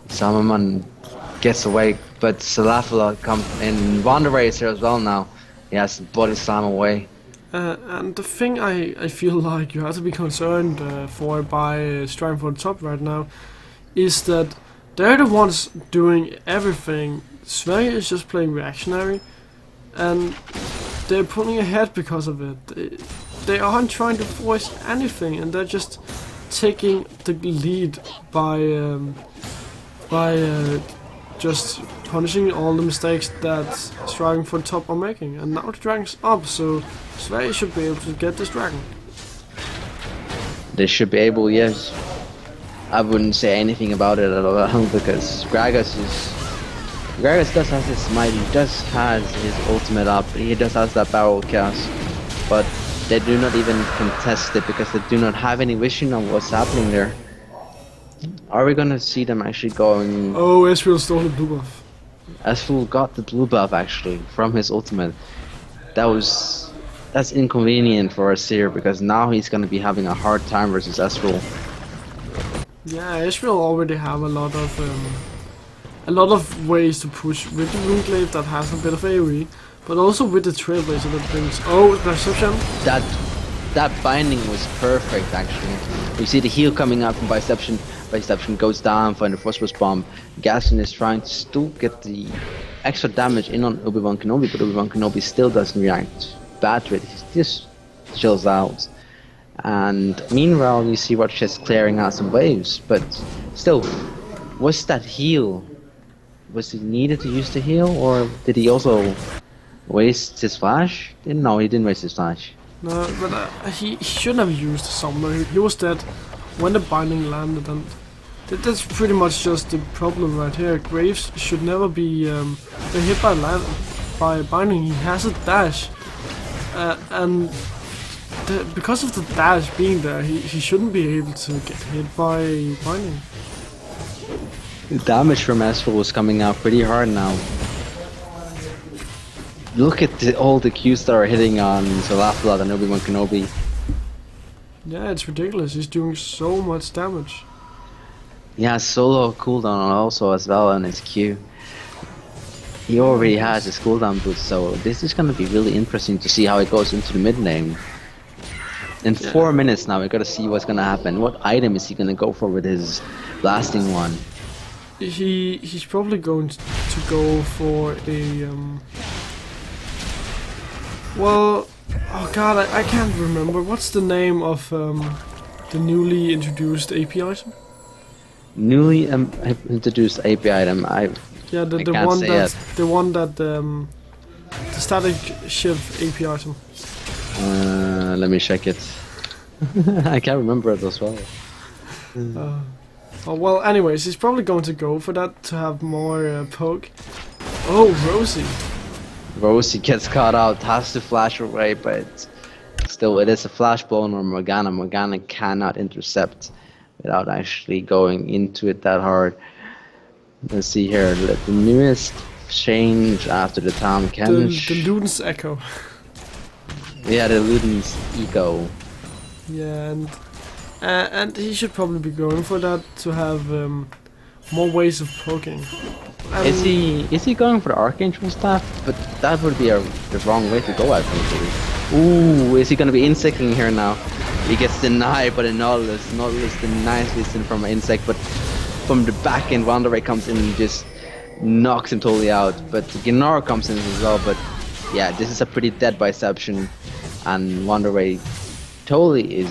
Salomon gets away, but Salafala comes in. Wanderer is here as well now. He has to body slam away. And the thing I feel like you have to be concerned for by Striving for the Top right now is that they're the ones doing everything. Sverige is just playing reactionary, and they're pulling ahead because of it. They aren't trying to force anything, and they're just taking the lead by just punishing all the mistakes that Striving for the Top are making. And now the dragon's up, so Sverige should be able to get this dragon. They should be able, yes. I wouldn't say anything about it at all because Gragas does have his smite, he does has his ultimate up, he does has that barrel cast, but they do not even contest it because they do not have any vision on what's happening there. Are we gonna see them actually going? Oh, Ezreal stole the blue buff. Ezreal got the blue buff actually from his ultimate. That's inconvenient for us here because now he's gonna be having a hard time versus Ezreal. Yeah, Ezreal already have a lot of ways to push with the Runeglaive that has a bit of AoE, but also with the Trailblazer that brings. Oh, Perception. That binding was perfect actually. You see the heal coming out from Biception. Biception goes down for the Phosphorus Bomb. Gaston is trying to still get the extra damage in on Obi-Wan Kenobi, but Obi-Wan Kenobi still doesn't react bad to it. He just chills out. And meanwhile, you see Roche just clearing out some waves, but still, was that heal? Was he needed to use the heal, or did he also waste his flash? No, he didn't waste his flash. No, but he shouldn't have used the summoner. He was dead when the binding landed, and that's pretty much just the problem right here. Graves should never be hit by binding. He has a dash, and because of the dash being there, he shouldn't be able to get hit by binding. The damage from Ezreal was coming out pretty hard now. Look at all the Qs that are hitting on Salafala and Obi-Wan Kenobi. Yeah, it's ridiculous. He's doing so much damage. He has solo cooldown also as well on his Q. He already has his cooldown boost, so this is gonna be really interesting to see how it goes into the mid lane. In 4 minutes now, we gotta see what's gonna happen. What item is he gonna go for with his blasting one? He's probably going to go for a well, oh god, I can't remember. What's the name of the newly introduced AP item? Newly introduced AP item. Yeah, the can't one say that it. the one that the static shift AP item. Let me check it. I can't remember it as well. Oh well, anyways, he's probably going to go for that to have more poke. Oh, Rosie. Rosie gets caught out, has to flash away, but still it is a flash blown on Morgana. Morgana cannot intercept without actually going into it that hard. Let's see here, the newest change after the Tom Kench. The Luden's Echo. Yeah, the Luden's Eco. Yeah, and he should probably be going for that to have more ways of poking. Is he going for the Archangel staff? But that would be the wrong way to go, I think. Ooh, is he gonna be insecting here now? He gets denied by the Nautilus. Nautilus denies this from an insect, but from the back end, Wanderer comes in and just knocks him totally out. But Gennaro comes in as well. But yeah, this is a pretty dead Biception, and Wanderer totally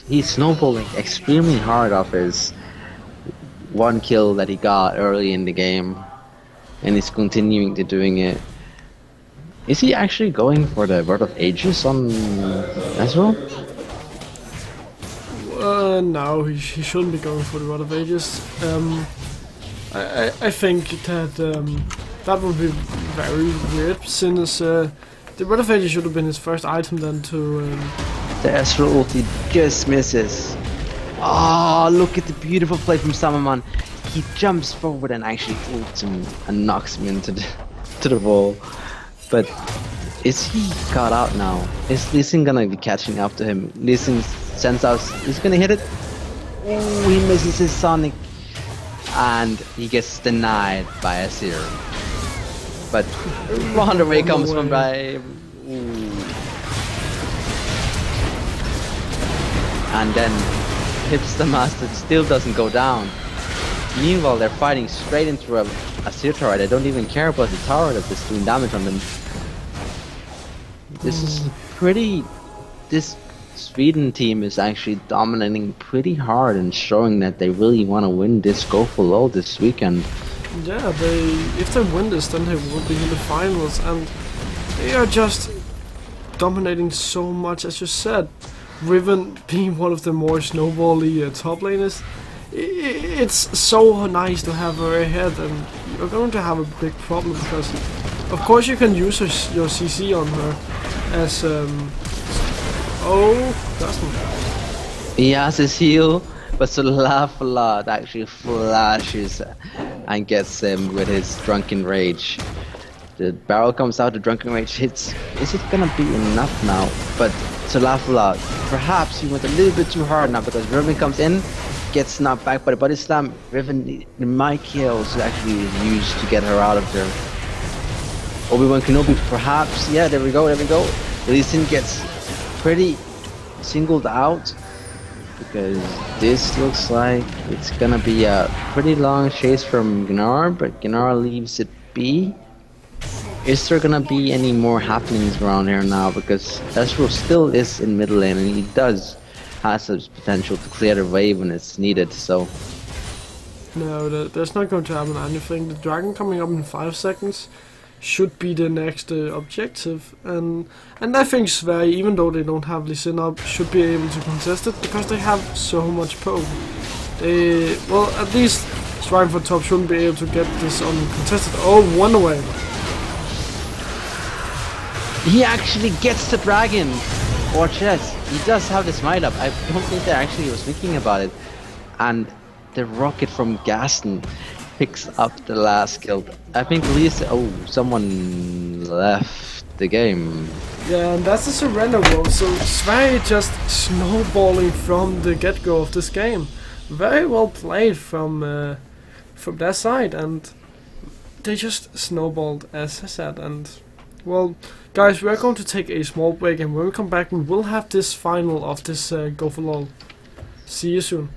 he's snowballing extremely hard off his one kill that he got early in the game. And he's continuing to doing it. Is he actually going for the Word of Ages on Ezreal? No, he shouldn't be going for the Rod of Ages. I think that that would be very weird, since the Rod of Ages should have been his first item then to... The Ezreal ulti just misses. Oh, look at the beautiful play from Samaman. He jumps forward and actually ults him and knocks him into the wall. But Is he caught out now? Is Lee Sin gonna be catching up to him? Lee Sin sends out. He's gonna hit it. Oh, he misses his Sonic, and he gets denied by a zero. But Ronda comes from by. And then Hipster Master still doesn't go down. Meanwhile, they're fighting straight into a zero tower. They don't even care about the tower that's doing damage on them. This is pretty. This Sweden team is actually dominating pretty hard and showing that they really want to win this Go4LoL this weekend. Yeah, if they win this, then they will be in the finals, and they are just dominating so much, as you said. Riven being one of the more snowbally top laners, it's so nice to have her ahead, and you're going to have a big problem because, of course, you can use your CC on her as doesn't. He has his heal, but Solafla actually flashes and gets him with his Drunken Rage. The barrel comes out, the Drunken Rage hits. Is it gonna be enough now? But Solafla, perhaps he went a little bit too hard now because Riven comes in, gets knocked back by the body slam. Riven, the mic kills actually is used to get her out of there. Obi-Wan Kenobi, perhaps. Yeah, there we go. Lee Sin gets pretty singled out because this looks like it's gonna be a pretty long chase from Gnar, but Gnar leaves it be. Is there gonna be any more happenings around here now? Because Ezreal still is in mid lane and he has the potential to clear the wave when it's needed, so... No, there's not going to happen anything. The dragon coming up in 5 seconds should be the next objective, and I think Sverige, even though they don't have Lee Sin up, should be able to contest it because they have so much poke. Well, at least Shrine for top shouldn't be able to get this uncontested. Oh, one away. He actually gets the dragon! Watch this, he does have the smite up. I don't think they actually was thinking about it. And the rocket from Gaston picks up the last kill. I think at least, someone left the game. Yeah, and that's the surrender roll, so Sverige just snowballing from the get-go of this game. Very well played from their side, and they just snowballed, as I said. And well, guys, we are going to take a small break, and when we come back we will have this final of this Go4LoL. See you soon.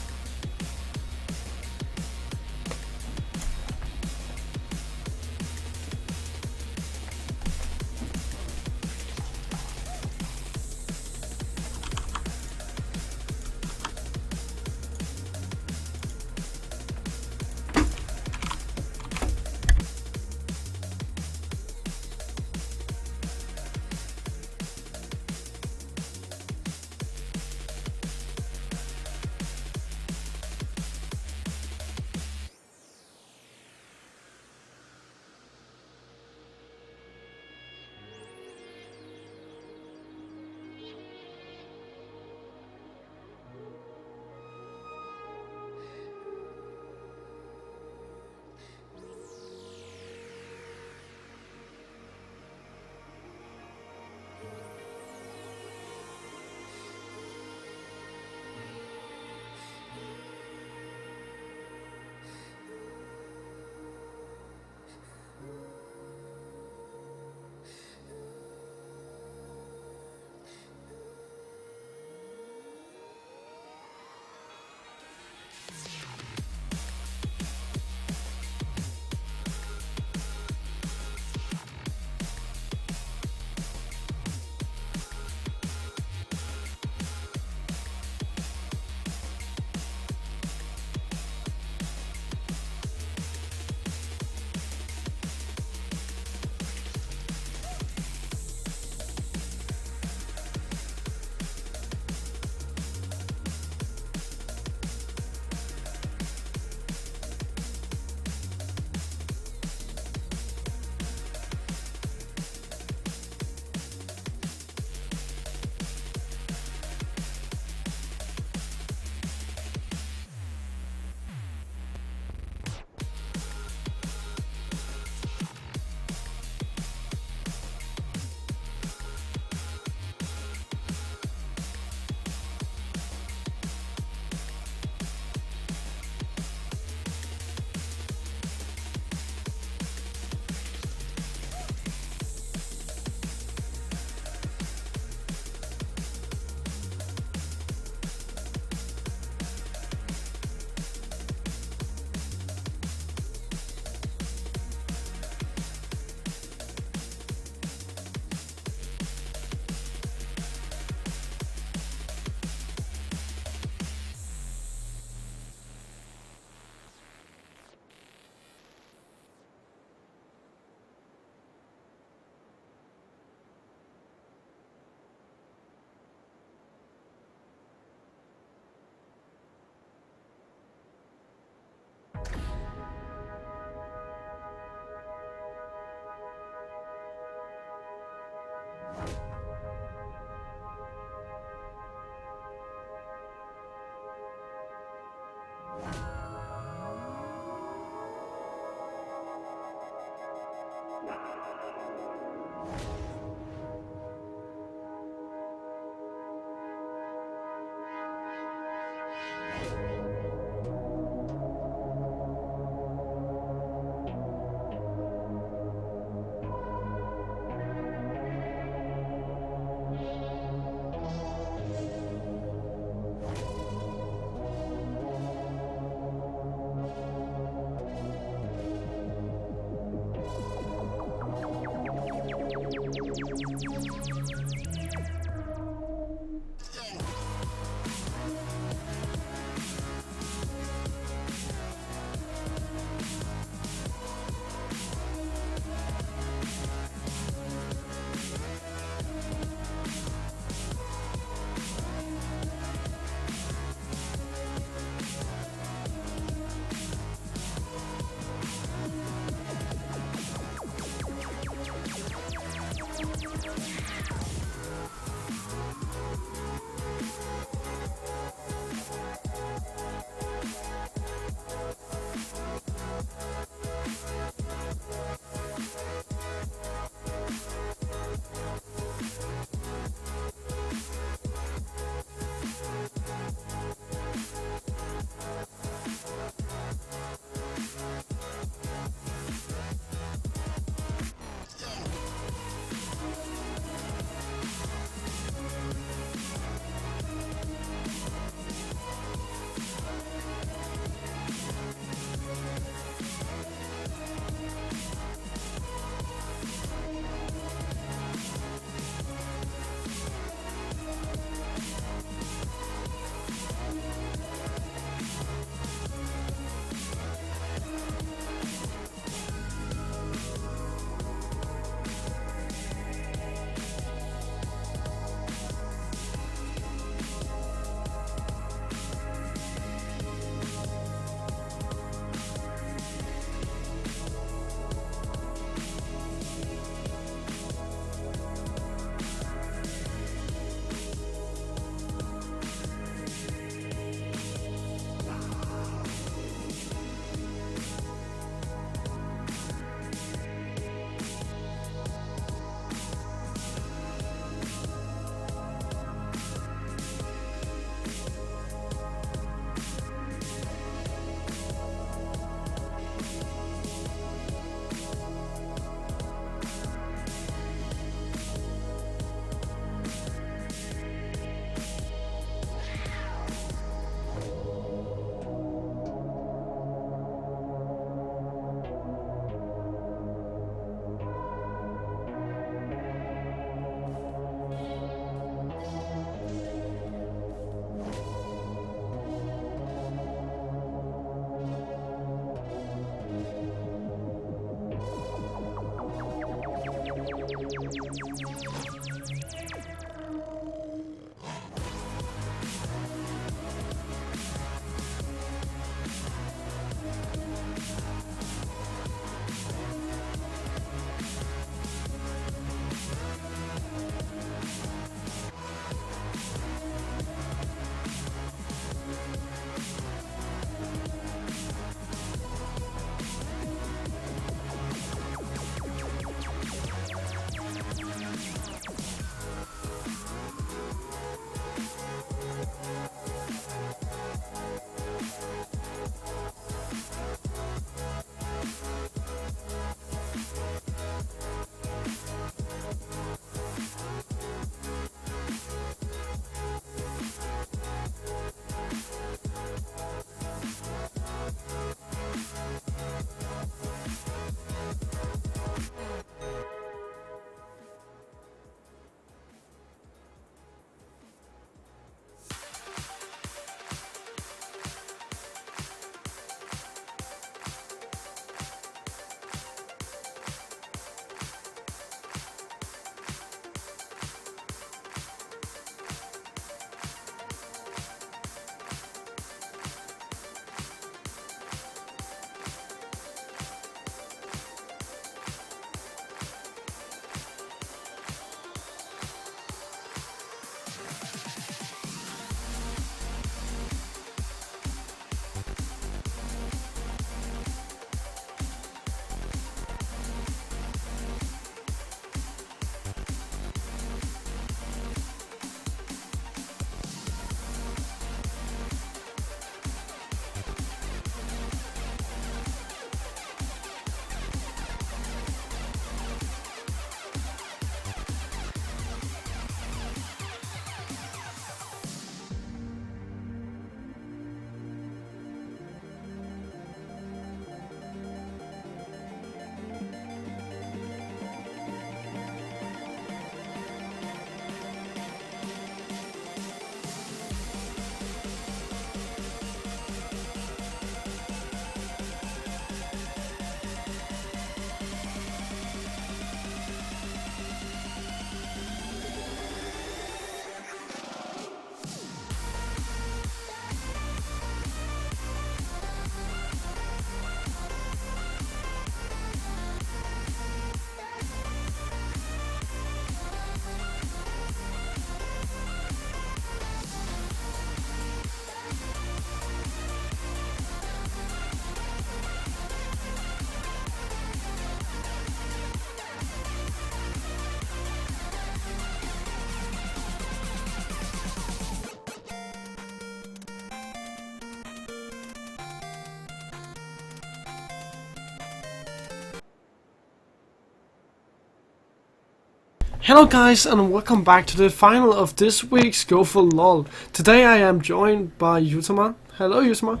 Hello guys and welcome back to the final of this week's Go4LoL. Today I am joined by Utama. Hello Utama.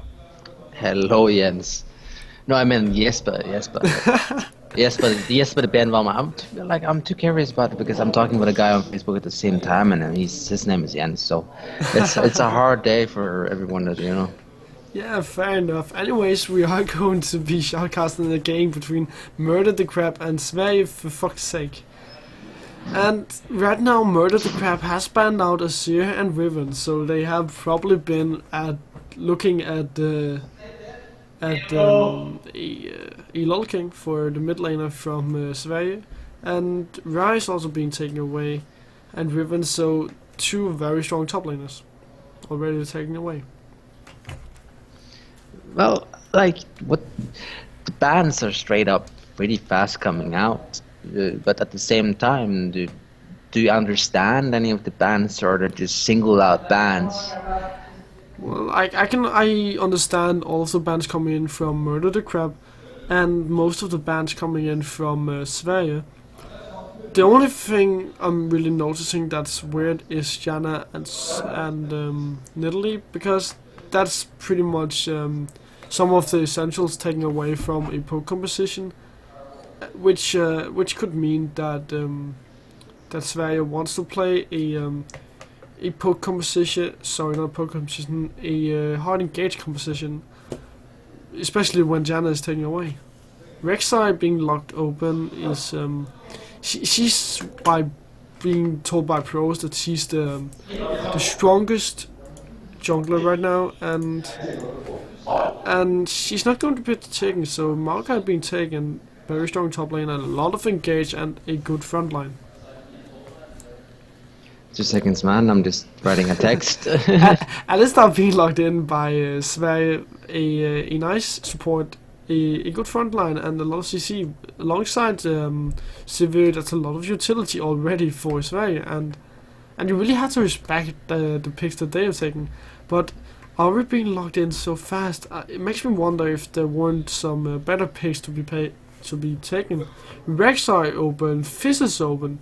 Hello, Jens. No, I mean Jesper. Jesper Benvarmeren. I'm too curious about it because I'm talking with a guy on Facebook at the same time, and his name is Jens. So it's a hard day for everyone, Yeah, fair enough. Anyways, we are going to be shoutcasting the game between Murder the Crab and Sverige, for fuck's sake. And right now Murder the Crab has banned out Azir and Riven, so they have probably been looking at a LoL King for the mid laner from Sverige, and Rise also being taken away, and Riven, so two very strong top laners already taken away. Well, what the bans are straight up pretty fast coming out, but at the same time, do you understand any of the bans, or are they just single out bans? Well, I understand all of the bans coming in from Murder the Crab, and most of the bans coming in from Sverige. The only thing I'm really noticing that's weird is Janna and Nidalee, because that's pretty much some of the essentials taken away from a poke composition, which could mean that that Sverige wants to play a poke composition. Sorry, not a poke composition. A hard engage composition, especially when Janna is taken away. Rek'Sai being locked open she's by being told by pros that she's the strongest jungler right now, and she's not going to be taken. So Maokai being taken, very strong top lane and a lot of engage and a good front line. 2 seconds, man. I'm just writing a text. Alistar being locked in by Sverige, a nice support, a good front line, and a lot of CC alongside Sivir. That's a lot of utility already for Sverige, and you really have to respect the picks that they have taken. But are we being locked in so fast? It makes me wonder if there weren't some better picks to be taken. Rek'Sai open, Fizz is open.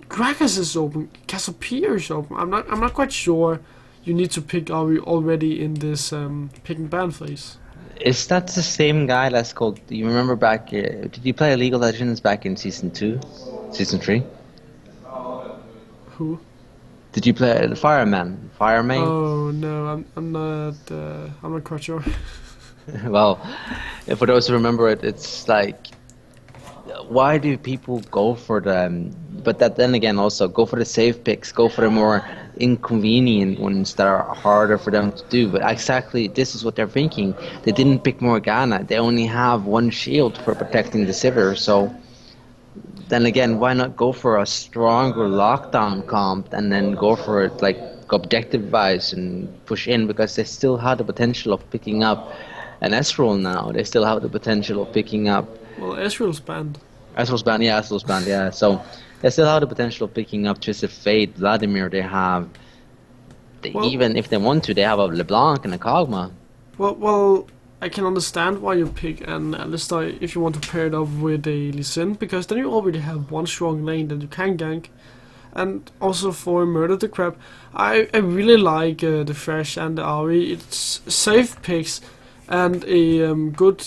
Gragas is open, Cassiopeia is open. I'm not quite sure you need to pick Ari already in this pick and ban phase. Is that the same guy that's called? Do you remember back? Did you play League of Legends back in season 2, season 3? Who? Did you play the Fireman? Oh no, I'm not quite sure. Well, for those who remember it, it's like, why do people go for the? But then again, also go for the safe picks, go for the more inconvenient ones that are harder for them to do. But exactly, this is what they're thinking. They didn't pick Morgana. They only have one shield for protecting the Sivir. So then again, why not go for a stronger lockdown comp and then go for it like objective-wise and push in, because they still have the potential of picking up an Ezreal now. They still have the potential of picking up. Well, Ezreal's banned. Ezreal's banned, yeah. So they still have the potential of picking up Twisted Fate, Vladimir. They have, even if they want to, they have a LeBlanc and a Kog'Maw. Well, I can understand why you pick an Alistar if you want to pair it up with a Lee Sin, because then you already have one strong lane that you can gank. And also for Murder the Crab, I really like the Thresh and the Ahri. It's safe picks and a good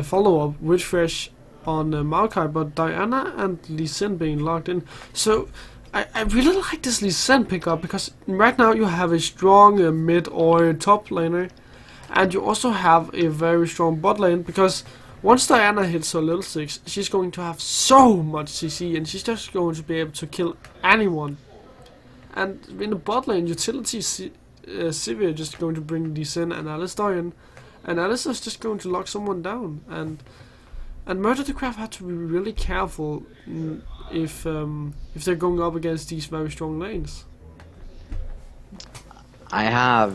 follow-up with Thresh on Maokai, but Diana and Lee Sin being locked in. So I really like this Lee Sin pickup, because right now you have a strong mid or top laner, and you also have a very strong bot lane, because once Diana hits her level 6, she's going to have so much CC, and she's just going to be able to kill anyone. And in the bot lane, utility Sivir just going to bring Lee Sin and Alistar in, and Alistar's just going to lock someone down. And Murder the Craft had to be really careful if they're going up against these very strong lanes. I have,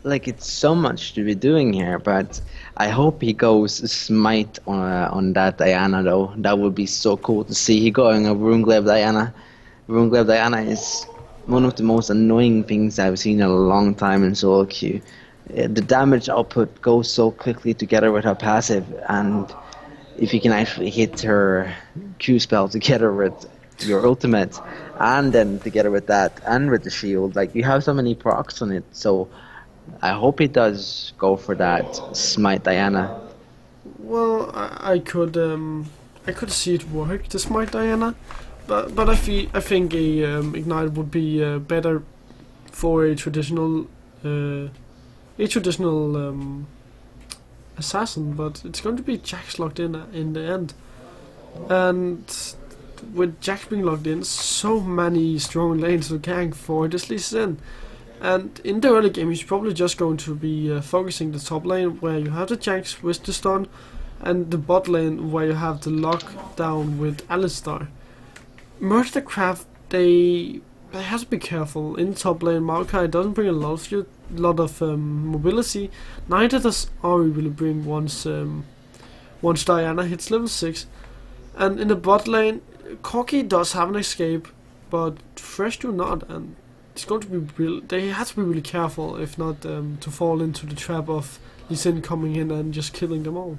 like, it's so much to be doing here, but I hope he goes Smite on that Diana though. That would be so cool to see he going a Runeglaive Diana. Runeglaive Diana is one of the most annoying things I've seen in a long time in solo queue. The damage output goes so quickly together with her passive, and if you can actually hit her Q spell together with your ultimate, and then together with that, and with the shield, like, you have so many procs on it. So I hope he does go for that Smite Diana. Well, I could see it work, the Smite Diana, but I think a Ignite would be better for a traditional assassin, but it's going to be Jax locked in the end. And with Jax being locked in, so many strong lanes to gank for this Lee Sin. And in the early game, he's probably just going to be focusing the top lane, where you have the Jax with the stun, and the bot lane, where you have the lockdown with Alistar. Murder the Craft, they have to be careful. In top lane, Maokai doesn't bring a lot of mobility. Neither does Ahri really bring once Diana hits level 6. And in the bot lane, Corki does have an escape, but Thresh do not, and it's going to be they have to be really careful, if not to fall into the trap of Lee Sin coming in and just killing them all.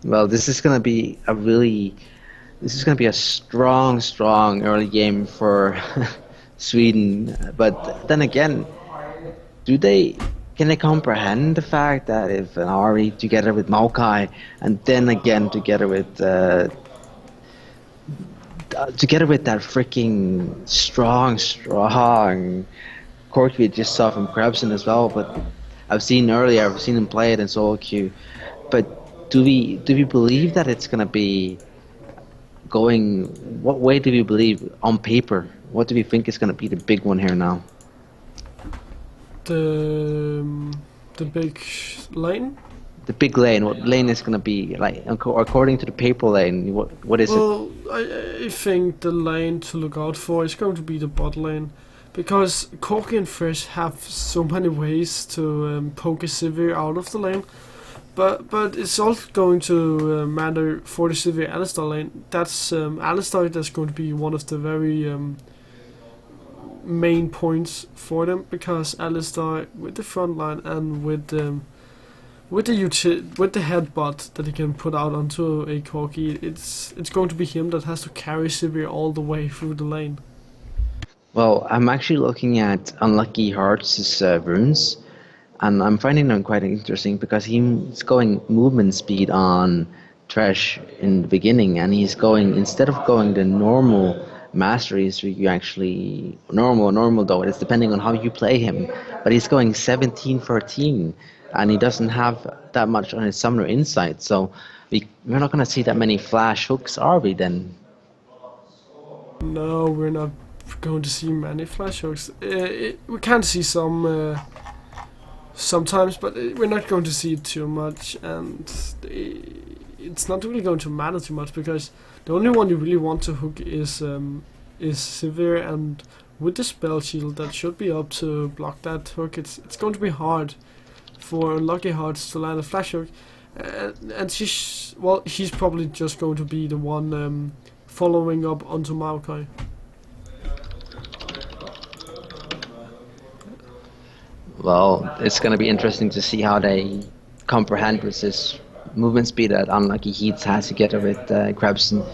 Well, this is gonna be a strong early game for Sweden. But then again, can they comprehend the fact that if an Ahri together with Maokai, and then again together with that freaking strong Cork we just saw from Krebsen as well, but I've seen him play it in solo queue. But do we believe that it's gonna be going? What way do we believe on paper? What do we think is gonna be the big one here now? The big lane. The big lane. What lane is gonna be like according to the paper lane? What is it? Well, I think the lane to look out for is going to be the bot lane, because Corki and Fresh have so many ways to poke a Sivir out of the lane. But it's also going to matter for the Sivir Alistar lane. That's Alistar. That's going to be one of the very main points for them, because Alistar with the front line and with the head bot that he can put out onto a Corki, it's going to be him that has to carry Sivir all the way through the lane. Well, I'm actually looking at Unlucky Hearts' runes, and I'm finding them quite interesting because he's going movement speed on Trash in the beginning, and he's going, instead of going the normal masteries, where you actually normal though, it's depending on how you play him, but he's going 17-13, and he doesn't have that much on his Summoner Insight, so we're not going to see that many flash hooks, are we then? No, we're not going to see many flash hooks. We can see some sometimes, but we're not going to see it too much, and it's not really going to matter too much, because the only one you really want to hook is Sivir, and with the spell shield that should be up to block that hook, it's going to be hard for Unlucky Hearts to land a flash hook, and he's probably just going to be the one following up onto Maokai. Well, it's going to be interesting to see how they comprehend with this movement speed that Unlucky Heats has together with Krebson.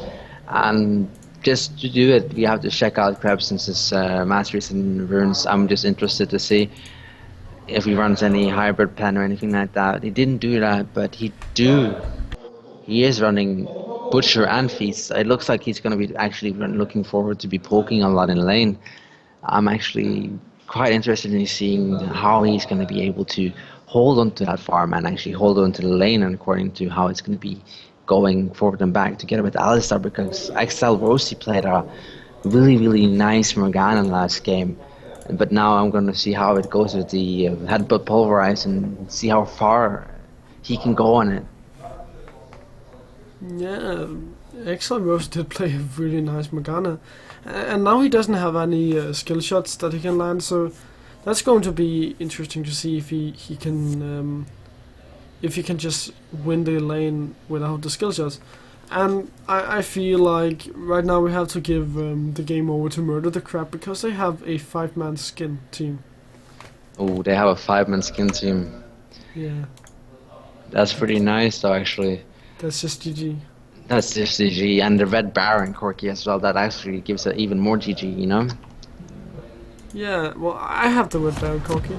And just to do it, we have to check out Krebson's masteries and runes. I'm just interested to see if he runs any hybrid plan or anything like that. He didn't do that, but he is running Butcher and Feast. It looks like he's going to be actually looking forward to be poking a lot in lane. I'm actually quite interested in seeing how he's going to be able to hold on to that farm and actually hold on to the lane, and according to how it's going to be going forward and back together with Alistar, because XL Rosie played a really nice Morgana last game, but now I'm going to see how it goes with the headbutt pulverize and see how far he can go on it. Yeah, XL Rose did play a really nice Morgana, and now he doesn't have any skill shots that he can land, so that's going to be interesting to see if he can just win the lane without the skill shots. And I feel like right now we have to give the game over to Murder the Crab, because they have a 5-man skin team. Oh, they have a 5-man skin team. Yeah, That's pretty nice though, actually. that's just GG. That's just GG, and the Red Baron Corki as well, that actually gives it even more GG, you know? Yeah, well, I have the Red Baron Corki.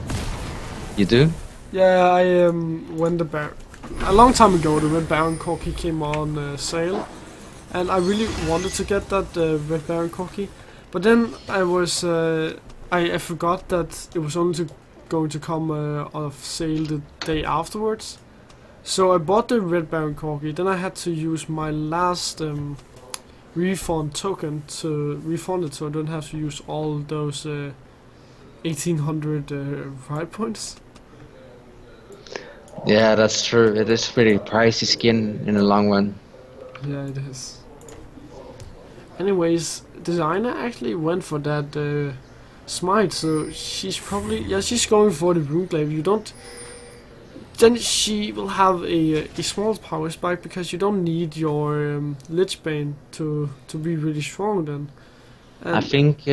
You do? Yeah, I when a long time ago, the Red Baron Corki came on sale, and I really wanted to get that Red Baron Corki, but then I was I forgot that it was only going to come off sale the day afterwards. So I bought the Red Baron Corki, then I had to use my last refund token to refund it, so I don't have to use all those 1800 ride points. Yeah, that's true. It is pretty pricey skin in the long run. Yeah, it is. Anyways, Designer actually went for that smite, so she's probably, she's going for the Runeglaive. You don't. Then she will have a small power spike, because you don't need your Lich Bane to be really strong then. And I think,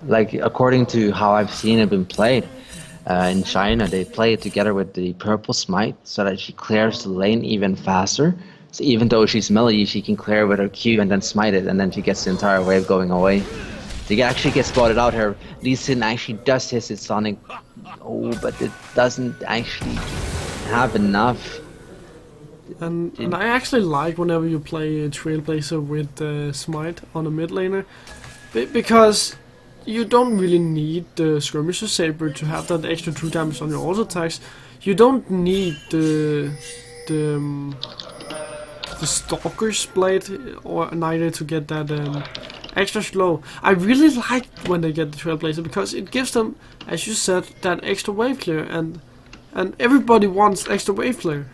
like, according to how I've seen it been played, in China, they play it together with the purple smite, so that she clears the lane even faster. So even though she's melee, she can clear with her Q and then smite it, and then she gets the entire wave going away. They actually get spotted out here. Lee Sin actually does hit his Sonic. Oh, but it doesn't actually have enough. And I actually like whenever you play a Trailblazer with Smite on a mid laner, because you don't really need the Skirmisher Saber to have that extra 2 damage on your auto attacks. You don't need the the Stalker's blade or neither to get that extra slow. I really like when they get the Trailblazer because it gives them, as you said, that extra wave clear, and everybody wants extra wave clear.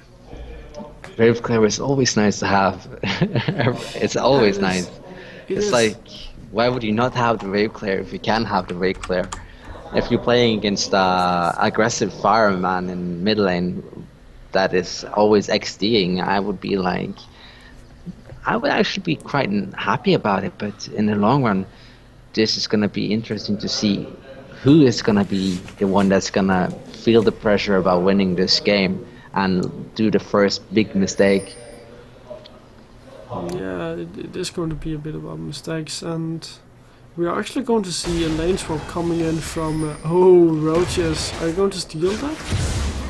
Wave clear is always nice to have. It's always Yeah, nice. It It's is. like, why would you not have the wave clear if you can have the wave clear? If you're playing against aggressive fireman in mid lane that is always XDing, I would be like, I would actually be quite happy about it. But in the long run, this is gonna be interesting to see who is gonna be the one that's gonna feel the pressure about winning this game and do the first big mistake. Yeah, it is going to be a bit about mistakes, and we are actually going to see a lane swap coming in from Roaches. Are you going to steal that?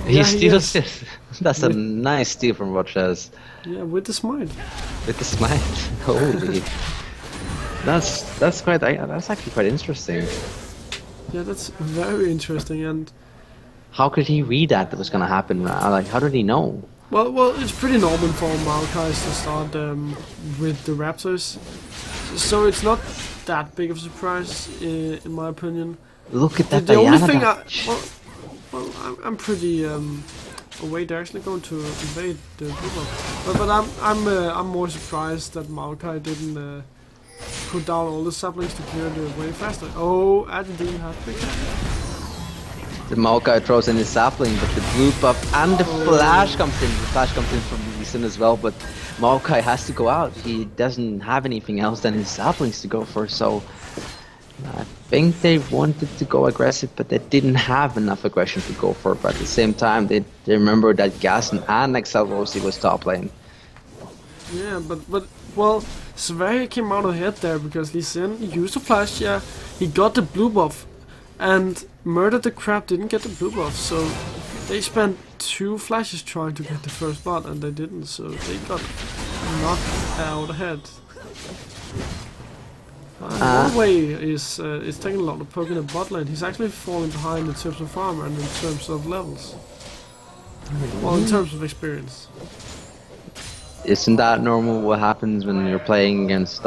He Yeah, steals is. it. That's a nice steal from Roches Yeah, with the smite. with the smite. Holy, that's quite. That's actually quite interesting. Yeah, that's very interesting, and How could he read that was gonna happen? Like, how did he know? well, it's pretty normal for Maokai to start with the Raptors, so it's not that big of a surprise in my opinion. Look at that The only Diana thing dodge. I'm pretty oh wait, they're actually going to invade the blue buff. But I'm more surprised that Maokai didn't put down all the saplings to clear the way faster. Oh, I didn't have big. The Maokai throws in his sapling, but the blue buff and the flash comes in. The flash comes in from Lee Sin as well, but Maokai has to go out. He doesn't have anything else than his saplings to go for, so I think they wanted to go aggressive, but they didn't have enough aggression to go for. But at the same time, they remember that Gassen and Excel Rosie was top lane. Yeah, but well, Sverige came out ahead there because Lee Sin used the flash. Yeah, he got the blue buff, and Murdered the Crab didn't get the blue buff, so they spent 2 flashes trying to get the first blood, and they didn't, so they got knocked out ahead. Norway is taking a lot of poke in the bot lane. He's actually falling behind in terms of farm and in terms of levels. Well, in terms of experience. Isn't that normal? What happens when you're playing against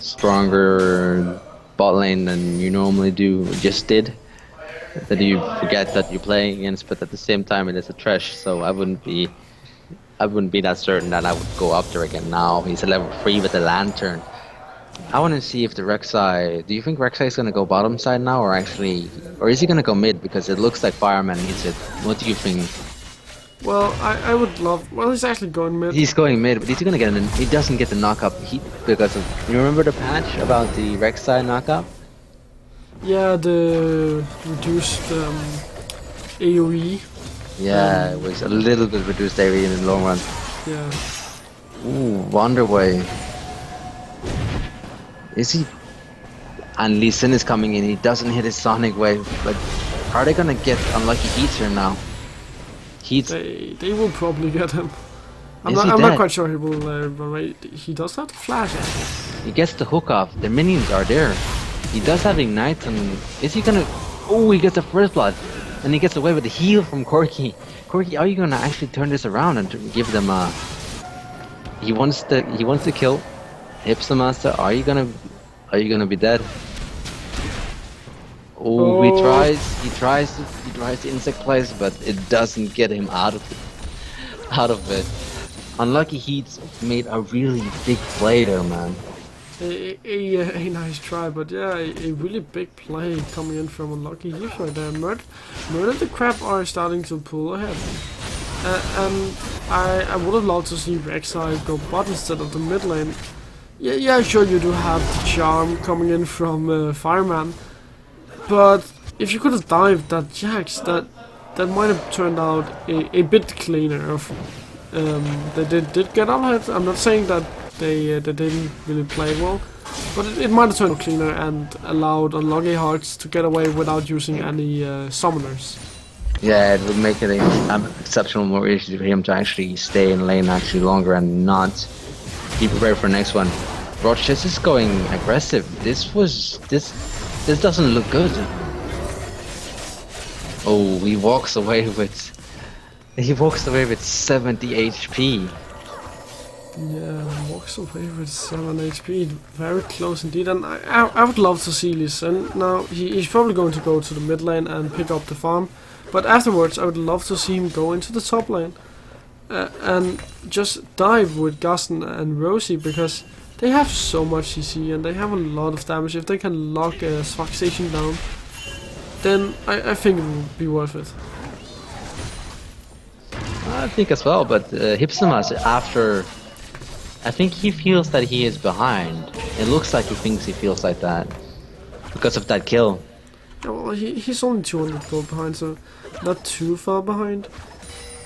stronger bot lane than you normally do, just did? That you forget that you're playing against, but at the same time it is a trash. So I wouldn't be that certain that I would go up there again now. He's a level 3 with the lantern. I want to see if the Rek'Sai. Do you think Rek'Sai is gonna go bottom side now, or is he gonna go mid? Because it looks like Fireman needs it. What do you think? Well, I would love. Well, he's actually going mid. He's going mid, but he's gonna get he doesn't get the knockup because of. You remember the patch about the Rek'Sai knockup? Yeah, the reduced AoE. Yeah, it was a little bit reduced area in the long run. Yeah. Ooh, Wonderway. Is he? And Lee Sin is coming in. He doesn't hit his Sonic Wave. But are they gonna get unlucky heats here now? Heats. They will probably get him. I'm Is he not dead? quite sure he will run away. He does have the flash. He gets the hook off. The minions are there. He does have ignite, and is he gonna? Oh, he gets the first blood, and he gets away with the heal from Corki. Corki, are you gonna actually turn this around and give them a? He wants to kill. Hipster Master, are you gonna be dead? Oh, he tries the insect place, but it doesn't get him out of it. Unlucky Heats made a really big play there, man. A nice try, but yeah, a really big play coming in from Unlucky Heaps right there. Murder the Crab are starting to pull ahead. And I would have loved to see Rek'Sai go bot instead of the mid lane. Yeah, sure you do have the charm coming in from Fireman, but if you could have dived that Jax, that might have turned out a bit cleaner. They did get on it. I'm not saying that they didn't really play well, but it might have turned out cleaner and allowed Unlucky Hearts to get away without using any summoners. Yeah, it would make it an exceptional more easy for him to actually stay in lane actually longer and not be prepared for the next one. Roches is going aggressive. This doesn't look good. Oh, he walks away with 70 HP. Yeah, walks away with 7 HP, very close indeed, and I would love to see Lee Sin. Now, he's probably going to go to the mid lane and pick up the farm, but afterwards I would love to see him go into the top lane and just dive with Gustin and Rosie, because they have so much CC and they have a lot of damage. If they can lock a Swag Station down, then I think it would be worth it. I think as well, but Hipsamas after, I think he feels that he is behind. It looks like he thinks he feels like that because of that kill. Yeah, well, he's only 200 gold behind, so not too far behind.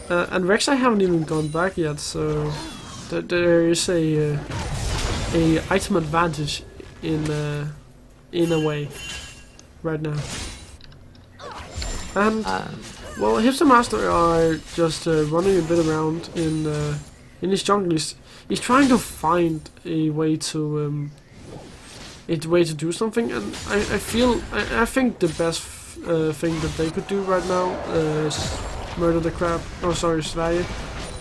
And Rek'Sai haven't even gone back yet, so there is a item advantage in a way right now. And well, Hipster Master are just running a bit around in his jungle. He's trying to find a way to do something, and I think the best thing that they could do right now is murder the crab. Oh, sorry, Sverige,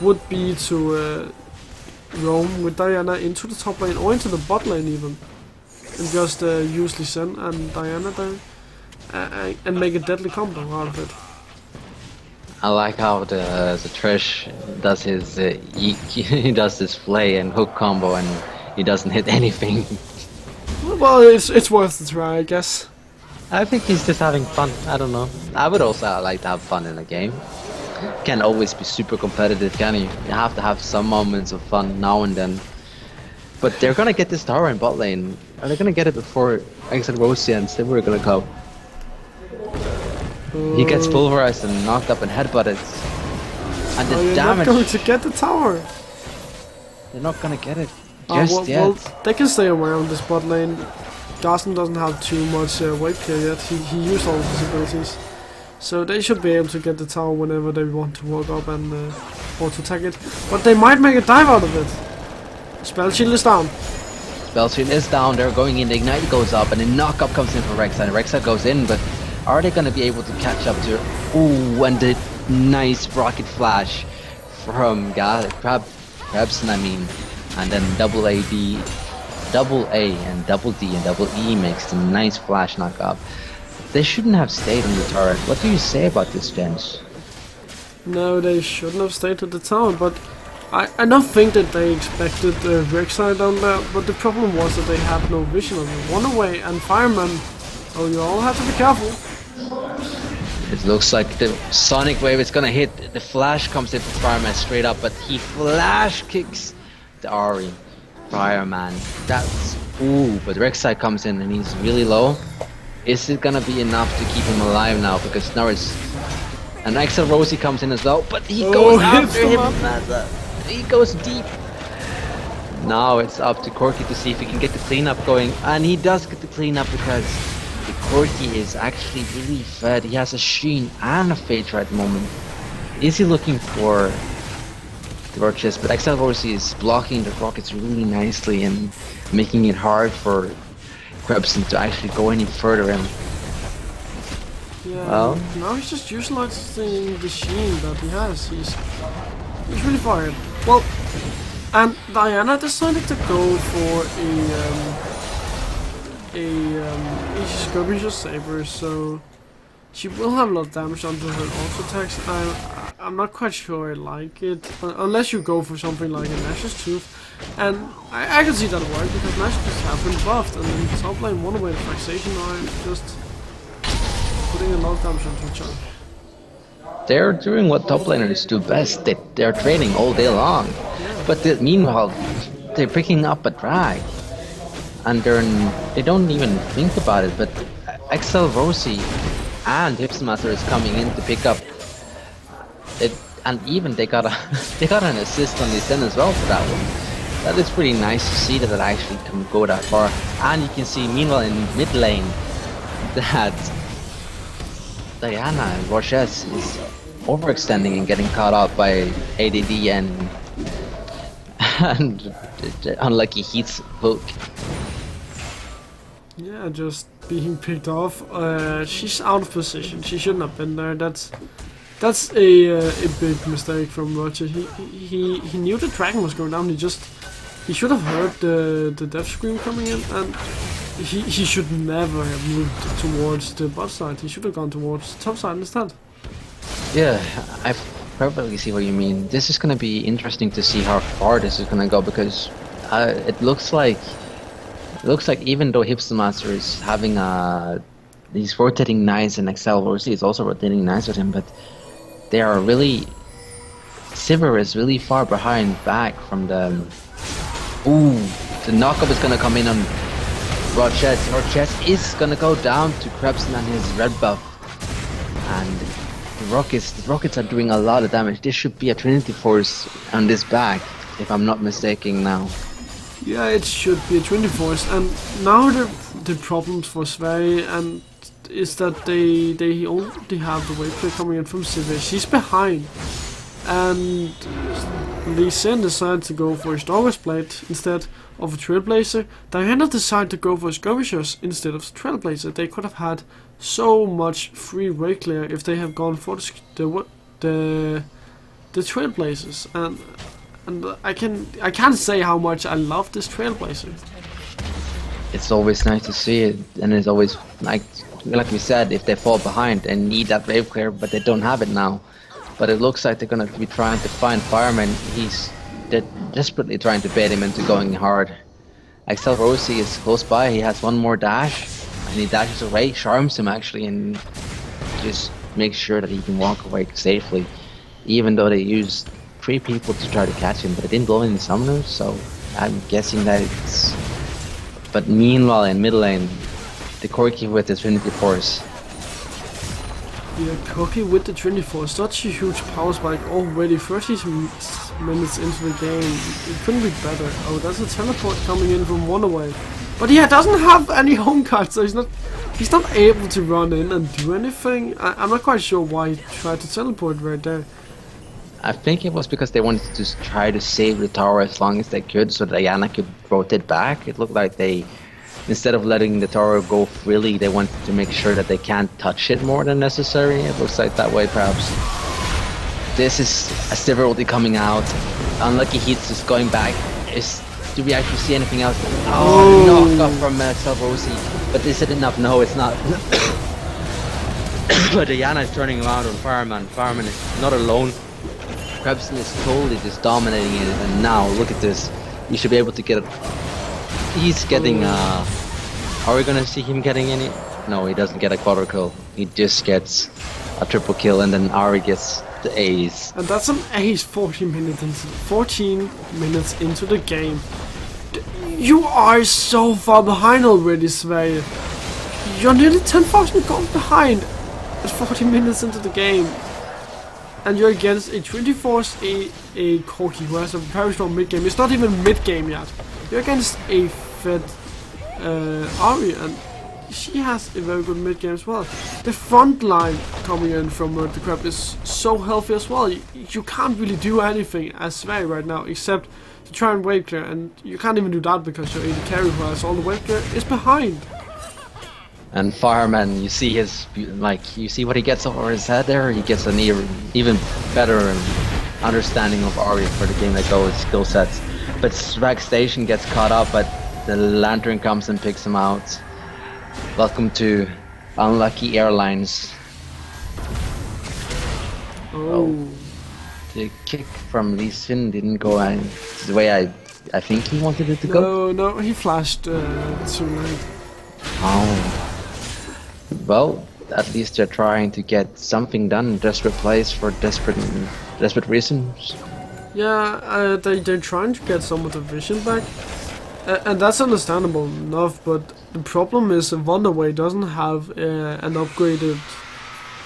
would be to roam with Diana into the top lane or into the bot lane even, and just use Lee Sin and Diana there, and make a deadly combo out of it. I like how the Thresh does his he does this play and hook combo and he doesn't hit anything. Well, it's worth the try, I guess. I think he's just having fun. I don't know. I would also like to have fun in a game. Can't always be super competitive, can you? You have to have some moments of fun now and then. But they're gonna get this tower in bot lane. Are they gonna get it before Exit Rosie and Sivir are gonna go? He gets pulverized and knocked up and headbutted. And the You're damage. not going to get the tower. They're not gonna get it just yet. Well, they can stay around this bot lane. Garson doesn't have too much weight clear yet. He used all of his abilities. So they should be able to get the tower whenever they want to walk up and or to attack it. But they might make a dive out of it. Spell shield is down. Spell shield is down, they're going in, the ignite goes up, and the knock-up comes in for Rek'Sai, and Rek'Sai goes in, but are they gonna be able to catch up to... Ooh, and the nice rocket flash from Krabson, I mean, and then double A and double D and double E makes the nice flash knock-up. They shouldn't have stayed on the turret. What do you say about this, gents? No, they shouldn't have stayed at the tower, but I don't think that they expected Rek'Sai down there, but the problem was that they had no vision of it. One away, and Fireman, oh, you all have to be careful. It looks like the Sonic Wave is gonna hit. The flash comes in for Fireman straight up, but he flash kicks the Ahri. Fireman, that's... Ooh, but Rek'Sai comes in and he's really low. Is it gonna be enough to keep him alive now? Because now it's... And Axel Rosie comes in as well, but he goes after him. He goes deep. Now it's up to Corki to see if he can get the cleanup going. And he does get the cleanup because the Corki is actually really fed. He has a Sheen and a Phaedra at the moment. Is he looking for the Roaches? But Axel Rosie is blocking the rockets really nicely and making it hard for Krebson to actually go any further in. Yeah, well, now he's just utilizing the sheen that he has. He's really fired. Well, and Diana decided to go for a skirmisher saber, so she will have a lot of damage onto her auto attacks. I'm not quite sure I like it, unless you go for something like a Nash's Tooth. And I can see that work, because Nash's Tooth have been buffed, and in the top lane one away the fixation are just putting a lot of damage onto each other. They're doing what top laners do best. They're trading all day long. Yeah. But meanwhile, they're picking up a drag. And they don't even think about it. But Axel Rosie and Hipsmaster is coming in to pick up it, and even they got an assist on the Zen as well for that one. That is pretty nice to see that it actually can go that far. And you can see meanwhile in mid lane that Diana and Roches is overextending and getting caught out by ADD and the unlucky Heat's hook. Yeah, just being picked off. She's out of position. She shouldn't have been there. That's That's a big mistake from Roger. He knew the dragon was going down. He should have heard the death scream coming in, and he should never have moved towards the bot side. He should have gone towards the top side instead. Yeah, I perfectly see what you mean. This is gonna be interesting to see how far this is gonna go, because it looks like even though Hipster Master is having he's rotating nice, and Excel Rosie is also rotating nice with him, but they are really, Sivir is really far behind back from the. Ooh, the knockup is gonna come in on Roches. Roches is gonna go down to Krebson and his red buff, and the rockets are doing a lot of damage. This should be a Trinity Force on this back, if I'm not mistaken now. Yeah, it should be a 24, and now the problems for Sverige and is that they only have the wave clear coming in from Sivir. She's behind, and Lee Sin decided to go for a Stalker's Blade instead of a Trailblazer. Diana decided to go for Skirmishers instead of Trailblazer. They could have had so much free wave clear if they have gone for the Trailblazers, and I can't say how much I love this Trailblazer. It's always nice to see it, and it's always like we said, if they fall behind and need that wave clear, but they don't have it now. But it looks like they're gonna be trying to find Fireman. They're desperately trying to bait him into going hard. Excel Rosie is close by. He has one more dash, and he dashes away, charms him actually, and just makes sure that he can walk away safely. Even though they used 3 people to try to catch him, but it didn't blow any summoners, so I'm guessing that it's. But meanwhile, in mid lane, the Corki with the Trinity Force. Yeah, Corki with the Trinity Force, such a huge power spike already. 30 minutes into the game, it couldn't be better. Oh, there's a teleport coming in from one away, but he doesn't have any home cards, so he's not able to run in and do anything. I'm not quite sure why he tried to teleport right there. I think it was because they wanted to try to save the tower as long as they could, so Diana could rotate back. It looked like they, instead of letting the tower go freely, they wanted to make sure that they can't touch it more than necessary. It looks like that way, perhaps. This is a Sivir ulti coming out. Unlucky Heat's just going back. Do we actually see anything else? Oh, knock off from Rosie. But is it enough? No, it's not. But Diana is turning around on Fireman. Fireman is not alone. Krebson is totally just dominating it, and now look at this. You should be able to get it. He's getting. Are we gonna see him getting any? No, he doesn't get a quarter kill. He just gets a triple kill, and then Ari gets the ace. And that's an ace 14 minutes into the game. You are so far behind already, Sverige. You're nearly 10,000 gold behind at 40 minutes into the game. And you're against a 24th a Corki who has a very strong mid game. It's not even mid game yet. You're against a fed Ari, and she has a very good mid game as well. The front line coming in from the crab is so healthy as well. You can't really do anything as Sverige right now except to try and wave clear, and you can't even do that because your AD carry who has all the wave clear is behind. And Fireman, you see you see what he gets over his head there. He gets an even better understanding of Ari for the game that goes skill sets. But Swag Station gets caught up, but the Lantern comes and picks him out. Welcome to Unlucky Airlines. Oh. The kick from Lee Sin didn't go the way I think he wanted it to go. No, he flashed too late. Oh. Well, at least they're trying to get something done. Desperate plays for desperate reasons. Yeah, they're trying to get some of the vision back, and that's understandable enough. But the problem is, Wonderway doesn't have an upgraded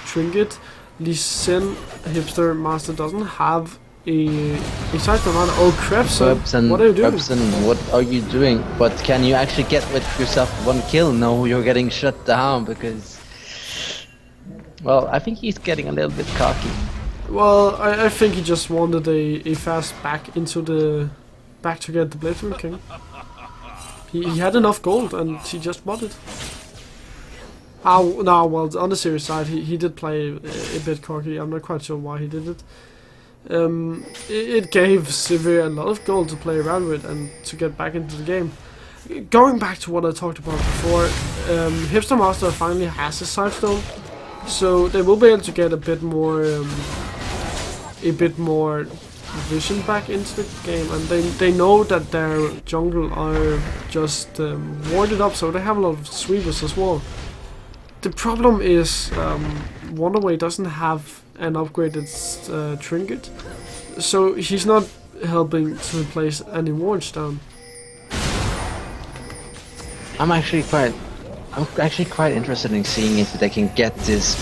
trinket. Lee Sin Hipster Master doesn't have a side command. Oh, Krebson, what are you doing? Krebson, what are you doing? But can you actually get with yourself one kill? No, you're getting shut down because... Well, I think he's getting a little bit cocky. Well, I think he just wanted a fast back into the... back to get the Blade King. He had enough gold and he just bought it. No, well, on the serious side, he did play a bit cocky. I'm not quite sure why he did it. It gave Sivir a lot of gold to play around with and to get back into the game. Going back to what I talked about before, Hipster Master finally has a Sidestone, so they will be able to get a bit more vision back into the game, and they know that their jungle are just warded up, so they have a lot of sweepers as well. The problem is Wonderway doesn't have an upgraded trinket, so he's not helping to replace any wards down. I'm actually quite interested in seeing if they can get this,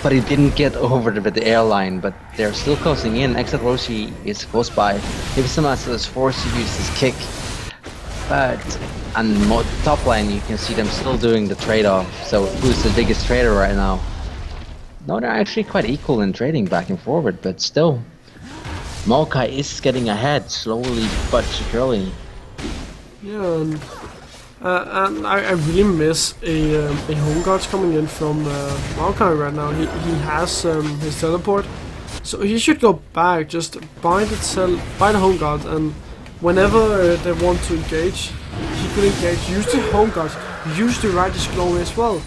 but he didn't get over the airline, but they're still closing in. Exit Roshi is close by. Hipstamaster is forced to use his kick, but on top lane you can see them still doing the trade-off. So who's the biggest trader right now? No, they're actually quite equal in trading back and forward, but still, Maokai is getting ahead slowly but securely. Yeah, and I really miss a home guards coming in from Maokai right now. He has his teleport, so he should go back, just buy the home guard, and whenever they want to engage, he could engage, use the home guards, use the Righteous Glory as well,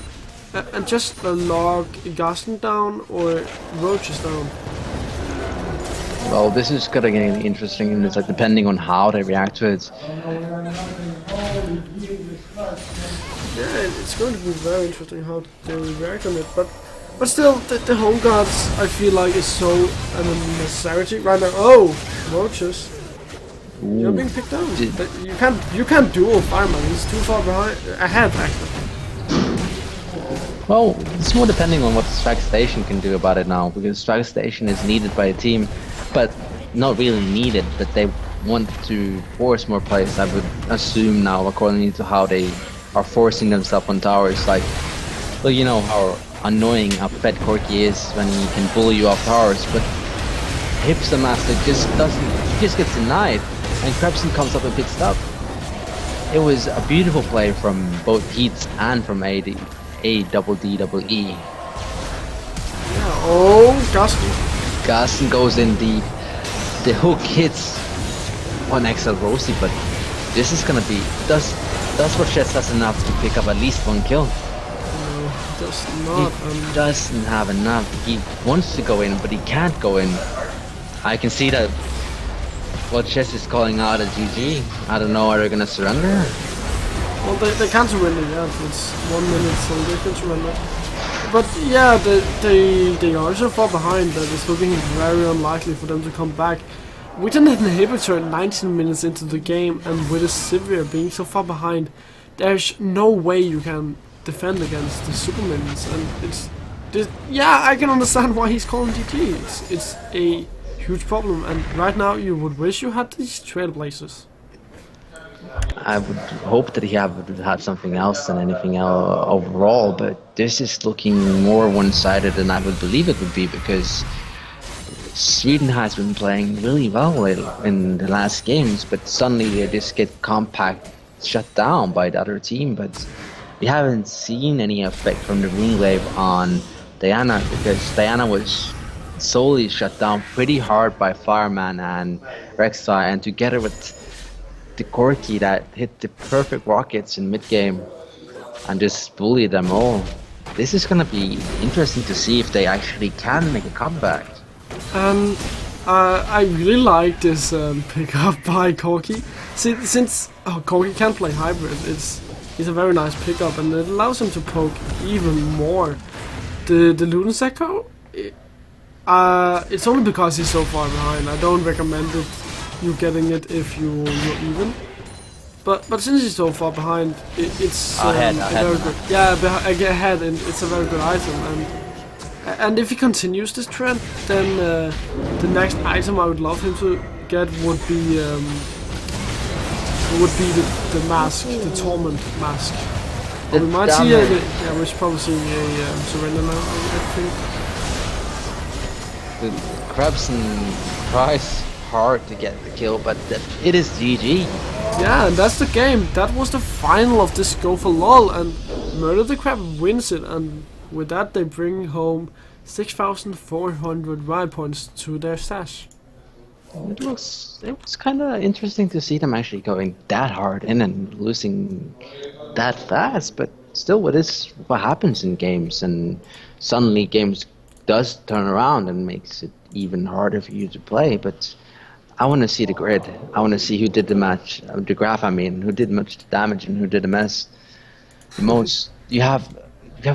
and just log Gaston down or Roaches down. Well, this is gonna get interesting, and it's like depending on how they react to it. Yeah, it's going to be very interesting how they react on it, but still, the home guards I feel like is so a necessity right now. Oh, Roaches. You're being picked down. You can't duel Fireman. He's too far ahead actually. Well, it's more depending on what Strike Station can do about it now, because Strike Station is needed by the team, but not really needed, but they want to force more plays, I would assume now, according to how they are forcing themselves on towers. Like, well, you know how annoying a fed Corki is when he can bully you off towers, but Hipster Master just gets denied, and Krebson comes up and picks it up. It was a beautiful play from both Heats and from ADDEE. Yeah, oh, Gaston. Gaston goes in deep. The hook hits on XL Rosie, but this is gonna be... Does Rochette has enough to pick up at least one kill? No, he does not. He doesn't have enough. He wants to go in, but he can't go in. I can see that Rochette is calling out a GG. I don't know, are they gonna surrender? Well, they can't surrender yet. It's 1 minute, so they can surrender. But yeah, they are so far behind that it's looking very unlikely for them to come back. With an inhibitor 19 minutes into the game, and with a Sivir being so far behind, there's no way you can defend against the super minions. And yeah, I can understand why he's calling GG. It's a huge problem, and right now you would wish you had these Trailblazers. I would hope that he would have something else than anything else overall, but this is looking more one-sided than I would believe it would be, because Sweden has been playing really well in the last games, but suddenly they just get compact shut down by the other team. But we haven't seen any effect from the Rune Wave on Diana, because Diana was solely shut down pretty hard by Fireman and Rek'Sai, and together with the Corki that hit the perfect rockets in mid-game and just bully them all. This is gonna be interesting to see if they actually can make a comeback. And I really like this pickup by Corki. Since Corki can play hybrid, it's a very nice pickup, and it allows him to poke even more. The Ludens Echo, it's only because he's so far behind. I don't recommend it. You getting it if you're even, but since he's so far behind, it's ahead, very good. Yeah, ahead, and it's a very good item. And if he continues this trend, then the next item I would love him to get would be the mask, the Torment mask. We might see we're probably seeing a surrender now, I think. The Krebson tries hard to get the kill, but it is GG. Yeah, and that's the game. That was the final of this Go4LoL, and Murder the Crab wins it, and with that they bring home 6,400 riot points to their stash. It was kind of interesting to see them actually going that hard in and losing that fast. But still, what happens in games, and suddenly games does turn around and makes it even harder for you to play. But I want to see the grid. I want to see who did the match, the graph. I mean, who did much damage and who did the most. You have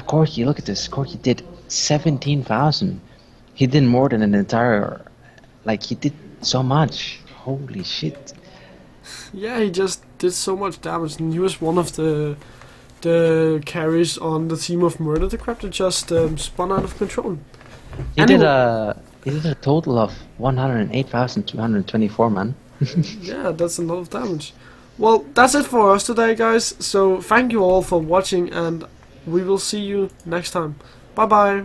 Corky. Look at this. Corky did 17,000. He did more than an entire. Like, he did so much. Holy shit. Yeah, he just did so much damage, and he was one of the carries on the team of Murder the Crab that just spun out of control. He did a total of 108,224, man. Yeah, that's a lot of damage. Well, that's it for us today, guys. So thank you all for watching, and we will see you next time. Bye bye.